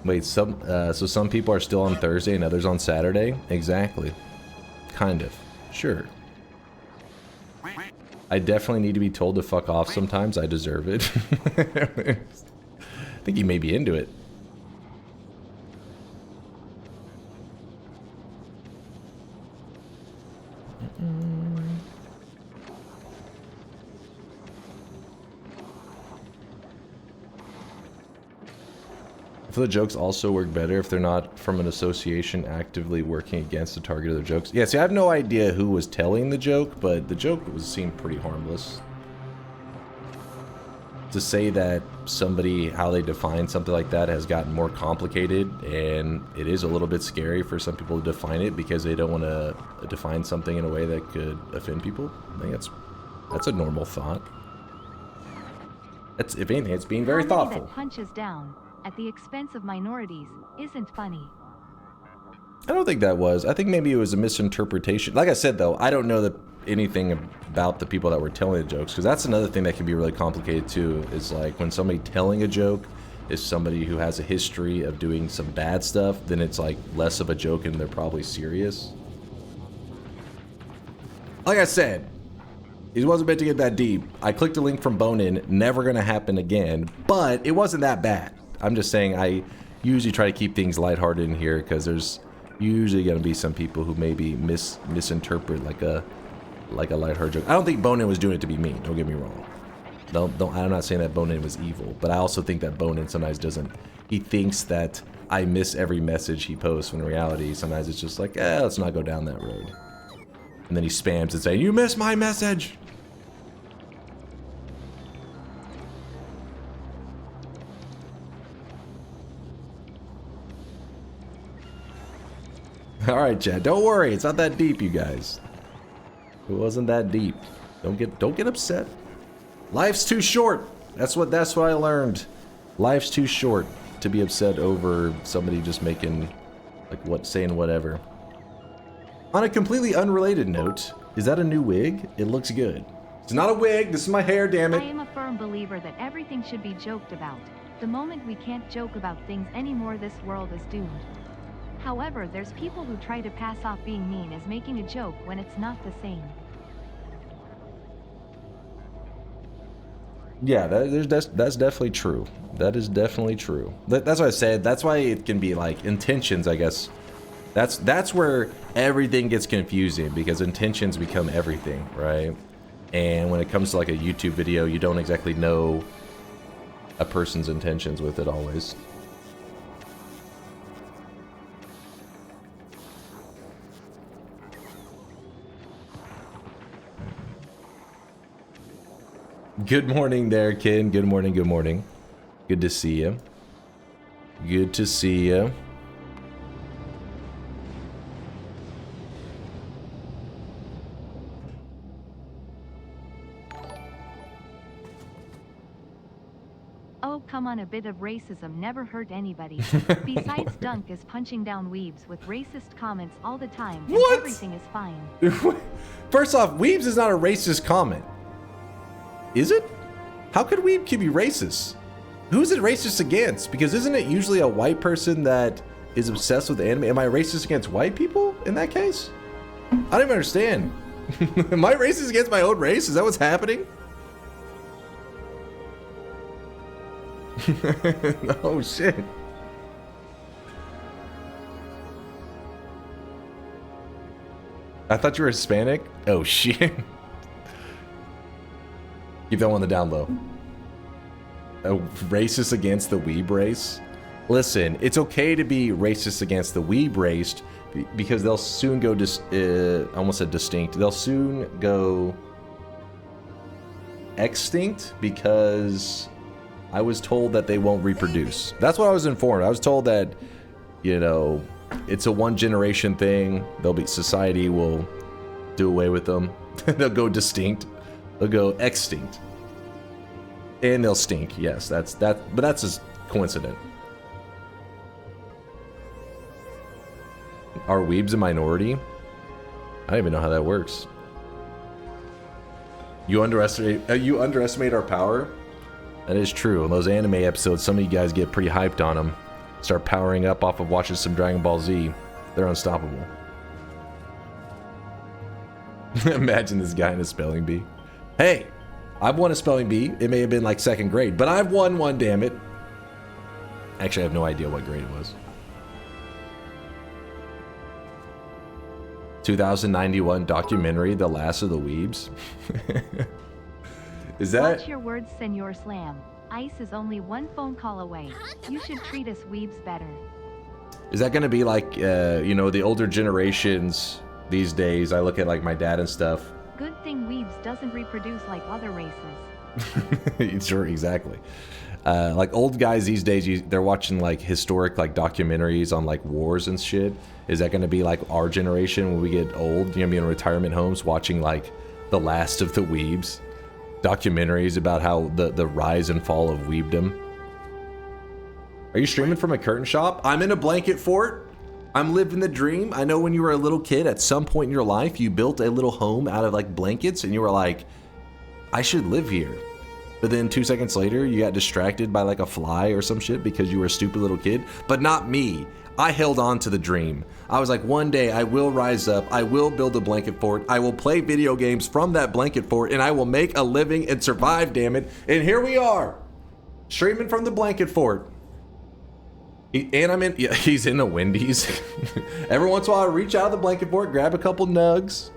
Wait, so some people are still on Thursday and others on Saturday? Exactly. Kind of. Sure. I definitely need to be told to fuck off sometimes. I deserve it. I think you may be into it. I feel the jokes also work better if they're not from an association actively working against the target of their jokes. Yeah, see, I have no idea who was telling the joke, but the joke seemed pretty harmless. To say that somebody, how they define something like that has gotten more complicated, and it is a little bit scary for some people to define it because they don't want to define something in a way that could offend people. I think that's a normal thought. That's, if anything, it's being very thoughtful. That punches down at the expense of minorities isn't funny. I don't think that was. I think maybe it was a misinterpretation. Like I said, though, I don't know anything about the people that were telling the jokes, because that's another thing that can be really complicated too, is like when somebody telling a joke is somebody who has a history of doing some bad stuff, then it's like less of a joke and they're probably serious. Like I said, It wasn't meant to get that deep. I clicked a link from Bonin, never gonna happen again, but it wasn't that bad. I'm just saying I usually try to keep things lighthearted in here because there's usually gonna be some people who maybe misinterpret like a lighthearted joke. I don't think Bonin was doing it to be mean, don't get me wrong. I'm not saying that Bonin was evil, but I also think that Bonin sometimes doesn't, he thinks that I miss every message he posts when in reality sometimes it's just like, let's not go down that road. And then he spams and saying, you missed my message! Alright, chat, don't worry, it's not that deep, you guys. It wasn't that deep. Don't get upset. Life's too short. That's what I learned. Life's too short to be upset over somebody just making saying whatever. On a completely unrelated note, is that a new wig? It looks good. It's not a wig, this is my hair, damn it. I am a firm believer that everything should be joked about. The moment we can't joke about things anymore, this world is doomed. However, there's people who try to pass off being mean as making a joke when it's not the same. Yeah, that's definitely true. That is definitely true. That's what I said. That's why it can be like intentions, I guess. That's where everything gets confusing because intentions become everything, right? And when it comes to like a YouTube video, you don't exactly know a person's intentions with it always. Good morning there, Ken. Good morning, good morning. Good to see you. Good to see you. Oh, come on, a bit of racism never hurt anybody. Besides, Dunk is punching down weebs with racist comments all the time, and What? everything is fine. First off, weebs is not a racist comment. Is it? How could weeb be racist? Who's it racist against? Because isn't it usually a white person that is obsessed with anime? Am I racist against white people in that case? I don't even understand. Am I racist against my own race? Is that what's happening? Oh shit. I thought you were Hispanic? Oh shit. Keep that one on the down low. Racist against the weeb race? Listen, it's okay to be racist against the weeb race because they'll soon go I almost said distinct. They'll soon go extinct because I was told that they won't reproduce. That's what I was informed. I was told that, you know, it's a one generation thing. Society will do away with them. They'll go distinct. They'll go extinct. And they'll stink. Yes, but that's just coincident. Are weebs a minority? I don't even know how that works. You underestimate our power? That is true. In those anime episodes, some of you guys get pretty hyped on them. Start powering up off of watching some Dragon Ball Z. They're unstoppable. Imagine this guy in a spelling bee. Hey, I've won a spelling bee. It may have been like second grade, but I've won one, damn it. Actually, I have no idea what grade it was. 2091 documentary, The Last of the Weebs. Is that... Watch your words, Senor Slam. ICE is only one phone call away. You should treat us weebs better. Is that going to be like, you know, the older generations these days? I look at like my dad and stuff. Good thing weebs doesn't reproduce like other races. Sure, exactly. Like old guys these days, they're watching like historic like documentaries on like wars and shit. Is that going to be like our generation when we get old? You're going to be in retirement homes watching like The Last of the Weebs? Documentaries about how the rise and fall of weebdom. Are you streaming from a curtain shop? I'm in a blanket fort. I'm living the dream. I know when you were a little kid, at some point in your life, you built a little home out of like blankets and you were like, I should live here. But then 2 seconds later, you got distracted by like a fly or some shit because you were a stupid little kid. But not me. I held on to the dream. I was like, one day I will rise up, I will build a blanket fort, I will play video games from that blanket fort, and I will make a living and survive, damn it. And here we are, streaming from the blanket fort. He's in the Wendy's. Every once in a while I reach out of the blanket fort, grab a couple nugs,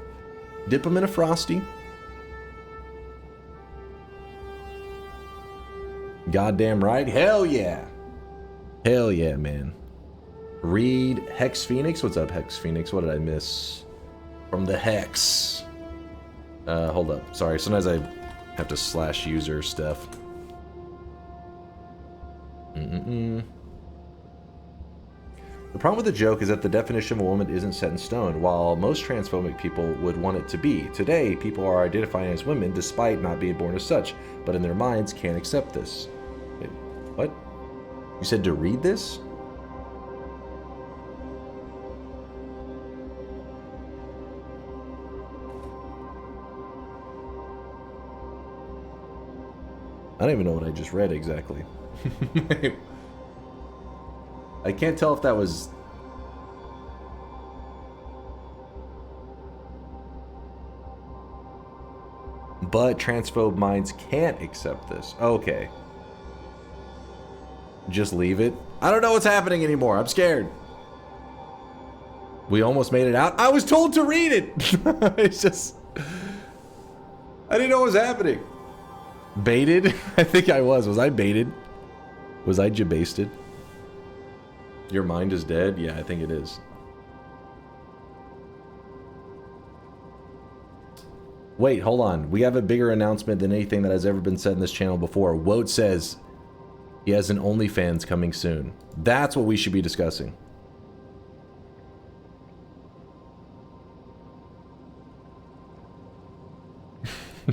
dip them in a Frosty. Goddamn right, hell yeah. Hell yeah, man. Read Hex Phoenix. What's up, Hex Phoenix? What did I miss from the Hex? Hold up. Sorry, sometimes I have to slash user stuff. The problem with the joke is that the definition of a woman isn't set in stone, while most transphobic people would want it to be. Today, people are identifying as women despite not being born as such, but in their minds can't accept this. Wait, what? You said to read this? I don't even know what I just read exactly. I can't tell if that was... But transphobe minds can't accept this. Okay. Just leave it. I don't know what's happening anymore. I'm scared. We almost made it out. I was told to read it. It's just... I didn't know what was happening. Baited? I think I was. Was I baited? Was I jabasted? Your mind is dead? Yeah, I think it is. Wait, hold on. We have a bigger announcement than anything that has ever been said in this channel before. Woat says he has an OnlyFans coming soon. That's what we should be discussing.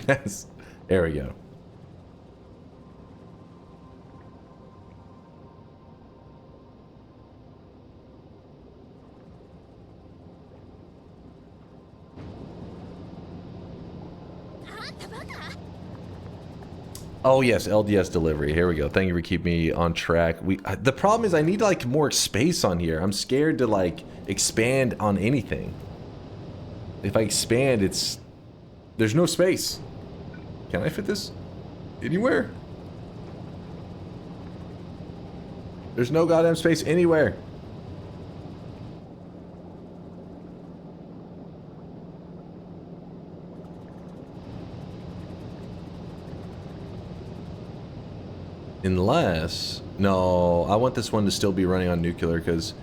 Yes. There we go. Oh yes, LDS delivery. Here we go. Thank you for keeping me on track. The problem is I need like more space on here. I'm scared to like expand on anything. If I expand, there's no space. Can I fit this anywhere? There's no goddamn space anywhere. Unless, no, I want this one to still be running on nuclear because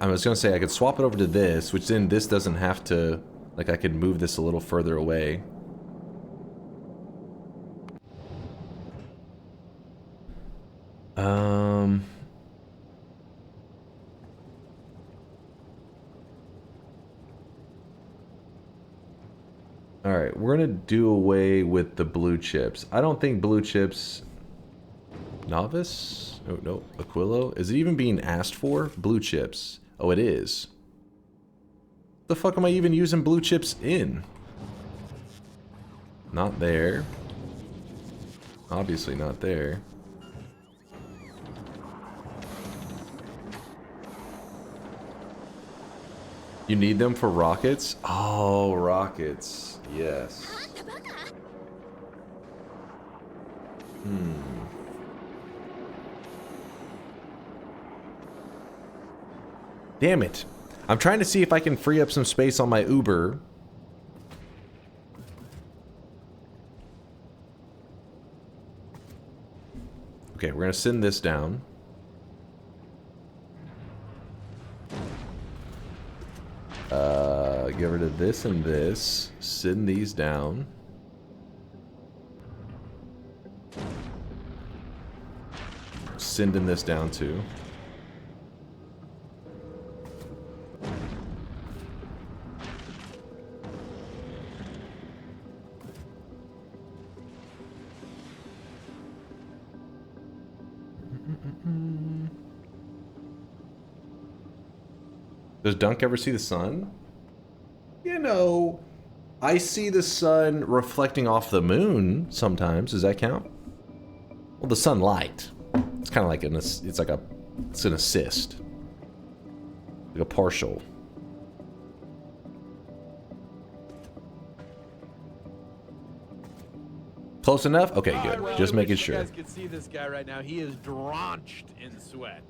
I was gonna say I could swap it over to this, which then this doesn't have to, like I could move this a little further away. Alright, we're gonna do away with the blue chips. I don't think blue chips... Novice? Oh, no. Aquilo? Is it even being asked for? Blue chips. Oh, it is. The fuck am I even using blue chips in? Not there. Obviously not there. You need them for rockets? Oh, rockets. Yes. Damn it. I'm trying to see if I can free up some space on my Uber. Okay, we're gonna send this down. Get rid of this and this. Send these down. Sending this down too. Does Dunk ever see the sun? You know, I see the sun reflecting off the moon sometimes. Does that count? Well, the sunlight. It's kind of like it's an assist. Like a partial. Close enough? Okay, good. Really Just making wish sure. You guys could see this guy right now. He is drenched in sweat.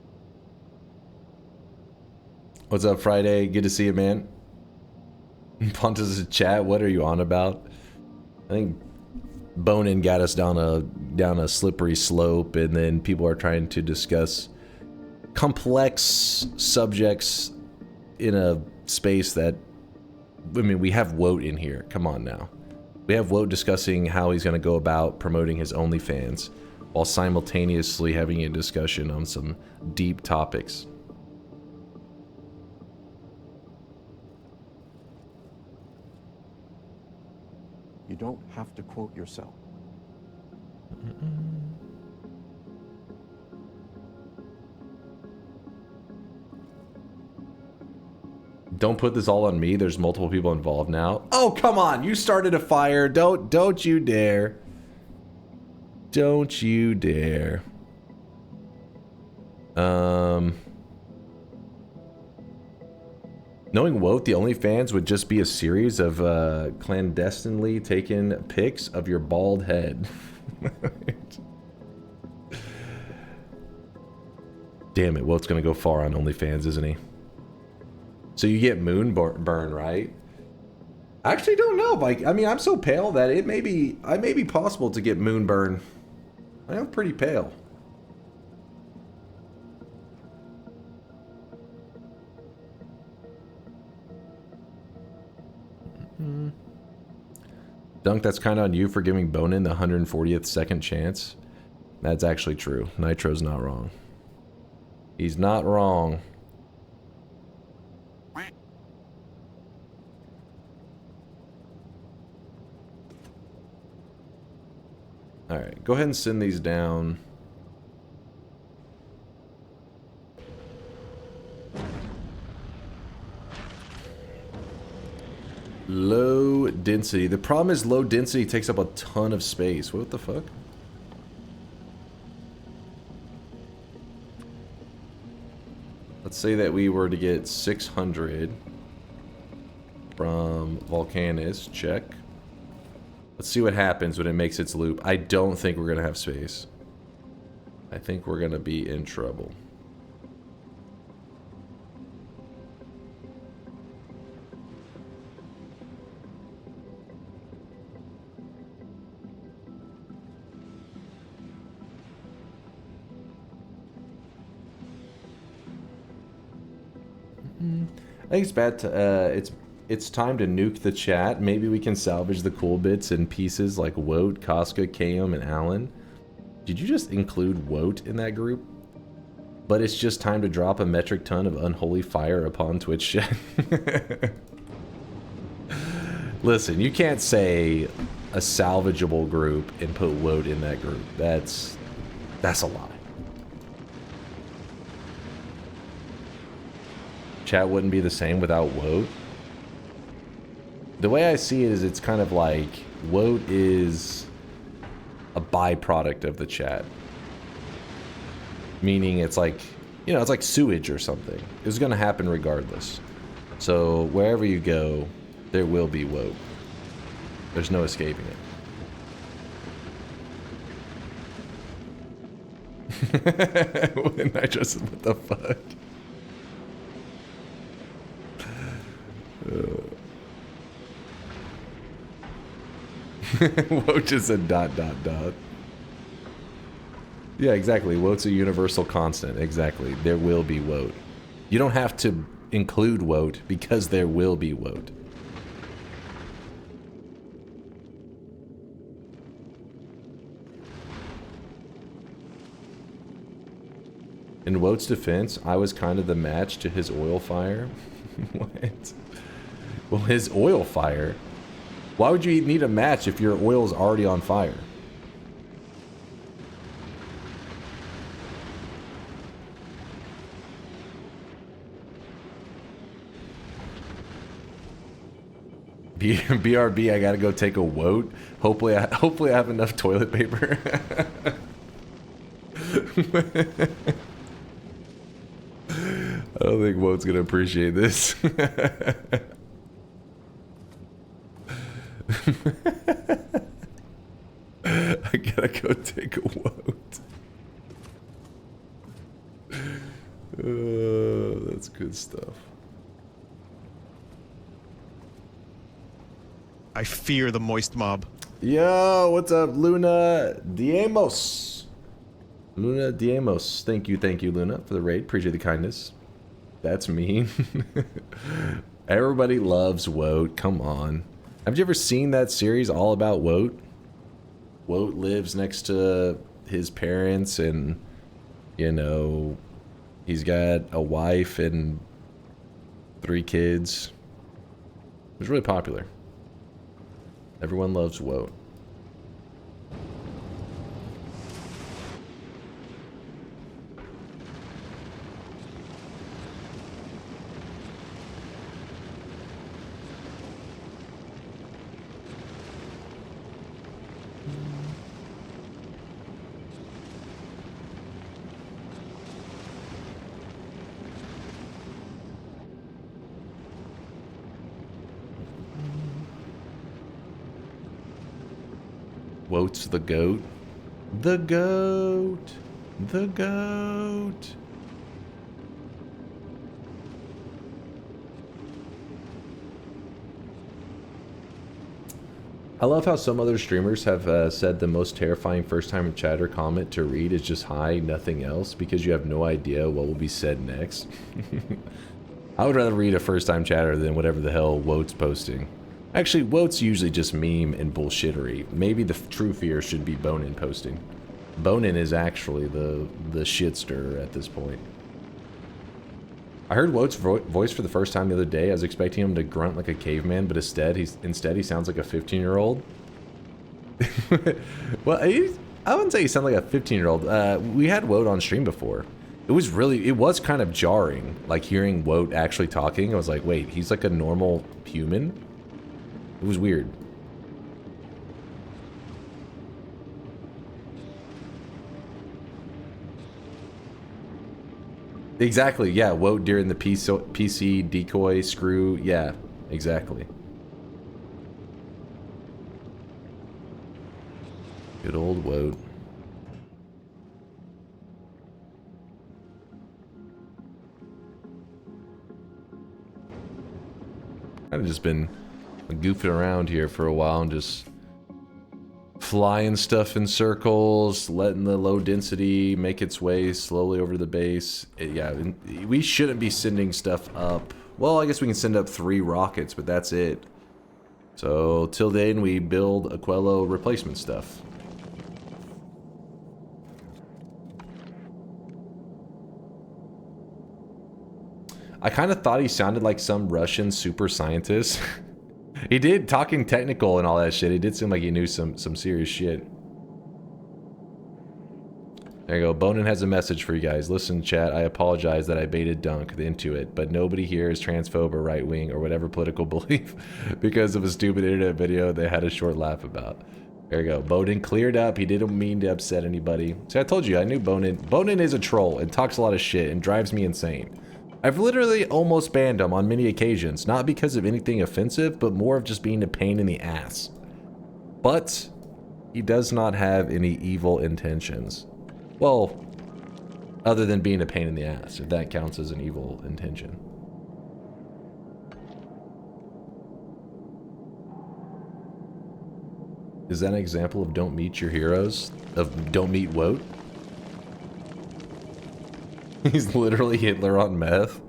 What's up, Friday? Good to see you, man. Pontus' chat. What are you on about? I think Bonin got us down a slippery slope, and then people are trying to discuss complex subjects in a space that, I mean, we have Woat in here. Come on now. We have Woat discussing how he's going to go about promoting his OnlyFans while simultaneously having a discussion on some deep topics. You don't have to quote yourself. Don't put this all on me. There's multiple people involved now. Oh, come on. You started a fire. Don't you dare. Don't you dare. Knowing Woat, the OnlyFans would just be a series of clandestinely taken pics of your bald head. Damn it, Woat's gonna go far on OnlyFans, isn't he? So you get moonburn, right? I actually don't know. Like, I mean, I'm so pale that it may be possible to get moonburn. I am pretty pale. Dunk, that's kind of on you for giving Bonin the 140th second chance. That's actually true. Nitro's not wrong. He's not wrong. Alright, go ahead and send these down. Low density. The problem is low density takes up a ton of space. What the fuck? Let's say that we were to get 600 from Volcanus. Check. Let's see what happens when it makes its loop. I don't think we're going to have space. I think we're going to be in trouble. I think it's bad to, it's time to nuke the chat. Maybe we can salvage the cool bits in pieces like Woat, Casca, Kaum, and Alan. Did you just include Woat in that group? But it's just time to drop a metric ton of unholy fire upon Twitch chat. Listen, you can't say a salvageable group and put Woat in that group. That's a lie. Chat wouldn't be the same without Woat. The way I see it is it's kind of like Woat is a byproduct of the chat. Meaning it's like, you know, it's like sewage or something. It's going to happen regardless. So wherever you go, there will be Woat. There's no escaping it. Nitro said, what the fuck? Woat just said ... Yeah, exactly. Woat's a universal constant. Exactly. There will be Woat. You don't have to include Woat because there will be Woat. In Woat's defense, I was kind of the match to his oil fire. What? Well, his oil fire? Why would you need a match if your oil's already on fire? BRB, I gotta go take a Woat. Hopefully I have enough toilet paper. don't think Woat's gonna appreciate this. I gotta go take a Woat. That's good stuff. I fear the moist mob. Yo, what's up, Luna Diemos? Luna Diemos. Thank you, Luna, for the raid. Appreciate the kindness. That's me. Everybody loves Woat. Come on. Have you ever seen that series all about Woat? Woat lives next to his parents and, you know, he's got a wife and 3 kids. It was really popular. Everyone loves Woat. Woat's the goat. The goat. The goat. I love how some other streamers have said the most terrifying first-time chatter comment to read is just hi, nothing else, because you have no idea what will be said next. I would rather read a first-time chatter than whatever the hell Woat's posting. Actually, Woat's usually just meme and bullshittery. Maybe the true fear should be Bonin posting. Bonin is actually the shitster at this point. I heard Woat's voice for the first time the other day. I was expecting him to grunt like a caveman, but instead he sounds like a 15-year-old. Well, I wouldn't say he sounded like a 15-year-old. We had Woat on stream before. It was kind of jarring, like hearing Woat actually talking. I was like, wait, he's like a normal human? It was weird. Exactly, yeah, Woat during the PC decoy screw, yeah, exactly. Good old Woat. I've just been goofing around here for a while and just flying stuff in circles, letting the low density make its way slowly over the base. Yeah, we shouldn't be sending stuff up. Well, I guess we can send up 3 rockets, but that's it. So till then, we build Aquello replacement stuff. I kind of thought he sounded like some Russian super scientist. He did, talking technical and all that shit. He did seem like he knew some serious shit. There you go. Bonin has a message for you guys. Listen, chat, I apologize that I baited Dunk into it, but nobody here is transphobe or right-wing or whatever political belief because of a stupid internet video they had a short laugh about. There you go. Bonin cleared up. He didn't mean to upset anybody. See, I told you, I knew Bonin. Bonin is a troll and talks a lot of shit and drives me insane. I've literally almost banned him on many occasions, not because of anything offensive, but more of just being a pain in the ass. But he does not have any evil intentions. Well, other than being a pain in the ass, if that counts as an evil intention. Is that an example of don't meet your heroes? Of don't meet Woat? He's literally Hitler on meth?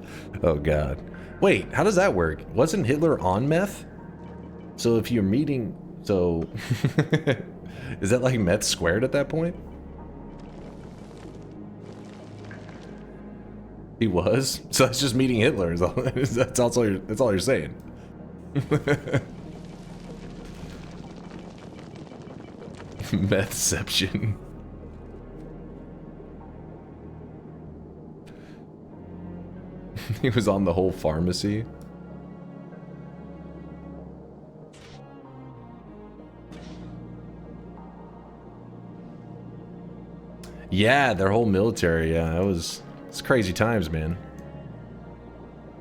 Oh god. Wait, how does that work? Wasn't Hitler on meth? So if you're meeting... So... is that like meth squared at that point? He was? So that's just meeting Hitler. That's all you're saying. Methception. He was on the whole pharmacy. Yeah, their whole military. Yeah, it's crazy times, man.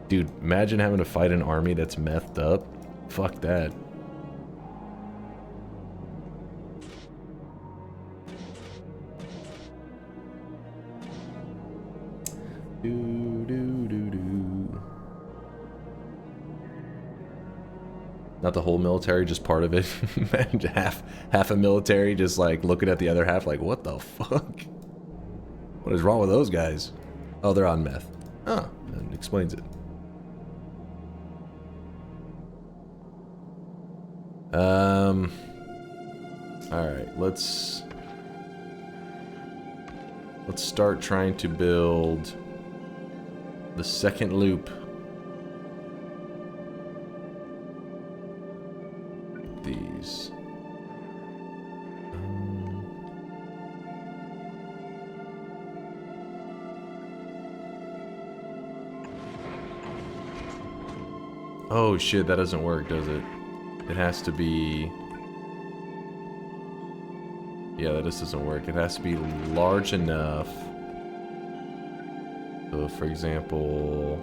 Dude, imagine having to fight an army that's methed up. Fuck that. Not the whole military, just part of it. half a military just like looking at the other half like, what the fuck? What is wrong with those guys? Oh, they're on meth. Oh, that explains it. Alright, let's start trying to build the second loop. These. Oh shit, that doesn't work, does it? It has to be... Yeah, that just doesn't work. It has to be large enough. So, for example...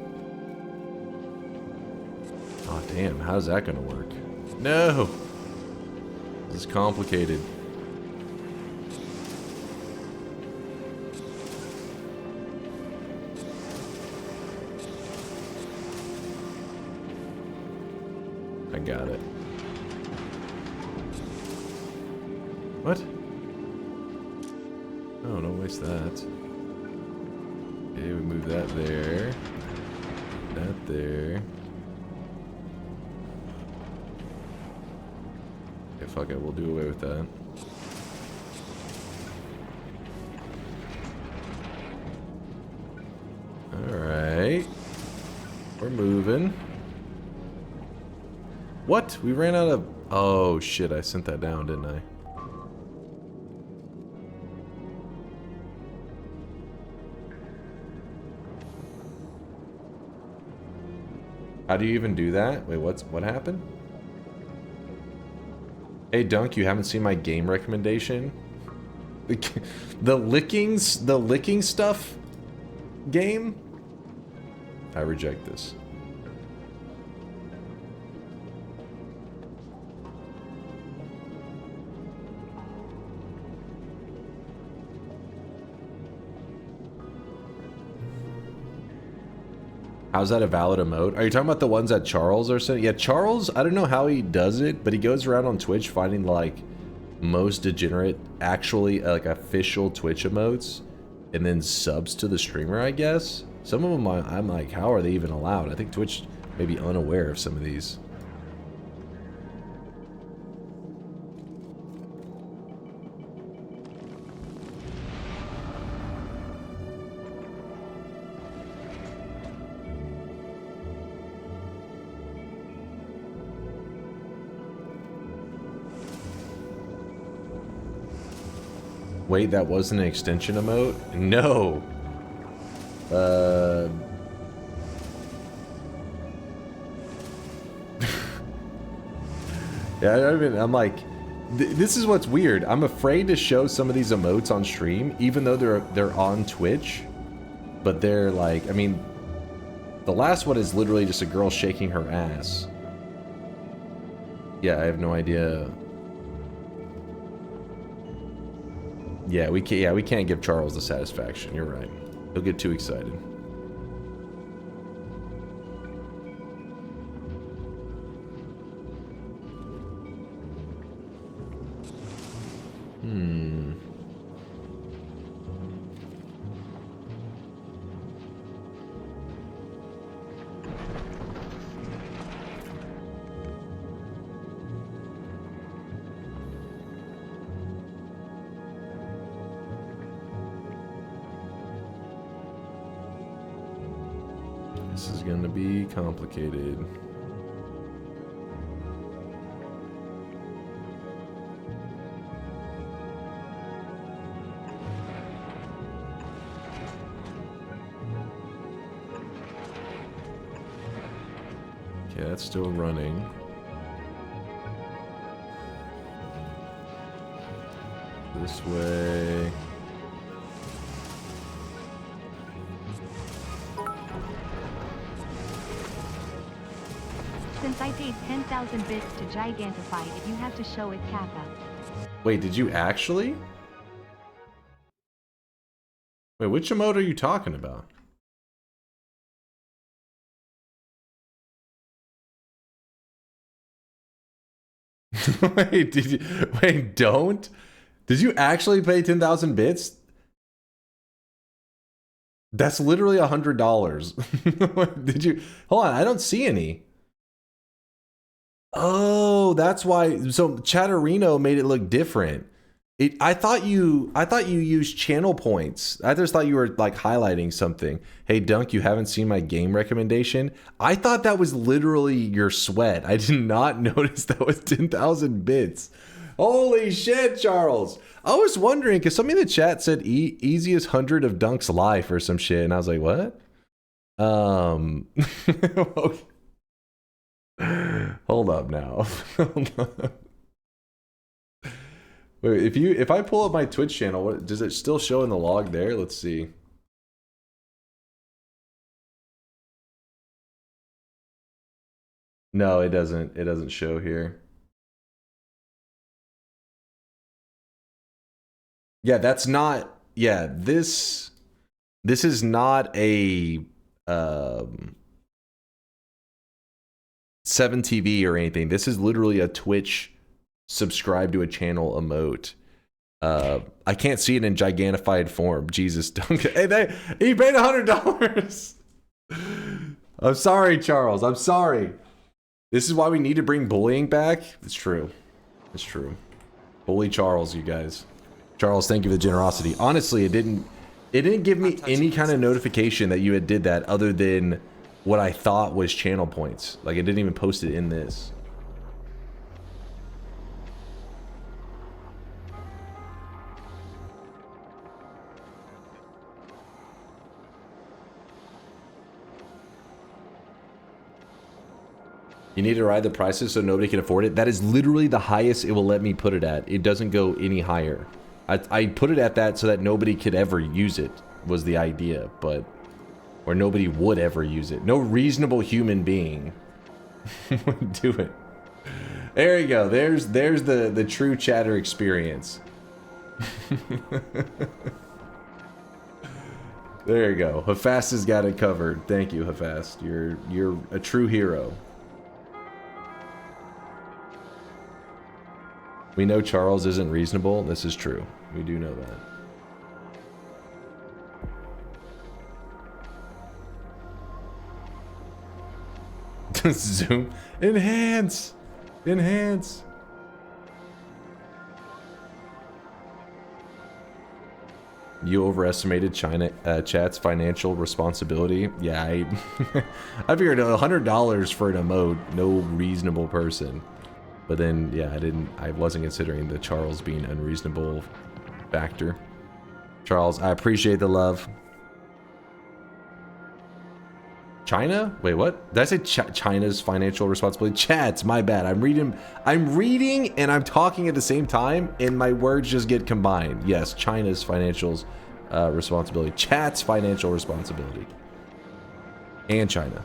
Oh, damn. How's that gonna work? No! This is complicated. I got it. What? Oh, don't waste that. Okay, we move that there. That there. Okay, fuck it, we'll do away with that. Alright. We're moving. What? We ran out of... Oh shit, I sent that down, didn't I? How do you even do that? Wait, what happened? Hey Dunk, you haven't seen my game recommendation? The licking stuff game? I reject this. How's that a valid emote? Are you talking about the ones that Charles are saying? Yeah, Charles, I don't know how he does it, but he goes around on Twitch finding like most degenerate, actually like official Twitch emotes, and then subs to the streamer, I guess. Some of them I'm like, how are they even allowed? I think Twitch may be unaware of some of these. Wait, that wasn't an extension emote? No. Yeah, I mean, I'm like, this is what's weird. I'm afraid to show some of these emotes on stream, even though they're on Twitch. But they're like, I mean, the last one is literally just a girl shaking her ass. Yeah, I have no idea. Yeah, we can't give Charles the satisfaction. You're right. He'll get too excited. This is gonna be complicated. Okay, that's still running. This way. Since I paid 10,000 bits to Gigantify it, you have to show it Kappa. Wait, did you actually? Wait, which emote are you talking about? Wait, don't? Did you actually pay 10,000 bits? That's literally $100. Did you? Hold on, I don't see any. Oh, that's why. So Chatterino made it look different. I thought you used channel points. I just thought you were like highlighting something. Hey Dunk, you haven't seen my game recommendation? I thought that was literally your sweat. I did not notice that was 10,000 bits. Holy shit, Charles. I was wondering because somebody in the chat said easiest 100 of Dunk's life or some shit, and I was like, what? Hold up now. Wait, if I pull up my Twitch channel, what does it still show in the log there? Let's see. No, it doesn't. It doesn't show here. Yeah, that's not. Yeah, this is not a 7TV or anything. This is literally a Twitch subscribe to a channel emote. I can't see it in gigantified form. Jesus, don't. Hey, he paid $100. I'm sorry, Charles. I'm sorry. This is why we need to bring bullying back. It's true. It's true. Bully Charles, you guys. Charles, thank you for the generosity. Honestly, it didn't give me any kind of notification that you had did that other than what I thought was channel points. Like, it didn't even post it in this. You need to ride the prices so nobody can afford it. That is literally the highest it will let me put it at. It doesn't go any higher. I put it at that so that nobody could ever use it, was the idea, but... Or nobody would ever use it. No reasonable human being would do it. There you go. There's the true chatter experience. There you go. Hafast has got it covered. Thank you, Hafast. You're a true hero. We know Charles isn't reasonable. This is true. We do know that. Zoom. Enhance. Enhance. You overestimated China chat's financial responsibility. Yeah, I figured $100 for an emote. No reasonable person. But then, yeah, I wasn't considering the Charles being unreasonable factor. Charles, I appreciate the love. China? Wait, what? Did I say China's financial responsibility? Chats, my bad. I'm reading and I'm talking at the same time, and my words just get combined. Yes, China's financial responsibility. Chat's financial responsibility. And China.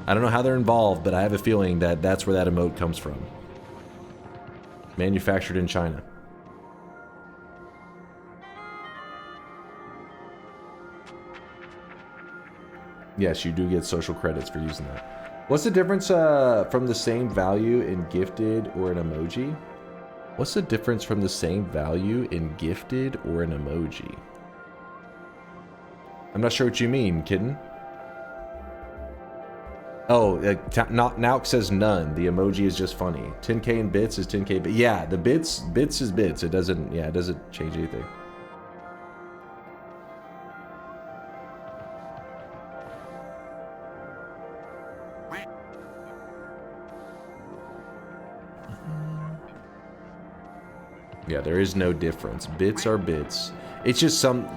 I don't know how they're involved, but I have a feeling that that's where that emote comes from. Manufactured in China. Yes, you do get social credits for using that. What's the difference from the same value in gifted or an emoji? What's the difference from the same value in gifted or an emoji? I'm not sure what you mean, kitten. Oh, Nauk says none. The emoji is just funny. 10K in bits is 10K. But yeah, the bits is bits. It doesn't. Yeah, it doesn't change anything. Yeah, there is no difference. Bits are bits. It's just some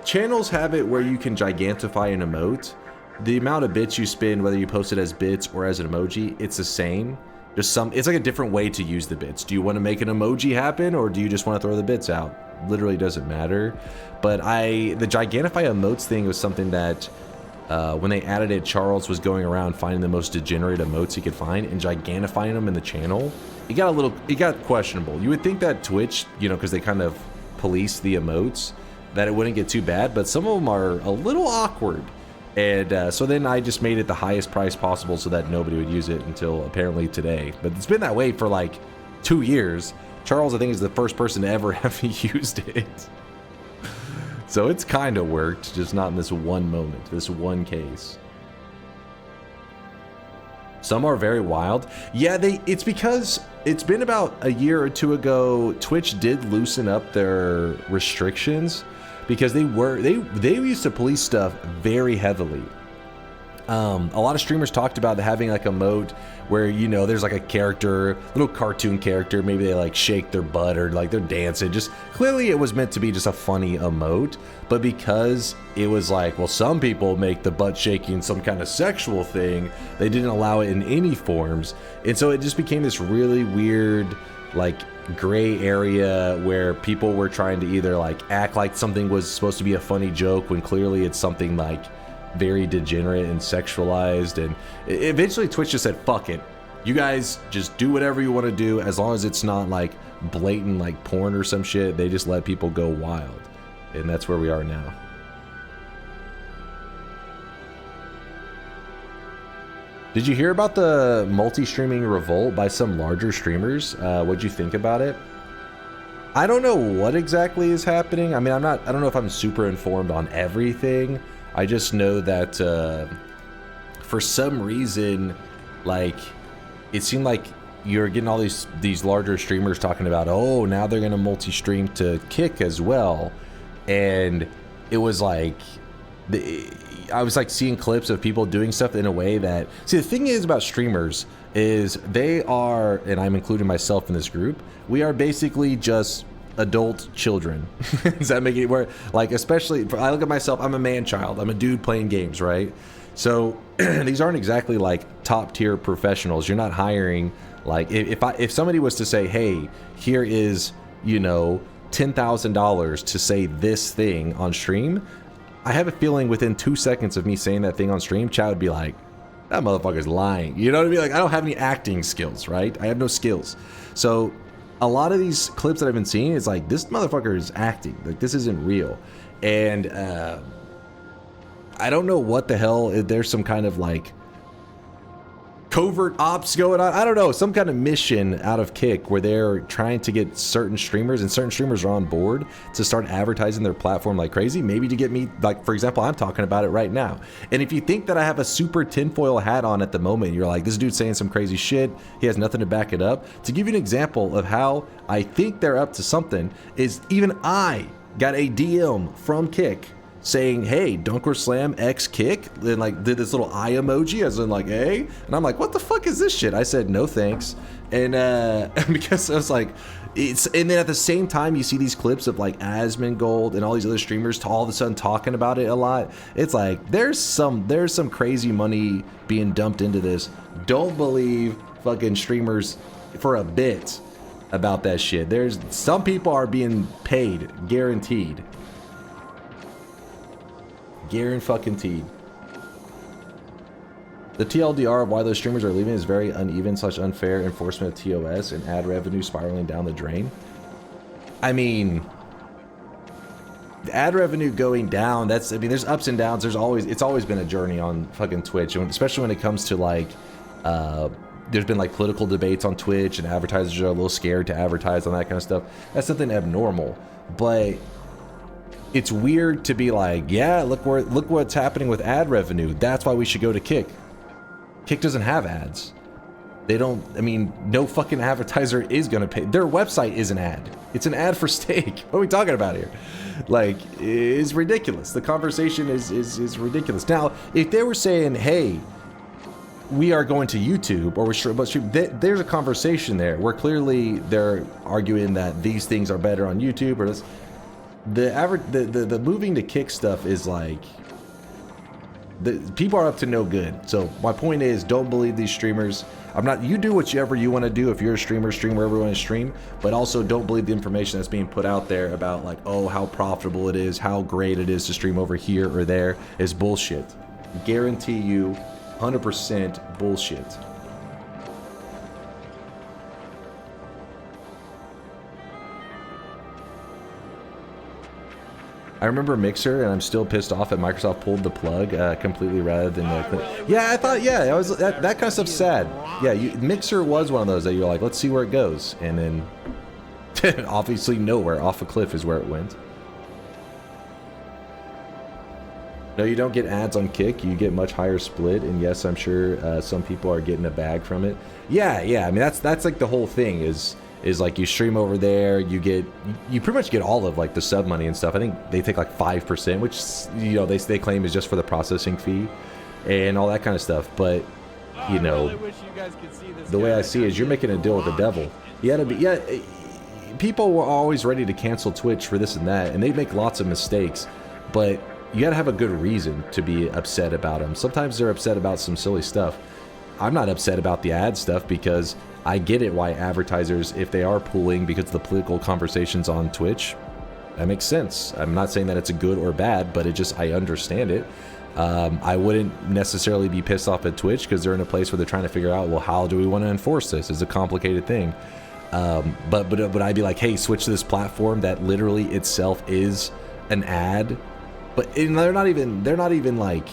channels have it where you can gigantify an emote. The amount of bits you spend, whether you post it as bits or as an emoji, it's the same. Just it's like a different way to use the bits. Do you want to make an emoji happen, or do you just want to throw the bits out? Literally doesn't matter. But the gigantify emotes thing was something that when they added it, Charles was going around finding the most degenerate emotes he could find and gigantifying them in the channel. It got questionable. You would think that Twitch, you know, because they kind of police the emotes, that it wouldn't get too bad, but some of them are a little awkward. And so then I just made it the highest price possible so that nobody would use it until apparently today. But it's been that way for like 2 years. Charles, I think, is the first person to ever have used it. So it's kind of worked, just not in this one moment, this one case. Some are very wild. Yeah, it's because it's been about a year or two ago, Twitch did loosen up their restrictions because they used to police stuff very heavily. A lot of streamers talked about having like a mode where, you know, there's like a character, little cartoon character, maybe they like shake their butt or like they're dancing. Just clearly it was meant to be just a funny emote, but because it was like, well, some people make the butt shaking some kind of sexual thing, they didn't allow it in any forms. And so it just became this really weird, like, gray area where people were trying to either like act like something was supposed to be a funny joke when clearly it's something like very degenerate and sexualized. And eventually Twitch just said, fuck it, you guys just do whatever you want to do as long as it's not like blatant like porn or some shit. They just let people go wild, and that's where we are now. Did you hear about the multi-streaming revolt by some larger streamers? What'd you think about it? I don't know what exactly is happening. I mean, I don't know if I'm super informed on everything. I just know that for some reason, like, it seemed like you're getting all these larger streamers talking about, oh, now they're gonna multi-stream to Kick as well, and it was like, I was like seeing clips of people doing stuff in a way that, see, the thing is about streamers is they are, and I'm including myself in this group, we are basically just adult children. Does that make it where, like, especially I look at myself, I'm a man child, I'm a dude playing games, right? So these aren't exactly like top tier professionals. You're not hiring, like, if somebody was to say, hey, here is, you know, $10,000 to say this thing on stream, I have a feeling within 2 seconds of me saying that thing on stream, chat would be like, that motherfucker's lying. You know what I mean? Like, I don't have any acting skills, right? I have no skills. So a lot of these clips that I've been seeing, it's like, this motherfucker is acting. Like, this isn't real. And I don't know what the hell, there's some kind of like covert ops going on. I don't know, some kind of mission out of Kick where they're trying to get certain streamers, and certain streamers are on board to start advertising their platform like crazy, maybe to get me, like, for example, I'm talking about it right now. And if you think that I have a super tinfoil hat on at the moment, you're like, this dude's saying some crazy shit, he has nothing to back it up. To give you an example of how I think they're up to something, is even I got a DM from Kick saying, hey, DunkOrSlam X Kick, and like did this little eye emoji as in like, hey, and I'm like, what the fuck is this shit? I said, no thanks. And because I was like, it's, and then at the same time you see these clips of like Asmongold and all these other streamers all of a sudden talking about it a lot. It's like there's some crazy money being dumped into this. Don't believe fucking streamers for a bit about that shit. There's some people are being paid, guaranteed. Guaranteed. The TLDR of why those streamers are leaving is very uneven / unfair enforcement of TOS and ad revenue spiraling down the drain. I mean, ad revenue going down, that's, I mean, there's ups and downs. It's always been a journey on fucking Twitch, and especially when it comes to like, there's been like political debates on Twitch and advertisers are a little scared to advertise on that kind of stuff. That's something abnormal, but it's weird to be like, yeah, look what's happening with ad revenue. That's why we should go to Kick. Kick doesn't have ads. They don't, I mean, no fucking advertiser is gonna pay. Their website is an ad. It's an ad for steak. What are we talking about here? Like, it's ridiculous. The conversation is ridiculous. Now, if they were saying, hey, we are going to YouTube, or there's a conversation there where clearly they're arguing that these things are better on YouTube, or this. The moving to Kick stuff is like, the people are up to no good. So my point is, don't believe these streamers. You do whatever you want to do. If you're a streamer, stream wherever you want to stream, but also don't believe the information that's being put out there about like, oh, how profitable it is, how great it is to stream over here or there is bullshit. Guarantee you 100% bullshit. I remember Mixer, and I'm still pissed off that Microsoft pulled the plug completely rather than... yeah, I thought, yeah, I was, that kind of stuff's sad. Yeah, Mixer was one of those that you're like, let's see where it goes. And then, obviously nowhere, off a cliff is where it went. No, you don't get ads on Kick, you get much higher split, and yes, I'm sure some people are getting a bag from it. Yeah, I mean, that's like the whole thing is like you stream over there, you pretty much get all of like the sub money and stuff. I think they take like 5%, which, you know, they claim is just for the processing fee and all that kind of stuff. But, you know, I really wish you guys could see this the way I see it is you're making a deal with the devil. People were always ready to cancel Twitch for this and that, and they make lots of mistakes, but you gotta have a good reason to be upset about them. Sometimes they're upset about some silly stuff. I'm not upset about the ad stuff because I get it why advertisers, if they are pooling because of the political conversations on Twitch, that makes sense. I'm not saying that it's a good or bad, but I understand it. I wouldn't necessarily be pissed off at Twitch because they're in a place where they're trying to figure out, well, how do we want to enforce this? It's a complicated thing. But I'd be like, hey, switch to this platform that literally itself is an ad. But they're not even like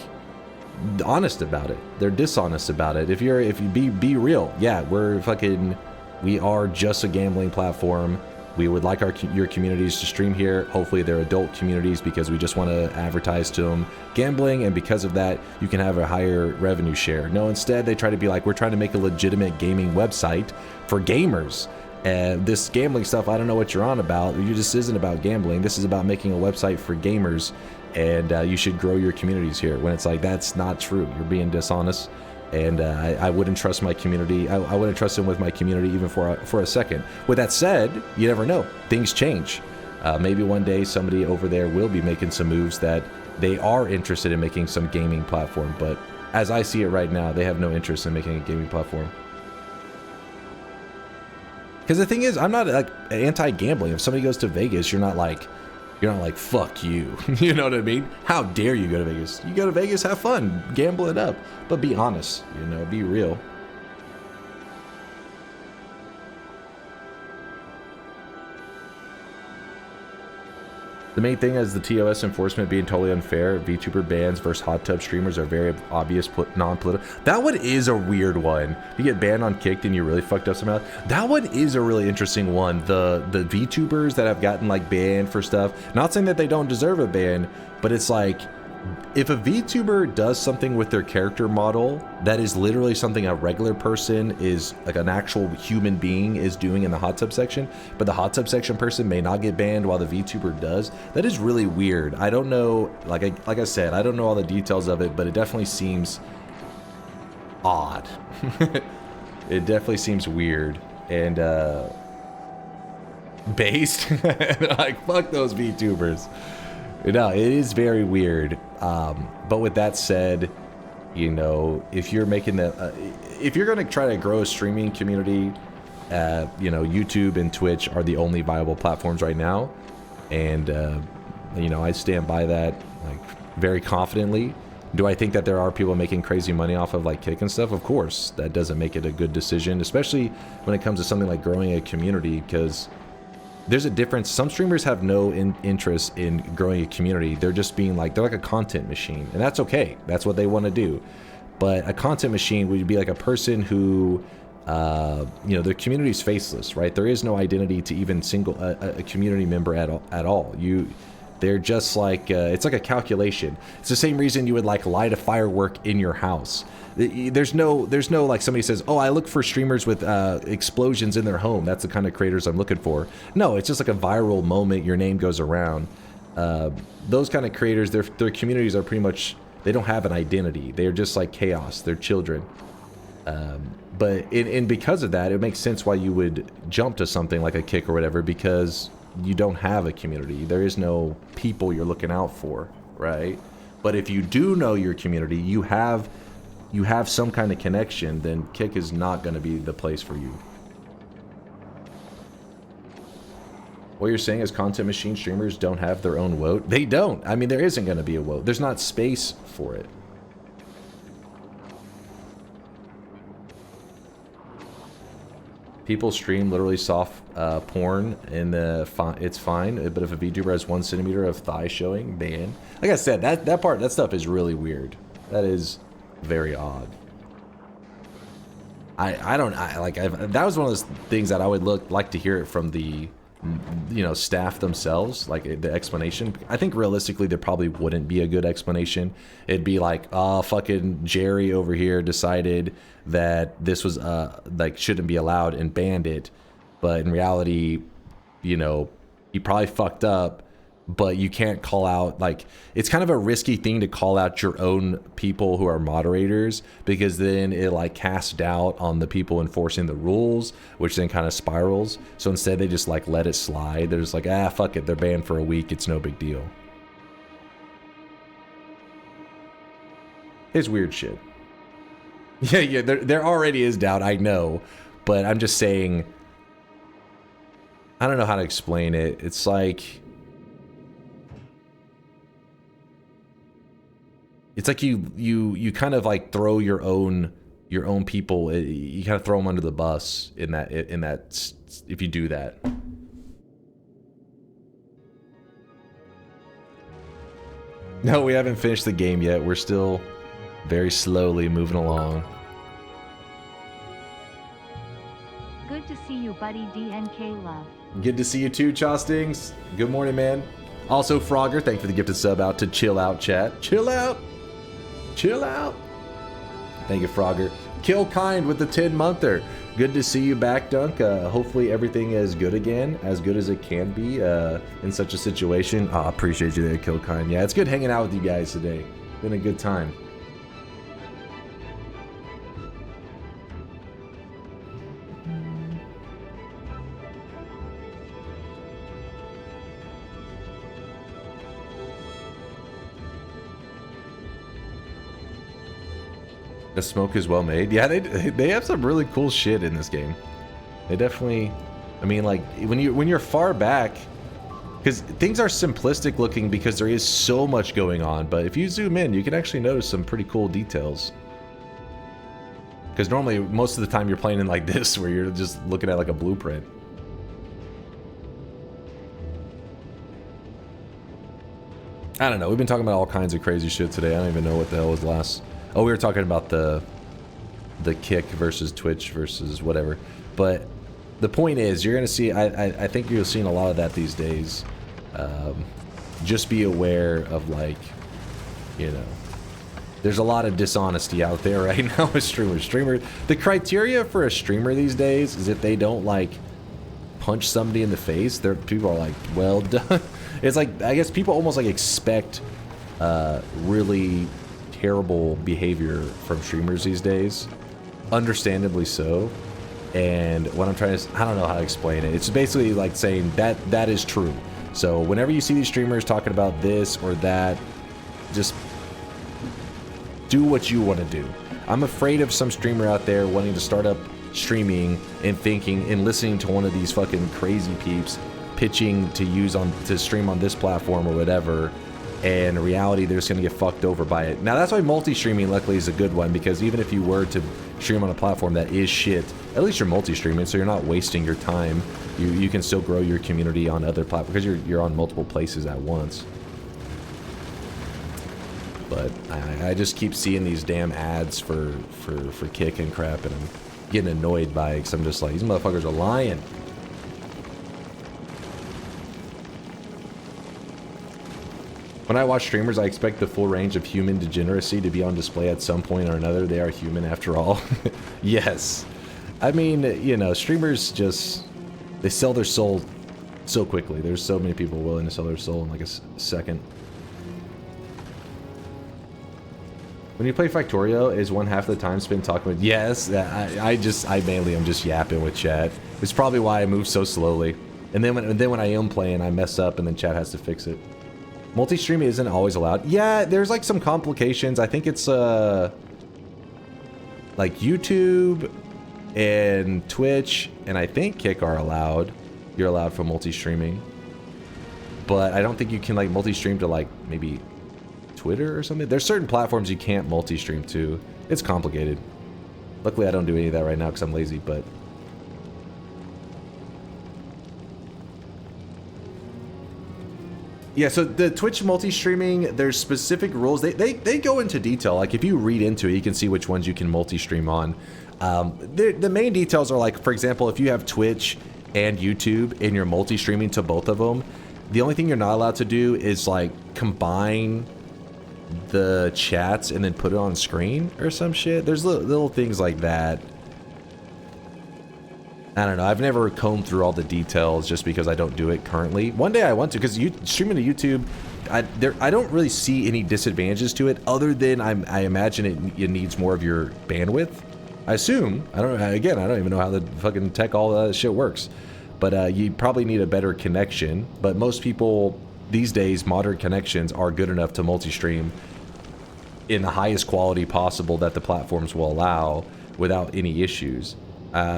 honest about it. They're dishonest about it. If you be real, yeah, we are just a gambling platform. We would like your communities to stream here. Hopefully they're adult communities because we just want to advertise to them gambling, and because of that you can have a higher revenue share. No, instead they try to be like, we're trying to make a legitimate gaming website for gamers. And this gambling stuff, I don't know what you're on about. It just isn't about gambling. This is about making a website for gamers, and you should grow your communities here. When it's like, that's not true. You're being dishonest, and I wouldn't trust my community. I wouldn't trust him with my community even for a second. With that said, you never know. Things change. Maybe one day somebody over there will be making some moves that they are interested in making some gaming platform. But as I see it right now, they have no interest in making a gaming platform. Because the thing is, I'm not like anti-gambling. If somebody goes to Vegas, you're not like, fuck you. You know what I mean? How dare you go to Vegas? You go to Vegas, have fun, gamble it up, but be honest. You know, be real. The main thing is the TOS enforcement being totally unfair. VTuber bans versus hot tub streamers are very obvious non-political. That one is a weird one. You get banned on Kicked and you really fucked up somehow. That one is a really interesting one. The VTubers that have gotten like banned for stuff. Not saying that they don't deserve a ban, but it's like, if a VTuber does something with their character model that is literally something a regular person is, like an actual human being is doing in the hot tub section, but the hot tub section person may not get banned while the VTuber does, that is really weird. I don't know, like I said, I don't know all the details of it, but it definitely seems odd. It definitely seems weird and based. Like, fuck those VTubers. No, it is very weird. But with that said, you know, if you're making if you're going to try to grow a streaming community, you know, YouTube and Twitch are the only viable platforms right now. And, you know, I stand by that, like, very confidently. Do I think that there are people making crazy money off of, like, Kick and stuff? Of course. That doesn't make it a good decision, especially when it comes to something like growing a community, because there's a difference. Some streamers have no interest in growing a community. They're just being like, they're like a content machine, and that's okay. That's what they want to do. But a content machine would be like a person who, you know, their community is faceless, right? There is no identity to even a community member at all. They're just like, it's like a calculation. It's the same reason you would like light a firework in your house. There's no like somebody says, oh, I look for streamers with explosions in their home. That's the kind of creators I'm looking for. No, it's just like a viral moment. Your name goes around. Those kind of creators, their communities are pretty much, they don't have an identity. They're just like chaos. They're children. But because of that, it makes sense why you would jump to something like a Kick or whatever, because you don't have a community. There is no people you're looking out for, right? But if you do know your community, you have some kind of connection, then Kick is not going to be the place for you. What you're saying is content machine streamers don't have their own vote? They don't. I mean, there isn't going to be a vote. There's not space for it. People stream literally soft porn, and it's fine. But if a VTuber has 1 centimeter of thigh showing, ban. Like I said, that stuff is really weird. That is very odd. That was one of those things that I would like to hear it from the, you know, staff themselves, like the explanation. I think realistically there probably wouldn't be a good explanation. It'd be like, oh, fucking Jerry over here decided that this was like shouldn't be allowed and banned it, but in reality, you know, he probably fucked up. But you can't call out, like, it's kind of a risky thing to call out your own people who are moderators, because then it like casts doubt on the people enforcing the rules, which then kind of spirals. So instead they just like let it slide. They're just like, ah, fuck it, they're banned for a week, it's no big deal. It's weird shit. Yeah, there already is doubt, I know, but I'm just saying, I don't know how to explain it. It's like, it's like you kind of like throw your own people, you kind of throw them under the bus in that if you do that. No, we haven't finished the game yet. We're still very slowly moving along. Good to see you, buddy. DNK love. Good to see you too, Chostings. Good morning, man. Also, Frogger, thank you for the gifted sub out to Chill Out Chat. Chill out. Chill out. Thank you, Frogger. Kill Kind with the 10-monther. Good to see you back, Dunk. Hopefully everything is good again, as good as it can be in such a situation. I appreciate you there, Kill Kind. Yeah, it's good hanging out with you guys today. Been a good time. The smoke is well made. Yeah, they have some really cool shit in this game. They definitely, I mean, like when you're far back, because things are simplistic looking because there is so much going on. But if you zoom in, you can actually notice some pretty cool details. Because normally, most of the time, you're playing in like this, where you're just looking at like a blueprint. I don't know. We've been talking about all kinds of crazy shit today. I don't even know what the hell was last. Oh, we were talking about the Kick versus Twitch versus whatever. But the point is, you're going to see, I think you're seeing a lot of that these days. Just be aware of, like, you know, there's a lot of dishonesty out there right now with streamers. The criteria for a streamer these days is if they don't, like, punch somebody in the face, people are like, well done. It's like, I guess people almost, like, expect really terrible behavior from streamers these days, understandably so. And what I'm trying to, I don't know how to explain it. It's basically like saying that is true. So whenever you see these streamers talking about this or that, just do what you want to do. I'm afraid of some streamer out there wanting to start up streaming and thinking and listening to one of these fucking crazy peeps pitching to stream on this platform or whatever. And in reality, they're just going to get fucked over by it. Now, that's why multi-streaming, luckily, is a good one, because even if you were to stream on a platform that is shit, at least you're multi-streaming, so you're not wasting your time. You can still grow your community on other platforms, because you're on multiple places at once. But I just keep seeing these damn ads for Kick and crap, and I'm getting annoyed by it, because I'm just like, these motherfuckers are lying. When I watch streamers, I expect the full range of human degeneracy to be on display at some point or another. They are human after all. Yes. I mean, you know, streamers just, they sell their soul so quickly. There's so many people willing to sell their soul in like a second. When you play Factorio, is one half of the time spent talking with... Yes, I mainly am just yapping with chat. It's probably why I move so slowly. And then when I am playing, I mess up and then chat has to fix it. Multi-streaming isn't always allowed. Yeah, there's like some complications. I think it's like YouTube and Twitch and I think Kick are allowed. You're allowed for multi-streaming. But I don't think you can like multi-stream to like maybe Twitter or something. There's certain platforms you can't multi-stream to. It's complicated. Luckily I don't do any of that right now because I'm lazy, but Yeah, so the Twitch multi-streaming, there's specific rules. They go into detail. Like if you read into it, you can see which ones you can multi-stream on. The main details are like, for example, if you have Twitch and YouTube and you're multi-streaming to both of them, the only thing you're not allowed to do is like combine the chats and then put it on screen or some shit. There's little things like that. I don't know. I've never combed through all the details just because I don't do it currently. One day I want to, because streaming to YouTube, I don't really see any disadvantages to it other than I imagine it needs more of your bandwidth. I assume. I don't even know how the fucking tech all that shit works. But you probably need a better connection. But most people these days, modern connections are good enough to multi-stream in the highest quality possible that the platforms will allow without any issues.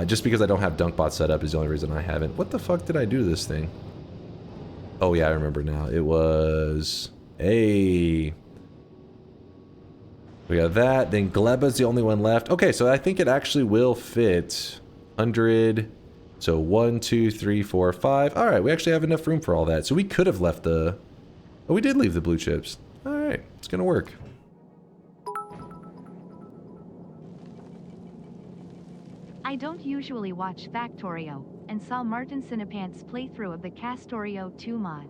Just because I don't have DunkBot set up is the only reason I haven't. What the fuck did I do to this thing? Oh yeah, I remember now. It was a... We got that. Then Gleba's the only one left. Okay, so I think it actually will fit 100. So 1, 2, 3, 4, 5. All right, we actually have enough room for all that. So we could have left the... Oh, we did leave the blue chips. All right, it's gonna work. I don't usually watch Factorio, and saw Martin Cinepant's playthrough of the Castorio 2 mod.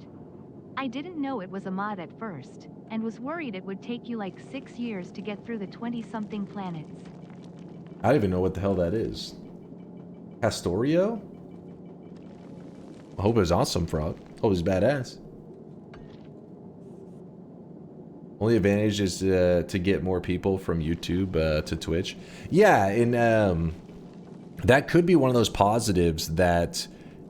I didn't know it was a mod at first, and was worried it would take you like 6 years to get through the 20-something planets. I don't even know what the hell that is. Castorio? I hope it was awesome, Frog. Hope it was badass. Only advantage is to get more people from YouTube to Twitch. Yeah, and that could be one of those positives that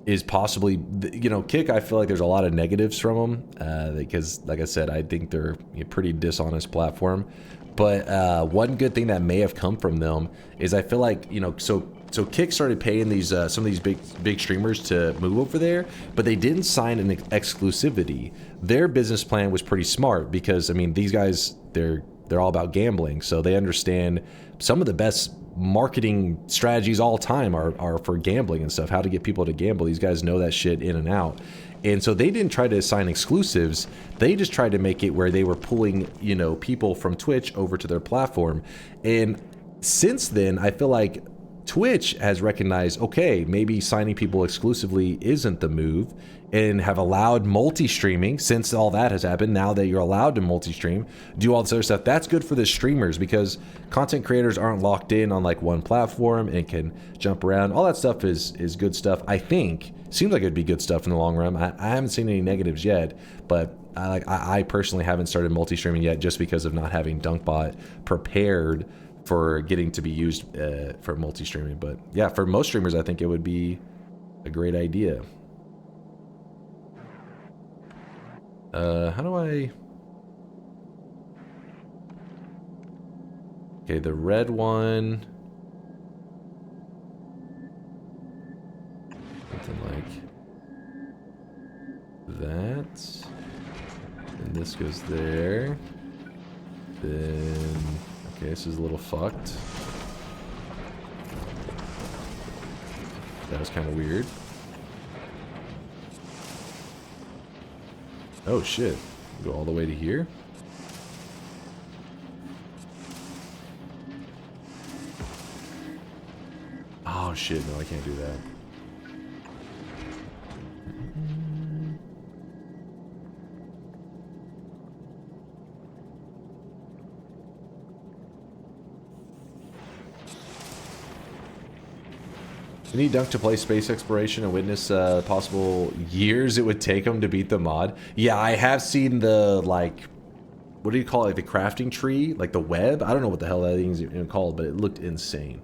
is possibly, you know, Kick, I feel like there's a lot of negatives from them because, like I said, I think they're a pretty dishonest platform. But one good thing that may have come from them is I feel like, you know, so Kick started paying these some of these big streamers to move over there, but they didn't sign an exclusivity. Their business plan was pretty smart because, I mean, these guys, they're all about gambling, so they understand some of the best marketing strategies all time are for gambling and stuff, how to get people to gamble. These guys know that shit in and out. And so they didn't try to assign exclusives. They just tried to make it where they were pulling, you know, people from Twitch over to their platform. And since then, I feel like Twitch has recognized, okay, maybe signing people exclusively isn't the move, and have allowed multi-streaming. Since all that has happened, now that you're allowed to multi-stream, do all this other stuff, that's good for the streamers because content creators aren't locked in on like one platform and can jump around. All that stuff is good stuff. I think seems like it'd be good stuff in the long run. I haven't seen any negatives yet, but I personally haven't started multi-streaming yet just because of not having DunkBot prepared for getting to be used for multi-streaming. But yeah, for most streamers, I think it would be a great idea. How do I... Okay, the red one... Something like that. And this goes there. Then... Okay, this is a little fucked. That was kind of weird. Oh shit. Go all the way to here? Oh shit, no, I can't do that. We need Dunk to play space exploration and witness possible years it would take him to beat the mod. Yeah, I have seen the, like, what do you call it, like the crafting tree? Like the web? I don't know what the hell that thing's even called, but it looked insane.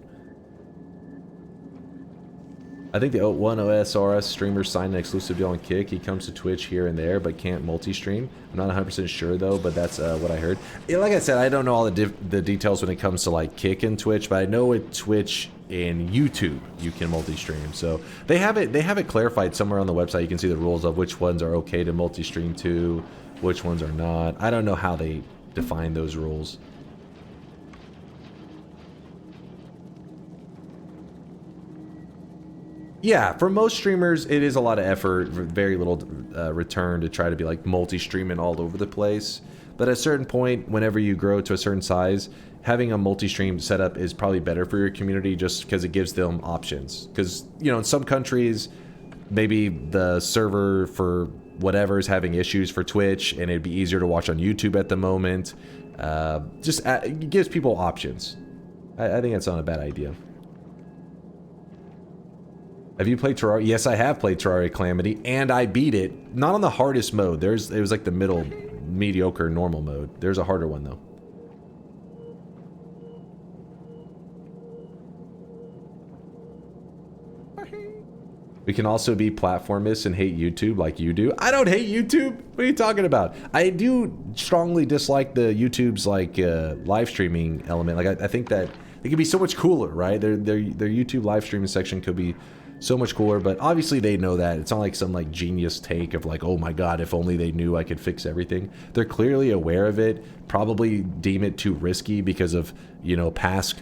I think the one OSRS streamer signed an exclusive deal on Kick. He comes to Twitch here and there, but can't multi-stream. I'm not 100% sure though, but that's what I heard. Yeah, like I said, I don't know all the details when it comes to like Kick and Twitch, but I know with Twitch and YouTube you can multi-stream. So they have it clarified somewhere on the website. You can see the rules of which ones are okay to multi-stream to, which ones are not. I don't know how they define those rules. Yeah, for most streamers, it is a lot of effort, very little return to try to be like multi-streaming all over the place. But at a certain point, whenever you grow to a certain size, having a multi-stream setup is probably better for your community just because it gives them options. Because, you know, in some countries, maybe the server for whatever is having issues for Twitch and it'd be easier to watch on YouTube at the moment. It gives people options. I think that's not a bad idea. Have you played Terraria? Yes, I have played Terraria Calamity, and I beat it. Not on the hardest mode. It was like the middle, mediocre, normal mode. There's a harder one, though. We can also be platformists and hate YouTube like you do. I don't hate YouTube. What are you talking about? I do strongly dislike the YouTube's like live streaming element. Like I think that it could be so much cooler, right? Their YouTube live streaming section could be so much cooler, but obviously they know that. It's not like some like genius take of like, oh my god, if only they knew I could fix everything. They're clearly aware of it, probably deem it too risky because of, you know, past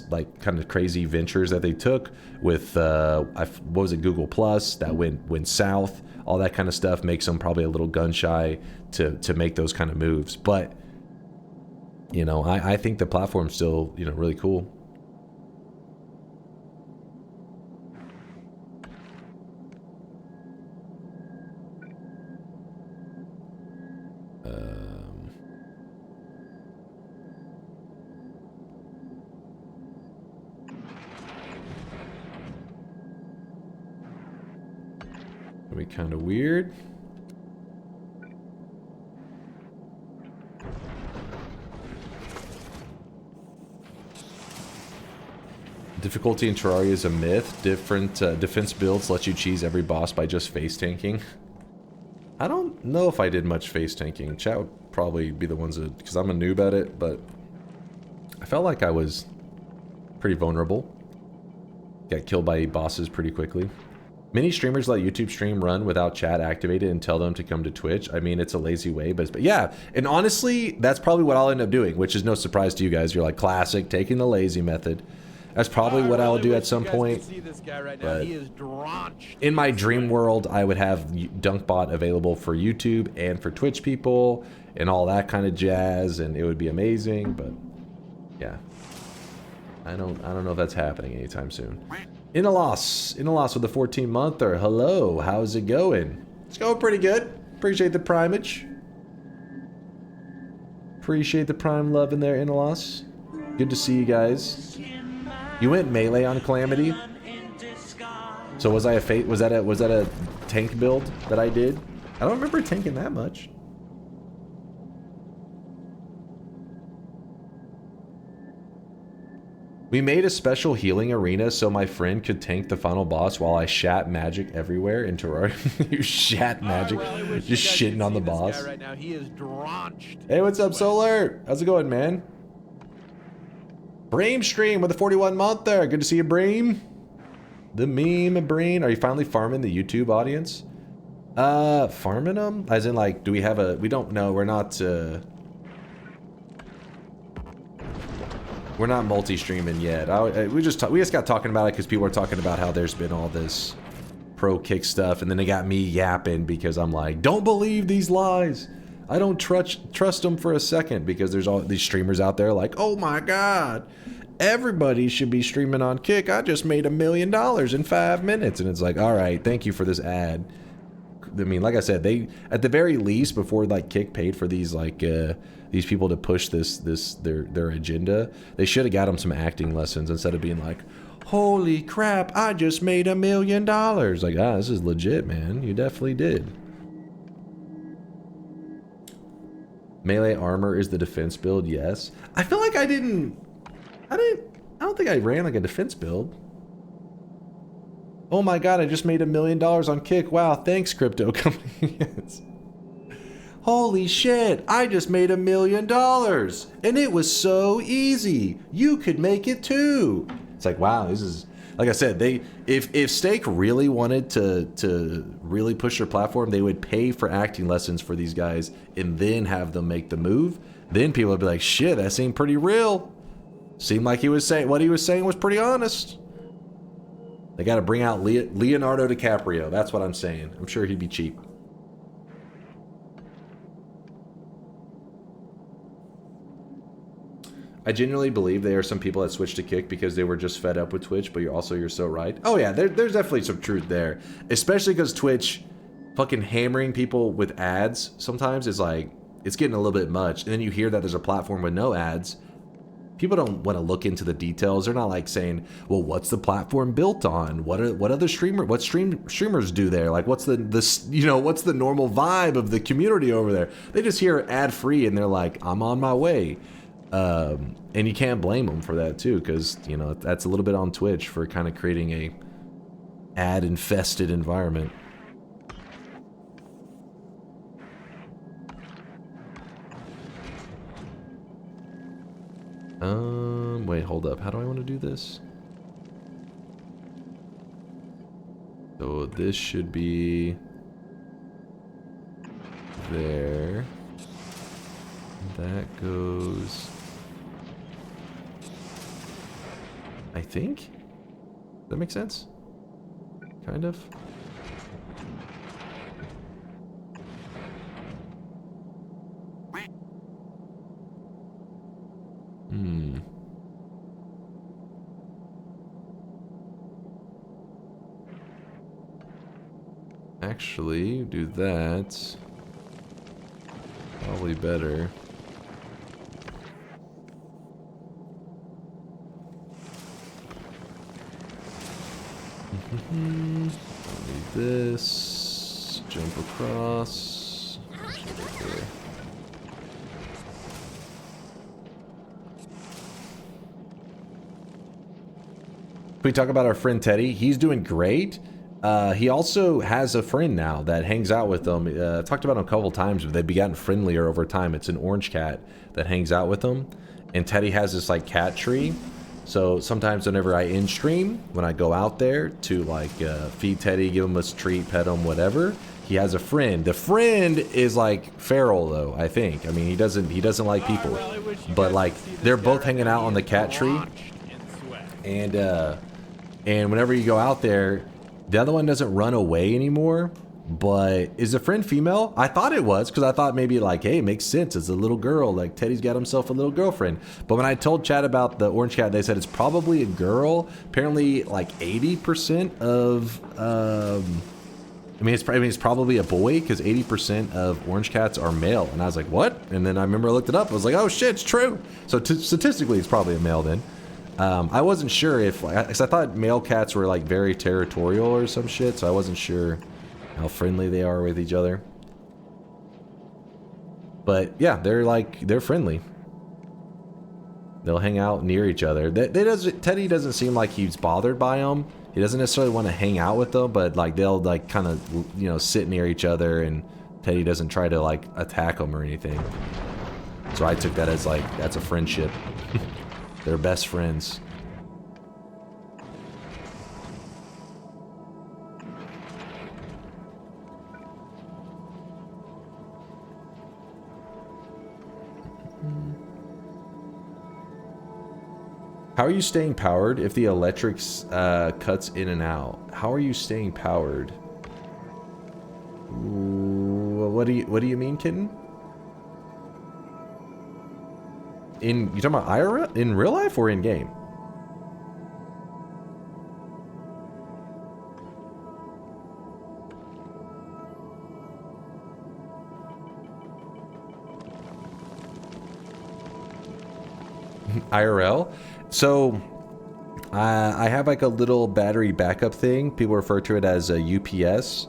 like kind of crazy ventures that they took with what was it, Google Plus, that went south. All that kind of stuff makes them probably a little gun shy to make those kind of moves. But you know, I think the platform's still, you know, really cool. Be kind of weird. Difficulty in Terraria is a myth. Different defense builds let you cheese every boss by just face tanking. I don't know if I did much face tanking. Chat would probably be the ones that, because I'm a noob at it, but I felt like I was pretty vulnerable. Got killed by bosses pretty quickly. Many streamers let YouTube stream run without chat activated and tell them to come to Twitch. I mean, it's a lazy way, but yeah. And honestly, that's probably what I'll end up doing, which is no surprise to you guys. You're like, classic, taking the lazy method. That's probably what I will do at some point. But in my dream world, I would have DunkBot available for YouTube and for Twitch people and all that kind of jazz, and it would be amazing. But yeah, I don't know if that's happening anytime soon. In a loss with a 14-monther. Hello, how's it going? It's going pretty good. Appreciate the primage. Appreciate the prime love in there, in a loss. Good to see you guys. You went melee on Calamity. So was I a was that a tank build that I did? I don't remember tanking that much. We made a special healing arena so my friend could tank the final boss while I shat magic everywhere in Terraria. You shat magic, just shitting on the boss. Right now. He is drenched. Hey, what's up, Solar? How's it going, man? Bream stream with a 41-month there. Good to see you, Bream. The meme brain. Are you finally farming the YouTube audience? Farming them? As in, like, do we have a? We don't know. We're not. We're not multi-streaming yet. We just got talking about it because people are talking about how there's been all this pro kick stuff, and then they got me yapping because I'm like, don't believe these lies. I don't trust them for a second, because there's all these streamers out there like, oh my god, everybody should be streaming on Kick. I just made $1 million in 5 minutes, and it's like, all right, thank you for this ad. I mean, like I said, they at the very least, before like Kick paid for these like these people to push their agenda, they should have got them some acting lessons instead of being like, holy crap, I just made $1 million. Like, this is legit, man. You definitely did. Melee armor is the defense build, yes. I feel like I don't think I ran like a defense build. Oh my god, I just made $1 million on Kick. Wow, thanks, crypto company. Yes. Holy shit, I just made $1 million, and it was so easy. You could make it too. It's like, wow, this is, like I said, if Stake really wanted to really push their platform, they would pay for acting lessons for these guys and then have them make the move. Then people would be like, shit, that seemed pretty real. Seemed like he was saying, what he was saying was pretty honest. They got to bring out Leonardo DiCaprio. That's what I'm saying. I'm sure he'd be cheap. I genuinely believe there are some people that switch to Kick because they were just fed up with Twitch, but you're so right. Oh yeah, there's definitely some truth there. Especially because Twitch fucking hammering people with ads sometimes is like, it's getting a little bit much. And then you hear that there's a platform with no ads. People don't want to look into the details. They're not like saying, well, what's the platform built on? What other streamers do there? Like what's what's the normal vibe of the community over there? They just hear ad free and they're like, I'm on my way. And you can't blame them for that too, because that's a little bit on Twitch for kind of creating a ad infested environment. Wait, hold up. How do I want to do this? So this should be there. That goes, I think? Does that make sense? Kind of. Actually, do that. Probably better. Need this. Jump across. There. We talk about our friend Teddy. He's doing great. He also has a friend now that hangs out with them. Talked about him a couple times, but they've gotten friendlier over time. It's an orange cat that hangs out with them. And Teddy has this like cat tree. So sometimes whenever I in stream, when I go out there to like feed Teddy, give him a treat, pet him, whatever, he has a friend. The friend is like feral though, I think. I mean, he doesn't like people. But like they're both hanging out on the cat tree. And whenever you go out there, the other one doesn't run away anymore. But is the friend female? I thought it was, because I thought maybe like, hey, it makes sense. It's a little girl. Like Teddy's got himself a little girlfriend. But when I told Chad about the orange cat, they said it's probably a girl. Apparently like 80% of, it's probably a boy, because 80% of orange cats are male. And I was like, what? And then I remember I looked it up. I was like, oh shit, it's true. So statistically, it's probably a male then. I wasn't sure if, because I thought male cats were like very territorial or some shit, so I wasn't sure how friendly they are with each other. But yeah, they're friendly. They'll hang out near each other. Teddy doesn't seem like he's bothered by them. He doesn't necessarily want to hang out with them, but like they'll like kind of sit near each other, and Teddy doesn't try to like attack them or anything. So I took that as like that's a friendship. They're best friends. How are you staying powered if the electrics cuts in and out? How are you staying powered? Ooh, what do you mean, kitten? You talking about IRL? In real life or in game? IRL? So, I have like a little battery backup thing. People refer to it as a UPS.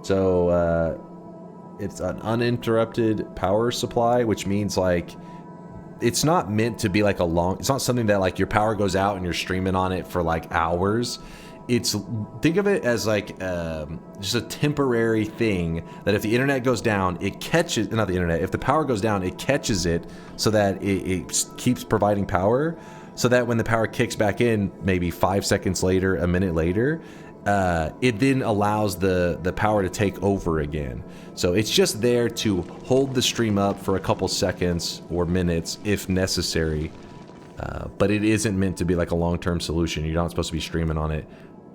So, it's an uninterrupted power supply, which means like, it's not meant to be like it's not something that like your power goes out and you're streaming on it for like hours. Think of it as like just a temporary thing that if the internet goes down, it catches, not the internet, if the power goes down, it catches it so that it keeps providing power, so that when the power kicks back in, maybe 5 seconds later, a minute later, it then allows the power to take over again. So it's just there to hold the stream up for a couple seconds or minutes if necessary. But it isn't meant to be like a long-term solution. You're not supposed to be streaming on it,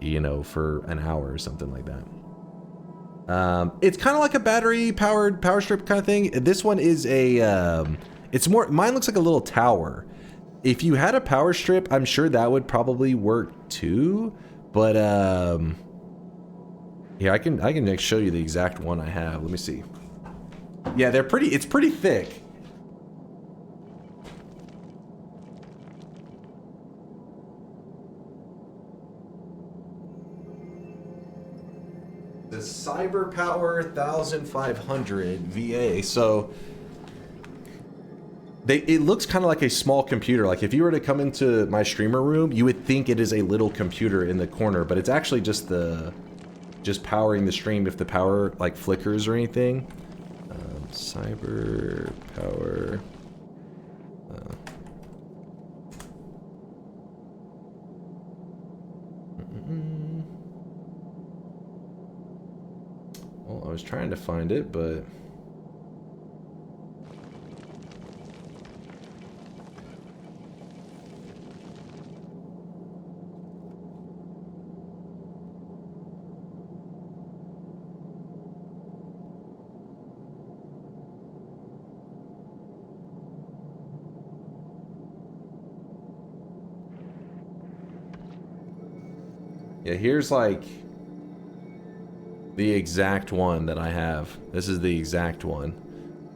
you know, for an hour or something like that. It's kind of like a battery powered power strip kind of thing. This one is a, it's more, mine looks like a little tower. If you had a power strip, I'm sure that would probably work too. But, yeah, I can show you the exact one I have. Let me see. Yeah, they're pretty, it's pretty thick. The Cyber Power 1500 VA. So it looks kind of like a small computer. Like if you were to come into my streamer room, you would think it is a little computer in the corner, but it's actually just powering the stream if the power like flickers or anything. Cyber Power. Well, I was trying to find it, but yeah, here's like the exact one that I have. This is the exact one.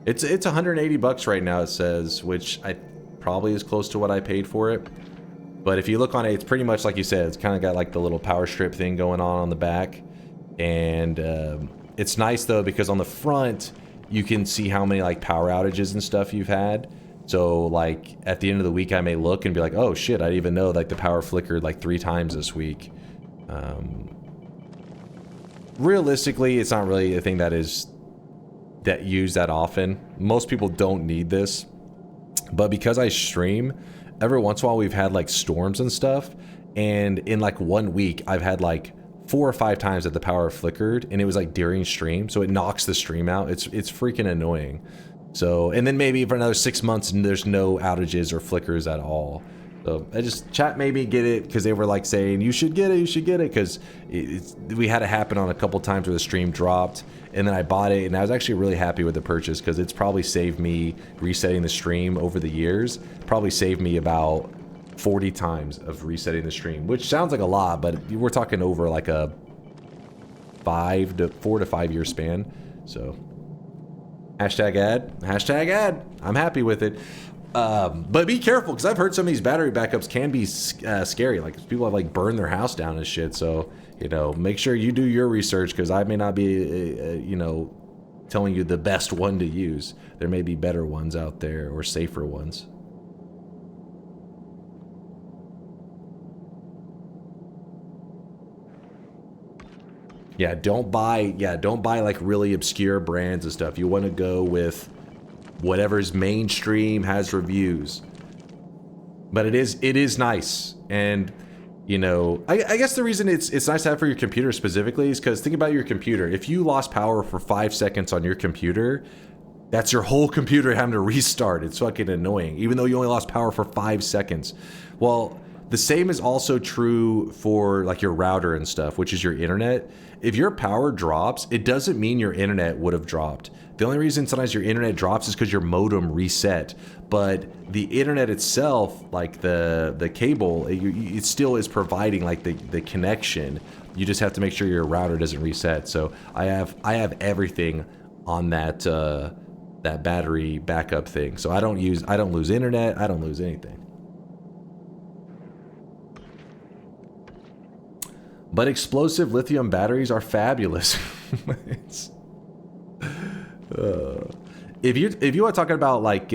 It's 180 bucks right now, it says, which I probably is close to what I paid for it. But if you look on it, it's pretty much like you said. It's kind of got like the little power strip thing going on the back. And it's nice though, because on the front, you can see how many like power outages and stuff you've had. So like at the end of the week, I may look and be like, oh shit, I didn't even know like the power flickered like 3 times this week. Realistically, it's not really a thing that is used that often. Most people don't need this, but because I stream, every once in a while we've had like storms and stuff, and in like 1 week I've had like 4 or 5 times that the power flickered, and it was like during stream, so it knocks the stream out. It's freaking annoying. So, and then maybe for another 6 months and there's no outages or flickers at all. So I just, chat made me get it because they were like saying, you should get it, because we had it happen on a couple times where the stream dropped, and then I bought it, and I was actually really happy with the purchase because it's probably saved me resetting the stream over the years. Probably saved me about 40 times of resetting the stream, which sounds like a lot, but we're talking over like a 4 to 5 year span. So hashtag ad, I'm happy with it. But be careful, because I've heard some of these battery backups can be scary. Like people have like burned their house down and shit. So, you know, make sure you do your research, because I may not be, you know, telling you the best one to use. There may be better ones out there or safer ones. Yeah, don't buy like really obscure brands and stuff. You want to go with whatever's mainstream, has reviews. But it is nice. And you know, I guess the reason it's nice to have for your computer specifically is because think about your computer. If you lost power for 5 seconds on your computer, that's your whole computer having to restart. It's fucking annoying, even though you only lost power for 5 seconds. Well, the same is also true for like your router and stuff, which is your internet. If your power drops, it doesn't mean your internet would have dropped. The only reason sometimes your internet drops is because your modem reset. But the internet itself, like the cable, it still is providing like the connection. You just have to make sure your router doesn't reset. So I have everything on that that battery backup thing. So I don't lose internet. I don't lose anything. But explosive lithium batteries are fabulous. If you want to talk about like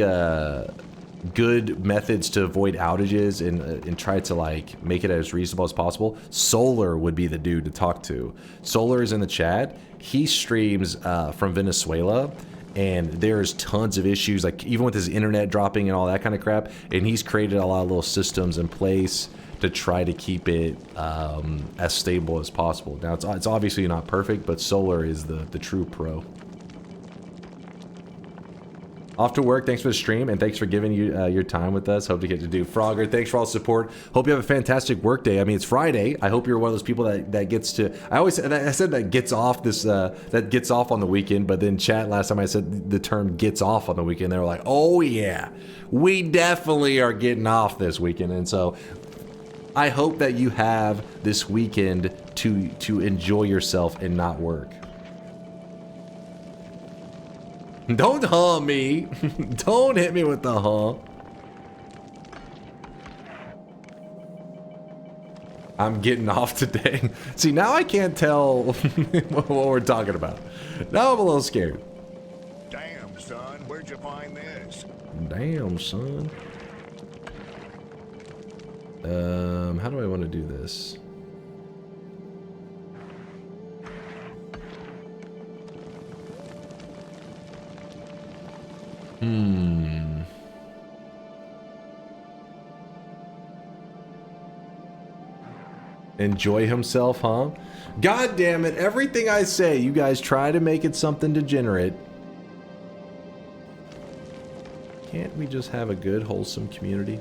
good methods to avoid outages and try to like make it as reasonable as possible, Solar would be the dude to talk to. Solar is in the chat. He streams from Venezuela, and there's tons of issues, like even with his internet dropping and all that kind of crap. And he's created a lot of little systems in place to try to keep it as stable as possible. Now it's obviously not perfect, but Solar is the true pro. Off to work. Thanks for the stream, and thanks for giving your time with us. Hope to get to do Frogger. Thanks for all the support. Hope you have a fantastic work day. I mean, it's Friday. I hope you're one of those people that gets to. I said that gets off that gets off on the weekend, but then chat last time I said the term gets off on the weekend. They were like, oh yeah, we definitely are getting off this weekend, and so I hope that you have this weekend to enjoy yourself and not work. Don't huh me. Don't hit me with the huh. I'm getting off today. See, now I can't tell what we're talking about. Now I'm a little scared. Damn, son, where'd you find this? Damn, son. How do I want to do this? Enjoy himself, huh? God damn it, everything I say, you guys try to make it something degenerate. Can't we just have a good, wholesome community?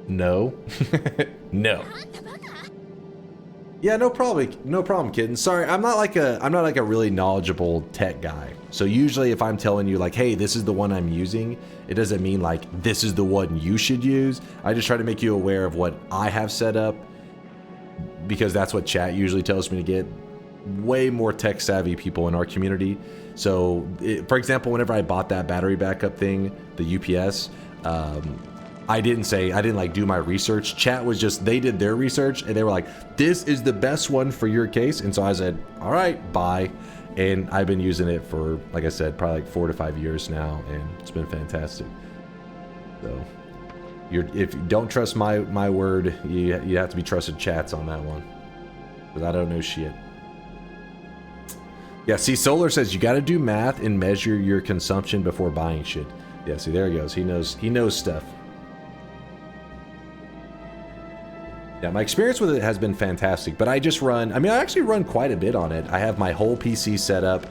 No. No. Yeah, no problem, kitten. Sorry, I'm not like a really knowledgeable tech guy. So usually if I'm telling you like, hey, this is the one I'm using, it doesn't mean like this is the one you should use. I just try to make you aware of what I have set up, because that's what chat usually tells me to get. Way more tech savvy people in our community. So for example, whenever I bought that battery backup thing, the UPS, I didn't like do my research. Chat was just, they did their research and they were like, this is the best one for your case. And so I said, all right, bye. And I've been using it for, like I said, probably like 4 to 5 years now, and it's been fantastic. So if you don't trust my word, you have to be trusted Chat's on that one, because I don't know shit. Yeah, see, Solar says you got to do math and measure your consumption before buying shit. Yeah, see, there he goes. He knows stuff. Yeah, my experience with it has been fantastic, but I actually run quite a bit on it. I have my whole PC set up.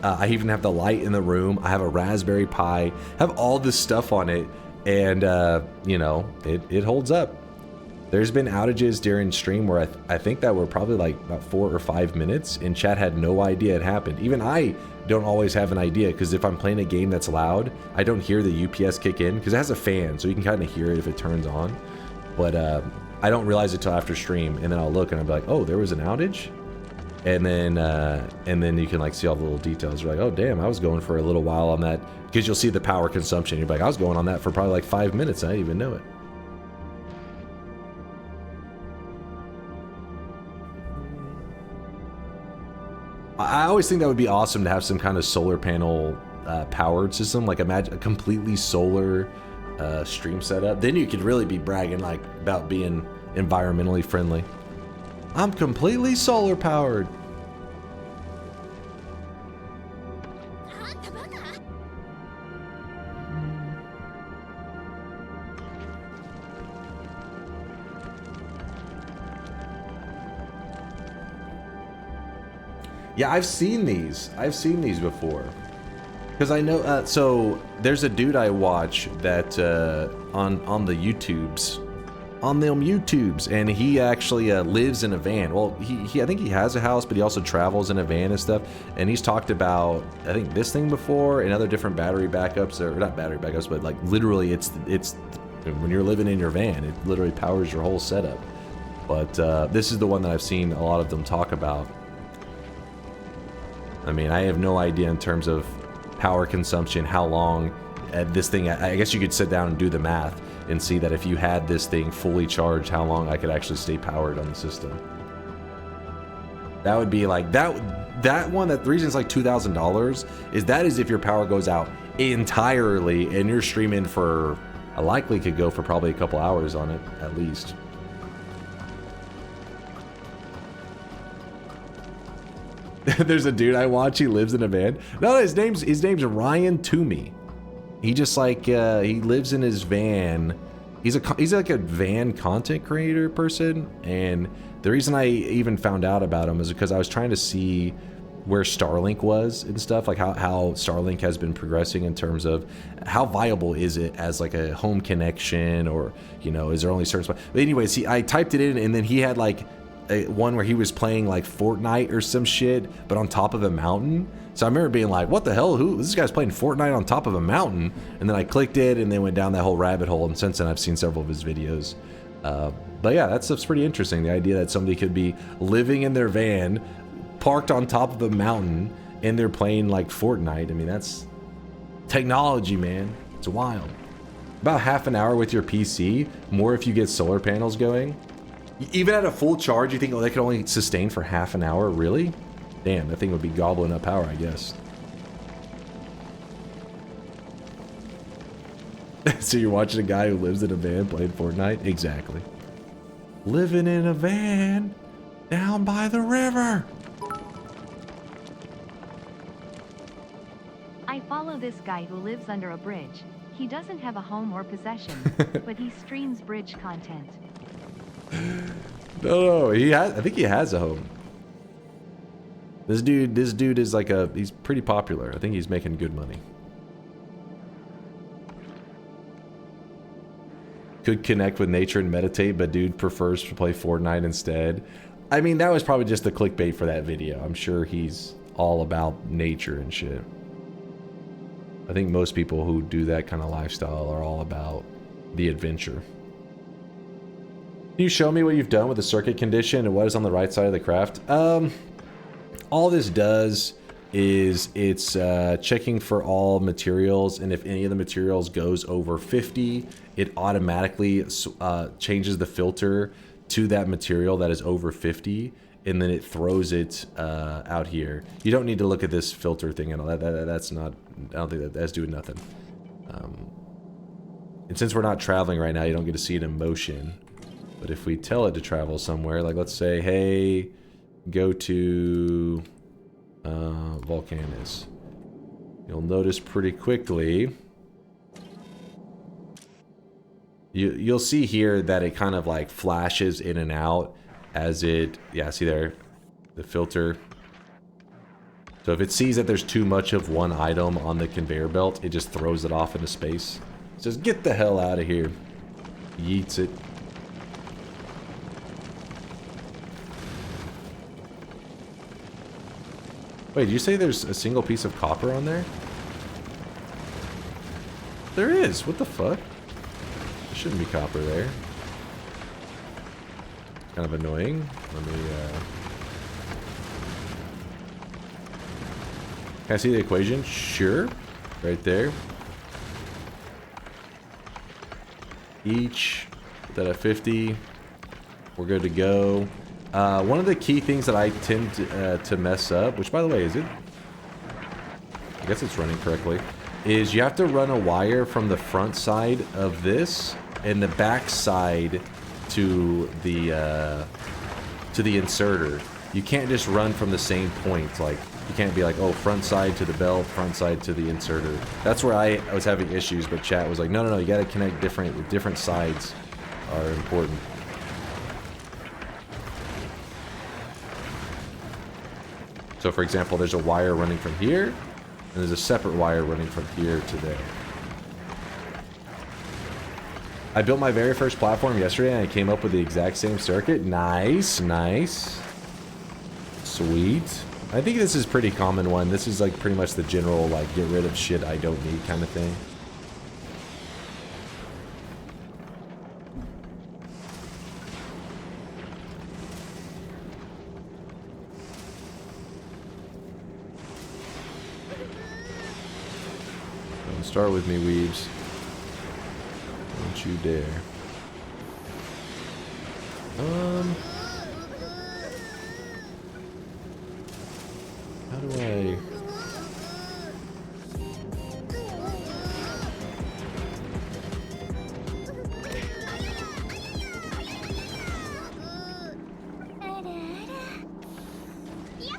I even have the light in the room. I have a Raspberry Pi, have all this stuff on it, and, you know, it holds up. There's been outages during stream where I think that were probably like about 4 or 5 minutes, and chat had no idea it happened. Even I don't always have an idea, because if I'm playing a game that's loud, I don't hear the UPS kick in, because it has a fan, so you can kind of hear it if it turns on. But, I don't realize it till after stream, and then I'll look and I'll be like, oh, there was an outage? And then you can like see all the little details. You're like, oh damn, I was going for a little while on that, because you'll see the power consumption. You're like, I was going on that for probably like 5 minutes. I didn't even know it. I always think that would be awesome to have some kind of solar panel powered system. Like imagine a completely solar stream setup. Then you could really be bragging like about being environmentally friendly. I'm completely solar powered. Yeah, I've seen these before. Because I know, so there's a dude I watch that on the YouTubes, and he actually lives in a van. Well, I think he has a house, but he also travels in a van and stuff. And he's talked about, I think, this thing before and other different battery backups, or not battery backups, but like literally, it's when you're living in your van, it literally powers your whole setup. But this is the one that I've seen a lot of them talk about. I mean, I have no idea in terms of power consumption, how long this thing, I guess you could sit down and do the math and see that if you had this thing fully charged, how long I could actually stay powered on the system. That would be like, that one, that the reason it's like $2,000 is that is if your power goes out entirely and you're streaming for, I likely could go for probably a couple hours on it, at least. There's a dude I watch, he lives in a van. No, his name's Ryan Toomey. He just like, he lives in his van he's like a van content creator person, and the reason I even found out about him is because I was trying to see where Starlink was and stuff, like how Starlink has been progressing in terms of how viable is it as like a home connection, or you know, is there only certain spots. But anyways, I typed it in, and then he had like one where he was playing like Fortnite or some shit, but on top of a mountain. So I remember being like, what the hell, this guy's playing Fortnite on top of a mountain? And then I clicked it and then went down that whole rabbit hole, and since then I've seen several of his videos. But yeah, that stuff's pretty interesting. The idea that somebody could be living in their van, parked on top of a mountain, and they're playing like Fortnite. I mean, that's technology, man. It's wild. About half an hour with your PC, more if you get solar panels going. Even at a full charge, you think, oh, they could only sustain for half an hour? Really? Damn, that thing would be gobbling up power, I guess. So you're watching a guy who lives in a van playing Fortnite? Exactly. Living in a van down by the river. I follow this guy who lives under a bridge. He doesn't have a home or possessions, but he streams bridge content. No, I think he has a home. This dude is like he's pretty popular. I think he's making good money. Could connect with nature and meditate, but dude prefers to play Fortnite instead. I mean, that was probably just the clickbait for that video. I'm sure he's all about nature and shit. I think most people who do that kind of lifestyle are all about the adventure. Can you show me what you've done with the circuit condition and what is on the right side of the craft? All this does is it's checking for all materials, and if any of the materials goes over 50, it automatically changes the filter to that material that is over 50, and then it throws it out here. You don't need to look at this filter thing and all that. That's not, I don't think that's doing nothing. And since we're not traveling right now, you don't get to see it in motion. But if we tell it to travel somewhere, like let's say, hey, go to Volcanus, you'll notice pretty quickly, you'll see here that it kind of like flashes in and out as it, yeah, see there, the filter. So if it sees that there's too much of one item on the conveyor belt, it just throws it off into space. It says, get the hell out of here. Yeets it. Wait, did you say there's a single piece of copper on there? There is. What the fuck? There shouldn't be copper there. Kind of annoying. Let me, Can I see the equation? Sure. Right there. Each. Put that at 50. We're good to go. One of the key things that I tend to mess up, which by the way, is it? I guess it's running correctly, is you have to run a wire from the front side of this and the back side to the inserter. You can't just run from the same point. Like, you can't be like, oh, front side to the belt, front side to the inserter. That's where I was having issues, but chat was like, no, you gotta connect different sides are important. So for example, there's a wire running from here, and there's a separate wire running from here to there. I built my very first platform yesterday, and I came up with the exact same circuit. Nice, nice. Sweet. I think this is a pretty common one. This is like pretty much the general, like, get rid of shit I don't need kind of thing. Start with me, weebs. Don't you dare. How do I...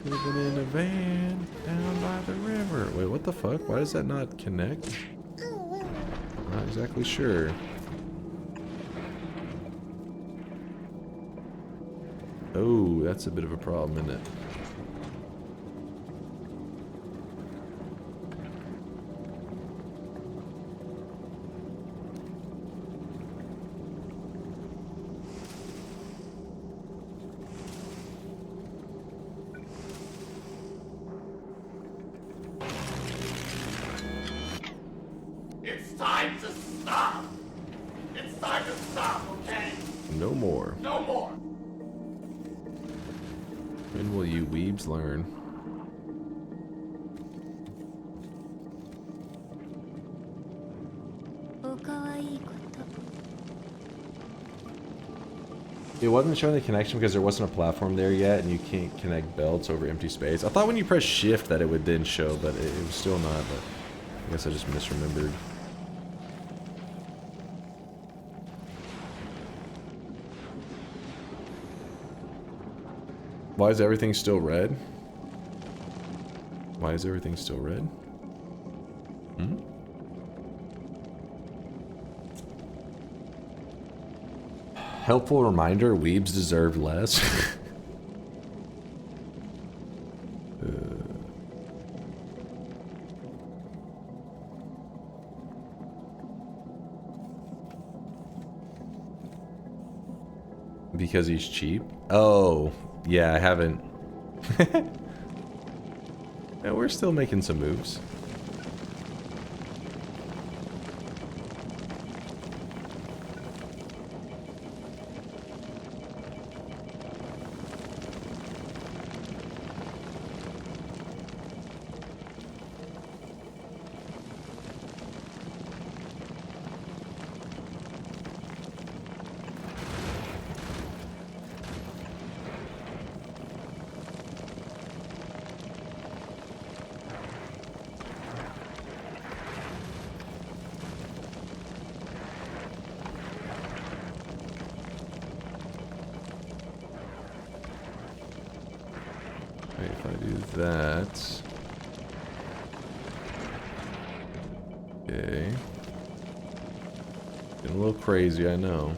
Living in a van down by the river. Wait, what the fuck? Why does that not connect? Not exactly sure. Oh, that's a bit of a problem, isn't it? It's time to stop. It's time to stop, okay? No more. No more. When will you weebs learn? It wasn't showing the connection because there wasn't a platform there yet, and you can't connect belts over empty space. I thought when you press shift that it would then show, but it was still not. But I guess I just misremembered. Why is everything still red? Why is everything still red? Hmm? Helpful reminder, weebs deserve less. Because he's cheap? Oh, yeah, I haven't. Yeah, we're still making some moves. If I do that. Okay. Getting a little crazy, I know.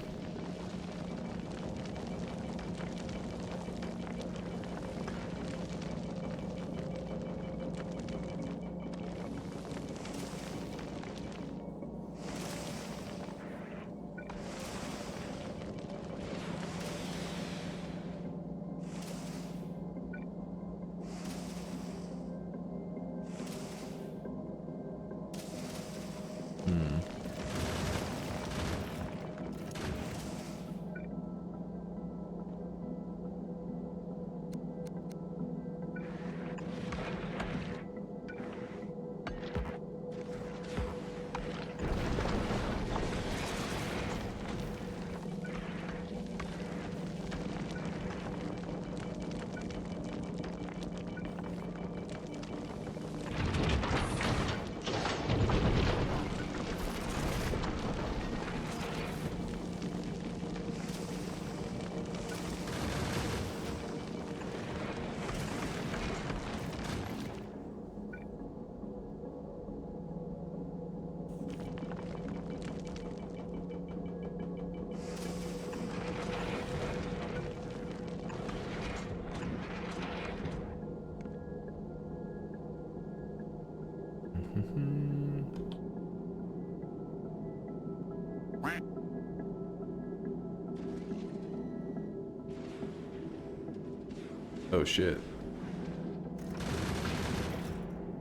Oh shit.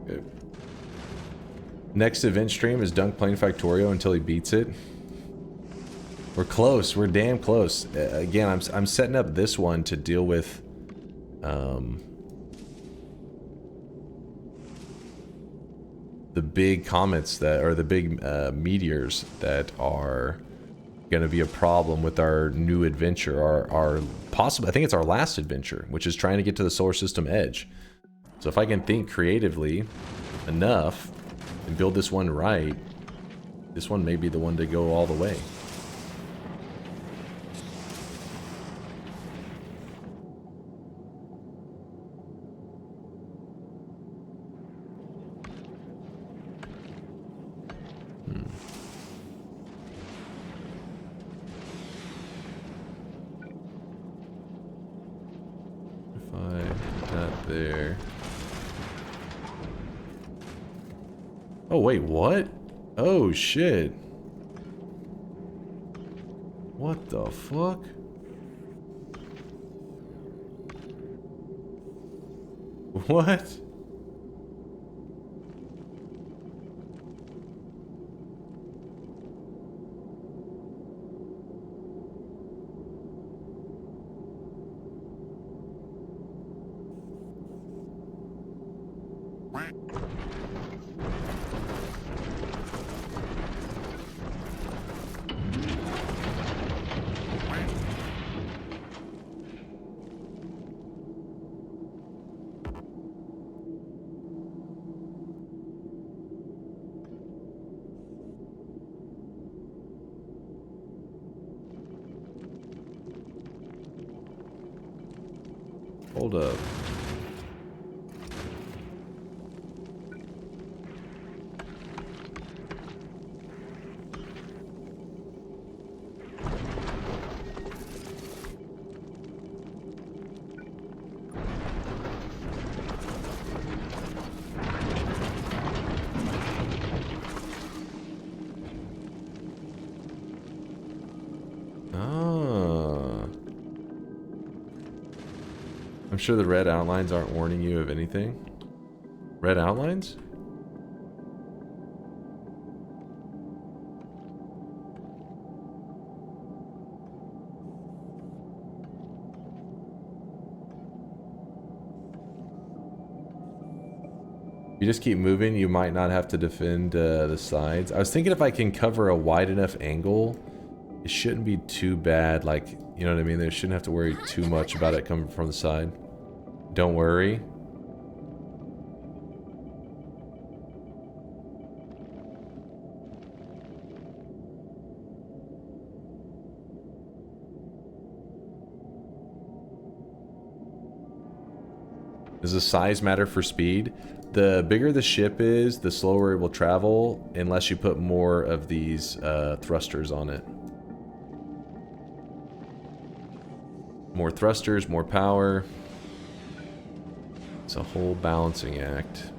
Okay. Next event stream is Dunk playing Factorio until he beats it. We're close. We're damn close. Again, I'm setting up this one to deal with the big comets that, or the big meteors that are going to be a problem with our new adventure, our possible, I think it's our last adventure, which is trying to get to the solar system edge. So if I can think creatively enough and build this one right, this one may be the one to go all the way. Oh, wait, what? Oh, shit. What the fuck? What? Hold up. I'm sure the red outlines aren't warning you of anything. Red outlines? If you just keep moving, you might not have to defend the sides. I was thinking if I can cover a wide enough angle, it shouldn't be too bad. Like, you know what I mean? They shouldn't have to worry too much about it coming from the side. Don't worry. Does the size matter for speed? The bigger the ship is, the slower it will travel, unless you put more of these thrusters on it. More thrusters, more power. It's a whole balancing act.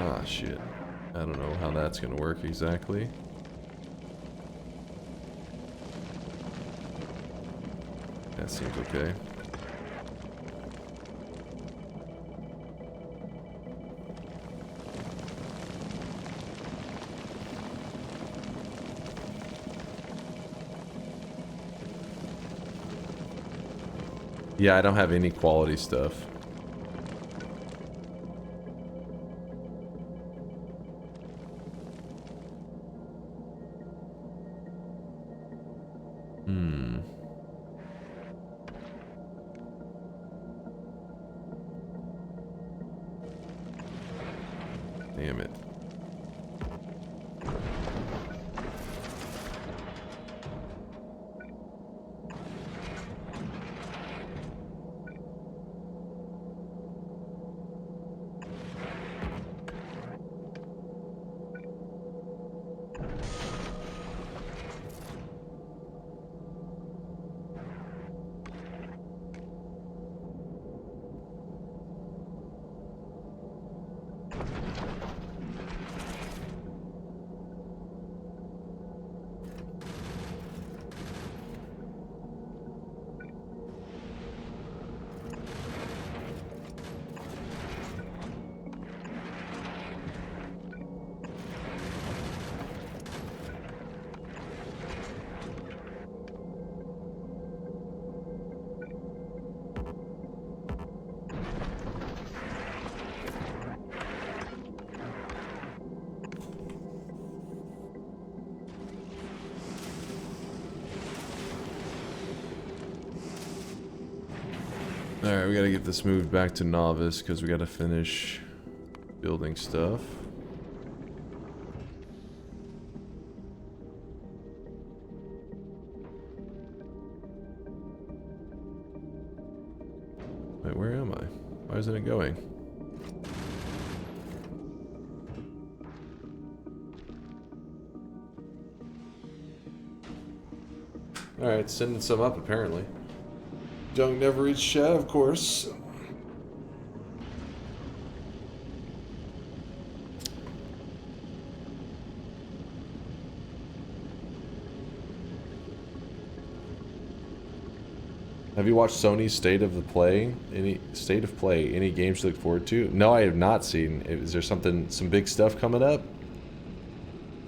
Ah, shit. I don't know how that's gonna work exactly. That seems okay. Yeah, I don't have any quality stuff. Damn it. Alright, we gotta get this moved back to novice because we gotta finish building stuff. Why isn't it going? Alright, sending some up apparently. Dunk never reached chat, of course. Have you watched Sony's State of Play? Any games to look forward to? No, I have not seen. Is there some big stuff coming up?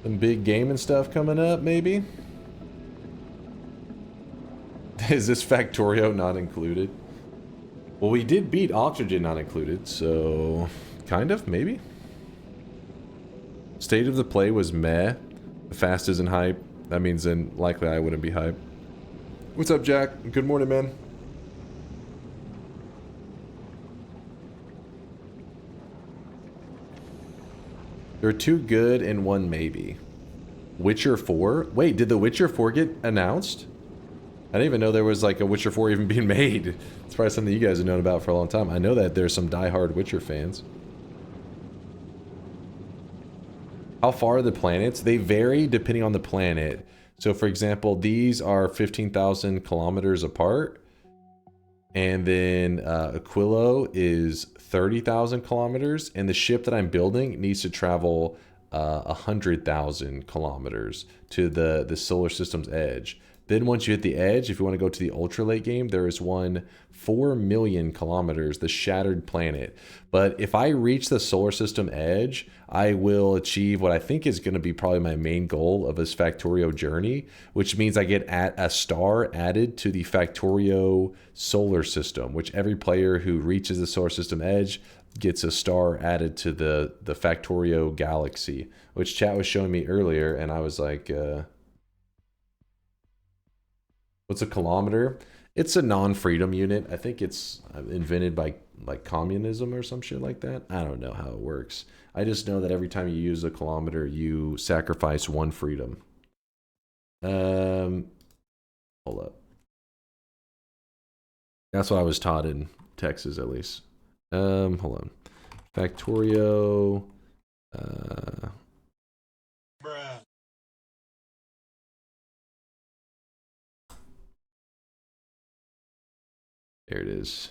Some big gaming stuff coming up, maybe? Is this Factorio not included? Well, we did beat Oxygen not included, so kind of, maybe. State of the Play was meh. Fast isn't hype. That means then likely I wouldn't be hype. What's up, Jack? Good morning, man. There are 2 good and 1 maybe. Witcher 4? Wait, did The Witcher 4 get announced? I didn't even know there was like a Witcher 4 even being made. It's probably something you guys have known about for a long time. I know that there's some diehard Witcher fans. How far are the planets? They vary depending on the planet. So for example, these are 15,000 kilometers apart. And then Aquilo is 30,000 kilometers. And the ship that I'm building needs to travel 100,000 kilometers to the solar system's edge. Then once you hit the edge, if you want to go to the ultralight game, there is one 4 million kilometers, the Shattered Planet. But if I reach the solar system edge, I will achieve what I think is going to be probably my main goal of this Factorio journey, which means I get a star added to the Factorio solar system, which every player who reaches the solar system edge gets a star added to the Factorio galaxy, which chat was showing me earlier, and I was like... What's a kilometer? It's a non-freedom unit. I think it's invented by like communism or some shit like that. I don't know how it works. I just know that every time you use a kilometer, you sacrifice 1 freedom. Hold up. That's what I was taught in Texas, at least. Hold on. Factorio. There it is.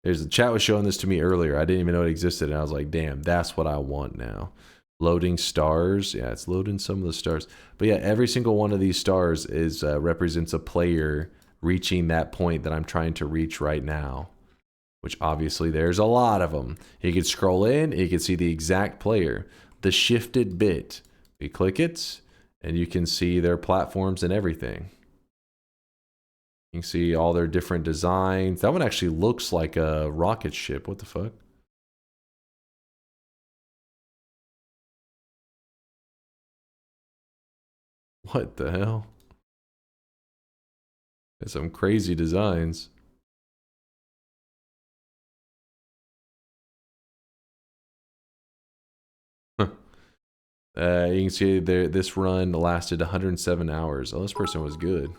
The chat was showing this to me earlier. I didn't even know it existed, and I was like, damn, that's what I want now. Loading stars. Yeah, it's loading some of the stars. But yeah, every single one of these stars is represents a player reaching that point that I'm trying to reach right now. Which obviously there's a lot of them. You can scroll in, you can see the exact player. The shifted bit. We click it, and you can see their platforms and everything. You can see all their different designs. That one actually looks like a rocket ship. What the fuck? What the hell? There's some crazy designs. You can see there. This run lasted 107 hours. Oh, this person was good.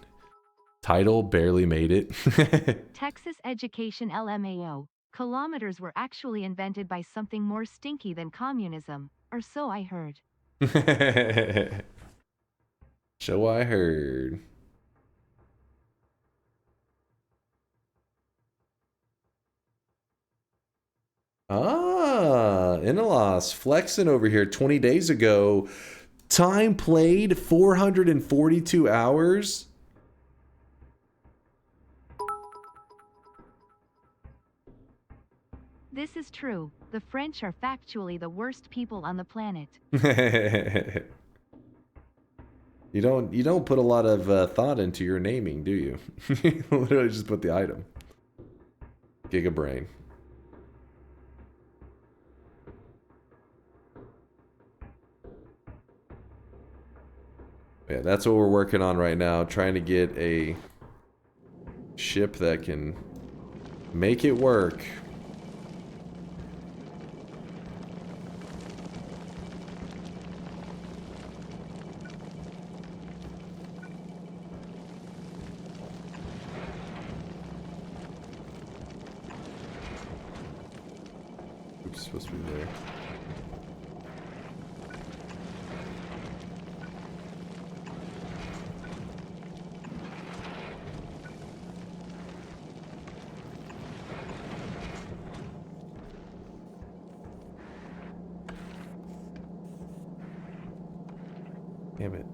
Title barely made it. Texas Education LMAO. Kilometers were actually invented by something more stinky than communism, or so I heard. So I heard. Ah, Inalos flexing over here 20 days ago. Time played 442 hours. This is true. The French are factually the worst people on the planet. You don't put a lot of thought into your naming, do you? You literally just put the item. Gigabrain. Yeah, that's what we're working on right now, trying to get a ship that can make it work. supposed to be there. Damn it.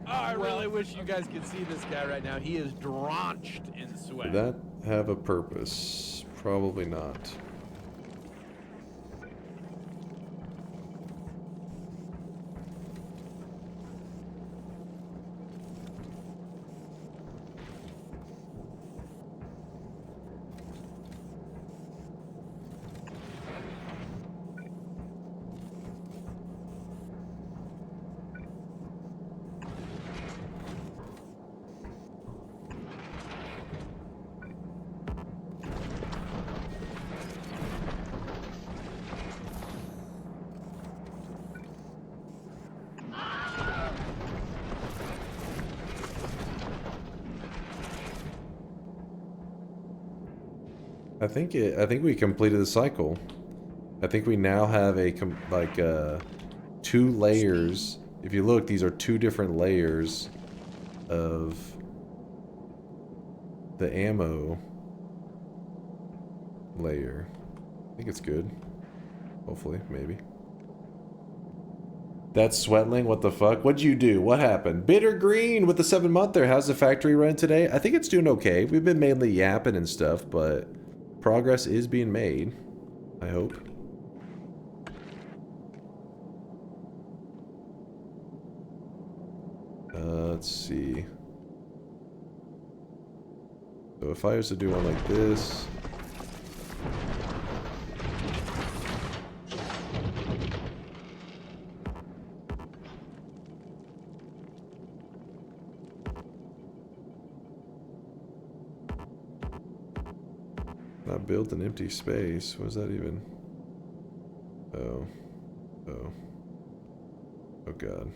I really wish you guys could see this guy right now. He is drenched in sweat. Did that have a purpose? Probably not. I think we completed the cycle. I think we now have a two layers. If you look, these are two different layers of the ammo layer. I think it's good. Hopefully, maybe. That's Sweatling, what the fuck? What'd you do? What happened? Bitter Green with the 7-monther. How's the factory run today? I think it's doing okay. We've been mainly yapping and stuff, but progress is being made, I hope. Let's see. So if I was to do one like this... Not built an empty space. What is that even? Oh. Oh. Oh god.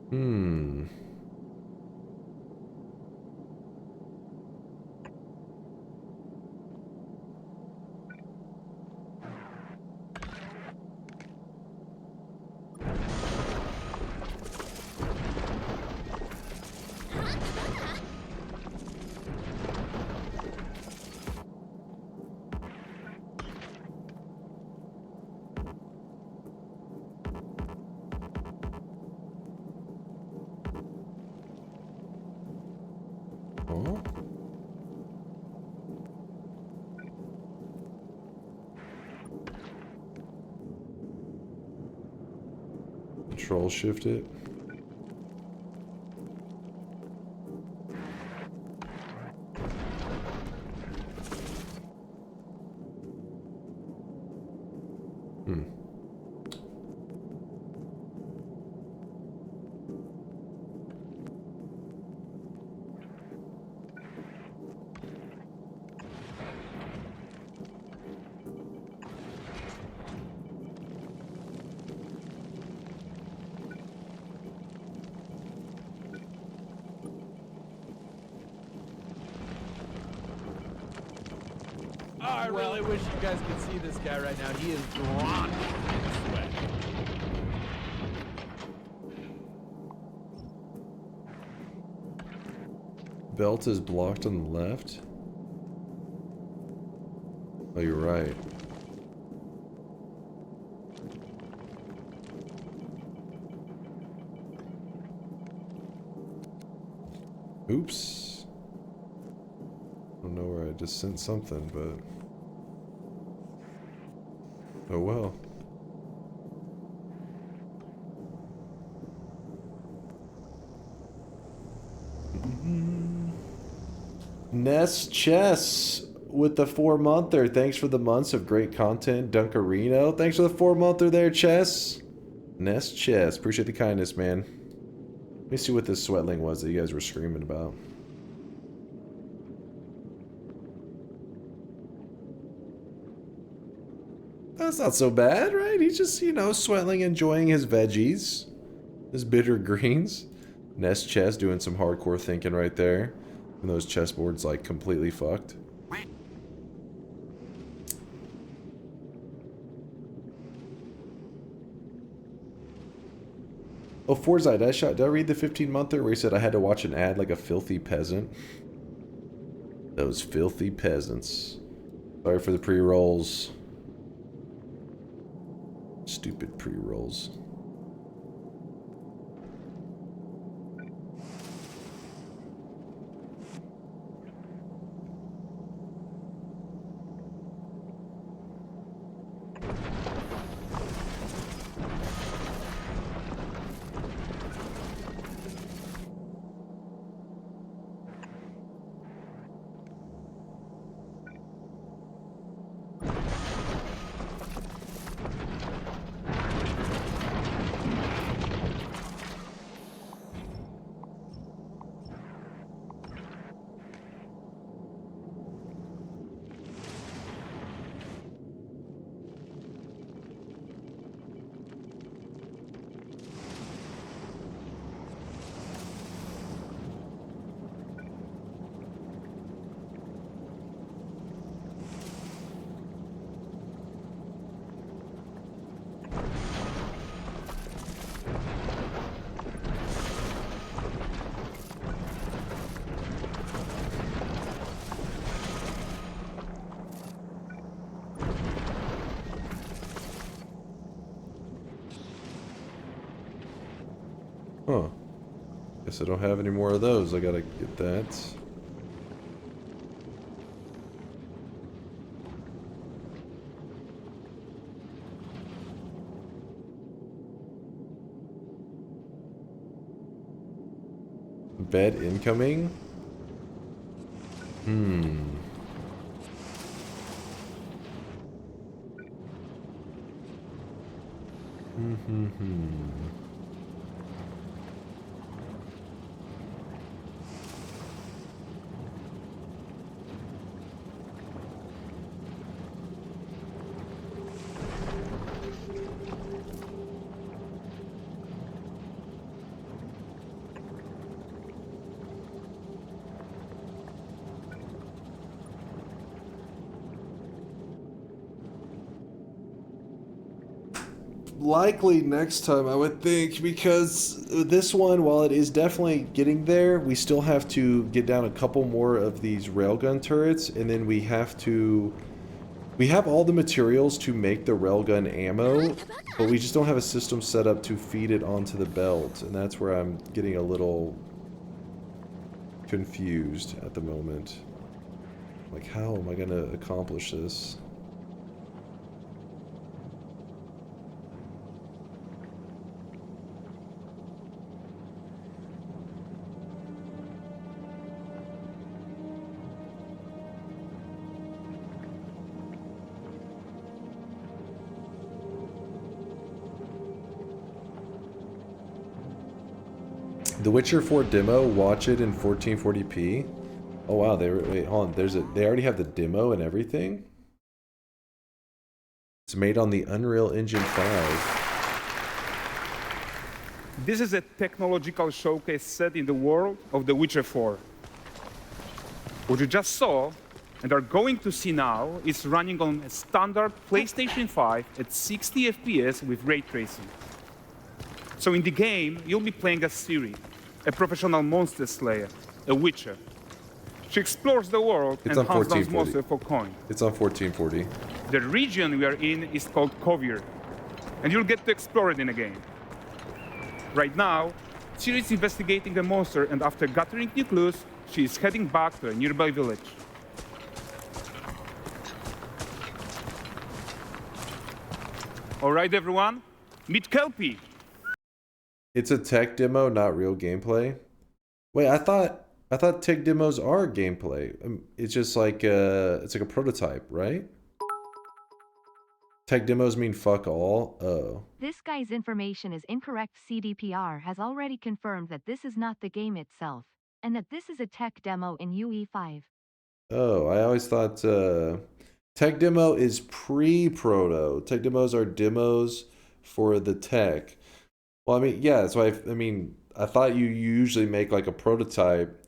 Hmm. Control shift it. I really wish you guys could see this guy right now. He is drenched in sweat. Belt is blocked on the left. Oh, you're right. Oops. I don't know where I just sent something, but... Oh well. Ness Chess with the 4-monther. Thanks for the months of great content. Dunkarino. Thanks for the 4-monther there, Chess. Nest Chess. Appreciate the kindness, man. Let me see what this sweatling was that you guys were screaming about. That's not so bad, right? He's just, you know, sweatling, enjoying his veggies. His bitter greens. Nest Chess doing some hardcore thinking right there. And those chessboards, like, completely fucked. Oh, Forza, did I read the 15-monther where he said I had to watch an ad like a filthy peasant? Those filthy peasants. Sorry for the pre-rolls. Stupid pre-rolls. Huh. Guess I don't have any more of those. I gotta get that. Bed incoming? Likely next time, I would think, because this one, while it is definitely getting there, we still have to get down a couple more of these railgun turrets, and then we have all the materials to make the railgun ammo, but we just don't have a system set up to feed it onto the belt, and that's where I'm getting a little confused at the moment. Like, how am I gonna accomplish this? The Witcher 4 demo, watch it in 1440p. Oh wow, wait, hold on, they already have the demo and everything? It's made on the Unreal Engine 5. This is a technological showcase set in the world of The Witcher 4. What you just saw, and are going to see now, is running on a standard PlayStation 5 at 60 FPS with ray tracing. So in the game, you'll be playing as Ciri, a professional monster slayer, a witcher. She explores the world and hunts down monsters for coin. It's on 1440. The region we are in is called Kovir, and you'll get to explore it in a game. Right now, Ciri is investigating a monster, and after gathering new clues, she is heading back to a nearby village. All right, everyone, meet Kelpie. It's a tech demo, not real gameplay. Wait, I thought I thought tech demos are gameplay. It's just like it's like a prototype, right? Tech demos mean fuck all. Oh. This guy's information is incorrect. CDPR has already confirmed that this is not the game itself, and that this is a tech demo in UE5. Oh, I always thought tech demo is pre-proto. Tech demos are demos for the tech. Well, I mean, yeah, that's why I mean, I thought you usually make like a prototype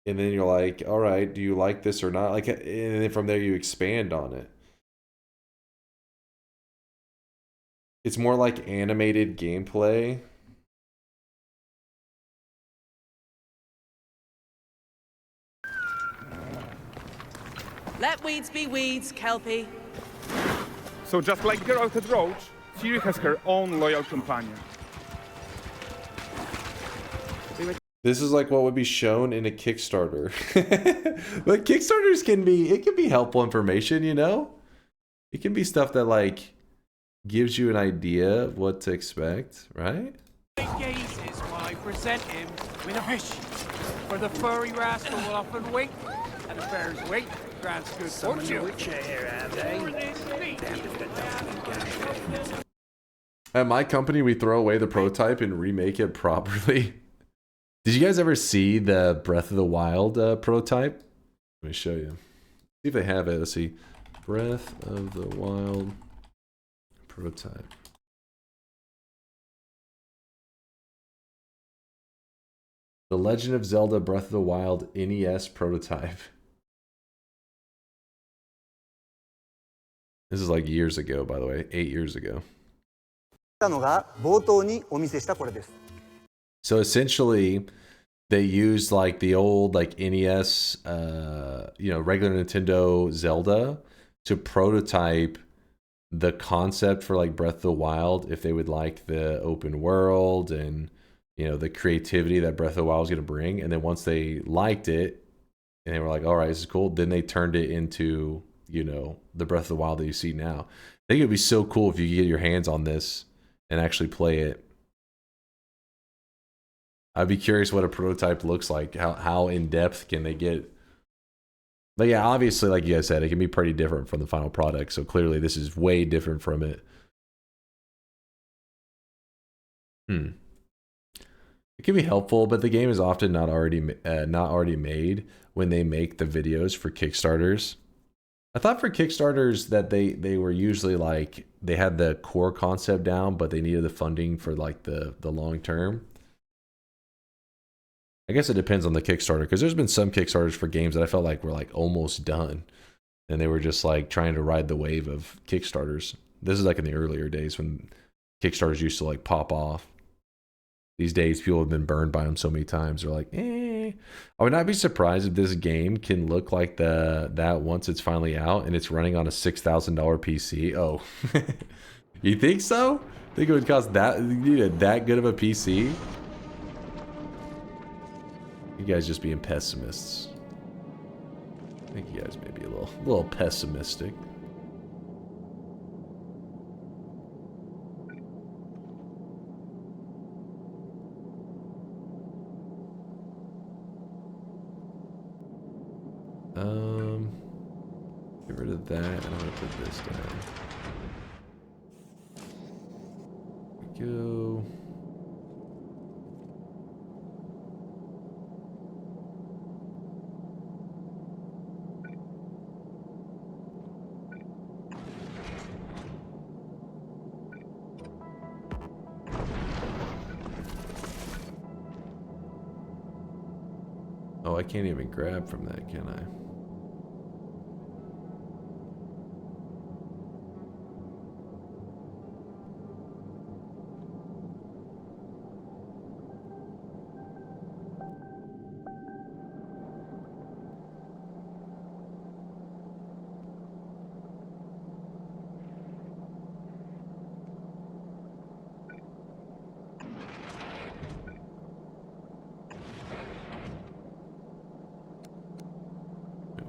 and then you're like, all right, do you like this or not? Like, and then from there you expand on it. It's more like animated gameplay. Let weeds be weeds, Kelpie. So just like Geralt and Roach, Ciri has her own loyal companion. This is like what would be shown in a Kickstarter. But Kickstarters can be helpful information, you know? It can be stuff that like gives you an idea of what to expect, right? Gazes while I present him with a wish. For the furry rascal will often wait, and the bear's weight grants good fortune. At my company, we throw away the prototype and remake it properly. Did you guys ever see the Breath of the Wild prototype? Let me show you. See if they have it. Let's see. Breath of the Wild prototype. The Legend of Zelda Breath of the Wild NES prototype. This is like years ago, by the way. 8 years ago. So essentially, they used like the old like NES, you know, regular Nintendo Zelda to prototype the concept for like Breath of the Wild, if they would like the open world and, you know, the creativity that Breath of the Wild was going to bring. And then once they liked it and they were like, all right, this is cool, then they turned it into, you know, the Breath of the Wild that you see now. I think it'd be so cool if you could get your hands on this and actually play it. I'd be curious what a prototype looks like. How in depth can they get? But yeah, obviously, like you guys said, it can be pretty different from the final product. So clearly, this is way different from it. It can be helpful, but the game is often not already made when they make the videos for Kickstarters. I thought for Kickstarters that they were usually like they had the core concept down, but they needed the funding for like the long term. I guess it depends on the Kickstarter, because there's been some Kickstarters for games that I felt like were like almost done, and they were just like trying to ride the wave of Kickstarters. This is like in the earlier days when Kickstarters used to like pop off. These days, people have been burned by them so many times. They're like, eh. I would not be surprised if this game can look like that once it's finally out and it's running on a $6,000 PC. Oh, you think so? Think it would cost that? You need that good of a PC? You guys just being pessimists. I think you guys may be a little pessimistic. Get rid of that. I'm gonna put this down. There we go. Oh, I can't even grab from that, can I?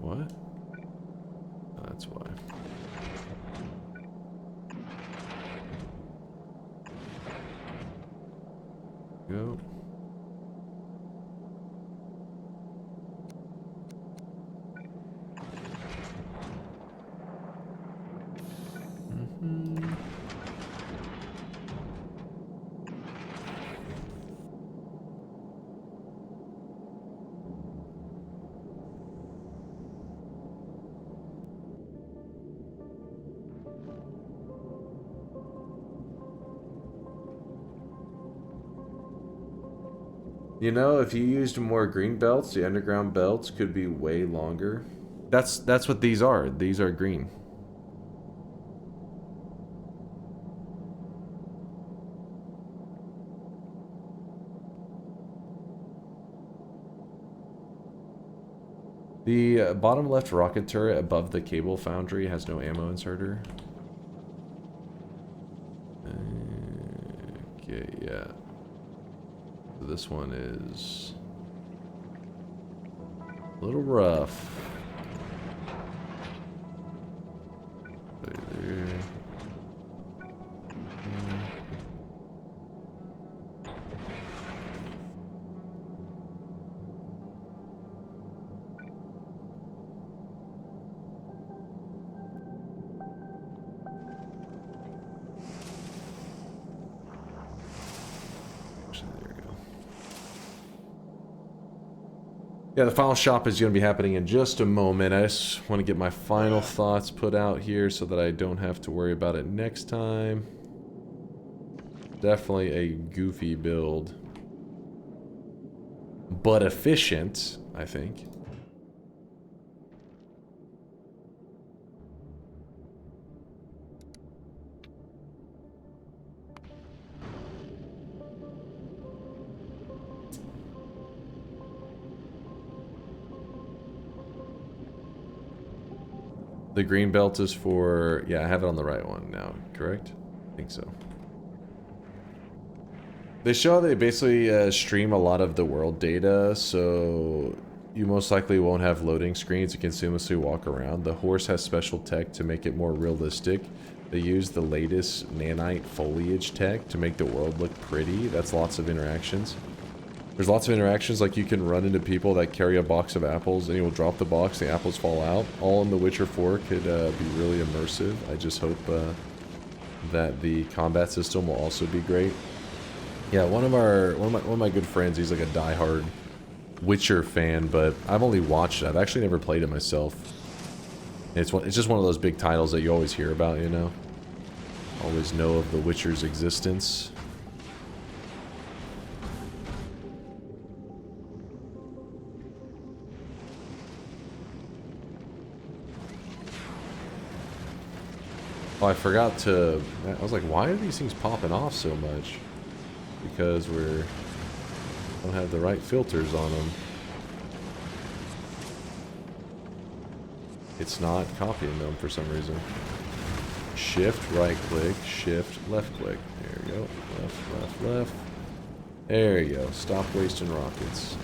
What? Oh, that's why. Go. You know, if you used more green belts, the underground belts could be way longer. That's what these are. These are green. The bottom left rocket turret above the cable foundry has no ammo inserter. Okay, yeah. So this one is a little rough. There. Yeah, the final shop is going to be happening in just a moment. I just want to get my final thoughts put out here so that I don't have to worry about it next time. Definitely a goofy build. But efficient, I think. The green belt is for... Yeah, I have it on the right one now, correct? I think so. They show they basically stream a lot of the world data, so you most likely won't have loading screens. You can seamlessly walk around. The horse has special tech to make it more realistic. They use the latest nanite foliage tech to make the world look pretty. That's lots of interactions. There's lots of interactions, like you can run into people that carry a box of apples and you will drop the box, the apples fall out. All in The Witcher 4 could be really immersive. I just hope that the combat system will also be great. Yeah, one of my good friends, he's like a diehard Witcher fan, but I've only watched it. I've actually never played it myself. It's just one of those big titles that you always hear about, you know? Always know of The Witcher's existence. Oh, I forgot to... I was like, why are these things popping off so much? Because we don't have the right filters on them. It's not copying them for some reason. Shift, right click, shift, left click. There you go. Left, left, left. There you go. Stop wasting rockets.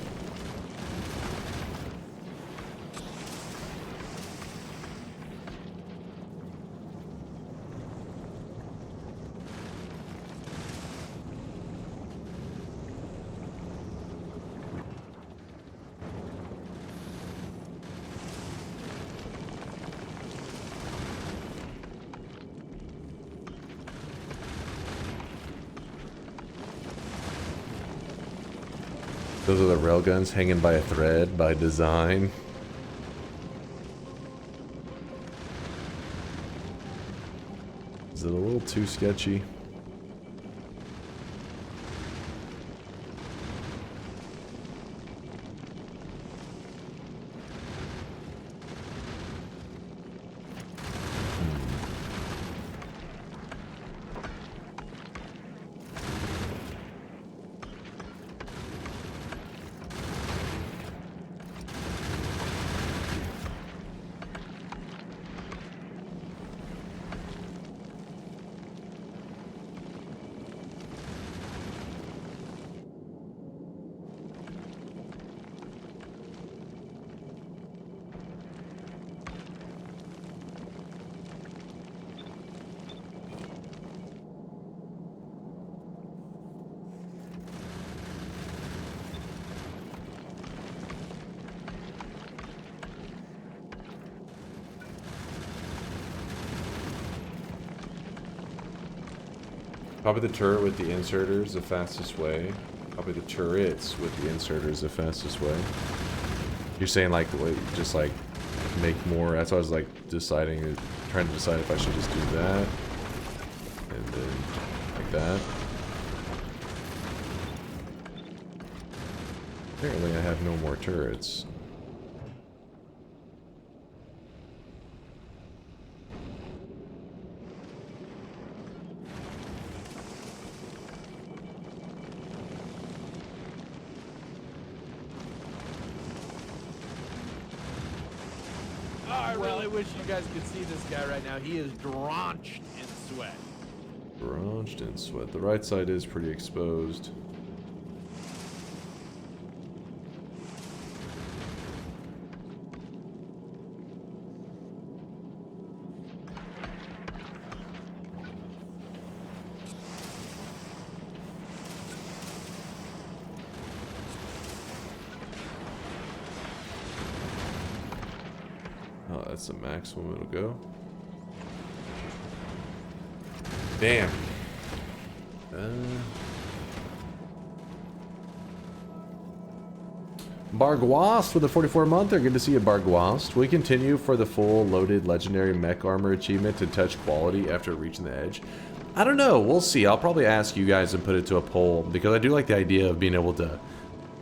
Those are the railguns hanging by a thread by design. Is it a little too sketchy? Copy the turret with the inserters the fastest way. Copy the turrets with the inserters the fastest way. You're saying like, wait, just like make more. That's why I was like trying to decide if I should just do that. And then like that. Apparently I have no more turrets. I really wish you guys could see this guy right now. He is drenched in sweat. Drenched in sweat. The right side is pretty exposed. Oh, that's the maximum it'll go. Damn. Bargwast with a 44-monther. Good to see you, Bargwast. We continue for the full loaded legendary mech armor achievement to touch quality after reaching the edge. I don't know. We'll see. I'll probably ask you guys and put it to a poll because I do like the idea of being able to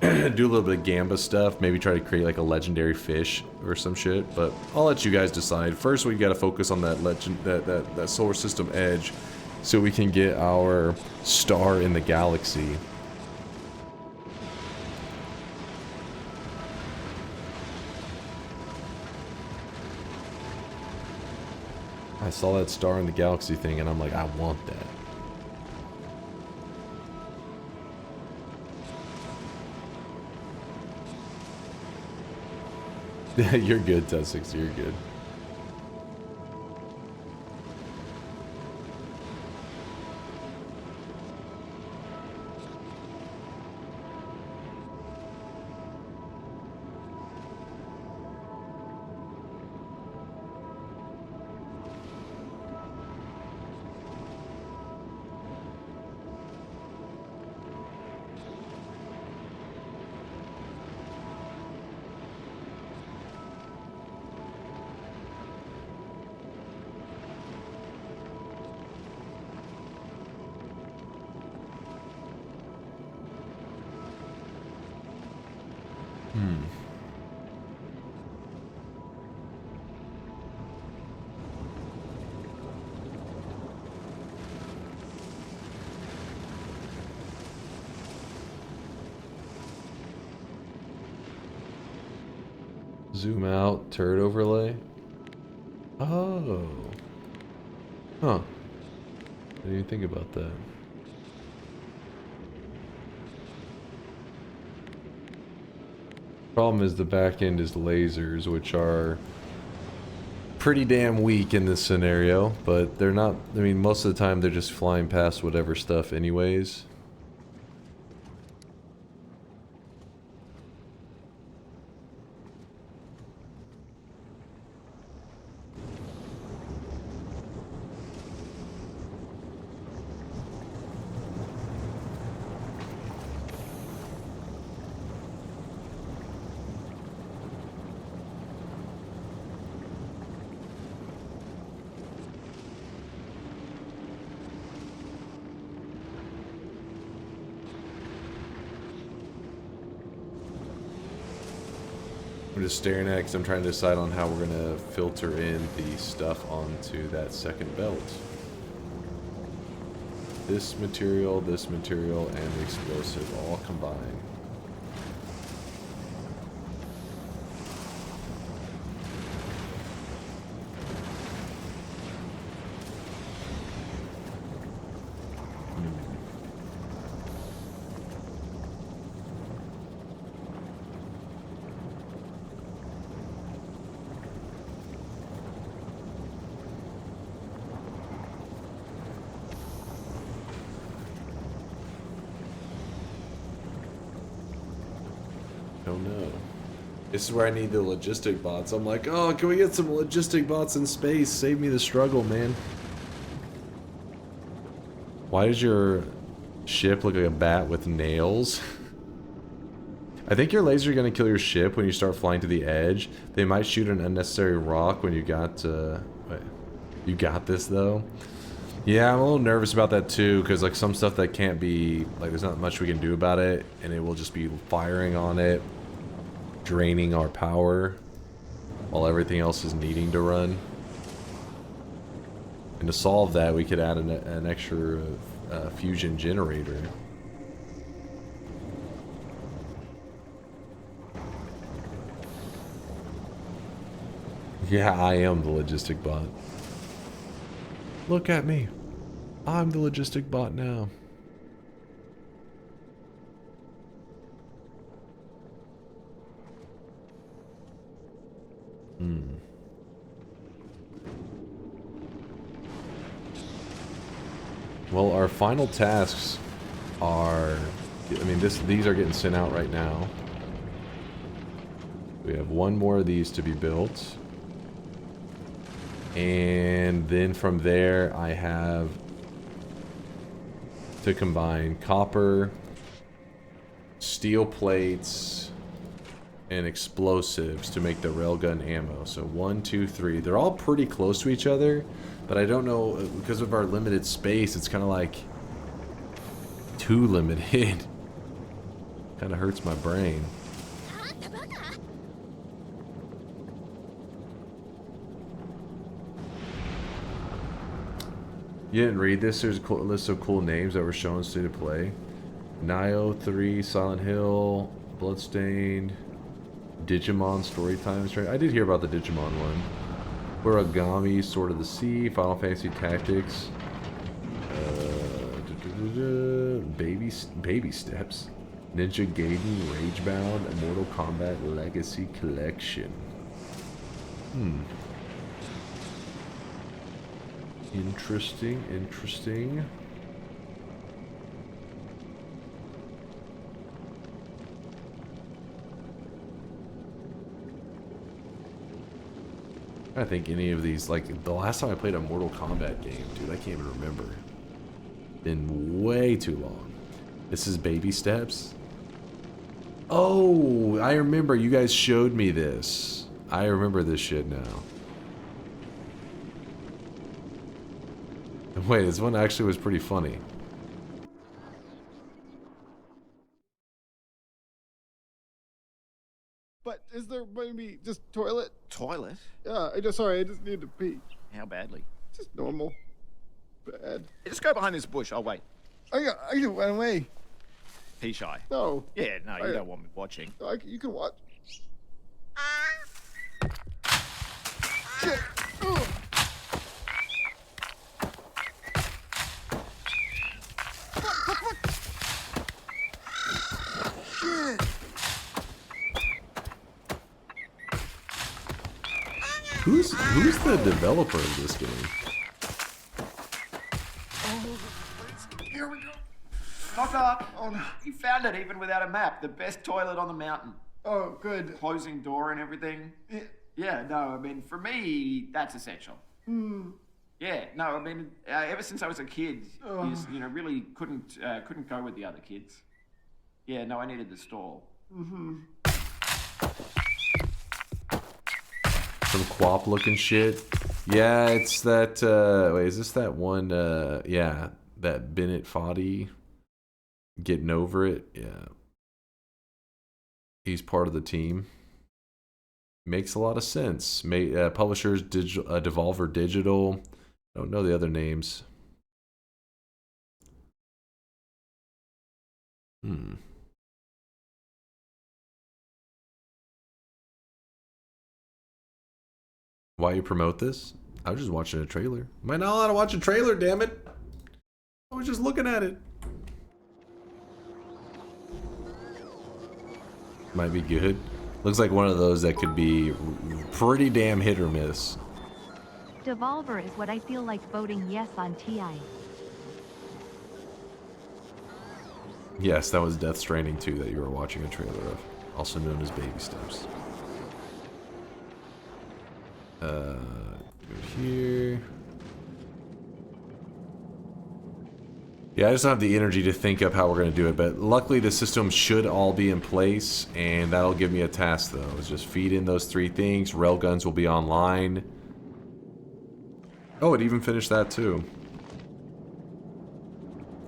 do a little bit of Gamba stuff. Maybe try to create like a legendary fish or some shit. But I'll let you guys decide. First, we got to focus on that that solar system edge, so we can get our star in the galaxy. I saw that star in the galaxy thing and I'm like, I want that. You're good, Tessix, you're good. Zoom out, turret overlay. Oh. Huh. I didn't even think about that. Problem is the back end is lasers, which are pretty damn weak in this scenario, but they're not, I mean, most of the time they're just flying past whatever stuff anyways. I'm just staring at it because I'm trying to decide on how we're going to filter in the stuff onto that second belt. This material, and the explosive all combined. This is where I need the logistic bots. I'm like, oh, can we get some logistic bots in space? Save me the struggle, man. Why does your ship look like a bat with nails? I think your laser is going to kill your ship when you start flying to the edge. They might shoot an unnecessary rock when you got... wait, you got this, though? Yeah, I'm a little nervous about that too, because like some stuff that can't be, like there's not much we can do about it, and it will just be firing on it, draining our power, while everything else is needing to run. And to solve that, we could add an extra fusion generator. Yeah, I am the logistic bot. Look at me. I'm the logistic bot now. Well, our final tasks are... I mean, these are getting sent out right now. We have one more of these to be built. And then from there, I have to combine copper, steel plates, and explosives to make the railgun ammo. So 1, 2, 3. They're all pretty close to each other, but I don't know, because of our limited space, it's kind of like too limited. Kind of hurts my brain. You didn't read this? There's a list of cool names that were shown state of play. Nio 3, Silent Hill, Bloodstained, Digimon Storytime. I did hear about the Digimon one. Origami, Sword of the Sea, Final Fantasy Tactics, Baby Steps, Ninja Gaiden, Ragebound, Mortal Kombat Legacy Collection. Interesting, interesting. I think any of these, like the last time I played a Mortal Kombat game, dude, I can't even remember. Been way too long. This is Baby Steps. Oh, I remember you guys showed me this. I remember this shit now. Wait, this one actually was pretty funny. But is there maybe just toilet? Toilet? Yeah, I just need to pee. How badly? Just normal. Bad. Just go behind this bush. I'll wait. I can run away. Pee shy. No. Yeah, no, you don't want me watching. You can watch. Shit. Ugh. Shit. Who's the developer of this game? Here we go. Knock knock. Oh no. You found it even without a map. The best toilet on the mountain. Oh, good. Closing door and everything. Yeah. Yeah, no, I mean, for me, that's essential. Yeah, no, I mean, ever since I was a kid, you know, really couldn't go with the other kids. Yeah, no, I needed the stall. Some quap looking shit. Yeah, it's that, wait, is this that one, yeah, that Bennett Foddy getting over it? Yeah. He's part of the team. Makes a lot of sense. Publishers, Devolver Digital. I don't know the other names. Why you promote this? I was just watching a trailer. Am I not allowed to watch a trailer, damn it? I was just looking at it. Might be good. Looks like one of those that could be pretty damn hit or miss. Devolver is what I feel like voting yes on TI. Yes, that was Death Stranding 2 that you were watching a trailer of. Also known as Baby Steps. Go here. Yeah, I just don't have the energy to think up how we're going to do it, but luckily the system should all be in place, and that'll give me a task, though. Is just feed in those 3 things. Railguns will be online. Oh, it even finished that, too.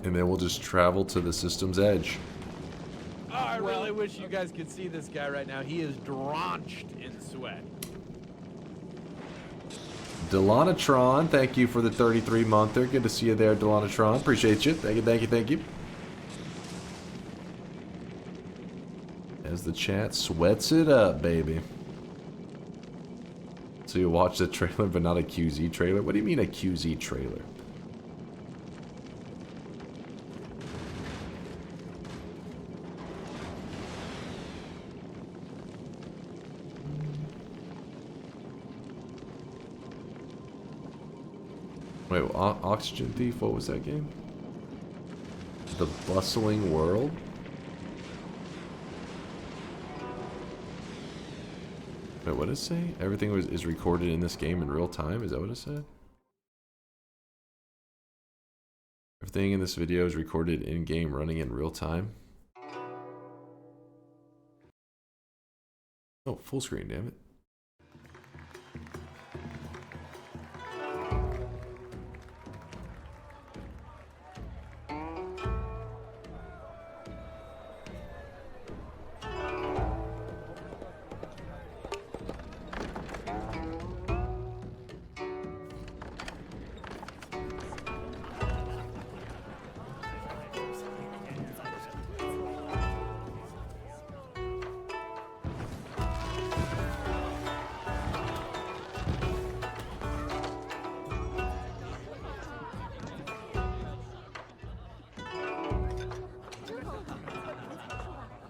And then we'll just travel to the system's edge. Oh, I really wish you guys could see this guy right now. He is drenched in sweat. Delanatron, thank you for the 33-monther. Good to see you there, Delanatron. Appreciate you. Thank you, thank you, thank you. As the chat sweats it up, baby. So you watch the trailer, but not a QZ trailer? What do you mean a QZ trailer? Wait, Oxygen Thief, what was that game? The Bustling World? Wait, what did it say? Everything is recorded in this game in real time? Is that what it said? Everything in this video is recorded in-game running in real time? Oh, full screen, damn it.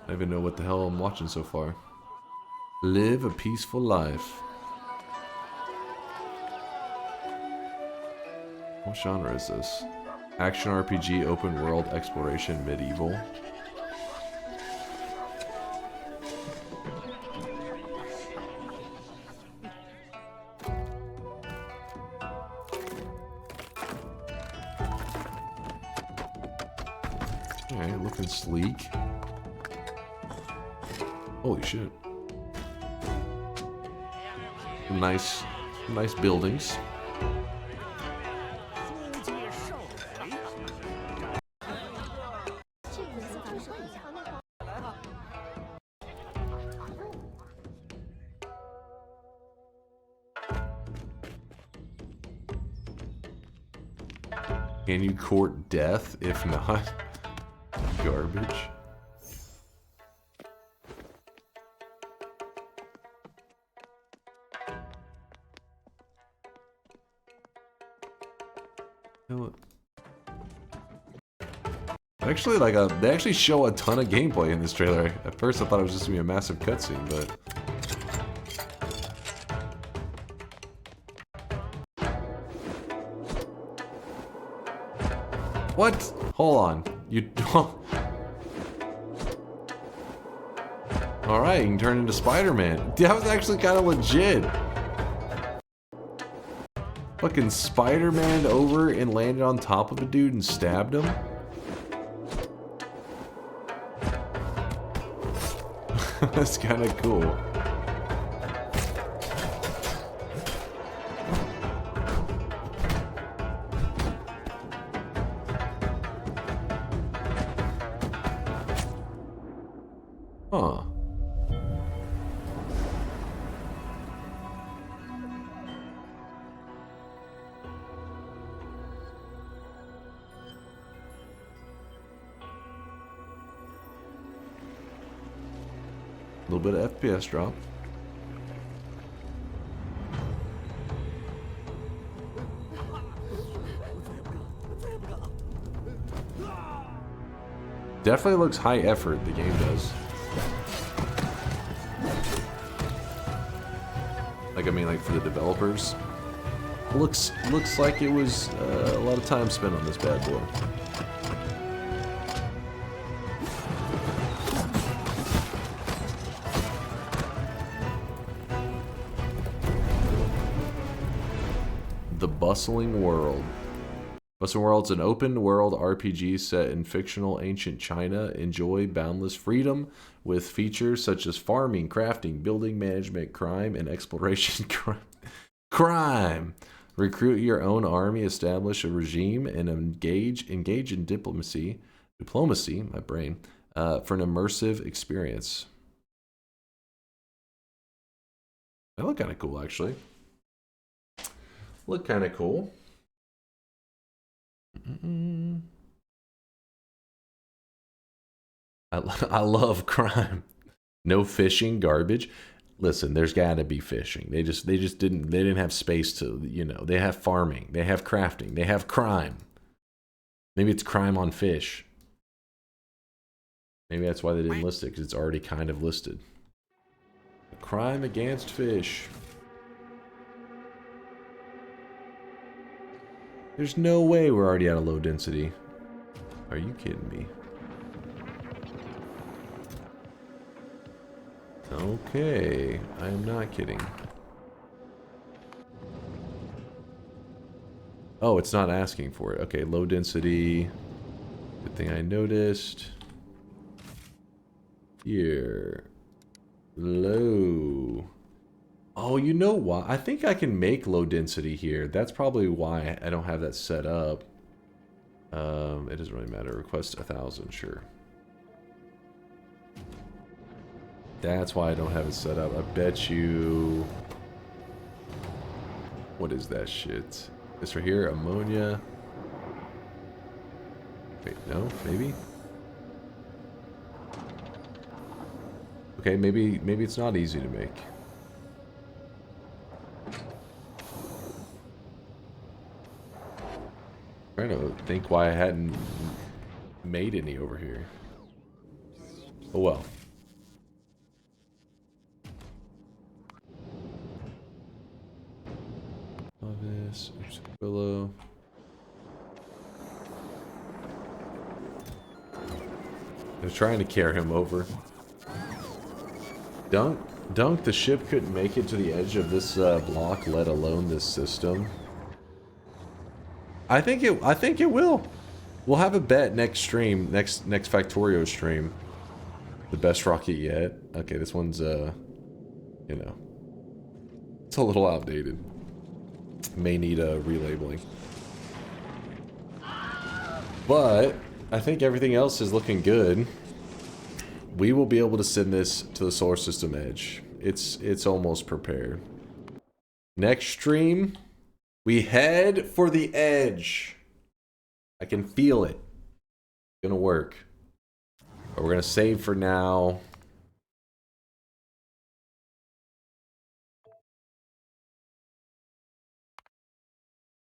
I don't even know what the hell I'm watching so far. Live a peaceful life. What genre is this? Action RPG, open world, exploration, medieval. Alright, looking sleek. Holy shit. Nice buildings. Can you court death? If not, garbage. Actually, like they actually show a ton of gameplay in this trailer. At first, I thought it was just gonna be a massive cutscene, but what? Hold on, you. All right, you can turn into Spider-Man. That was actually kind of legit. Fucking Spider-Man over and landed on top of a dude and stabbed him. That's kind of cool. Huh. A little bit of FPS drop. Definitely looks high effort, the game does. Like, I mean, like for the developers. Looks like it was a lot of time spent on this bad boy. The Bustling World. Bustling World's an open-world RPG set in fictional ancient China. Enjoy boundless freedom with features such as farming, crafting, building management, crime, and exploration. Crime! Recruit your own army, establish a regime, and engage in diplomacy, my brain, for an immersive experience. That look kind of cool, actually. Look kind of cool. I love crime. No fishing, garbage. Listen, there's got to be fishing. They didn't have space to, you know, they have farming, they have crafting, they have crime. Maybe it's crime on fish. Maybe that's why they didn't list it, because it's already kind of listed. Crime against fish. There's no way we're already at a low density. Are you kidding me? Okay, I am not kidding. Oh, it's not asking for it. Okay, low density. Good thing I noticed. Here. Low. Oh, you know what? I think I can make low density here. That's probably why I don't have that set up. It doesn't really matter. Request 1,000, sure. That's why I don't have it set up. I bet you... What is that shit? This right here, ammonia. Wait, no? Maybe? Okay, maybe it's not easy to make. I'm trying to think why I hadn't made any over here. Oh well. This below. They're trying to carry him over. Dunk, the ship couldn't make it to the edge of this block, let alone this system. I think it will. We'll have a bet next stream, next Factorio stream. The best rocket yet. Okay, this one's you know, it's a little outdated. May need a relabeling. But I think everything else is looking good. We will be able to send this to the solar system edge. It's almost prepared. Next stream, we head for the edge. I can feel it. It's gonna work. But we're gonna save for now.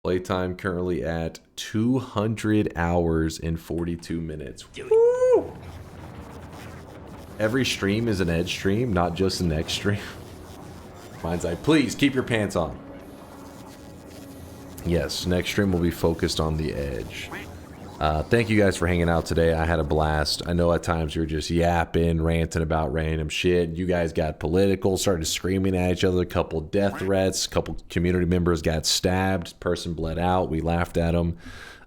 Playtime currently at 200 hours and 42 minutes. Woo! Every stream is an edge stream, not just the next stream. Mine's like, please keep your pants on. Yes, next stream will be focused on the edge. Thank you guys for hanging out today. I had a blast. I know at times you were just yapping, ranting about random shit. You guys got political, started screaming at each other, a couple death threats, a couple community members got stabbed, person bled out, we laughed at them.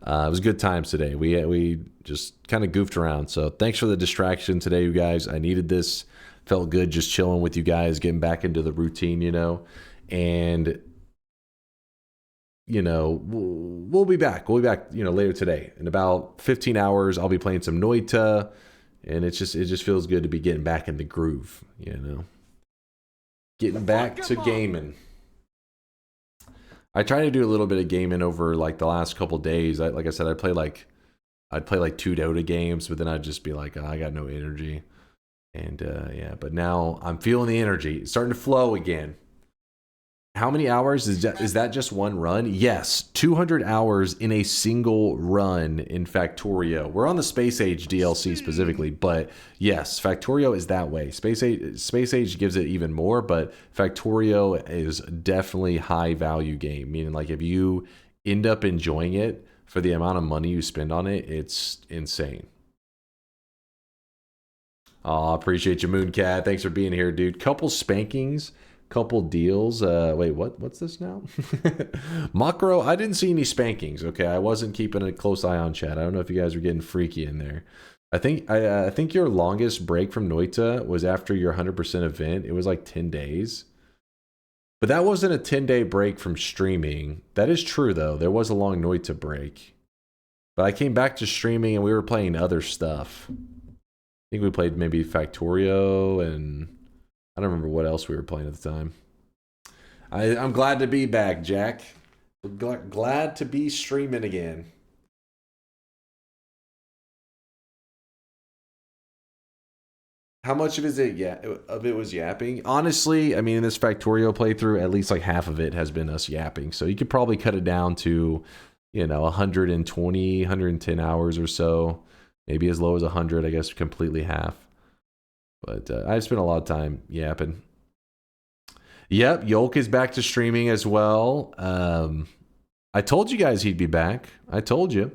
It was good times today. We just kind of goofed around. So thanks for the distraction today, you guys. I needed this. Felt good just chilling with you guys, getting back into the routine, you know. And you know, we'll be back. We'll be back, you know, later today. In about 15 hours, I'll be playing some Noita, and it just feels good to be getting back in the groove, you know. Getting back to gaming. I try to do a little bit of gaming over like the last couple days. Like I said, I'd play like 2 Dota games, but then I'd just be like, oh, I got no energy. And yeah, but now I'm feeling the energy. It's starting to flow again. How many hours is that just one run? Yes, 200 hours in a single run in Factorio. We're on the Space Age DLC specifically, but yes, Factorio is that way. Space Age gives it even more, but Factorio is definitely high value game, meaning like if you end up enjoying it for the amount of money you spend on it, it's insane. Oh, appreciate you, Mooncat. Thanks for being here, dude. Couple spankings. Couple deals. Wait, what's this now? Macro, I didn't see any spankings. Okay, I wasn't keeping a close eye on chat. I don't know if you guys are getting freaky in there. I think your longest break from Noita was after your 100% event. It was like 10 days. But that wasn't a 10-day break from streaming. That is true, though. There was a long Noita break. But I came back to streaming and we were playing other stuff. I think we played maybe Factorio and I don't remember what else we were playing at the time. I'm glad to be back, Jack. Glad to be streaming again. How much of it was yapping? Honestly, I mean, in this Factorio playthrough, at least like half of it has been us yapping. So you could probably cut it down to, 120, 110 hours or so. Maybe as low as 100, I guess completely half. But I've spent a lot of time yapping. Yep, Yolk is back to streaming as well. I told you guys he'd be back. I told you.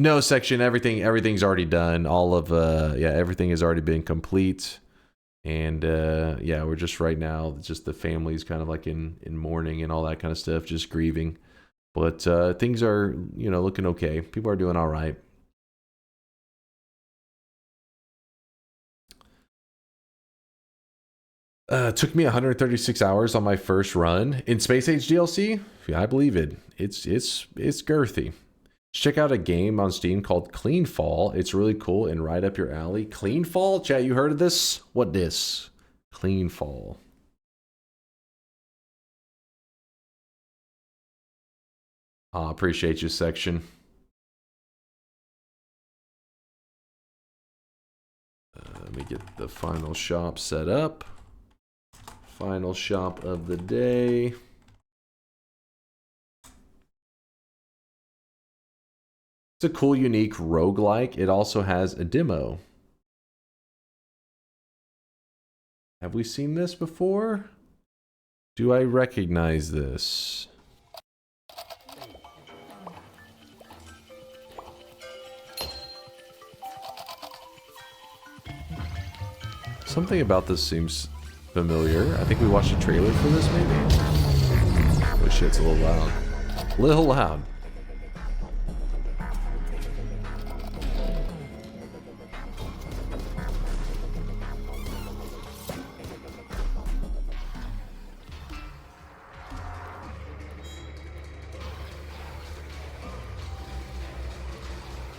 No, Section, everything's already done. All of everything has already been complete. And we're just right now, just the family's kind of like in mourning and all that kind of stuff, just grieving. But things are, looking okay. People are doing all right. Took me 136 hours on my first run in Space Age DLC. Yeah, I believe it. It's girthy. Check out a game on Steam called Clean Fall. It's really cool and right up your alley. Clean Fall? Chat, you heard of this? What this? Clean Fall. Appreciate you, Section. Let me get the final shop set up. Final shop of the day. It's a cool, unique roguelike. It also has a demo. Have we seen this before? Do I recognize this? Something about this seems familiar. I think we watched a trailer for this, maybe? Oh shit, it's a little loud. Little loud.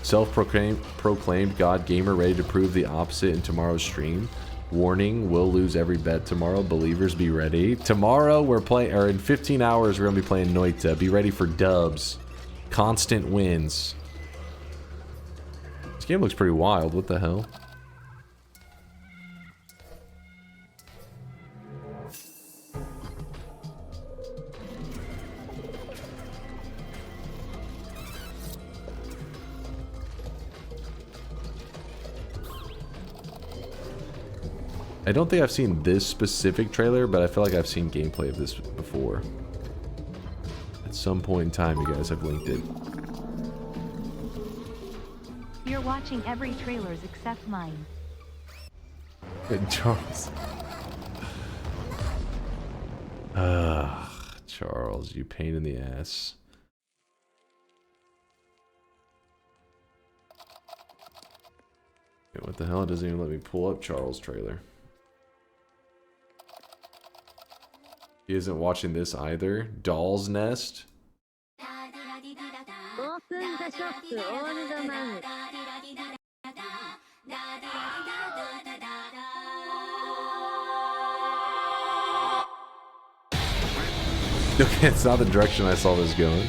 Self-proclaimed God gamer ready to prove the opposite in tomorrow's stream. Warning, we'll lose every bet tomorrow. Believers, be ready. Tomorrow we're playing, or in 15 hours we're going to be playing Noita. Be ready for dubs. Constant wins. This game looks pretty wild. What the hell? I don't think I've seen this specific trailer, but I feel like I've seen gameplay of this before. At some point in time, you guys have linked it. You're watching every trailers except mine. Charles. Charles, you pain in the ass. What the hell? It doesn't even let me pull up Charles' trailer. He isn't watching this either. Doll's Nest. Open the shop, old man. Okay, it's not the direction I saw this going.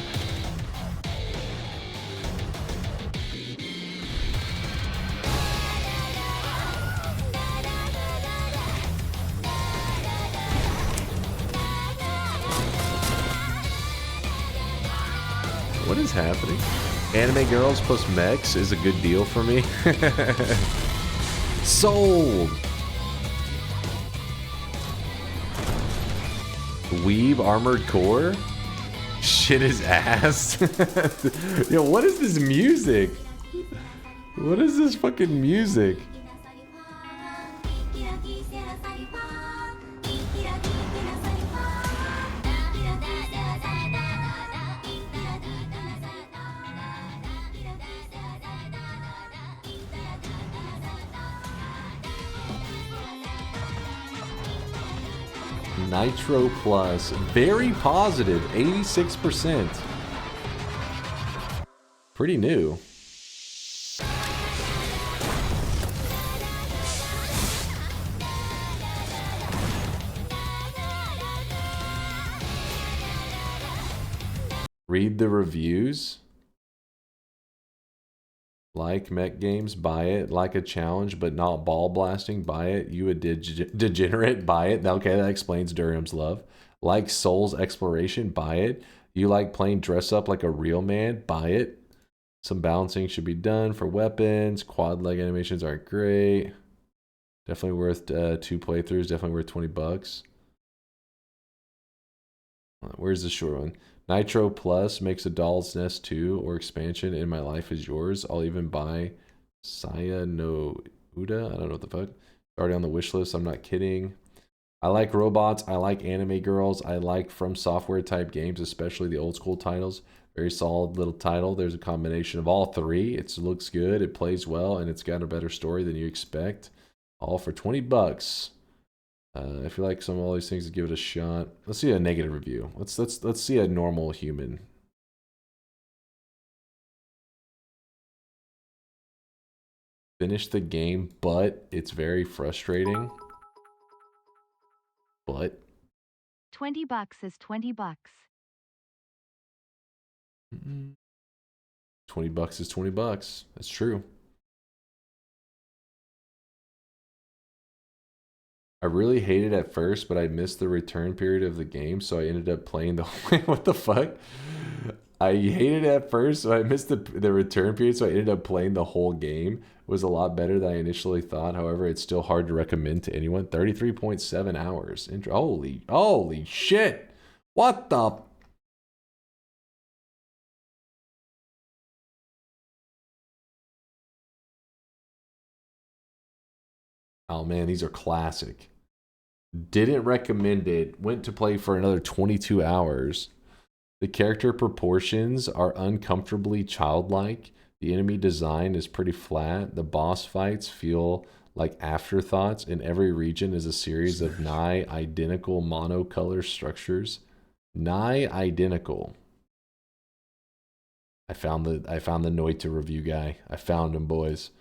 What is happening? Anime girls plus mechs is a good deal for me. Sold! Weeb Armored Core? Shit his ass? Yo, what is this music? What is this fucking music? Nitro Plus. Very positive. 86%. Pretty new. Read the reviews. Like mech games, buy it. Like a challenge, but not ball blasting, buy it. You a degenerate, buy it. Okay, that explains Durham's love. Like Souls exploration, buy it. You like playing dress up like a real man, buy it. Some balancing should be done for weapons. Quad leg animations aren't great. Definitely worth 2 playthroughs. Definitely worth $20. Where's the short one? Nitro Plus makes a Doll's Nest 2 or expansion in My Life Is Yours. I'll even buy Saya no Uda. I don't know what the fuck. Already on the wish list. I'm not kidding. I like robots. I like anime girls. I like From Software type games, especially the old school titles. Very solid little title. There's a combination of all three. It looks good. It plays well, and it's got a better story than you expect. All for $20. If you like some of all these things, give it a shot. Let's see a negative review. Let's see a normal human. Finish the game, but it's very frustrating. But $20 is $20. $20 is $20. That's true. I really hated it at first, but I missed the return period of the game, so I ended up playing the whole... What the fuck? I hated it at first, so I missed the return period, so I ended up playing the whole game. It was a lot better than I initially thought. However, it's still hard to recommend to anyone. 33.7 hours. Holy shit! What the... Oh man, these are classic. Didn't recommend it. Went to play for another 22 hours. The character proportions are uncomfortably childlike. The enemy design is pretty flat. The boss fights feel like afterthoughts, and every region is a series of nigh identical monocolor structures. Nigh identical. I found the Noita review guy. I found him, boys.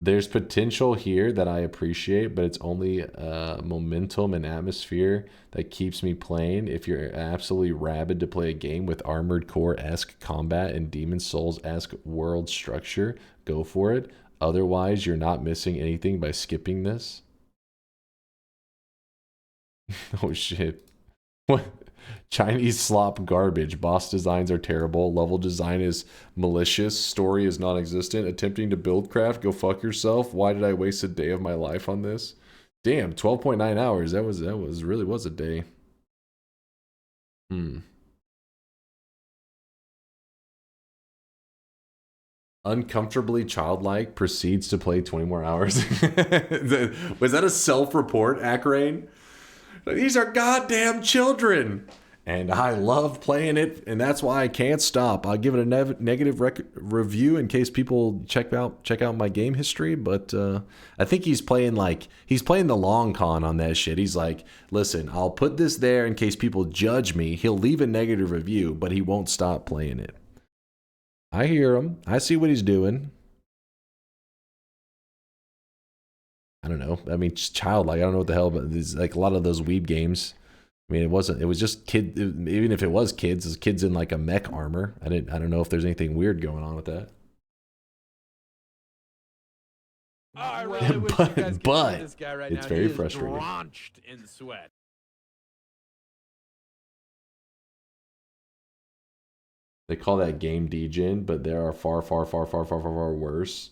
There's potential here that I appreciate, but it's only momentum and atmosphere that keeps me playing. If you're absolutely rabid to play a game with Armored Core-esque combat and Demon Souls-esque world structure, go for it. Otherwise, you're not missing anything by skipping this. Oh shit. What? Chinese slop garbage. Boss designs are terrible. Level design is malicious. Story is non-existent. Attempting to build craft. Go fuck yourself. Why did I waste a day of my life on this? Damn, 12.9 hours. That really was a day. Uncomfortably childlike proceeds to play 20 more hours. Was that a self-report, Akrane? These are goddamn children. And I love playing it, and that's why I can't stop. I'll give it a negative review in case people check out my game history. But I think he's playing the long con on that shit. He's like, listen, I'll put this there in case people judge me. He'll leave a negative review, but he won't stop playing it. I hear him. I see what he's doing. I don't know. I mean, it's childlike. I don't know what the hell, but there's like a lot of those weed games. I mean, it was just kid. Even if it was kids, it's kids in like a mech armor. I don't know if there's anything weird going on with that. I really wish you guys could see this guy right it's now. very He is frustrating. drenched in sweat. They call that game degen, but there are far worse.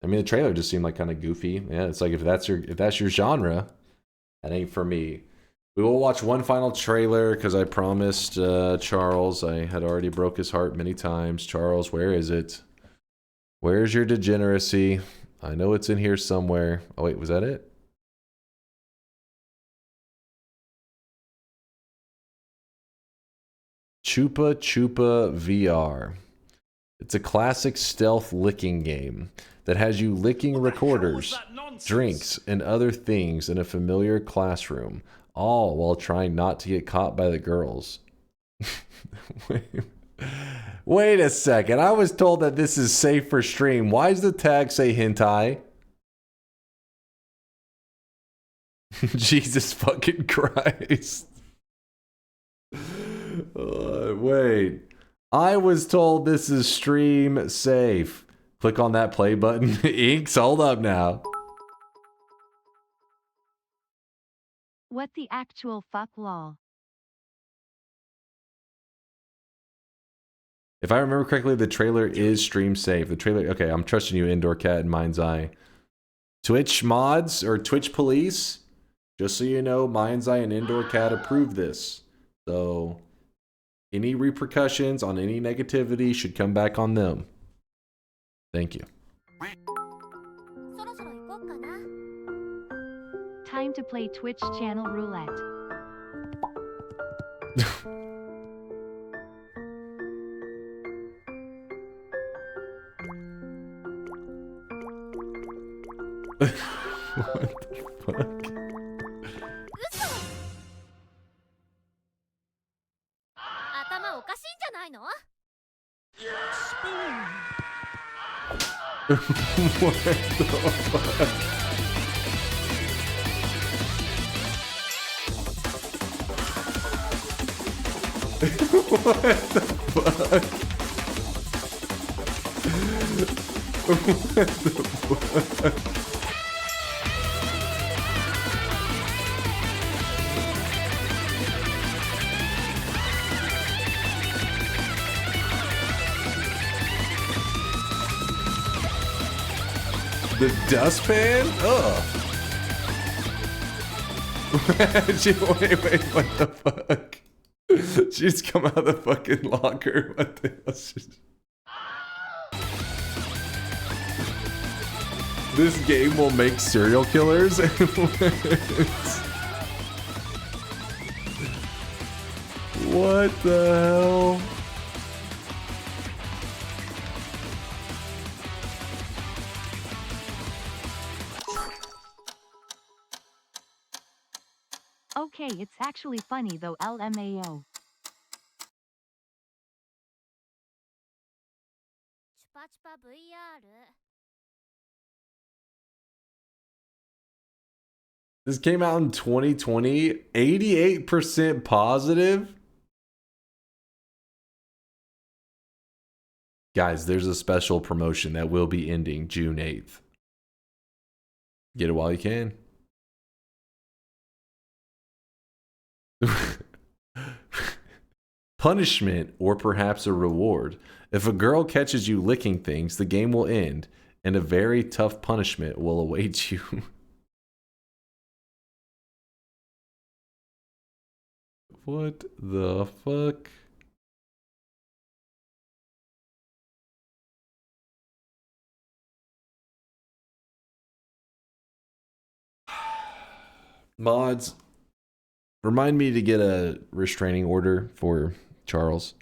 I mean, the trailer just seemed like kind of goofy. Yeah, it's like if that's your genre, that ain't for me. We will watch one final trailer because I promised Charles. I had already broke his heart many times. Charles, where is it? Where's your degeneracy? I know it's in here somewhere. Oh wait, was that it? Chupa Chupa VR. It's a classic stealth licking game. that has you licking recorders, drinks, and other things in a familiar classroom, all while trying not to get caught by the girls. Wait a second. I was told that this is safe for stream. Why does the tag say hentai? Jesus fucking Christ. Wait. I was told this is stream safe. Click on that play button. Inks, hold up now. What the actual fuck, lol? If I remember correctly, the trailer is stream safe. The trailer, okay, I'm trusting you, Indoor Cat and Mind's Eye. Twitch mods or Twitch police, just so you know, Mind's Eye and Indoor Cat approve this. So, any repercussions on any negativity should come back on them. Thank you. Time to play Twitch channel roulette. What the fuck? 頭おかしいんじゃないの? What the fuck? What the fuck? What the fuck? The dustpan? Ugh. Wait, what the fuck? She just come out of the fucking locker. What the hell? This game will make serial killers? What the hell? Okay, it's actually funny though, LMAO. This came out in 2020, 88% positive. Guys, there's a special promotion that will be ending June 8th. Get it while you can. Punishment or perhaps a reward. If a girl catches you licking things, the game will end and a very tough punishment will await you. What the fuck? Mods, remind me to get a restraining order for Charles.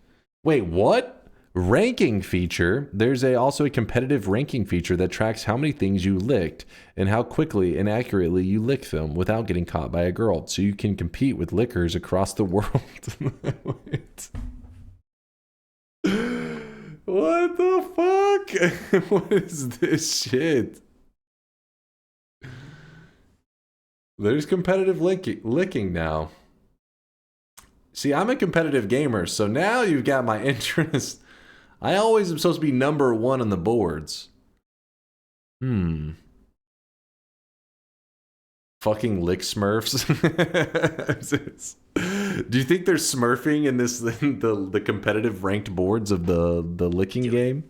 Wait, what? Ranking feature? There's also a competitive ranking feature that tracks how many things you licked and how quickly and accurately you lick them without getting caught by a girl, so you can compete with lickers across the world. What the fuck? What is this shit? There's competitive licking now. See, I'm a competitive gamer, so now you've got my interest. I always am supposed to be number one on the boards. Fucking lick smurfs. Do you think they're smurfing in this the competitive ranked boards of the licking game?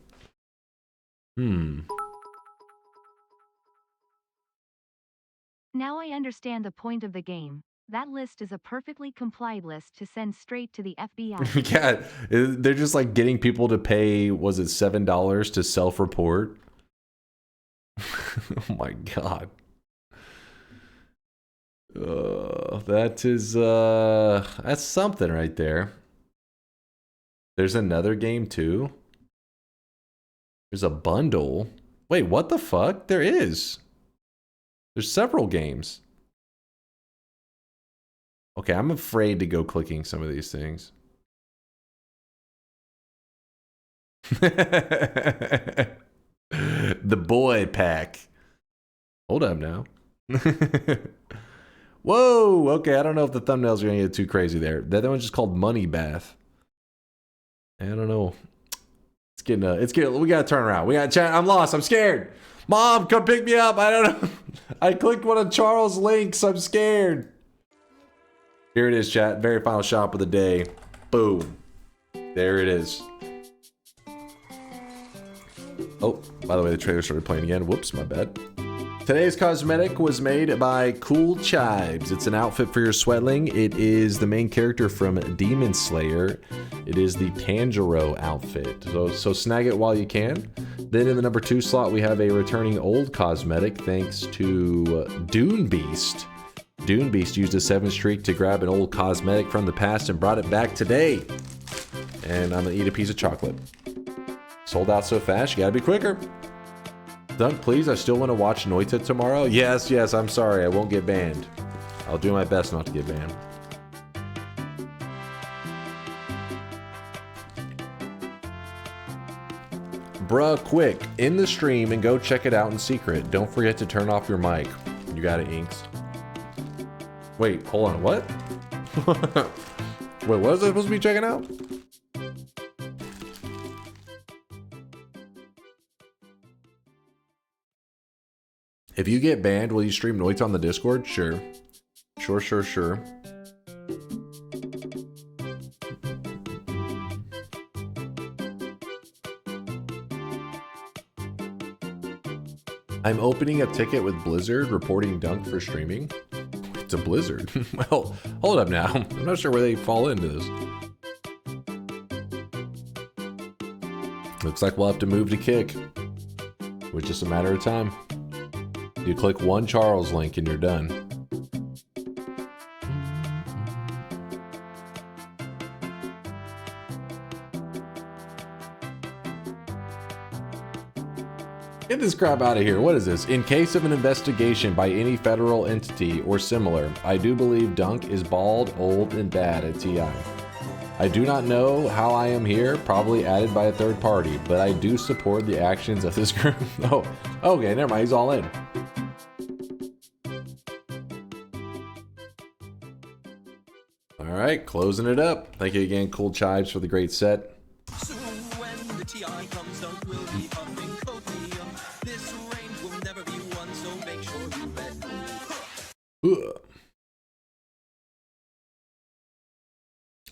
Now I understand the point of the game. That list is a perfectly complied list to send straight to the FBI. Yeah, they're just like getting people to pay, was it $7 to self-report? Oh my god. That is, that's something right there. There's another game too. There's a bundle. Wait, what the fuck? There is. There's several games. Okay, I'm afraid to go clicking some of these things. The boy pack. Hold up now. Whoa, okay, I don't know if the thumbnails are gonna get too crazy there. The other one's just called Money Bath. I don't know. It's getting, we gotta turn around. We gotta chat. I'm lost, I'm scared. Mom, come pick me up. I don't know. I clicked one of Charles' links. I'm scared. Here it is, chat. Very final shop of the day. Boom. There it is. Oh, by the way, the trailer started playing again. Whoops, my bad. Today's cosmetic was made by Cool Chives. It's an outfit for your sweatling. It is the main character from Demon Slayer. It is the Tanjiro outfit. So snag it while you can. Then in the number 2 slot, we have a returning old cosmetic thanks to Dune Beast. Dune Beast used a 7 streak to grab an old cosmetic from the past and brought it back today. And I'm gonna eat a piece of chocolate. Sold out so fast, you gotta be quicker. Dunk, please, I still want to watch Noita tomorrow. Yes, I'm sorry, I won't get banned. I'll do my best not to get banned. Bruh, quick, in the stream and go check it out in secret. Don't forget to turn off your mic. You got it, Inks. Wait, hold on, what? Wait, what was I supposed to be checking out? If you get banned, will you stream Noita on the Discord? Sure. Sure. I'm opening a ticket with Blizzard, reporting Dunk for streaming. It's a Blizzard. Well, hold up now. I'm not sure where they fall into this. Looks like we'll have to move to Kick, which is a matter of time. You click one Charles link and you're done. Get this crap out of here. What is this? In case of an investigation by any federal entity or similar, I do believe Dunk is bald, old, and bad at TI. I do not know how I am here, probably added by a third party, but I do support the actions of this group. Oh, okay, never mind. He's all in. All right, closing it up. Thank you again, Cool Chives, for the great set. So when the TI comes, Dunk will be pumping copium. This range will never be won, so make sure you bet.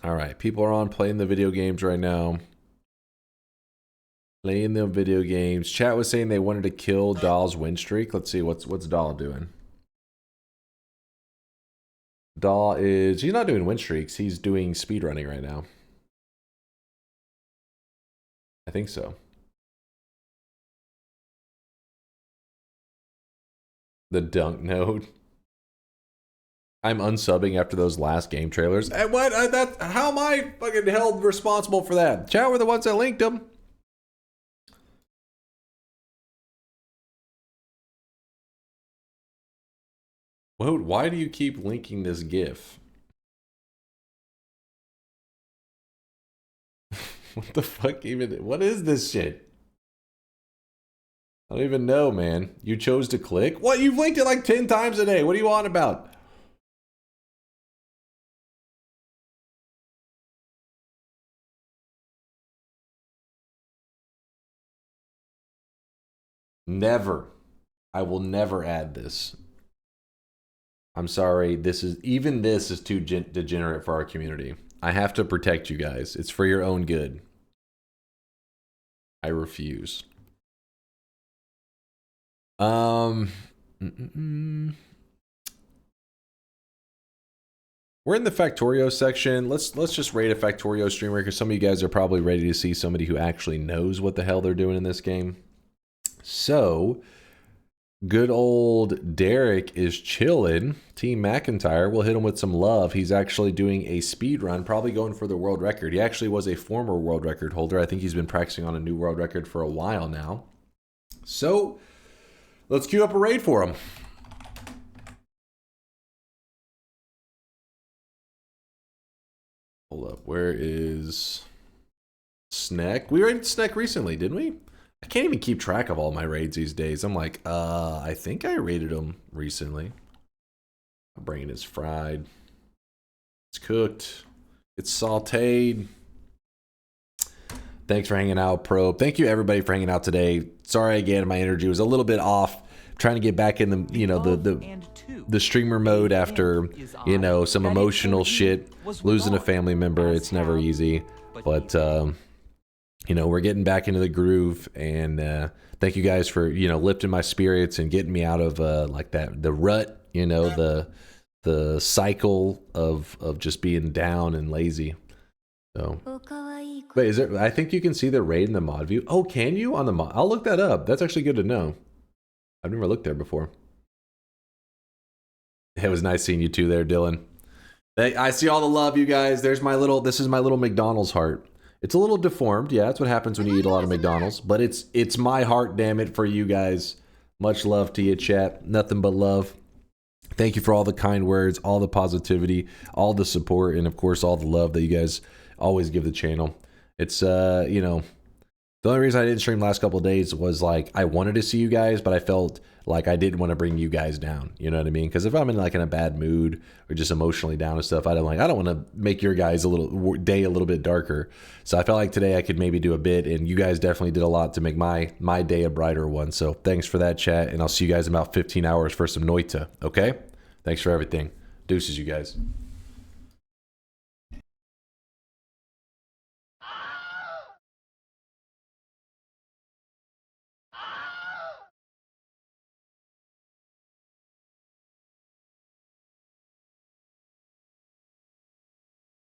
All right, people are on playing the video games right now. Playing the video games. Chat was saying they wanted to kill Doll's win streak. Let's see, what's Doll doing? Doll is, he's not doing win streaks, he's doing speedrunning right now. I think so. The Dunk node. I'm unsubbing after those last game trailers. And what? How am I fucking held responsible for that? Chat were the ones that linked them. Why do you keep linking this GIF? What the fuck even? What is this shit? I don't even know, man. You chose to click? What? You've linked it like 10 times a day. What are you on about? Never. I will never add this. I'm sorry. This is too degenerate for our community. I have to protect you guys. It's for your own good. I refuse. We're in the Factorio section. Let's just rate a Factorio streamer because some of you guys are probably ready to see somebody who actually knows what the hell they're doing in this game. So, good old Derek is chilling. Team McIntyre will hit him with some love. He's actually doing a speed run, probably going for the world record. He actually was a former world record holder. I think he's been practicing on a new world record for a while now. So let's queue up a raid for him. Hold up, where is Sneck? We raided Sneck recently, didn't we? I can't even keep track of all my raids these days. I'm like, I think I raided him recently. My brain is fried. It's cooked. It's sauteed. Thanks for hanging out, Probe. Thank you everybody for hanging out today. Sorry again, my energy was a little bit off. Trying to get back in the, you know, the streamer mode after, you know, some emotional shit, losing a family member. It's never easy, but you know, we're getting back into the groove, and thank you guys for, you know, lifting my spirits and getting me out of like the rut, you know, the cycle of just being down and lazy. So wait, is there, I think you can see the raid in the mod view. Oh, can you on the mod? I'll look that up. That's actually good to know. I've never looked there before. It was nice seeing you too there, Dylan. Hey, I see all the love, you guys. There's my little, this is my little McDonald's heart. It's a little deformed. Yeah, that's what happens when you eat a lot of McDonald's. But it's my heart, damn it, for you guys. Much love to you, chat. Nothing but love. Thank you for all the kind words, all the positivity, all the support, and of course, all the love that you guys always give the channel. It's, you know, the only reason I didn't stream the last couple of days was like I wanted to see you guys, but I felt like I didn't want to bring you guys down. You know what I mean? Because if I'm in like in a bad mood or just emotionally down and stuff, I don't want to make your guys day a little bit darker. So I felt like today I could maybe do a bit, and you guys definitely did a lot to make my day a brighter one. So thanks for that, chat, and I'll see you guys in about 15 hours for some Noita. Okay? Thanks for everything. Deuces, you guys.